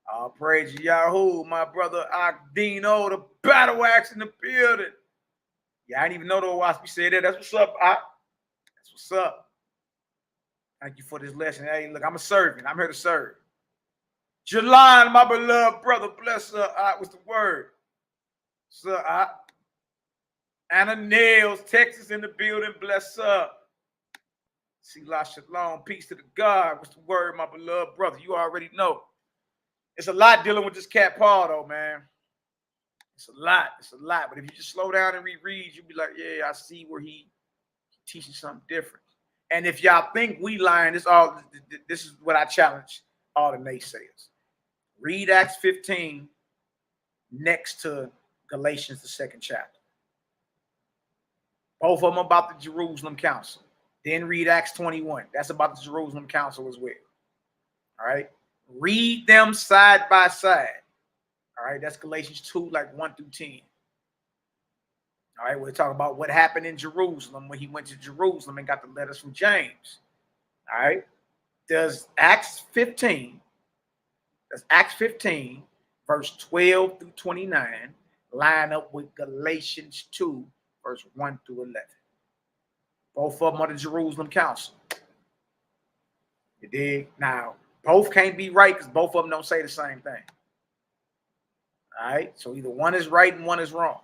All praise Yahoo, my brother Dino, the battle axe in the building. Yeah, I didn't even know the Wasp said that. That's what's up. That's what's up. Thank you for this lesson. Hey, look, I'm a servant. I'm here to serve. Jelon, my beloved brother, bless her. What's the word? What's up? Anna Nails, Texas in the building. Bless up. Shalom. Peace to the God. What's the word, my beloved brother? You already know. It's a lot dealing with this cat Paul, though, man. It's a lot. It's a lot. But if you just slow down and reread, you'll be like, yeah, I see where he teaching something different. And if y'all think we lying, this is what I challenge all the naysayers. Read Acts 15 next to Galatians, the 2nd chapter. Both of them about the Jerusalem Council. Then read Acts 21. That's about the Jerusalem Council as well. All right. Read them side by side. All right. That's Galatians 2, like 1 through 10. All right. We're talking about what happened in Jerusalem when he went to Jerusalem and got the letters from James. All right. Does Acts 15, verse 12 through 29, line up with Galatians 2, verse 1 through 11? Both of them are the Jerusalem Council. You dig? Now, both can't be right because both of them don't say the same thing. All right? So either one is right and one is wrong.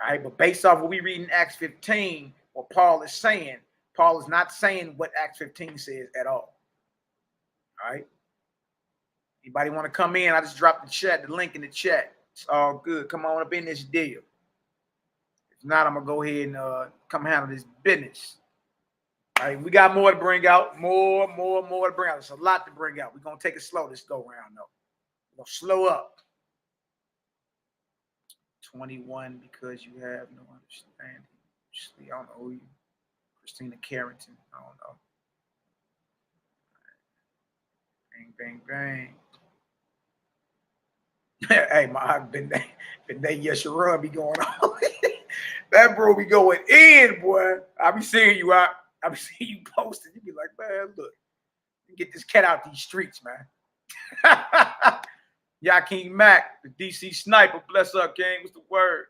All right? But based off what we read in Acts 15, what Paul is saying, Paul is not saying what Acts 15 says at all. All right? Anybody want to come in? I just dropped the link in the chat. It's all good. Come on up in this deal. If not, I'm going to go ahead and come handle this business. All right, we got more to bring out. More to bring out. There's a lot to bring out. We're going to take it slow this go around, though. We're going to slow up. 21, because you have no understanding. I don't know who you. Christina Carrington. I don't know. Bang, bang, bang. Hey, my YAH'S be going on. That bro be going in, boy. I be seeing you out. I be seeing you posting. You be like, man, look, get this cat out these streets, man. YHWH'S, the DC sniper. Bless up, King. What's the word?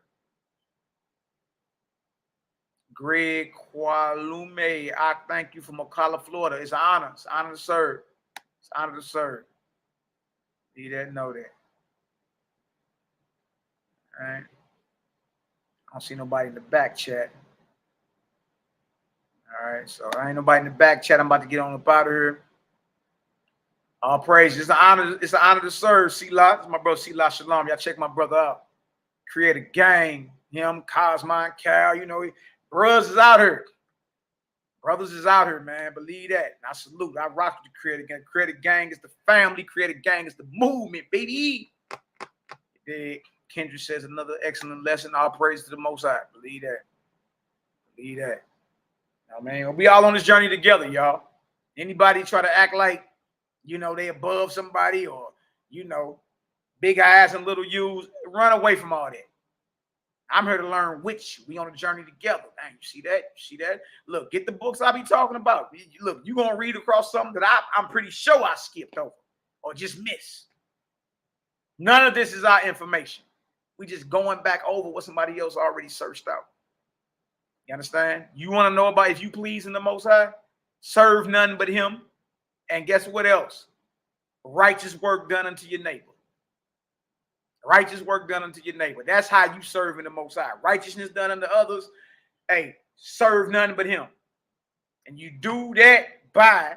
Greg Qualume, I thank you from Ocala, Florida. It's an honor. It's an honor to serve. It's an honor to serve. You didn't know that. All right. I don't see nobody in the back chat. All right, so I ain't nobody in the back chat. I'm about to get on up out of here. All praise. It's an honor to serve. Selah. It's my brother Selah Shalom. Y'all check my brother out. Create a gang. Him, Cosmo, and Cal. You know, brothers is out here. Brothers is out here, man. Believe that. And I salute. I rock with the Creative Gang. Creative Gang is the family. Creative Gang is the movement, baby. Kendra says another excellent lesson. All praise to the Most High. Believe that. Believe that. Now, man, we all on this journey together, y'all. Anybody try to act like, you know, they above somebody or, you know, big eyes and little U's, run away from all that. I'm here to learn with you. We on a journey together. Dang, you see that? You see that? Look, get the books I be talking about. Look, you're going to read across something that I'm pretty sure I skipped over or just missed. None of this is our information. We just going back over what somebody else already searched out. You understand? You want to know about if you please in the Most High? Serve none but him. And guess what else? Righteous work done unto your neighbor. Righteous work done unto your neighbor. That's how you serve in the Most High. Righteousness done unto others. Hey, serve none but him. And you do that by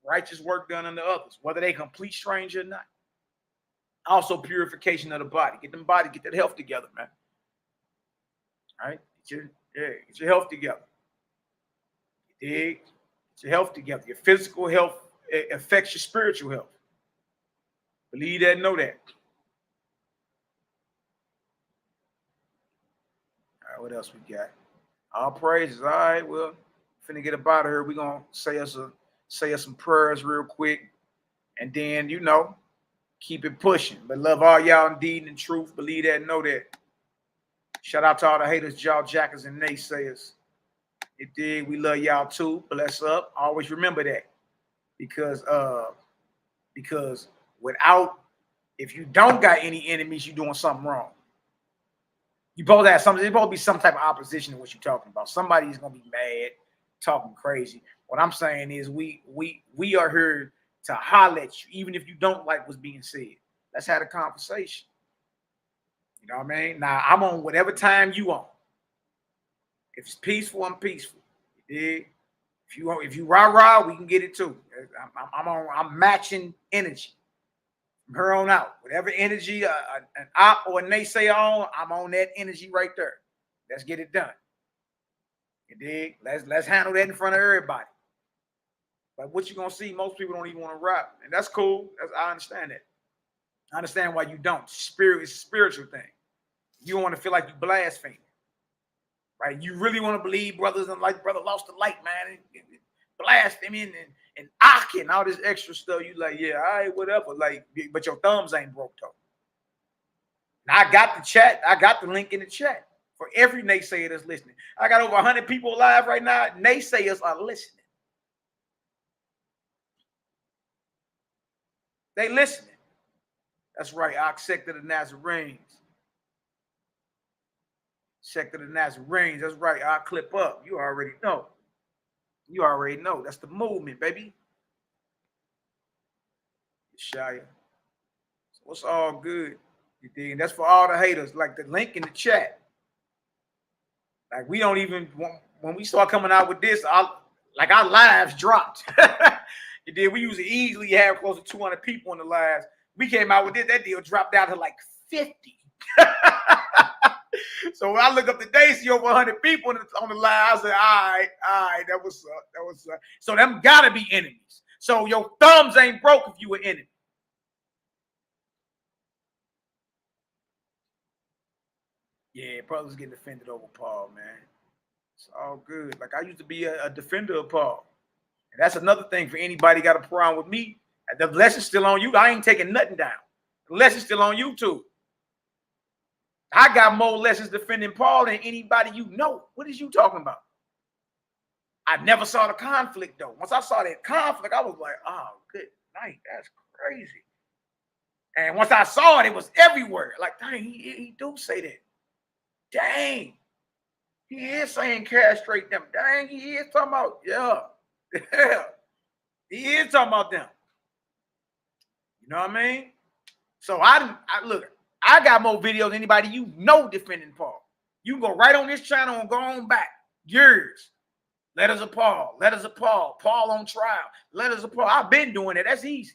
righteous work done unto others, whether they complete stranger or not. Also, purification of the body. Get that health together, man. All right? Get your health together. You dig? Get your health together. Your physical health affects your spiritual health. Believe that, know that. All right, what else we got? All praises. All right, well, finna get up out of here. We're gonna say us some prayers real quick, and then, you know, keep it pushing. But love all y'all in deed and truth. Believe that, know that. Shout out to all the haters, jaw jackers, and naysayers. You dig? We love y'all too. Bless up. Always remember that. Because without, if you don't got any enemies, you're doing something wrong. You both have something. There's supposed to be some type of opposition to what you're talking about. Somebody's gonna be mad, talking crazy. What I'm saying is we are here to holler at you, even if you don't like what's being said. Let's have a conversation. You know what I mean? Now I'm on whatever time you on. If it's peaceful, I'm peaceful. You dig? If you rah, we can get it too. I'm matching energy. From here on out, whatever energy an op or a naysayer on, I'm on that energy right there. Let's get it done. You dig? Let's handle that in front of everybody. But what you're gonna see, most people don't even want to rap, and that's cool. I understand that. I understand why you don't. Spirit is a spiritual thing. You don't want to feel like you blaspheme, right? You really want to believe brothers and like brother lost the light, man, and blaspheming and HERBAL and all this extra stuff. You like, yeah, all right, whatever. Like, but your thumbs ain't broke though. Now I got the chat. I got the link in the chat for every naysayer that's listening. I got over 100 people live right now. Naysayers are listening. They listening. That's right. I'll sect of the Nazarenes. Sect of the Nazarenes. That's right. I'll clip up. You already know. You already know. That's the movement, baby. Shia. So it's all good. You dig? And that's for all the haters. Like the link in the chat. Like we don't even, when we start coming out with this, our lives dropped. You dig? We usually easily have close to 200 people in the lives. We came out with this, that deal dropped down to like 50. So when I look up today, see over 100 people on the live, I say, all right, that was up. So them gotta be enemies. So your thumbs ain't broke if you an enemy. Yeah, brothers getting offended over Paul, man. It's all good. Like I used to be a defender of Paul. And that's another thing for anybody got a problem with me. The lesson's still on you. I ain't taking nothing down. The lesson's still on YouTube. I got more lessons defending Paul than anybody you know. What is you talking about? I never saw the conflict, though. Once I saw that conflict, I was like, oh, good night. That's crazy. And once I saw it, it was everywhere. Like, dang, he do say that. Dang. He is saying castrate them. Dang, he is talking about, yeah. He is talking about them. You know what I mean? So I look, I got more videos than anybody you know defending Paul. You can go right on this channel and go on back. Years. Letters of Paul. Letters of Paul. Paul on trial. Letters of Paul. I've been doing it. That's easy.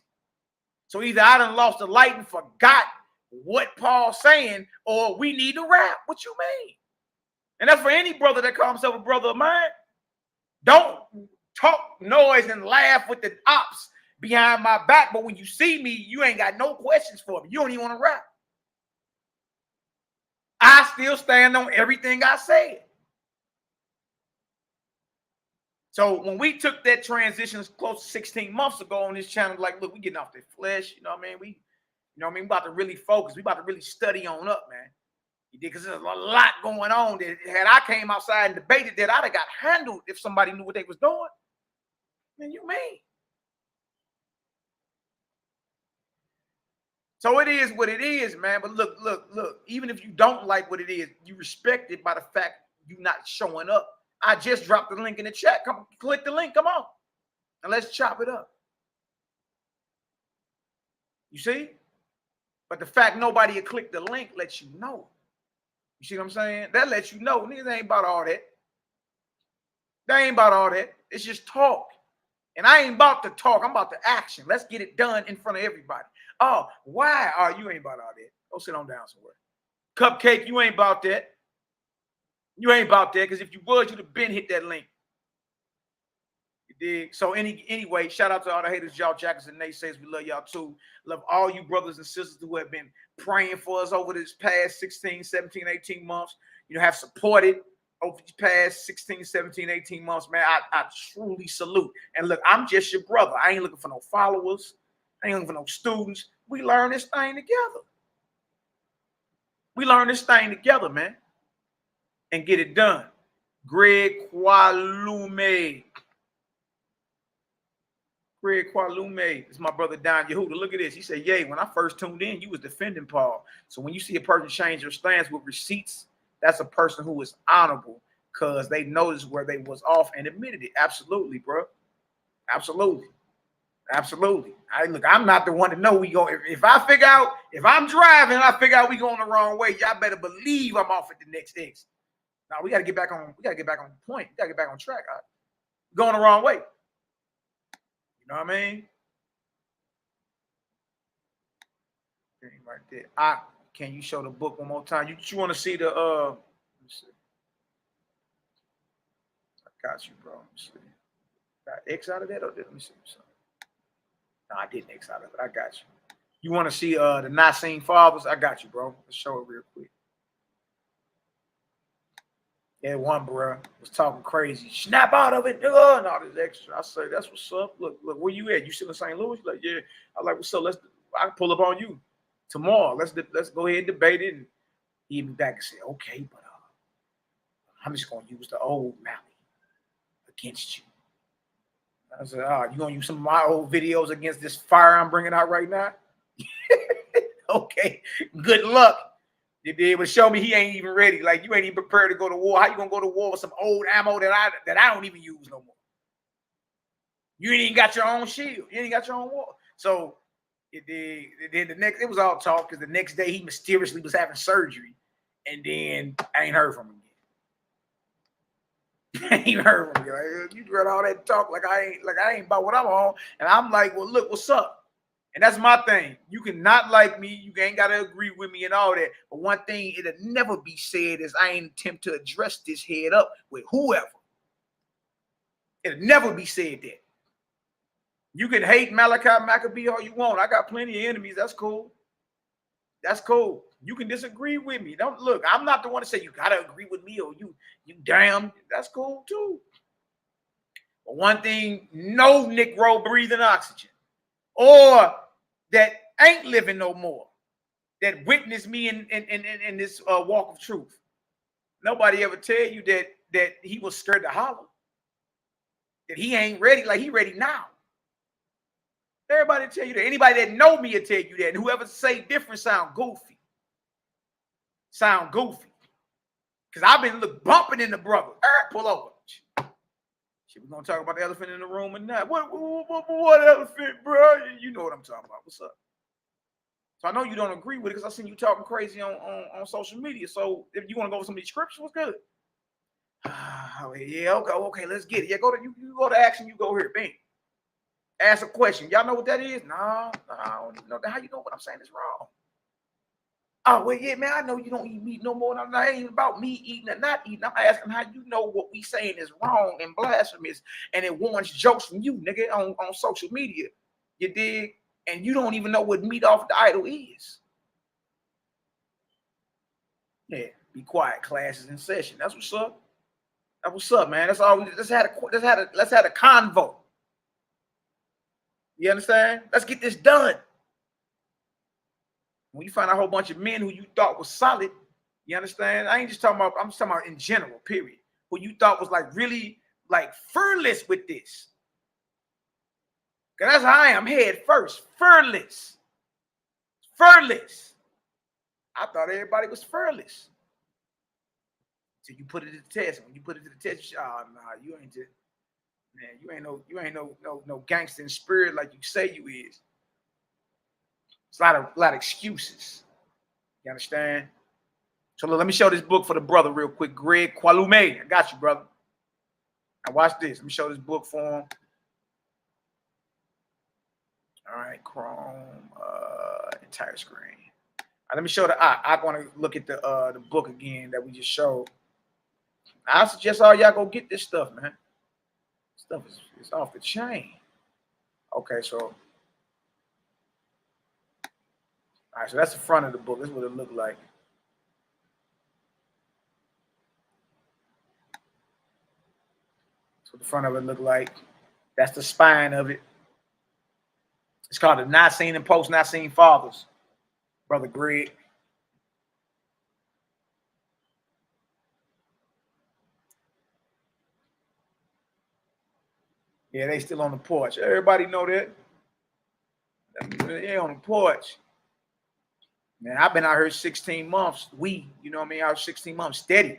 So either I done lost the light and forgot what Paul's saying, or we need to rap. What you mean? And that's for any brother that calls himself a brother of mine. Don't talk noise and laugh with the ops behind my back, but when you see me, you ain't got no questions for me. You don't even want to rap. I still stand on everything I said. So when we took that transition close to 16 months ago on this channel, like, look, we getting off the flesh, you know what I mean? We about to really focus. We about to really study on up, man. You did, because there's a lot going on that had I came outside and debated that, I'd have got handled if somebody knew what they was doing. Man, you mean? So it is what it is, man. But look. Even if you don't like what it is, you respect it by the fact you not showing up. I just dropped the link in the chat. Come click the link. Come on. And let's chop it up. You see? But the fact nobody had clicked the link lets you know. You see what I'm saying? That lets you know. Niggas ain't about all that. They ain't about all that. It's just talk. And I ain't about to talk. I'm about to action. Let's get it done in front of everybody. Oh, why? Oh, you ain't about all that. Go sit on down somewhere. Cupcake, you ain't about that. You ain't about that, because if you was, you'd have been hit that link. You dig? So anyway, shout out to all the haters, y'all jackers and naysayers. We love y'all too. Love all you brothers and sisters who have been praying for us over this past 16, 17, 18 months. You know, have supported over the past 16, 17, 18 months, man. I truly salute. And look, I'm just your brother. I ain't looking for no followers. I ain't looking for no students. We learn this thing together. We learn this thing together, man. And get it done. Greg Kwalume. Greg Kwalume. It's my brother Don Yehuda. Look at this. He said, yay, when I first tuned in, you was defending Paul. So when you see a person change their stance with receipts, that's a person who is honorable, because they noticed where they was off and admitted it. Absolutely, bro. Absolutely. Absolutely. Look, I'm not the one to know we go. If I figure out, if I'm driving and I figure out we going the wrong way, y'all better believe I'm off at the next exit. Now we gotta get back on. We gotta get back on point. We gotta get back on track. Right? Going the wrong way. You know what I mean? Right there. Can you show the book one more time? You want to see the? Let me see. I got you, bro. Let me see. Got X out of that, or let me see. No, I didn't X out of it. I got you. You want to see the Nazarene fathers? I got you, bro. Let's show it real quick. Yeah, one bro was talking crazy. Snap out of it, nigga, and all this extra. I say, that's what's up. Look, where you at? You still in St. Louis? Like, yeah. I like, what's up? I can pull up on you tomorrow. Let's go ahead and debate it. And he hit me back and said, okay, but I'm just gonna use the old Malaki against you. I said, you gonna use some of my old videos against this fire I'm bringing out right now? Okay, good luck. You did, but show me he ain't even ready. Like, you ain't even prepared to go to war. How you gonna go to war with some old ammo that I don't even use no more? You ain't even got your own shield. You ain't got your own war. So it was all talk, because the next day he mysteriously was having surgery, and then I ain't heard from him again. I ain't heard from him. Like, you read all that talk like I ain't about what I'm on, and I'm like, well, look, what's up? And that's my thing. You can not like me. You ain't got to agree with me and all that. But one thing it'll never be said is I ain't attempt to address this head up with whoever. It'll never be said that. You can hate Malachi Maccabee all you want. I got plenty of enemies. That's cool. That's cool. You can disagree with me. Don't look. I'm not the one to say you got to agree with me or you damn. That's cool too. But one thing, no Negro breathing oxygen, or that ain't living no more, that witnessed me in this walk of truth. Nobody ever tell you that he was scared to holler, that he ain't ready. Like, he ready now. Everybody tell you that. Anybody that know me will tell you that. And whoever say different sound goofy. Sound goofy. Because I've been bumping in the brother. Pull over. Shit, we're going to talk about the elephant in the room or not. What elephant, bro? You know what I'm talking about. What's up? So I know you don't agree with it, because I seen you talking crazy on social media. So if you want to go over some of these scriptures, what's good? Yeah, okay, let's get it. Yeah, you go to action, you go here. Bang. Ask a question. Y'all know what that is? No, I don't even know that. How you know what I'm saying is wrong? Oh, well, yeah, man, I know you don't eat meat no more. It ain't about me eating or not eating. I'm asking how you know what we saying is wrong and blasphemous, and it warrants jokes from you, nigga, on social media. You dig? And you don't even know what meat off the idol is. Yeah, be quiet. Class is in session. That's what's up. That's what's up, man. That's all. Let's have a convo. You understand? Let's get this done. When you find a whole bunch of men who you thought was solid, you understand? I ain't just talking about. I'm just talking about in general. Period. Who you thought was like really like fearless with this. Cause that's how I am. Head first, fearless. Fearless. I thought everybody was fearless. Till you put it to the test. When you put it to the test, oh nah, you ain't just, man, you ain't no gangster in spirit like you say you is. It's a lot of excuses. You understand? So look, let me show this book for the brother real quick. Greg Kwalume. I got you, brother. Now watch this. Let me show this book for him. All right, Chrome, entire screen. All right, let me show I want to look at the book again that we just showed. I suggest all y'all go get this stuff, man. Stuff is off the chain. Okay, so all right, so that's the front of the book. This is what it looked like. That's what the front of it looked like. That's the spine of it. It's called the Not Seen and Post Not Seen Fathers, Brother Greg. Yeah, they still on the porch. Everybody know that. They on the porch. Man, I've been out here 16 months. You know what I mean? Out 16 months, steady.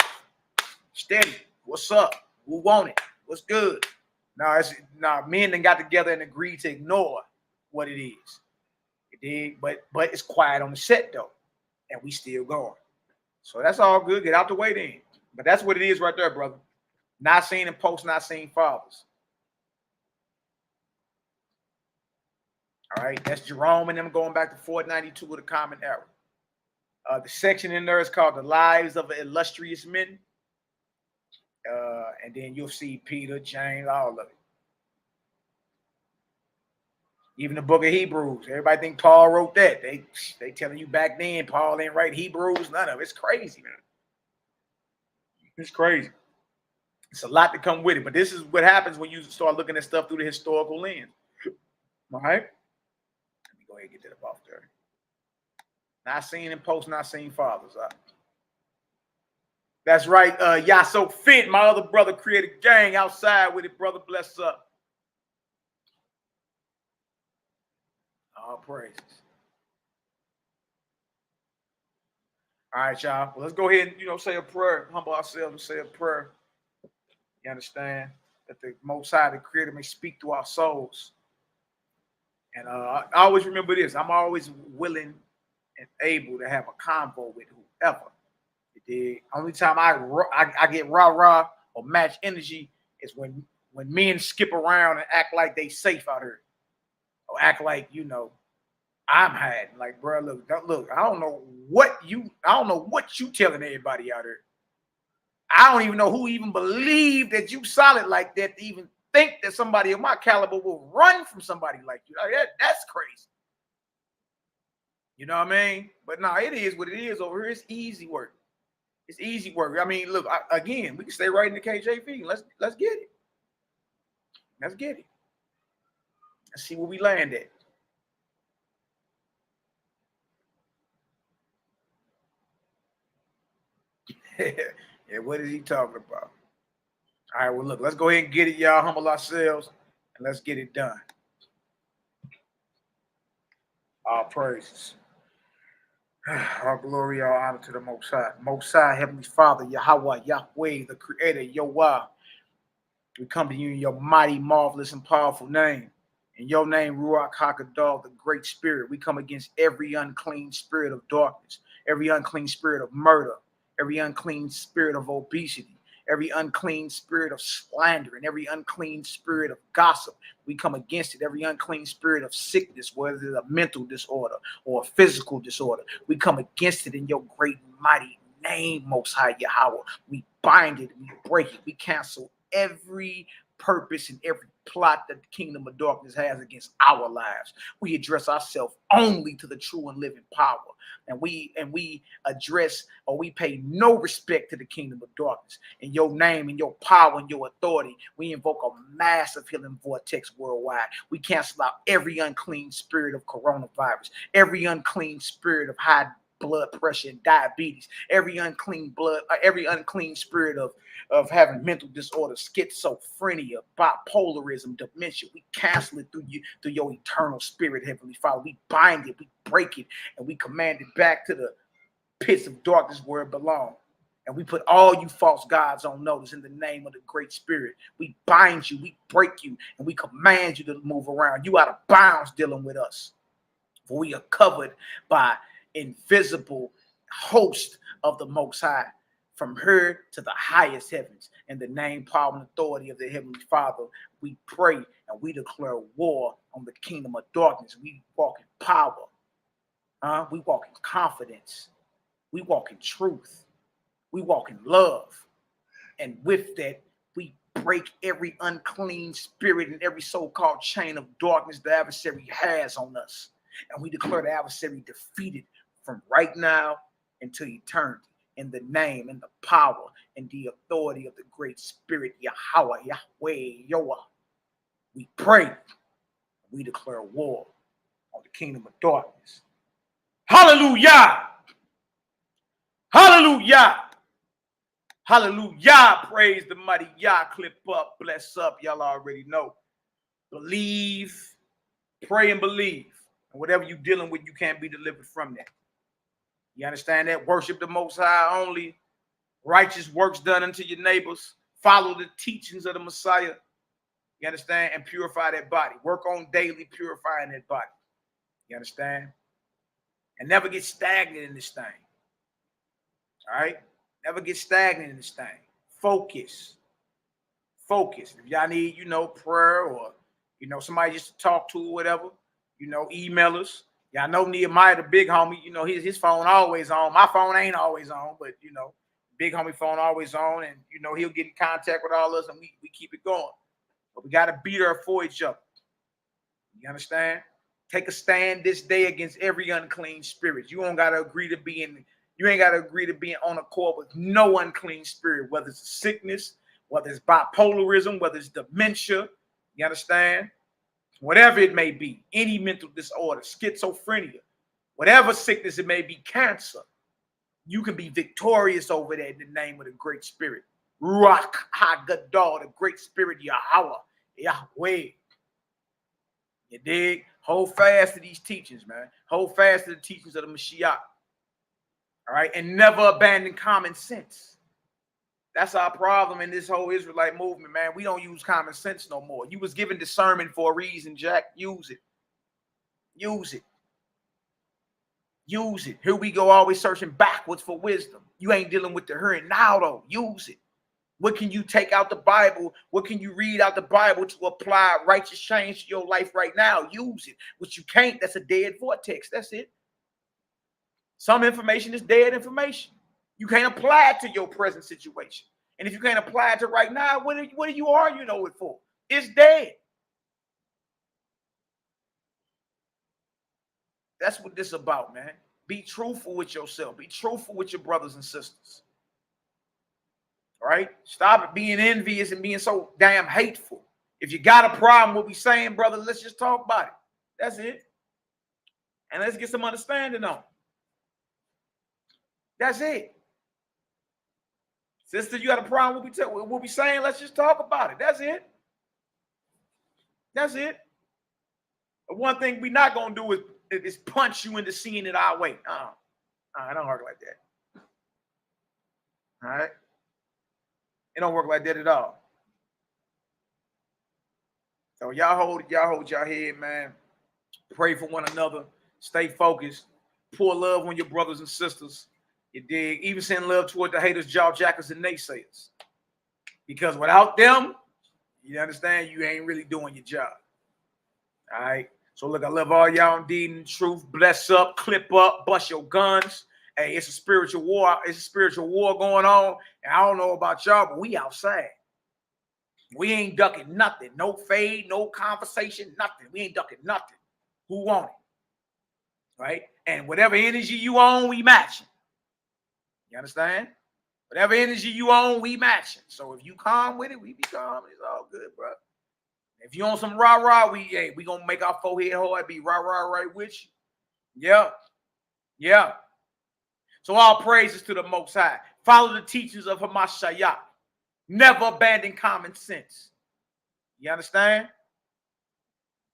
What's up? Who want it? What's good? Nah, men done got together and agreed to ignore what it is. It did, but it's quiet on the set though, and we still going. So that's all good. Get out the way then. But that's what it is right there, brother. Not seen and post, not seen fathers. All right, that's Jerome and them going back to 492 of the Common Era. The section in there is called The Lives of Illustrious Men. And then you'll see Peter, James, all of it. Even the book of Hebrews. Everybody think Paul wrote that. They telling you back then Paul ain't write Hebrews. None of it. It's crazy, man. It's crazy. It's a lot to come with it. But this is what happens when you start looking at stuff through the historical lens. All right? Let me go ahead and get that up off there. Not seen in post, not seen fathers. That's right. Y'all so fit. My other brother created a gang outside with it, brother. Bless up. All praises. All right, y'all. Well, let's go ahead and, say a prayer. Humble ourselves and say a prayer. You understand? That the Most High, the Creator, may speak to our souls. And I always remember this. I'm always willing and able to have a convo with whoever. The only time I get rah-rah or match energy is when men skip around and act like they safe out here. Or act like, I'm hiding. Like, bro, look, I don't know what you telling everybody out here. I don't even know who even believe that you solid like that to even think that somebody of my caliber will run from somebody like you. Like, that's crazy. You know what I mean? But no, it is what it is over here. It's easy work. It's easy work. I mean, look, again, we can stay right in the KJV. Let's get it. Let's get it. Let's see where we land at. Yeah, what is he talking about? All right, well, look, let's go ahead and get it, y'all. Humble ourselves, and let's get it done. All praises. All glory, all honor to the Most High. Most High, Heavenly Father, Yahweh, Yahweh, the Creator, Yahweh. We come to you in your mighty, marvelous, and powerful name. In your name, Ruach HaKadosh, the Great Spirit. We come against every unclean spirit of darkness, every unclean spirit of murder, every unclean spirit of obesity, every unclean spirit of slander, and every unclean spirit of gossip. We come against it. Every unclean spirit of sickness, whether it's a mental disorder or a physical disorder. We come against it in your great mighty name, Most High Yahweh. We bind it. We break it. We cancel every purpose and every plot that the kingdom of darkness has against our lives. We address ourselves only to the true and living power. And we address, or we pay no respect to the kingdom of darkness. In your name, in your power, and your authority, we invoke a massive healing vortex worldwide. We cancel out every unclean spirit of coronavirus, every unclean spirit of high blood pressure and diabetes, every unclean spirit of having mental disorder, schizophrenia, bipolarism, dementia. We cancel it through your eternal spirit, Heavenly Father. We bind it, we break it, and we command it back to the pits of darkness where it belongs. And we put all you false gods on notice in the name of the great spirit. We bind you, we break you, and we command you to move around. You out of bounds dealing with us. For we are covered by invisible host of the Most High, from her to the highest heavens. In the name, power, and authority of the Heavenly Father, we pray and we declare war on the kingdom of darkness. We walk in power. We walk in confidence. We walk in truth. We walk in love. And with that, we break every unclean spirit and every so-called chain of darkness the adversary has on us. And we declare the adversary defeated from right now until eternity, in the name and the power and the authority of the great spirit, Yahweh, Yahweh, Yoah. We pray, we declare war on the kingdom of darkness. Hallelujah! Hallelujah! Hallelujah! Praise the mighty Yah. Clip up, bless up. Y'all already know. Believe, pray, and believe. And whatever you're dealing with, you can't be delivered from that. You understand that? Worship the Most High only. Righteous works done unto your neighbors. Follow the teachings of the Messiah. You understand? And purify that body. Work on daily purifying that body. You understand? And never get stagnant in this thing. All right? Never get stagnant in this thing. Focus. Focus. If y'all need, prayer or, somebody just to talk to or whatever, email us. Y'all know NehemiYAH, the big homie, his phone always on. My phone ain't always on, but, big homie phone always on. And, he'll get in contact with all of us and we keep it going. But we got to be there for each other. You understand? Take a stand this day against every unclean spirit. You ain't got to agree to being on accord with no unclean spirit, whether it's a sickness, whether it's bipolarism, whether it's dementia. You understand? Whatever it may be, any mental disorder, schizophrenia, whatever sickness it may be, cancer, you can be victorious over that in the name of the great spirit. Ruach HaGadol, the great spirit, Yahweh, Yahweh. You dig? Hold fast to these teachings, man. Hold fast to the teachings of the Mashiach. All right? And never abandon common sense. That's our problem in this whole Israelite movement, man. We don't use common sense no more. You was given discernment for a reason, Jack. Use it. Use it. Use it. Here we go, always searching backwards for wisdom. You ain't dealing with the here and now, though. Use it. What can you take out the Bible? What can you read out the Bible to apply righteous change to your life right now? Use it. What you can't, that's a dead vortex. That's it. Some information is dead information. You can't apply it to your present situation. And if you can't apply it to right now, what are you arguing over it for? It's dead. That's what this is about, man. Be truthful with yourself. Be truthful with your brothers and sisters. All right? Stop being envious and being so damn hateful. If you got a problem with me saying, brother, let's just talk about it. That's it. And let's get some understanding on it. That's it. Sister, you got a problem with what we saying? Let's just talk about it. That's it. That's it. The one thing we're not going to do is punch you into seeing it our way. It don't work like that. All right? It don't work like that at all. So y'all hold your head, man. Pray for one another. Stay focused. Pour love on your brothers and sisters. You dig? Even send love toward the haters, jawjackers, and naysayers. Because without them, you understand, you ain't really doing your job. All right? So look, I love all y'all indeed in truth. Bless up, clip up, bust your guns. Hey, it's a spiritual war. It's a spiritual war going on. And I don't know about y'all, but we outside. We ain't ducking nothing. No fade, no conversation, nothing. We ain't ducking nothing. Who want it? Right? And whatever energy you own, we matching. You understand? Whatever energy you own, we matching. So if you calm with it, we be calm. It's all good, bro. If you on some rah-rah, we gonna make our forehead hard, be rah-rah right with you. Yeah. Yeah. So all praises to the Most High. Follow the teachings of HaMashiach. Never abandon common sense. You understand?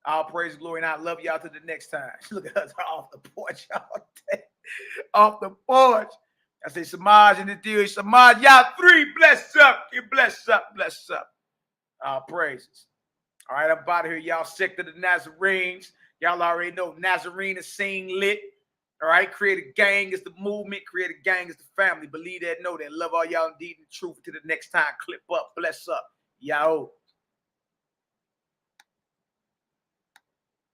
All praise, glory, and I love y'all to the next time. Look at us off the porch all day. Off the porch. I say Samaj in the theory. Samaj, y'all three. Bless up. Get bless up. Bless up. All praises. All right, I'm about to hear y'all sick to the Nazarenes. Y'all already know Nazarene is scene lit. All right, create a gang is the movement. Create a gang is the family. Believe that, know that. Love all y'all indeed in the truth. Until the next time, clip up. Bless up. Yahoo.